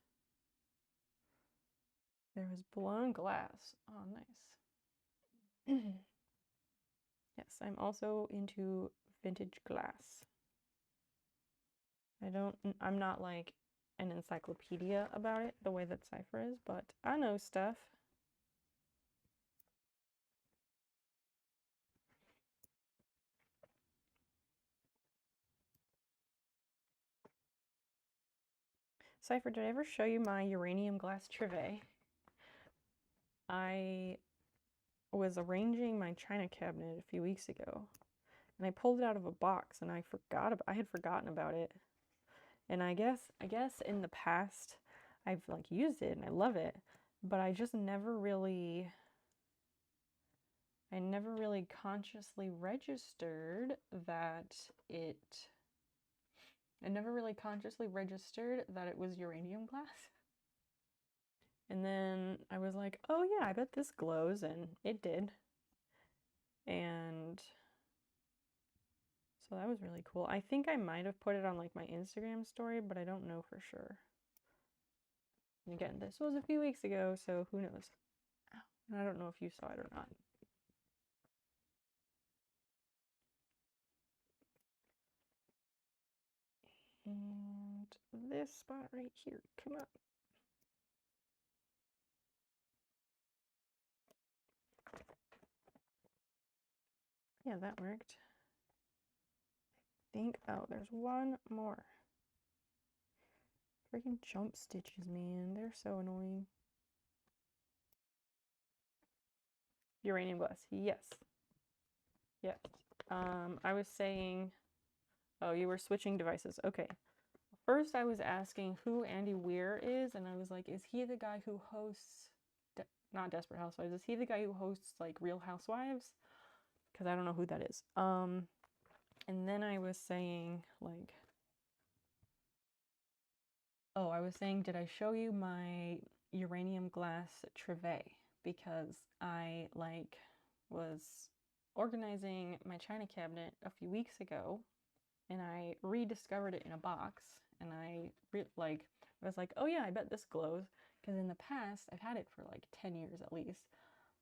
There was blown glass. Oh, nice. Yes, I'm also into vintage glass. I'm not like an encyclopedia about it the way that Cypher is, but I know stuff. Cypher, did I ever show you my uranium glass trivet? I was arranging my china cabinet a few weeks ago, and I pulled it out of a box, and I had forgotten about it. And I guess in the past I've like used it and I love it, but I just never really consciously registered that it was uranium glass. And then I was like, oh yeah, I bet this glows, and it did. And so that was really cool. I think I might have put it on like my Instagram story, but I don't know for sure. And again, this was a few weeks ago, so who knows? And I don't know if you saw it or not. And this spot right here, come up. Yeah, that worked. I think, oh, there's one more. Freaking jump stitches, man. They're so annoying. Uranium glass, yes. Yes. I was saying, oh, you were switching devices. Okay. First, I was asking who Andy Weir is, and I was like, is he the guy who hosts, not Desperate Housewives, is he the guy who hosts, like, Real Housewives? Because I don't know who that is. And then I was saying, like, oh, I was saying, did I show you my uranium glass trivet? Because I, like, was organizing my china cabinet a few weeks ago, and I rediscovered it in a box, and I was like, oh yeah, I bet this glows, because in the past, I've had it for like 10 years at least,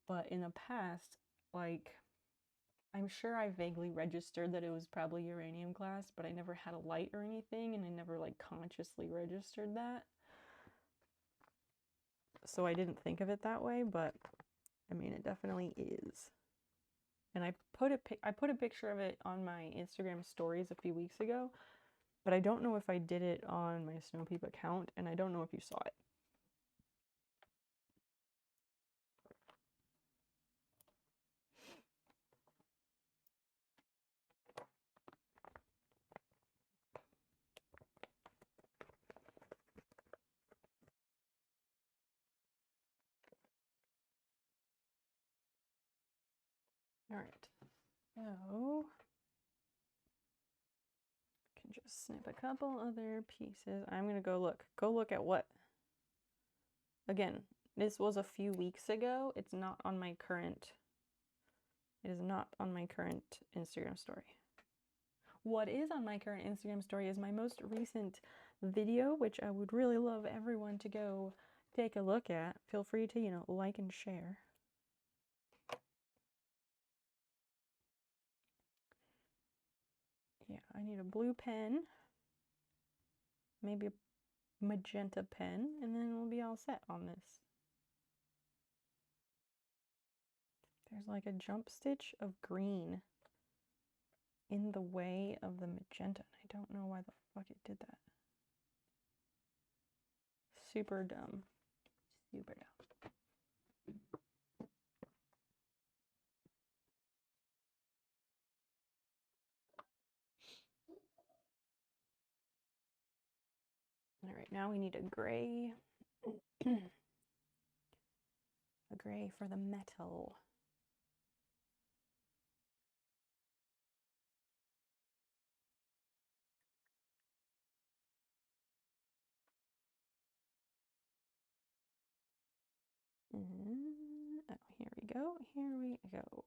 but in the past, like, I'm sure I vaguely registered that it was probably uranium glass, but I never had a light or anything, and I never like consciously registered that. So I didn't think of it that way, but I mean, it definitely is. And I put a picture of it on my Instagram stories a few weeks ago, but I don't know if I did it on my Snow Peep account, and I don't know if you saw it. All right, so I can just snip a couple other pieces. I'm gonna go look at what? Again, this was a few weeks ago. It is not on my current Instagram story. What is on my current Instagram story is my most recent video, which I would really love everyone to go take a look at. Feel free to, like and share. Yeah, I need a blue pen, maybe a magenta pen, and then we'll be all set on this. There's like a jump stitch of green in the way of the magenta. I don't know why the fuck it did that. Super dumb. Super dumb. All right, now we need a gray. A gray for the metal. Oh, here we go. Here we go.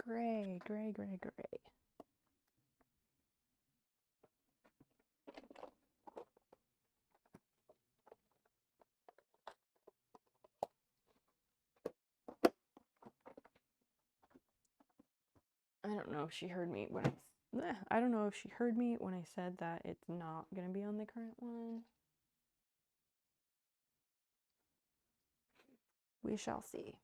Gray, gray, gray, gray. I don't know if she heard me when I don't know if she heard me when I said that it's not going to be on the current one. We shall see.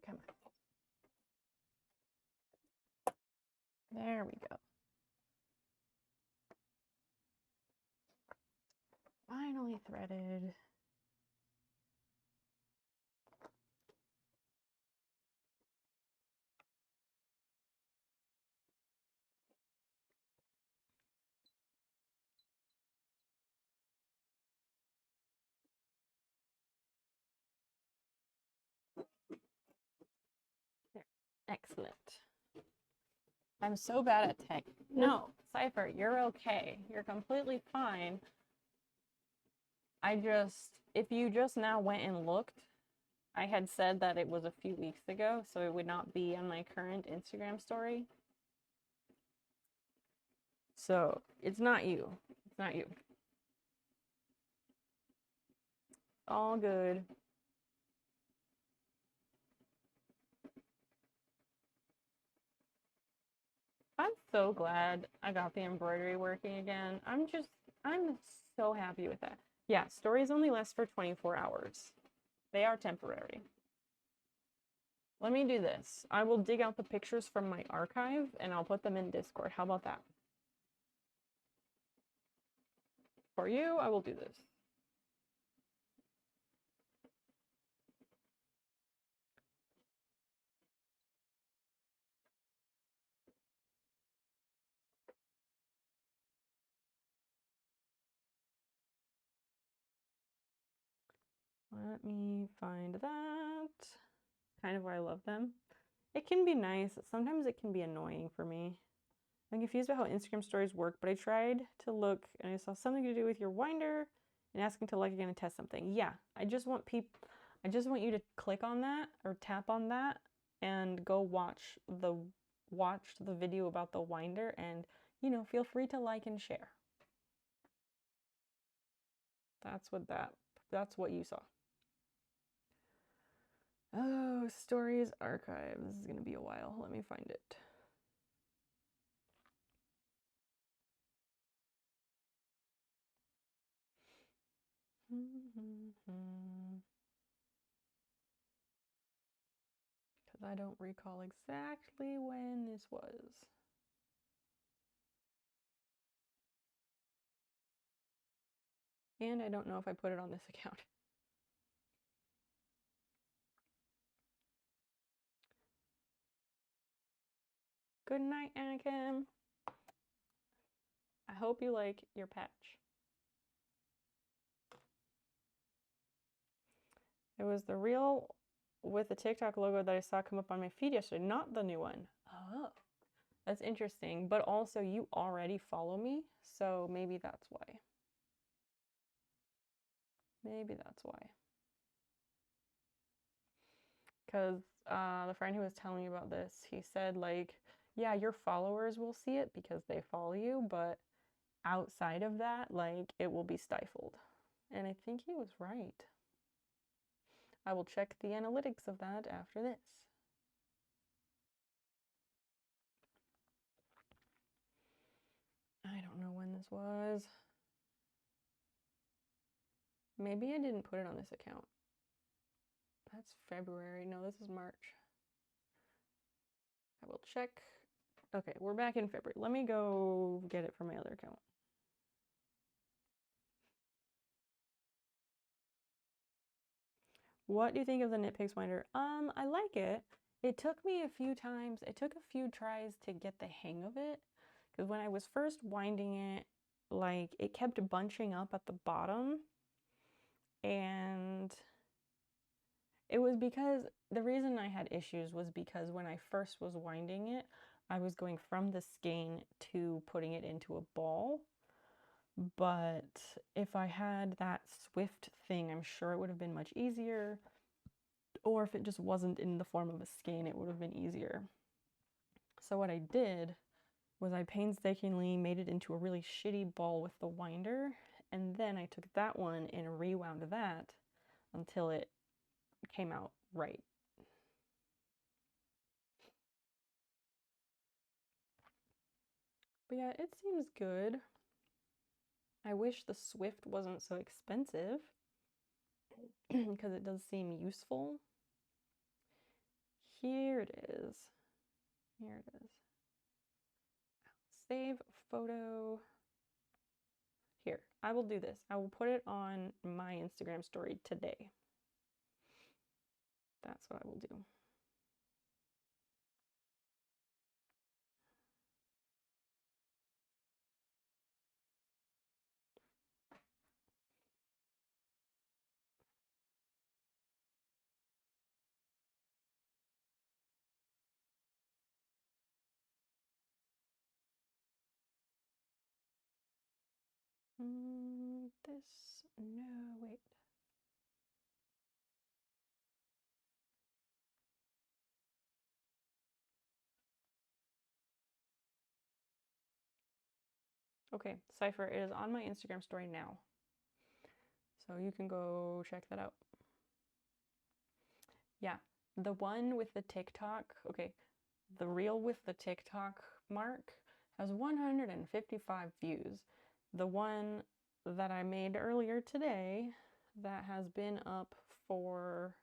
Come on. There we go. Finally threaded. There. Excellent. I'm so bad at tech. No, Cypher, you're okay. You're completely fine. If you just now went and looked, I had said that it was a few weeks ago, so it would not be on my current Instagram story. So it's not you. It's not you. All good. I'm so glad I got the embroidery working again. I'm so happy with that. Yeah, stories only last for 24 hours. They are temporary. Let me do this. I will dig out the pictures from my archive and I'll put them in Discord. How about that? For you, I will do this. Let me find that. Kind of why I love them. It can be nice. Sometimes it can be annoying for me. I'm confused about how Instagram stories work, but I tried to look and I saw something to do with your winder and asking to like again and test something. Yeah, I just want you to click on that or tap on that and go watch the video about the winder and, you know, feel free to like and share. That's what you saw. Oh, stories archive. This is going to be a while. Let me find it. Because I don't recall exactly when this was. And I don't know if I put it on this account. Good night, Anakin. I hope you like your patch. It was the reel with the TikTok logo that I saw come up on my feed yesterday, not the new one. Oh, that's interesting. But also, you already follow me, so maybe that's why. Maybe that's why. Because the friend who was telling me about this, he said, like, yeah, your followers will see it because they follow you, but outside of that, like, it will be stifled. And I think he was right. I will check the analytics of that after this. was, maybe I didn't put it on this account. That's February. No, this is March. I will check. Okay, we're back in February. Let me go get it from my other account. What do you think of the Knit Picks winder? I like it. It took me a few times. It took a few tries to get the hang of it, because when I was first winding it, like, it kept bunching up at the bottom, and it was because the reason I had issues was because when I first was winding it, I was going from the skein to putting it into a ball. But if I had that swift thing, I'm sure it would have been much easier. Or if it just wasn't in the form of a skein, it would have been easier. So what I did was I painstakingly made it into a really shitty ball with the winder, and then I took that one and rewound that until it came out right. But yeah, it seems good. I wish the Swift wasn't so expensive because it does seem useful. Here it is. Here it is. Save photo. Here, I will do this. I will put it on my Instagram story today. That's what I will do. No, wait. Okay, Cypher, it is on my Instagram story now. So you can go check that out. Yeah, the one with the TikTok, okay, the reel with the TikTok mark has 155 views. The one that I made earlier today that has been up for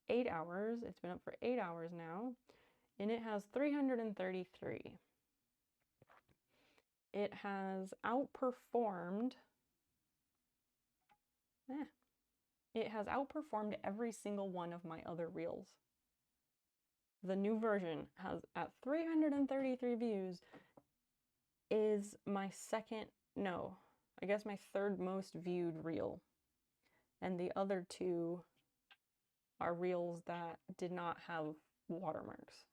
8 hours, it's been up for 8 hours now, and it has 333. It has outperformed, it has outperformed every single one of my other reels. The new version has, at 333 views, is my second, no, I guess my third most viewed reel. And the other two are reels that did not have watermarks.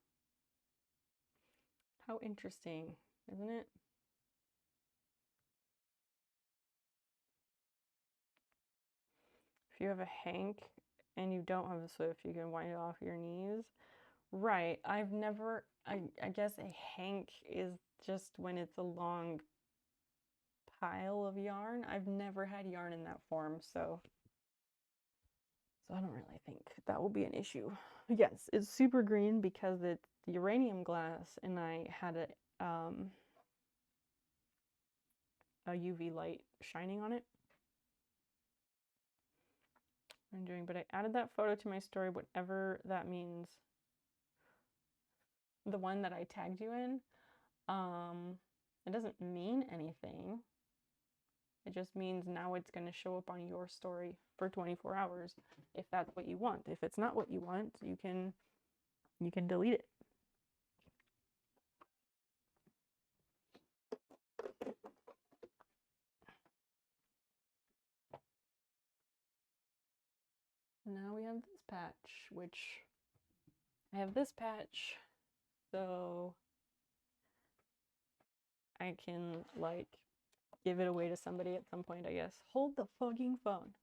How interesting, isn't it? If you have a Hank and you don't have a Swift, you can wind it off your knees. Right, I've never, I guess a Hank is just when it's a long pile of yarn. I've never had yarn in that form, so I don't really think that will be an issue. Yes, it's super green because it's uranium glass, and I had a UV light shining on it. But I added that photo to my story, whatever that means. The one that I tagged you in, it doesn't mean anything. It just means now it's going to show up on your story for 24 hours if that's what you want. If it's not what you want, you can delete it. Now we have this patch, which I have this patch, so I can, like, give it away to somebody at some point, I guess. Hold the fucking phone.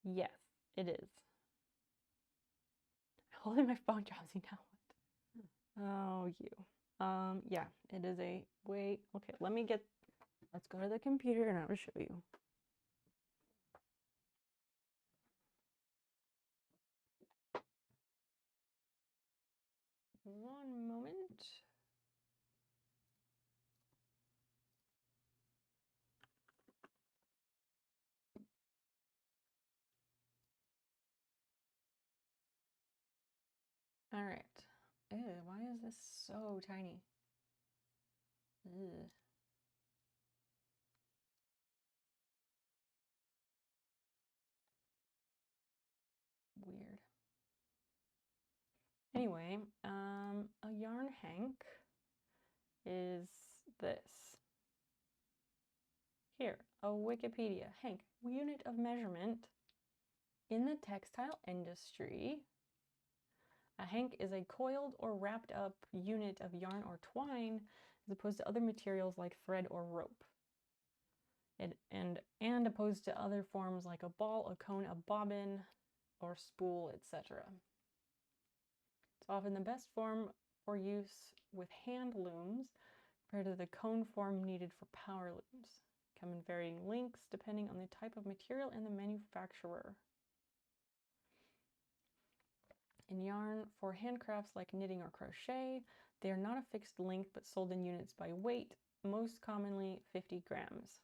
Yes, it is. Holding my phone, Josie, now what? Oh, you. Yeah, it is a, wait, okay, let's go to the computer and I will show you. One moment. All right. Ew, why is this so tiny? Ugh. Weird. Anyway, a yarn hank is this. Here, a Wikipedia hank, unit of measurement in the textile industry. A hank is a coiled or wrapped up unit of yarn or twine as opposed to other materials like thread or rope. And opposed to other forms like a ball, a cone, a bobbin, or spool, etc. It's often the best form for use with hand looms compared to the cone form needed for power looms. Come in varying lengths depending on the type of material and the manufacturer. In yarn for handcrafts like knitting or crochet, they are not a fixed length but sold in units by weight, most commonly 50 grams.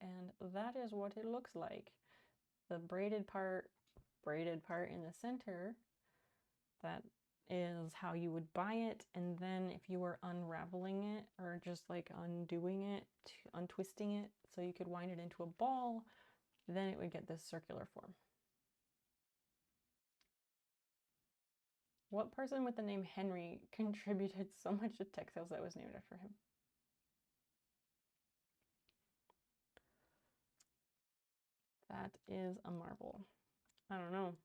And that is what it looks like. The braided part in the center, that is how you would buy it. And then if you were unraveling it or just like undoing it, untwisting it so you could wind it into a ball, then it would get this circular form. What person with the name Henry contributed so much to textiles that was named after him? That is a marvel. I don't know.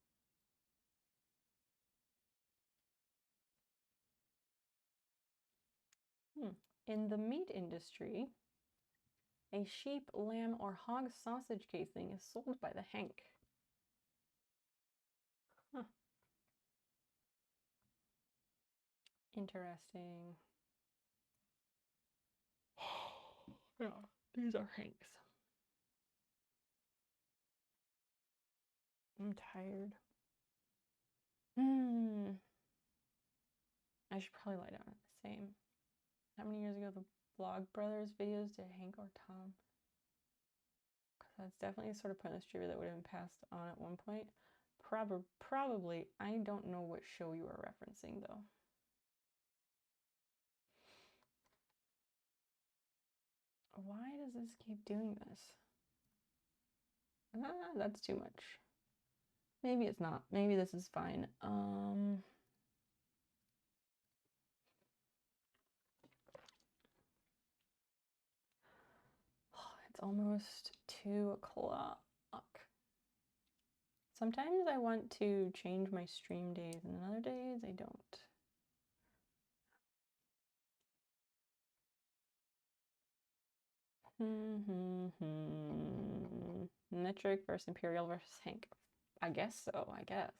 In the meat industry, a sheep, lamb, or hog sausage casing is sold by the hank. Huh. Interesting. Yeah, these are hanks. I'm tired. I should probably lie down. Same. How many years ago the Vlog Brothers videos did Hank or Tom? Because that's definitely a sort of pointless trivia that would have been passed on at one point. Probably. I don't know what show you are referencing though. Why does this keep doing this? Ah, that's too much. Maybe it's not. Maybe this is fine. It's almost 2 o'clock. Sometimes I want to change my stream days, and other days I don't. Metric versus imperial versus Hank. I guess so, I guess.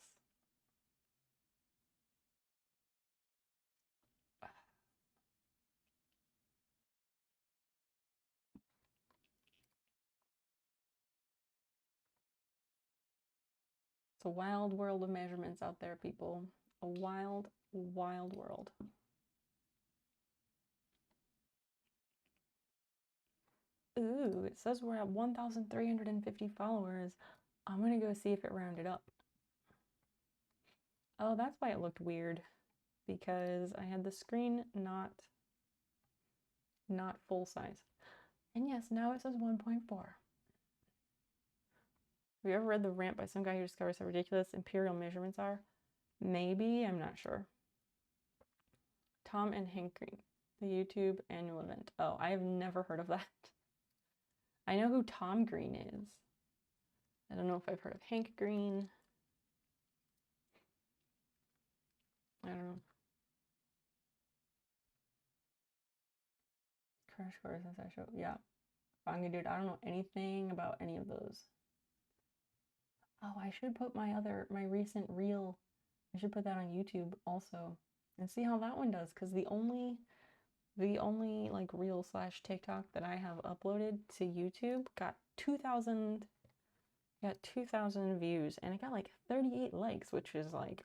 It's a wild world of measurements out there, people. A wild, wild world. Ooh, it says we're at 1,350 followers. I'm gonna go see if it rounded up. Oh, that's why it looked weird. Because I had the screen not full size. And yes, now it says 1.4. Have you ever read The Rant by some guy who discovers how ridiculous imperial measurements are? Maybe, I'm not sure. Tom and Hank Green, the YouTube annual event. Oh, I have never heard of that. I know who Tom Green is. I don't know if I've heard of Hank Green. I don't know. Crash Course and SciShow. Yeah. Manga Dude, I don't know anything about any of those. Oh, I should put my recent reel, I should put that on YouTube also and see how that one does, because the only like reel / TikTok that I have uploaded to YouTube got 2,000 views, and it got like 38 likes, which is like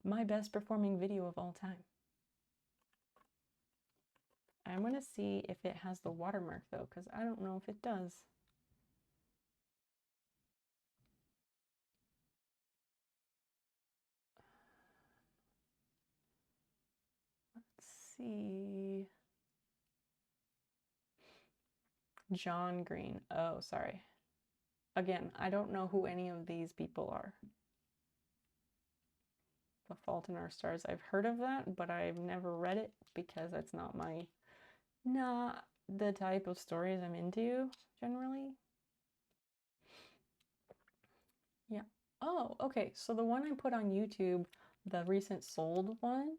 my best performing video of all time. I'm gonna see if it has the watermark though, because I don't know if it does. see. John Green. Oh, sorry. Again, I don't know who any of these people are. The Fault in Our Stars. I've heard of that, but I've never read it because it's not the type of stories I'm into generally. Yeah. Oh, okay. So the one I put on YouTube, the recent sold one,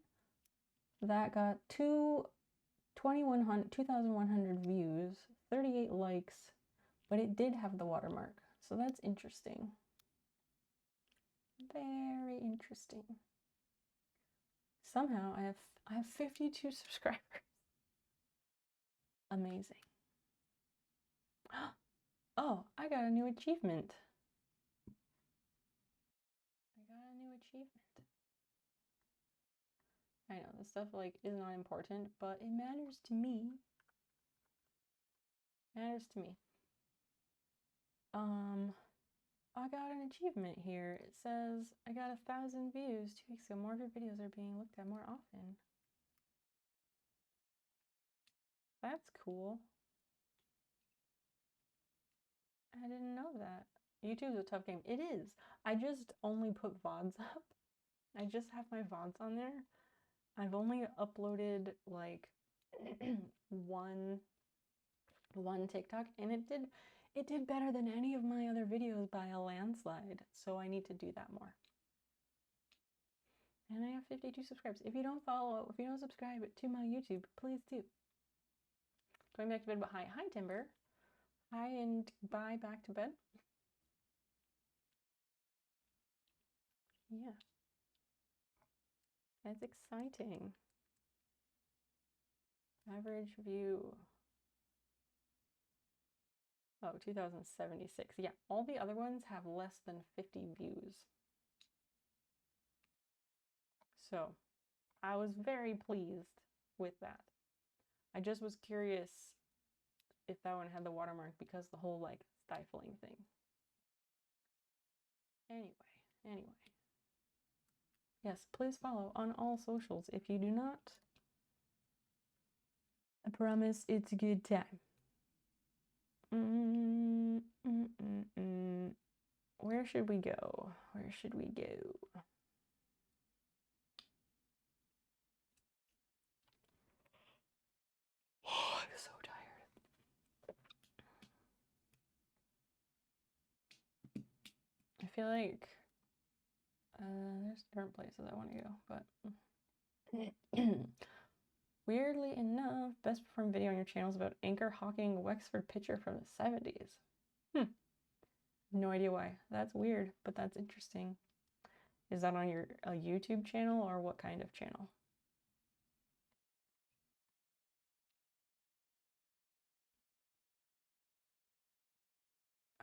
that got 2,100 views, 38 likes, but it did have the watermark. So that's interesting. Very interesting. Somehow I have 52 subscribers. Amazing. Oh, I got a new achievement. I know this stuff like is not important, but it matters to me. I got an achievement here. It says I got 1,000 views 2 weeks ago. More of your videos are being looked at more often. That's cool. I didn't know that. YouTube's a tough game. It is. I just only put VODs up. I just have my VODs on there. I've only uploaded like one TikTok, and it did better than any of my other videos by a landslide. So I need to do that more. And I have 52 subscribers. If you don't subscribe to my YouTube, please do. Going back to bed, but hi Timber. Hi and bye back to bed. Yeah. That's exciting. Average view. Oh, 2,076. Yeah, all the other ones have less than 50 views. So I was very pleased with that. I just was curious if that one had the watermark because the whole like stifling thing. Anyway. Yes, please follow on all socials. If you do not, I promise it's a good time. Where should we go? Oh, I'm so tired. I feel like there's different places I want to go, but weirdly enough, best performed video on your channel is about Anchor hawking Wexford pitcher from the 70s. No idea why. That's weird, but that's interesting. Is that on your YouTube channel or what kind of channel?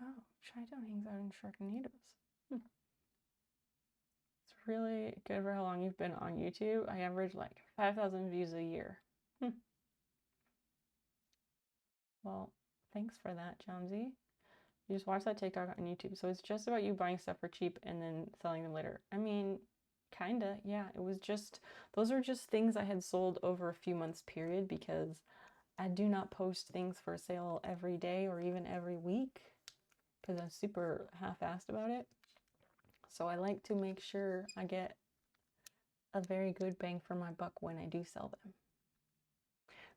Oh, Chi-Town hangs out in Sharknadoes. It's really good for how long you've been on YouTube. I average like 5,000 views a year. Well, thanks for that, Jamsy. You just watch that TikTok on YouTube. So it's just about you buying stuff for cheap and then selling them later. I mean, kinda, yeah. It was just, those are just things I had sold over a few months period because I do not post things for sale every day or even every week because I'm super half-assed about it. So I like to make sure I get a very good bang for my buck when I do sell them.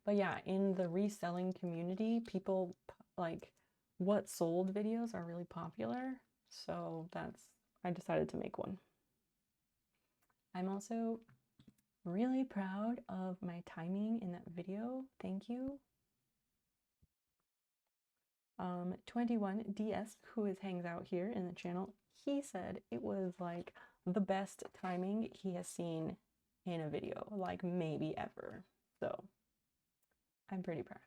But yeah, in the reselling community, people like what sold videos are really popular. So I decided to make one. I'm also really proud of my timing in that video. Thank you. 21DS, who hangs out here in the channel, he said it was like the best timing he has seen in a video, like maybe ever. So I'm pretty proud.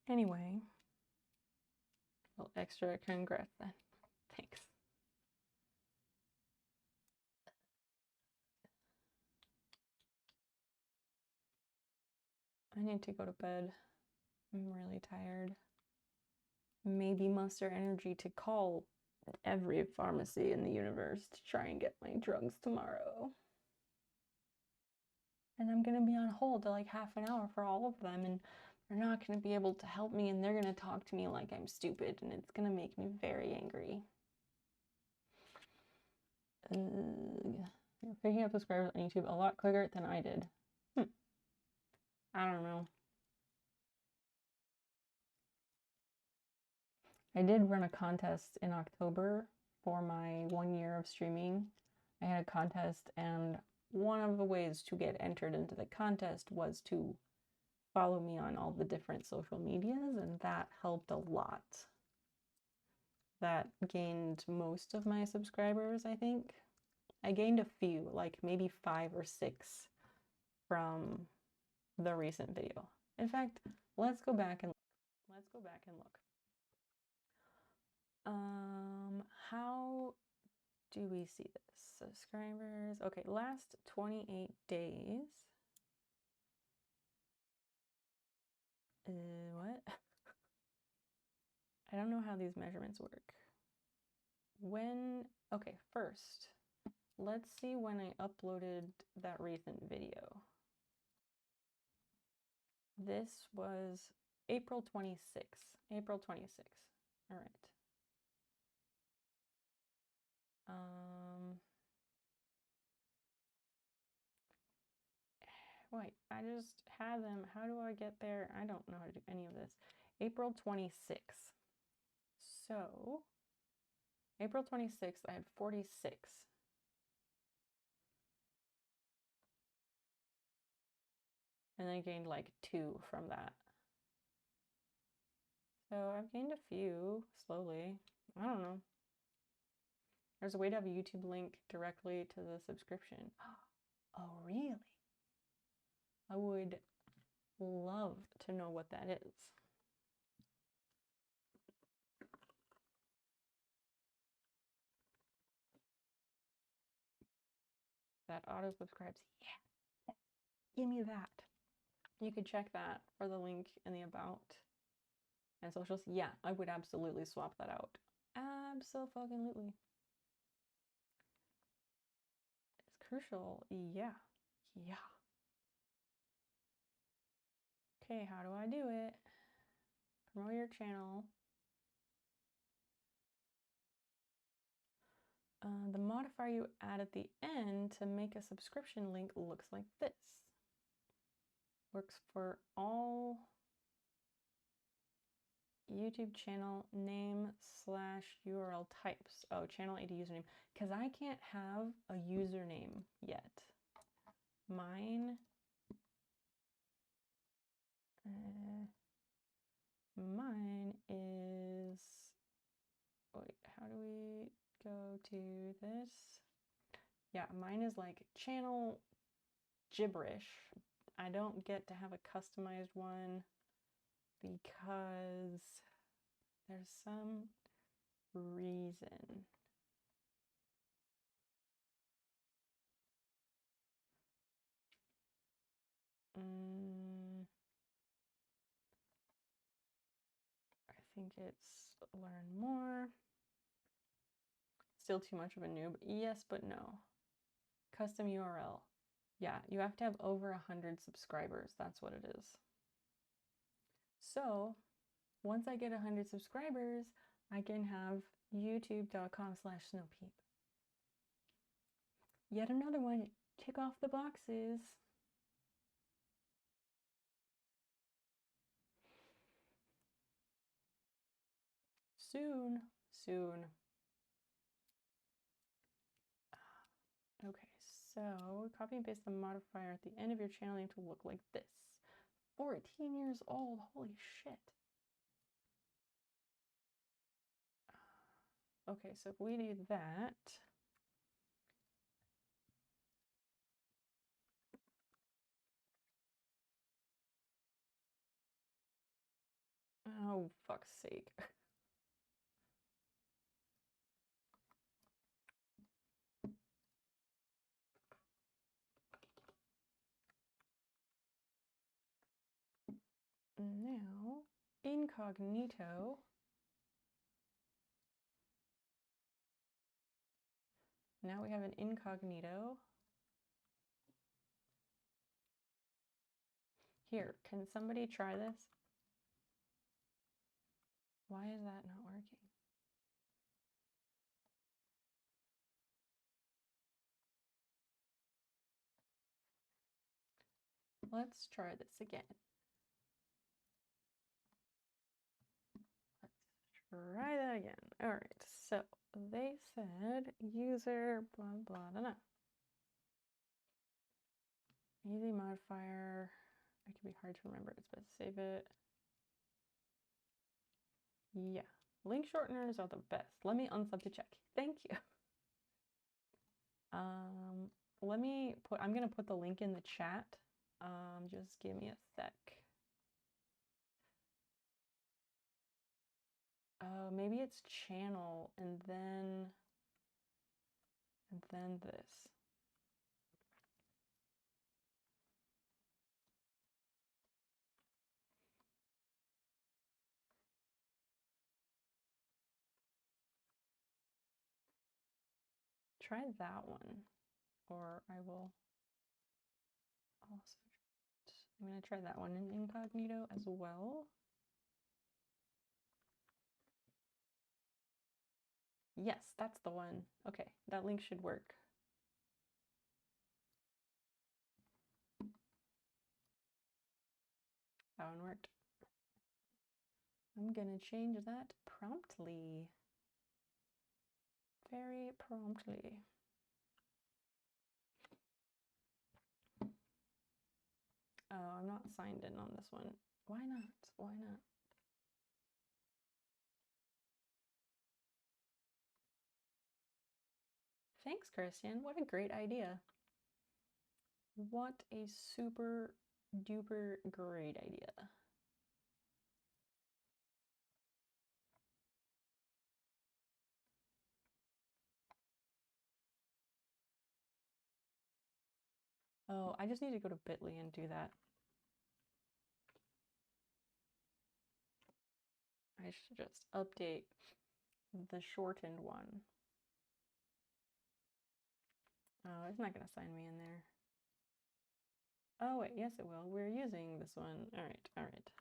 Anyway, a little extra congrats then. Thanks. I need to go to bed. I'm really tired. Maybe muster energy to call every pharmacy in the universe to try and get my drugs tomorrow. And I'm gonna be on hold to like half an hour for all of them, and they're not gonna be able to help me, and they're gonna talk to me like I'm stupid, and it's gonna make me very angry. You're picking up subscribers on YouTube a lot quicker than I did. I don't know. I did run a contest in October for my 1 year of streaming. I had a contest, and one of the ways to get entered into the contest was to follow me on all the different social medias, and that helped a lot. That gained most of my subscribers, I think. I gained a few, like maybe 5 or 6 from the recent video. In fact, let's go back and look. How do we see this? Subscribers. Okay, last 28 days. What? I don't know how these measurements work. Okay, first, let's see when I uploaded that recent video. This was April 26th. April 26th. All right. Wait, I just had them. How do I get there? I don't know how to do any of this. April 26th. So, April 26th, I had 46. And I gained like 2 from that. So I've gained a few slowly. I don't know. There's a way to have a YouTube link directly to the subscription. Oh, really? I would love to know what that is. That auto subscribes. Yeah. Give me that. You could check that for the link in the about and socials. Yeah, I would absolutely swap that out. Abso-fucking-lutely. It's crucial. Yeah. Yeah. Okay, how do I do it? Promote your channel. The modifier you add at the end to make a subscription link looks like this. Works for all YouTube channel name / URL types. Oh, channel ID username. Because I can't have a username yet. Mine is, wait, how do we go to this? Yeah, mine is like channel gibberish. I don't get to have a customized one because there's some reason. I think it's learn more. Still too much of a noob. Yes, but no. Custom URL. Yeah, you have to have over 100 subscribers. That's what it is. So once I get 100 subscribers, I can have youtube.com/snowpeep. Yet another one. Tick off the boxes. Soon. Okay, so copy and paste the modifier at the end of your channel name to look like this. 14 years old, holy shit. Okay, so if we do that, oh, fuck's sake. Now, incognito. Now we have an incognito. Here, can somebody try this? Why is that not working? Let's try this again. Let's try that again. All right, so they said user blah blah blah blah. Easy modifier. It can be hard to remember. It's best to save it. Yeah, link shorteners are the best. Let me unsub to check. Thank you. Let me put. I'm gonna put the link in the chat. Just give me a sec. Maybe it's channel and then this. Try that one, or I will also. I'm gonna try that one in incognito as well. Yes, that's the one. Okay, that link should work. That one worked. I'm gonna change that promptly. Very promptly. Oh, I'm not signed in on this one. Why not? Why not? Thanks, Christian. What a great idea. What a super duper great idea. Oh, I just need to go to Bitly and do that. I should just update the shortened one. Oh, it's not going to sign me in there. Oh, wait, yes, it will. We're using this one. All right, all right.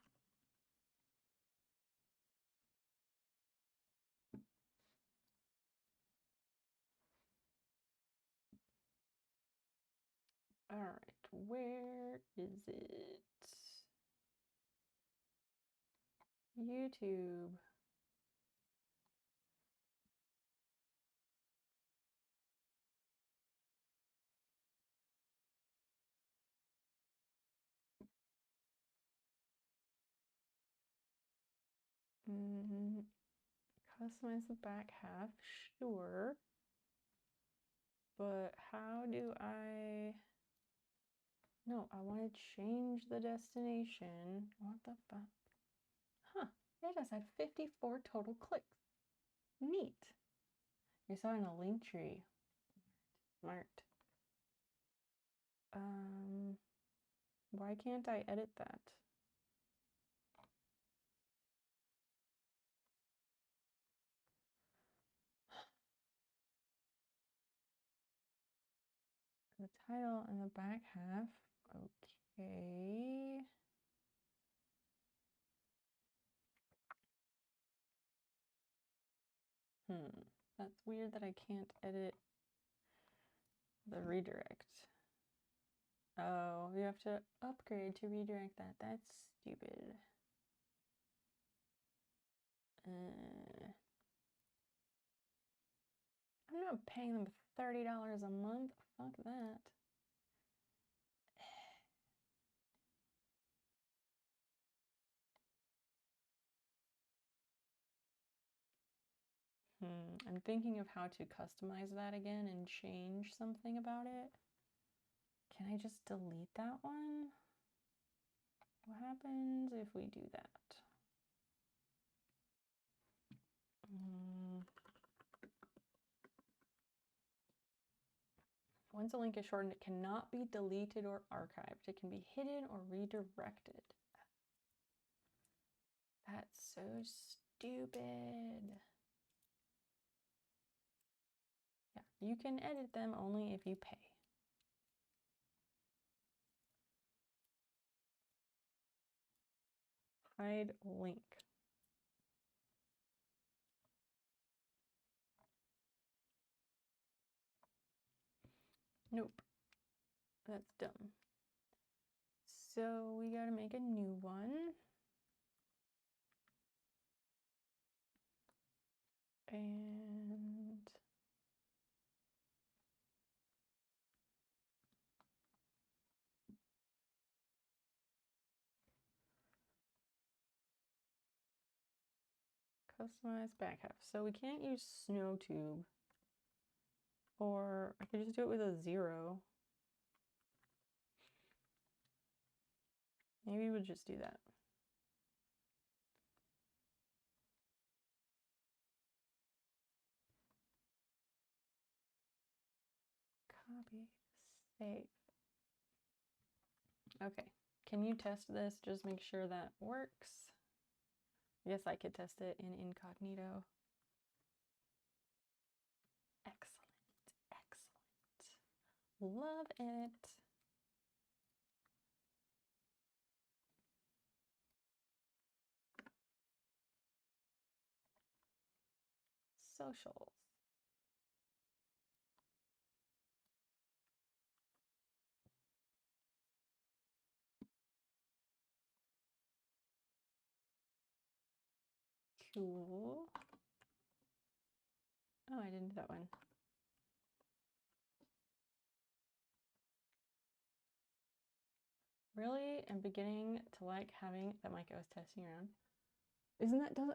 All right, where is it? YouTube. Customize the back half, sure. But how do I... No, I want to change the destination. What the fuck? Huh, it just had 54 total clicks. Neat. You're starting a link tree. Smart. Why can't I edit that? The title and the back half. Okay. That's weird that I can't edit the redirect. Oh, you have to upgrade to redirect that. That's stupid. I'm not paying them $30 a month. Fuck that. I'm thinking of how to customize that again and change something about it. Can I just delete that one? What happens if we do that? Once a link is shortened, it cannot be deleted or archived. It can be hidden or redirected. That's so stupid. Yeah, you can edit them only if you pay. Hide link. Nope. That's dumb. So we gotta make a new one. And customize back half. So we can't use snow tube. Or I could just do it with a 0. Maybe we'll just do that. Copy, save. Okay, can you test this? Just make sure that works. I guess I could test it in incognito. Excellent, excellent. Love it. Socials. Cool. Oh, I didn't do that one. Really? I'm beginning to like having that mic I was testing around.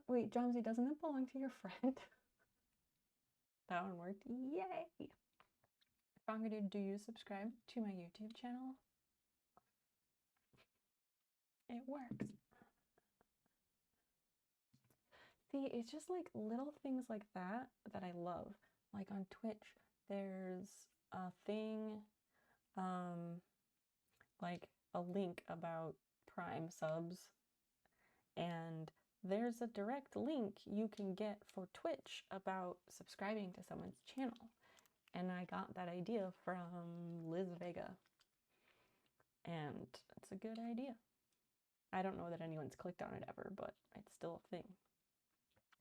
Wait, Johnsy, doesn't it belong to your friend? That one worked. Yay! Fongadude, do you subscribe to my YouTube channel? It works. See, it's just like little things like that that I love. Like on Twitch, there's a thing, like a link about Prime subs, and there's a direct link you can get for Twitch about subscribing to someone's channel. And I got that idea from Liz Vega. And it's a good idea. I don't know that anyone's clicked on it ever, but it's still a thing.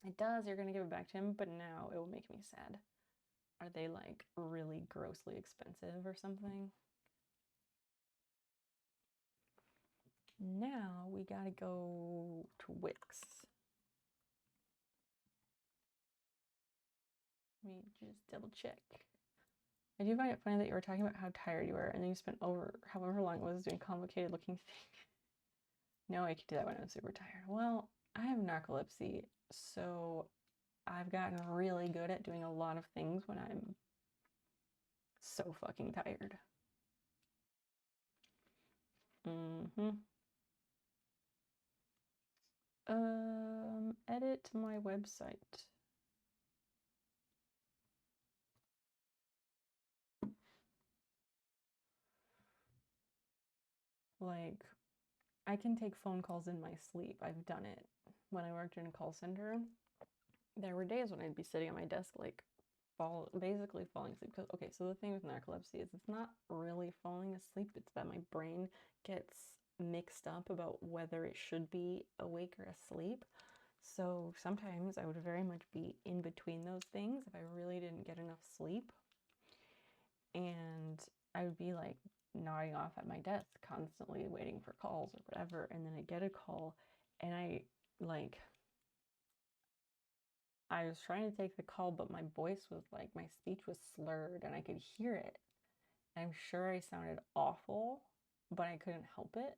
It does, you're gonna give it back to him, but now it will make me sad. Are they like really grossly expensive or something? Now we gotta go to Wix. Let me just double check. I do find it funny that you were talking about how tired you were and then you spent over however long it was doing complicated looking things. No, I could do that when I'm super tired. Well, I have narcolepsy, so I've gotten really good at doing a lot of things when I'm so fucking tired. Edit my website. Like, I can take phone calls in my sleep. I've done it. When I worked in a call center, there were days when I'd be sitting at my desk, like, basically falling asleep. Because, okay, so the thing with narcolepsy is it's not really falling asleep, it's that my brain gets mixed up about whether it should be awake or asleep. So sometimes I would very much be in between those things if I really didn't get enough sleep. And I would be like nodding off at my desk, constantly waiting for calls or whatever. And then I'd get a call and I was trying to take the call, but my voice was like, my speech was slurred and I could hear it. I'm sure I sounded awful, but I couldn't help it.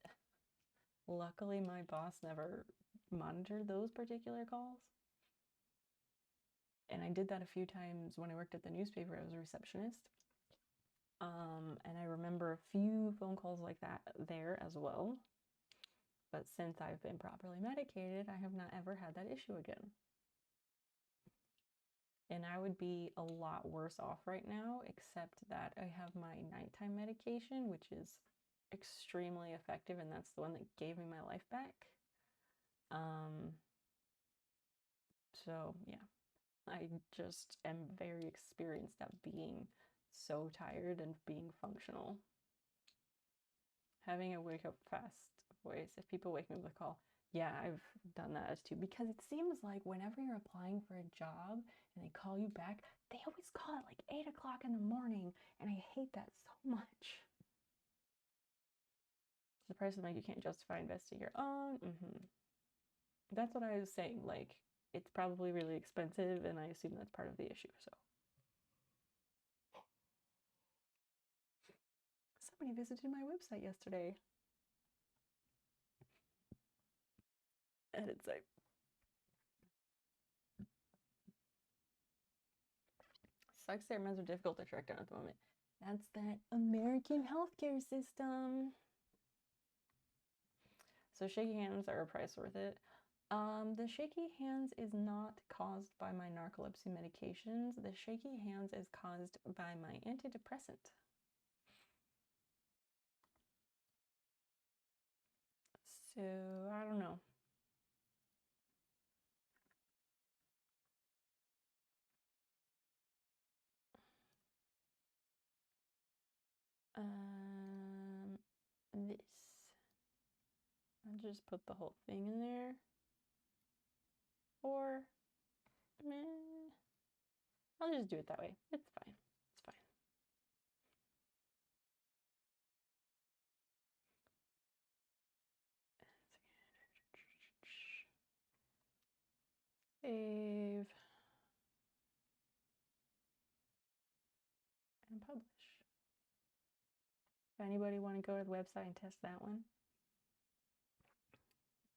Luckily, my boss never monitored those particular calls. And I did that a few times when I worked at the newspaper. I was a receptionist. And I remember a few phone calls like that there as well. But since I've been properly medicated, I have not ever had that issue again. And I would be a lot worse off right now, except that I have my nighttime medication, which is extremely effective, and that's the one that gave me my life back. So yeah, I just am very experienced at being so tired and being functional. Having a wake up fast voice, if people wake me up with a call, yeah, I've done that as too, because it seems like whenever you're applying for a job and they call you back, they always call at like 8 o'clock in the morning, and I hate that so much. The price is like, you can't justify investing your own. That's what I was saying. Like, it's probably really expensive, and I assume that's part of the issue. So somebody visited my website yesterday. Edit site. Sucks their meds are difficult to track down at the moment. That's that American healthcare system. So shaky hands are a price worth it. The shaky hands is not caused by my narcolepsy medications. The shaky hands is caused by my antidepressant. So I don't know. This. I'll just put the whole thing in there. Or, meh, I'll just do it that way. It's fine. It's fine. Save. And publish. If anybody want to go to the website and test that one?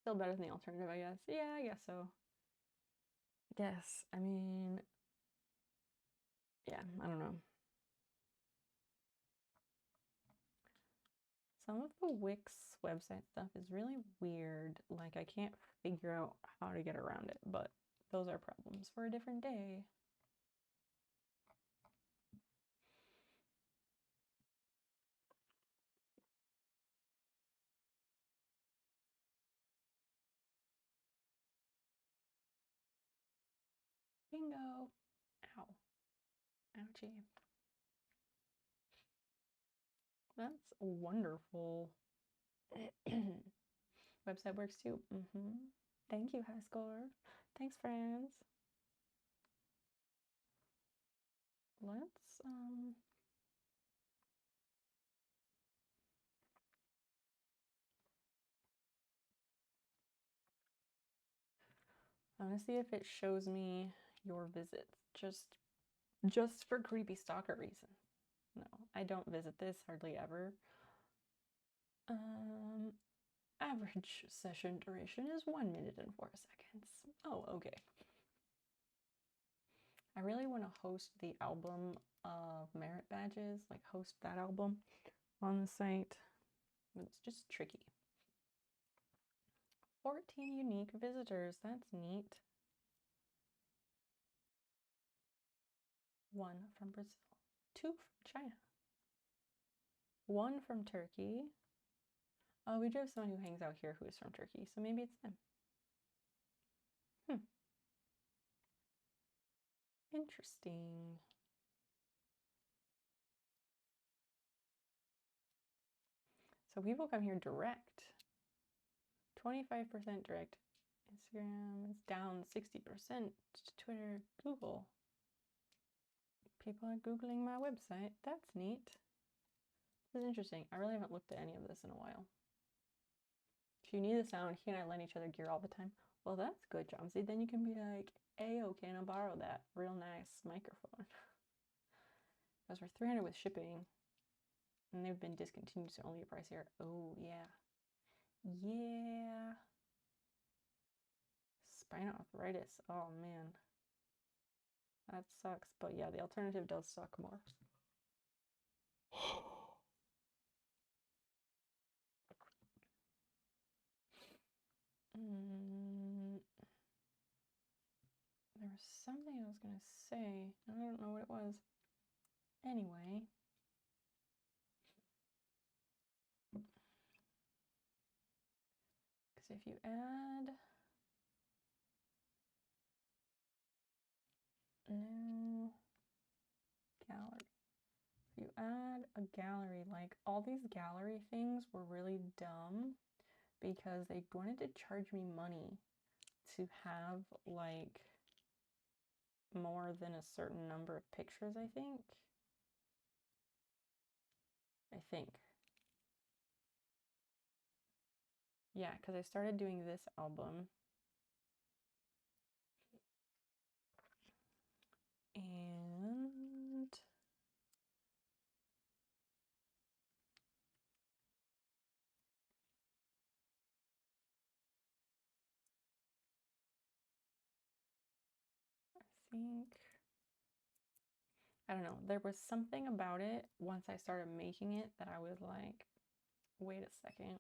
Still better than the alternative, I guess. Yeah, I guess so. Yes, I mean, yeah, I don't know. Some of the Wix website stuff is really weird. Like, I can't figure out how to get around it, but those are problems for a different day. Bingo. Ow. Ouchie. That's wonderful. Website works too. Thank you, high score. Thanks, friends. Let's I want to see if it shows me your visits, just for creepy stalker reasons. No, I don't visit this hardly ever. Average session duration is 1 minute and 4 seconds. Oh, okay. I really want to host the album of merit badges, like host that album on the site. It's just tricky. 14 unique visitors, that's neat. 1 from Brazil, 2 from China, 1 from Turkey. Oh, we do have someone who hangs out here who is from Turkey, so maybe it's them. Interesting. So people come here direct. 25% direct. Instagram is down 60%. Twitter, Google. People are Googling my website. That's neat. This is interesting. I really haven't looked at any of this in a while. If you need a sound, he and I lend each other gear all the time. Well, that's good, Chomsy. Then you can be like, "Ayo, can I borrow that real nice microphone?" Because we're 300 with shipping, and they've been discontinued, so only a price here. Oh yeah, yeah. Spinal arthritis. Oh man, that sucks. But yeah, the alternative does suck more. There was something I was gonna say, and I don't know what it was. Anyway. Because if you add add a gallery. Like, all these gallery things were really dumb because they wanted to charge me money to have, like, more than a certain number of pictures, I think. Yeah, because I started doing this album. And I think, I don't know, there was something about it once I started making it that I was like, wait a second.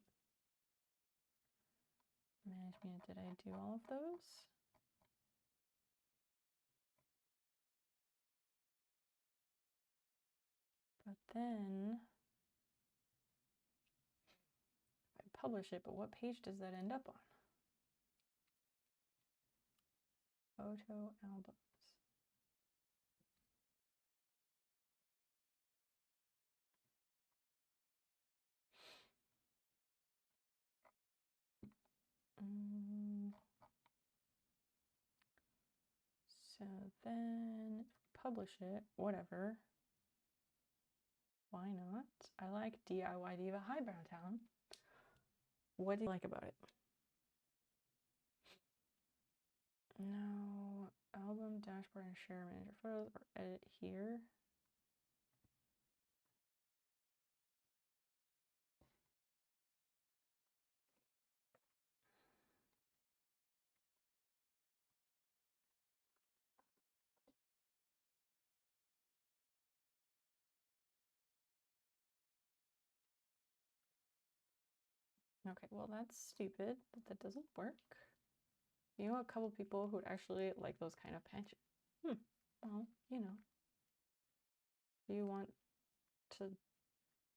Management, did I do all of those? But then I publish it, but what page does that end up on? Photo albums. So then publish it, whatever. Why not? I like DIY Diva. Hi, Browntown. What do you like about it? No, album, dashboard, and share manager photos, or edit here. Okay, well, that's stupid that that doesn't work. You know, a couple people who would actually like those kind of patches. Well, you know, if you want to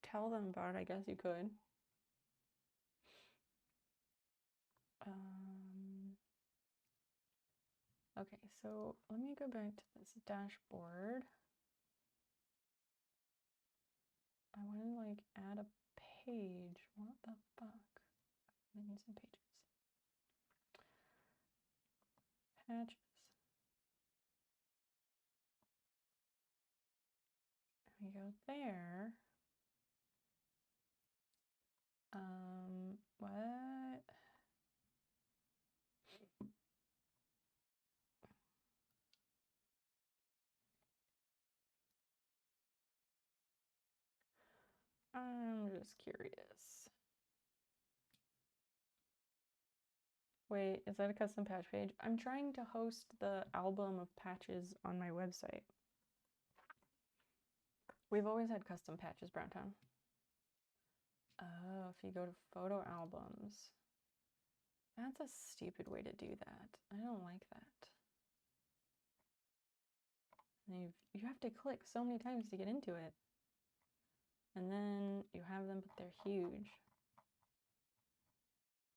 tell them about it, I guess you could. Okay, so let me go back to this dashboard. I want to like add a page. What the fuck? I need some pages. Patches. We go there. What? I'm just curious. Wait, is that a custom patch page? I'm trying to host the album of patches on my website. We've always had custom patches, Browntown. Oh, if you go to photo albums. That's a stupid way to do that. I don't like that. You have to click so many times to get into it. And then you have them, but they're huge.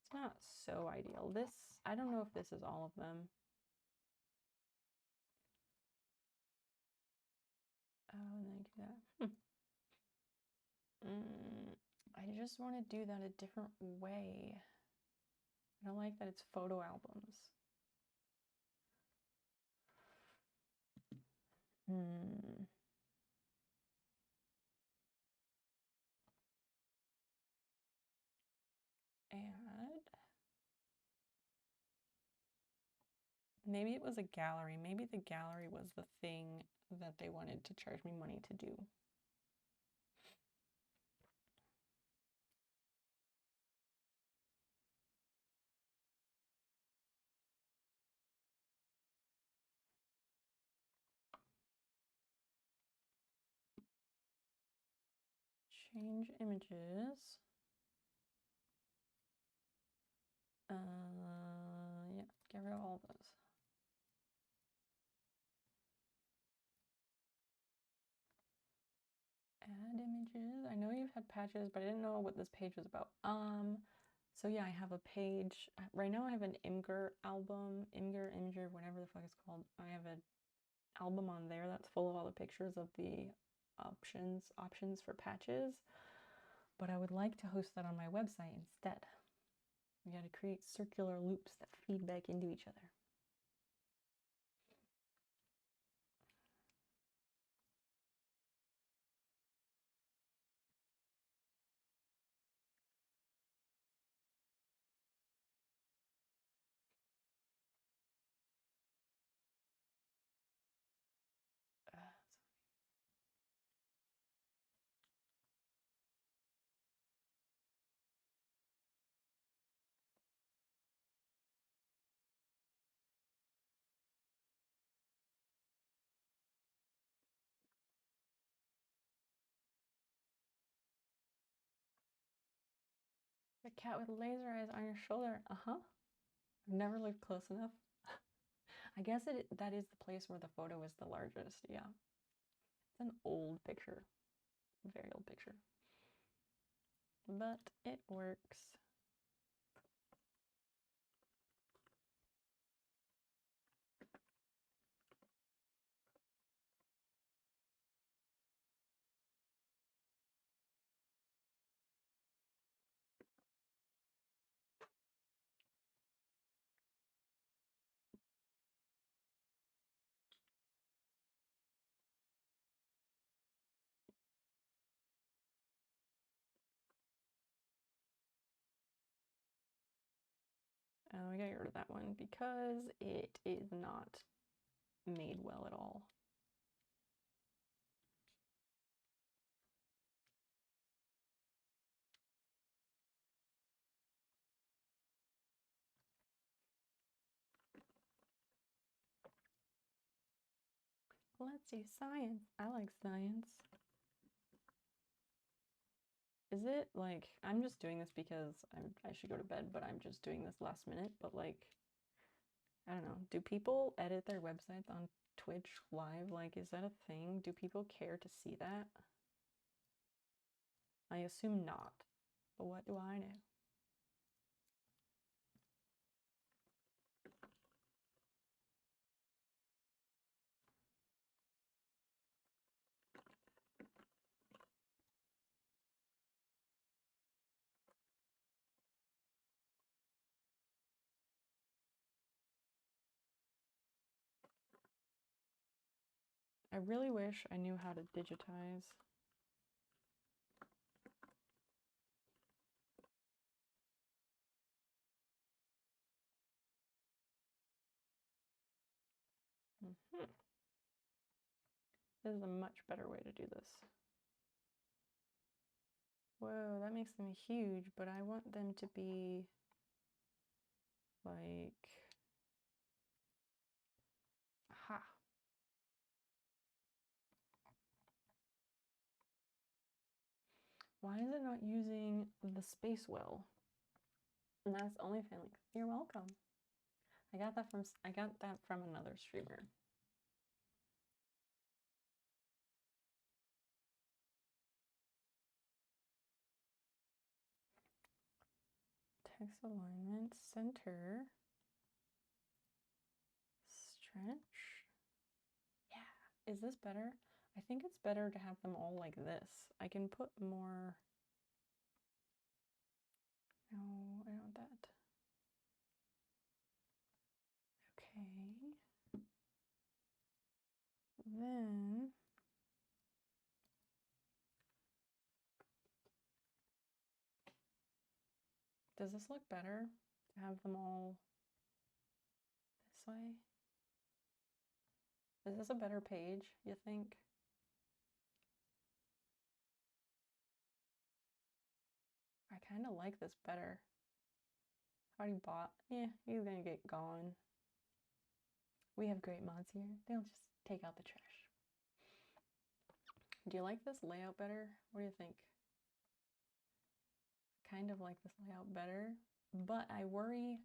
It's not so ideal. This, I don't know if this is all of them. Oh, and then I do that. I just want to do that a different way. I don't like that it's photo albums. Add. Maybe it was a gallery. Maybe the gallery was the thing that they wanted to charge me money to do. Change images. Yeah, get rid of all of those. Add images. I know you've had patches, but I didn't know what this page was about. So yeah, I have a page. Right now I have an Imgur album, Imgur, whatever the fuck it's called. I have an album on there that's full of all the pictures of the options for patches, but I would like to host that on my website instead. We got to create circular loops that feed back into each other. The cat with laser eyes on your shoulder. Uh-huh. I've never looked close enough. I guess that is the place where the photo is the largest. Yeah. It's an old picture. Very old picture. But it works. We gotta get rid of that one because it is not made well at all. Let's do science. I like science. Is it like, I'm just doing this because I should go to bed, but I'm just doing this last minute, but like, I don't know. Do people edit their websites on Twitch live? Like, is that a thing? Do people care to see that? I assume not, but what do I know? I really wish I knew how to digitize. This is a much better way to do this. Whoa, that makes them huge, but I want them to be like, aha. Why is it not using the space well? And that's only failing. You're welcome. I got that from another streamer. Text alignment, center, stretch. Yeah. Is this better? I think it's better to have them all like this. I can put more. No, I don't want that. Okay. Then does this look better to have them all this way? Is this a better page, you think? I kind of like this better. Already bought. Yeah, he's gonna get gone. We have great mods here. They'll just take out the trash. Do you like this layout better? What do you think? Kind of like this layout better, but I worry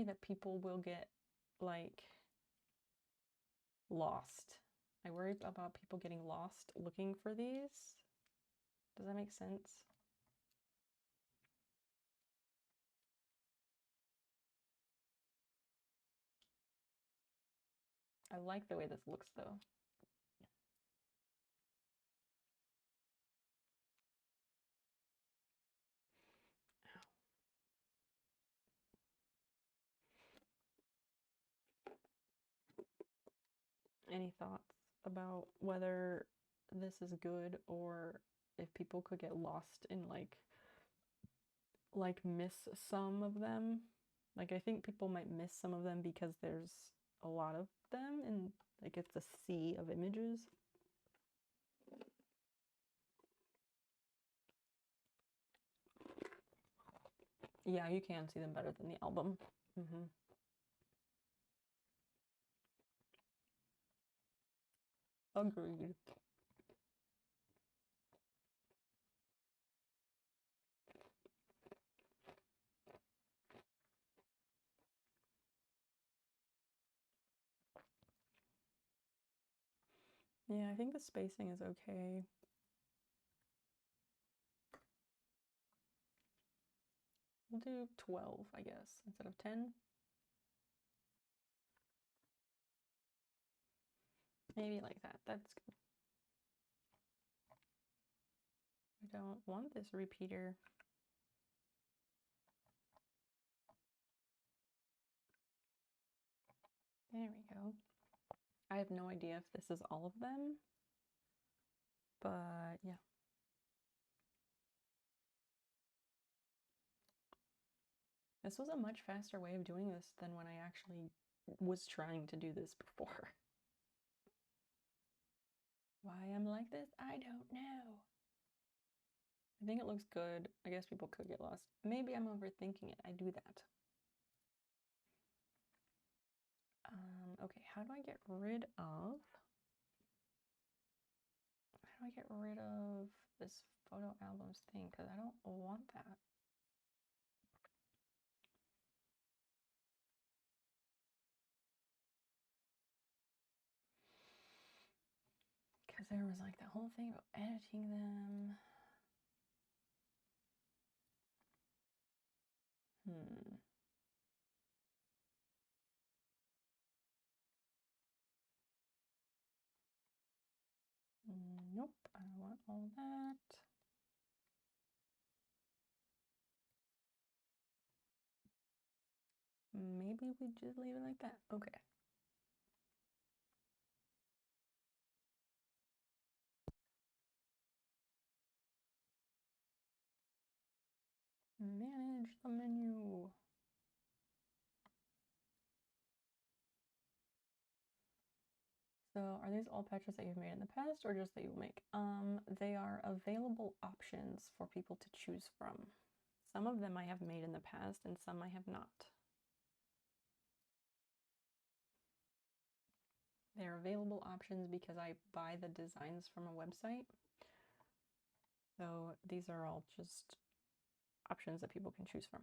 that people will get like lost. I worry about people getting lost looking for these. Does that make sense? I like the way this looks though. Any thoughts about whether this is good or if people could get lost in like miss some of them? Like I think people might miss some of them because there's a lot of them and like it's a sea of images. Yeah, you can see them better than the album. Agreed. Yeah, I think the spacing is okay. We'll do 12, I guess, instead of 10. Maybe like that. That's good. I don't want this repeater. There we go. I have no idea if this is all of them, but yeah. This was a much faster way of doing this than when I actually was trying to do this before. Why I'm like this, I don't know. I think it looks good. I guess people could get lost. Maybe I'm overthinking it. I do that. Okay, how do I get rid of this photo albums thing? Because I don't want that. Because there was like the whole thing about editing them. Nope, I don't want all that. Maybe we just leave it like that. Okay. Manage the menu. So are these all patches that you've made in the past or just that you make? They are available options for people to choose from. Some of them I have made in the past and some I have not. They're available options because I buy the designs from a website. So these are all just options that people can choose from.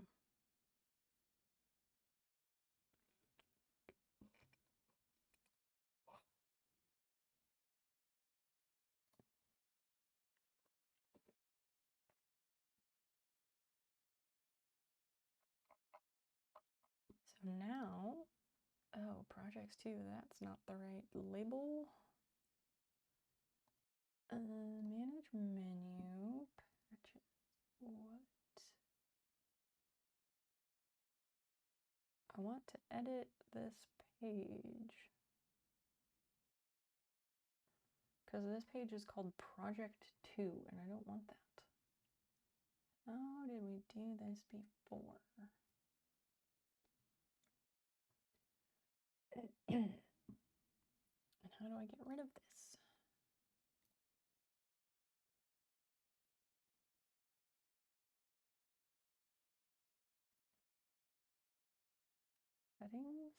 So now, oh, projects too, that's not the right label. Manage menu, patches, what? I want to edit this page. Because this page is called Project 2, and I don't want that. How did we do this before? And how do I get rid of this? Settings?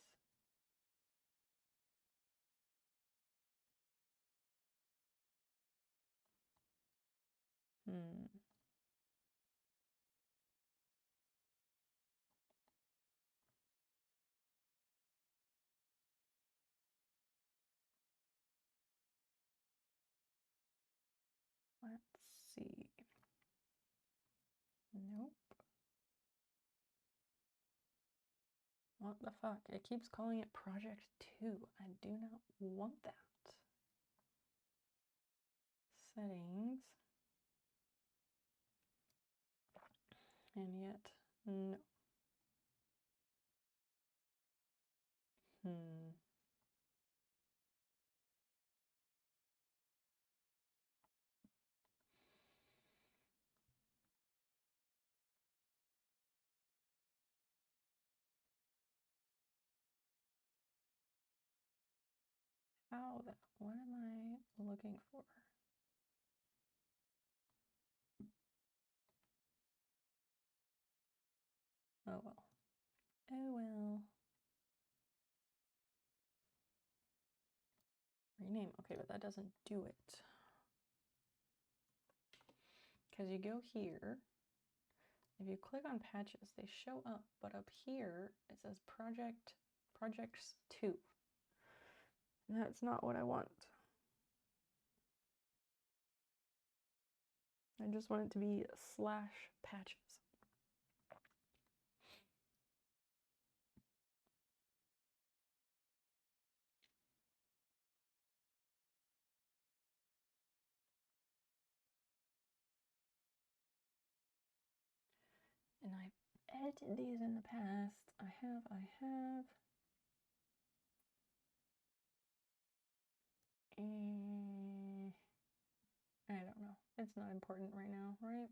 Let's see. Nope. What the fuck? It keeps calling it Project 2. I do not want that. Settings. And yet, no. what am I looking for? Oh well. Oh well. Rename. Okay, but that doesn't do it. Because you go here. If you click on patches, they show up, but up here it says projects 2. And that's not what I want. I just want it to be /patches. And I've edited these in the past. I have. I don't know. It's not important right now, right?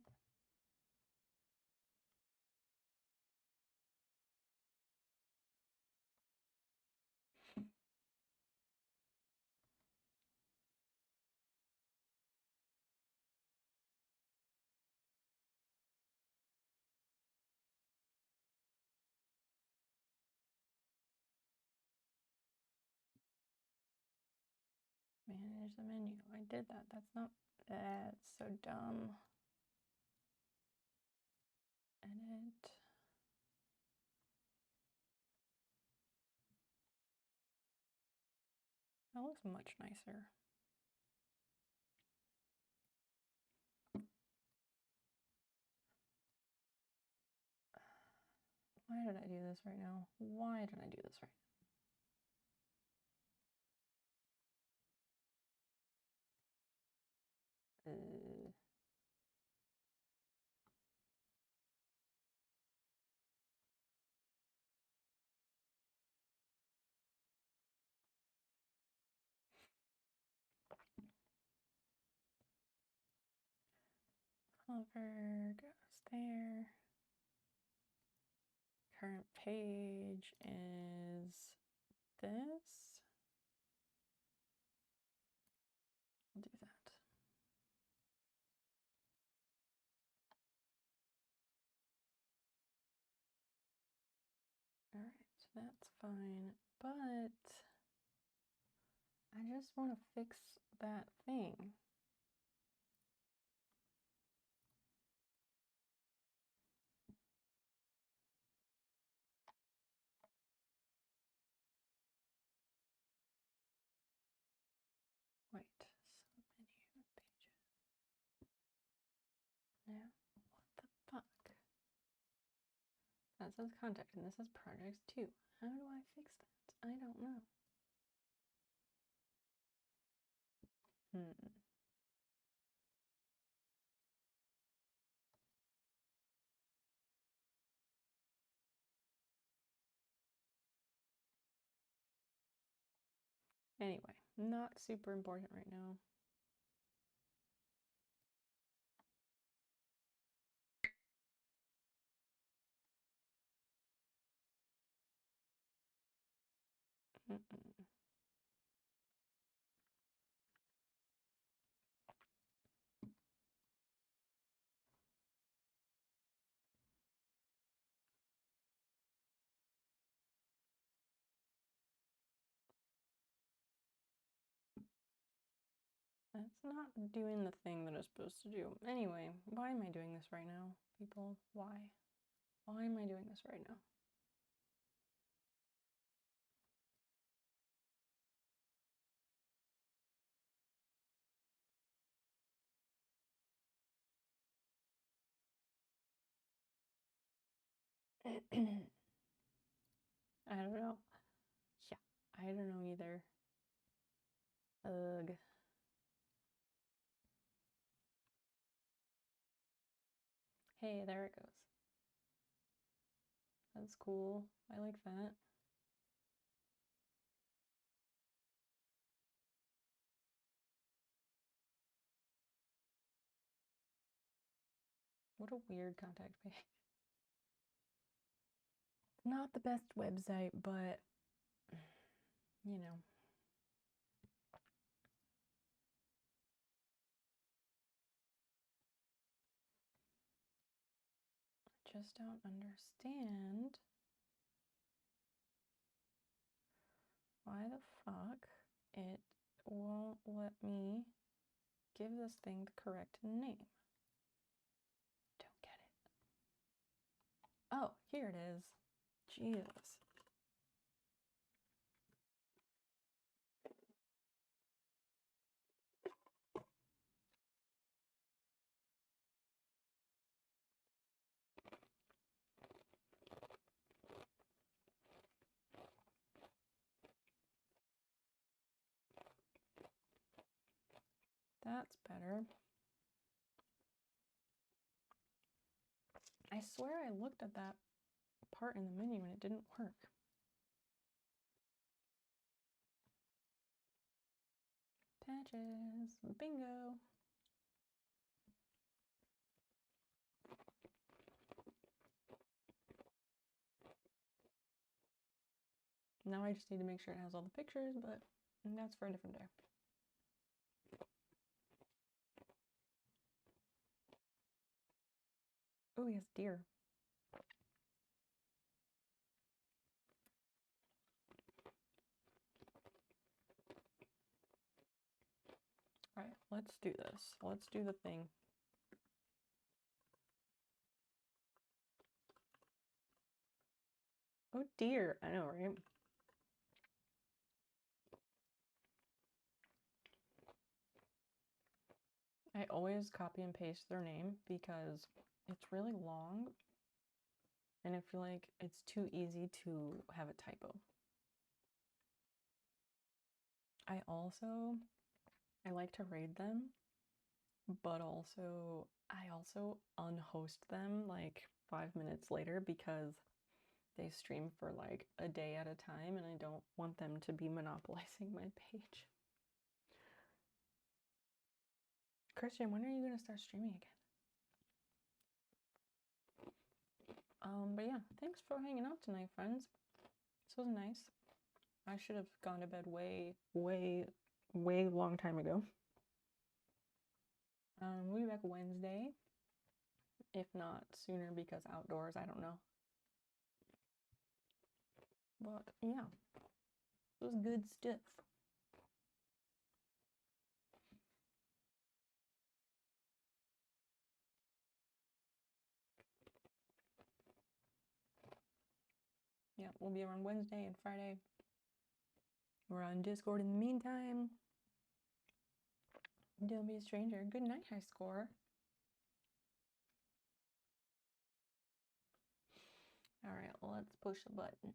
Manage the menu. I did that. That's so dumb. Edit. That looks much nicer. Why did I do this right now? Why did I do this right now? Hover goes there. Current page is this. I'll do that. All right, that's fine, but I just want to fix that thing. Wait, submenu pages. No, what the fuck? That says contact and this says projects 2. How do I fix that? I don't know. Anyway, not super important right now. It's not doing the thing that it's supposed to do. Anyway, why am I doing this right now, people? Why? Why am I doing this right now? I don't know. Yeah, I don't know either. Ugh. Hey, there it goes. That's cool. I like that. What a weird contact page. Not the best website, but you know. just don't understand why the fuck it won't let me give this thing the correct name. Don't get it. Oh, here it is. Jesus. That's better. I swear I looked at that part in the menu and it didn't work. Patches, bingo. Now I just need to make sure it has all the pictures, but that's for a different day. Oh, yes, deer. All right, let's do this. Let's do the thing. Oh dear, I know, right? I always copy and paste their name because it's really long and I feel like it's too easy to have a typo. I like to raid them, but I also unhost them like 5 minutes later because they stream for like a day at a time and I don't want them to be monopolizing my page. Christian, when are you gonna start streaming again? But yeah, thanks for hanging out tonight, friends. This was nice. I should have gone to bed way long time ago. We'll be back Wednesday, if not sooner because outdoors, I don't know. But yeah, it was good stuff. Yeah, we'll be around Wednesday and Friday. We're on Discord in the meantime. Don't be a stranger. Good night, high score. All right, let's push the button.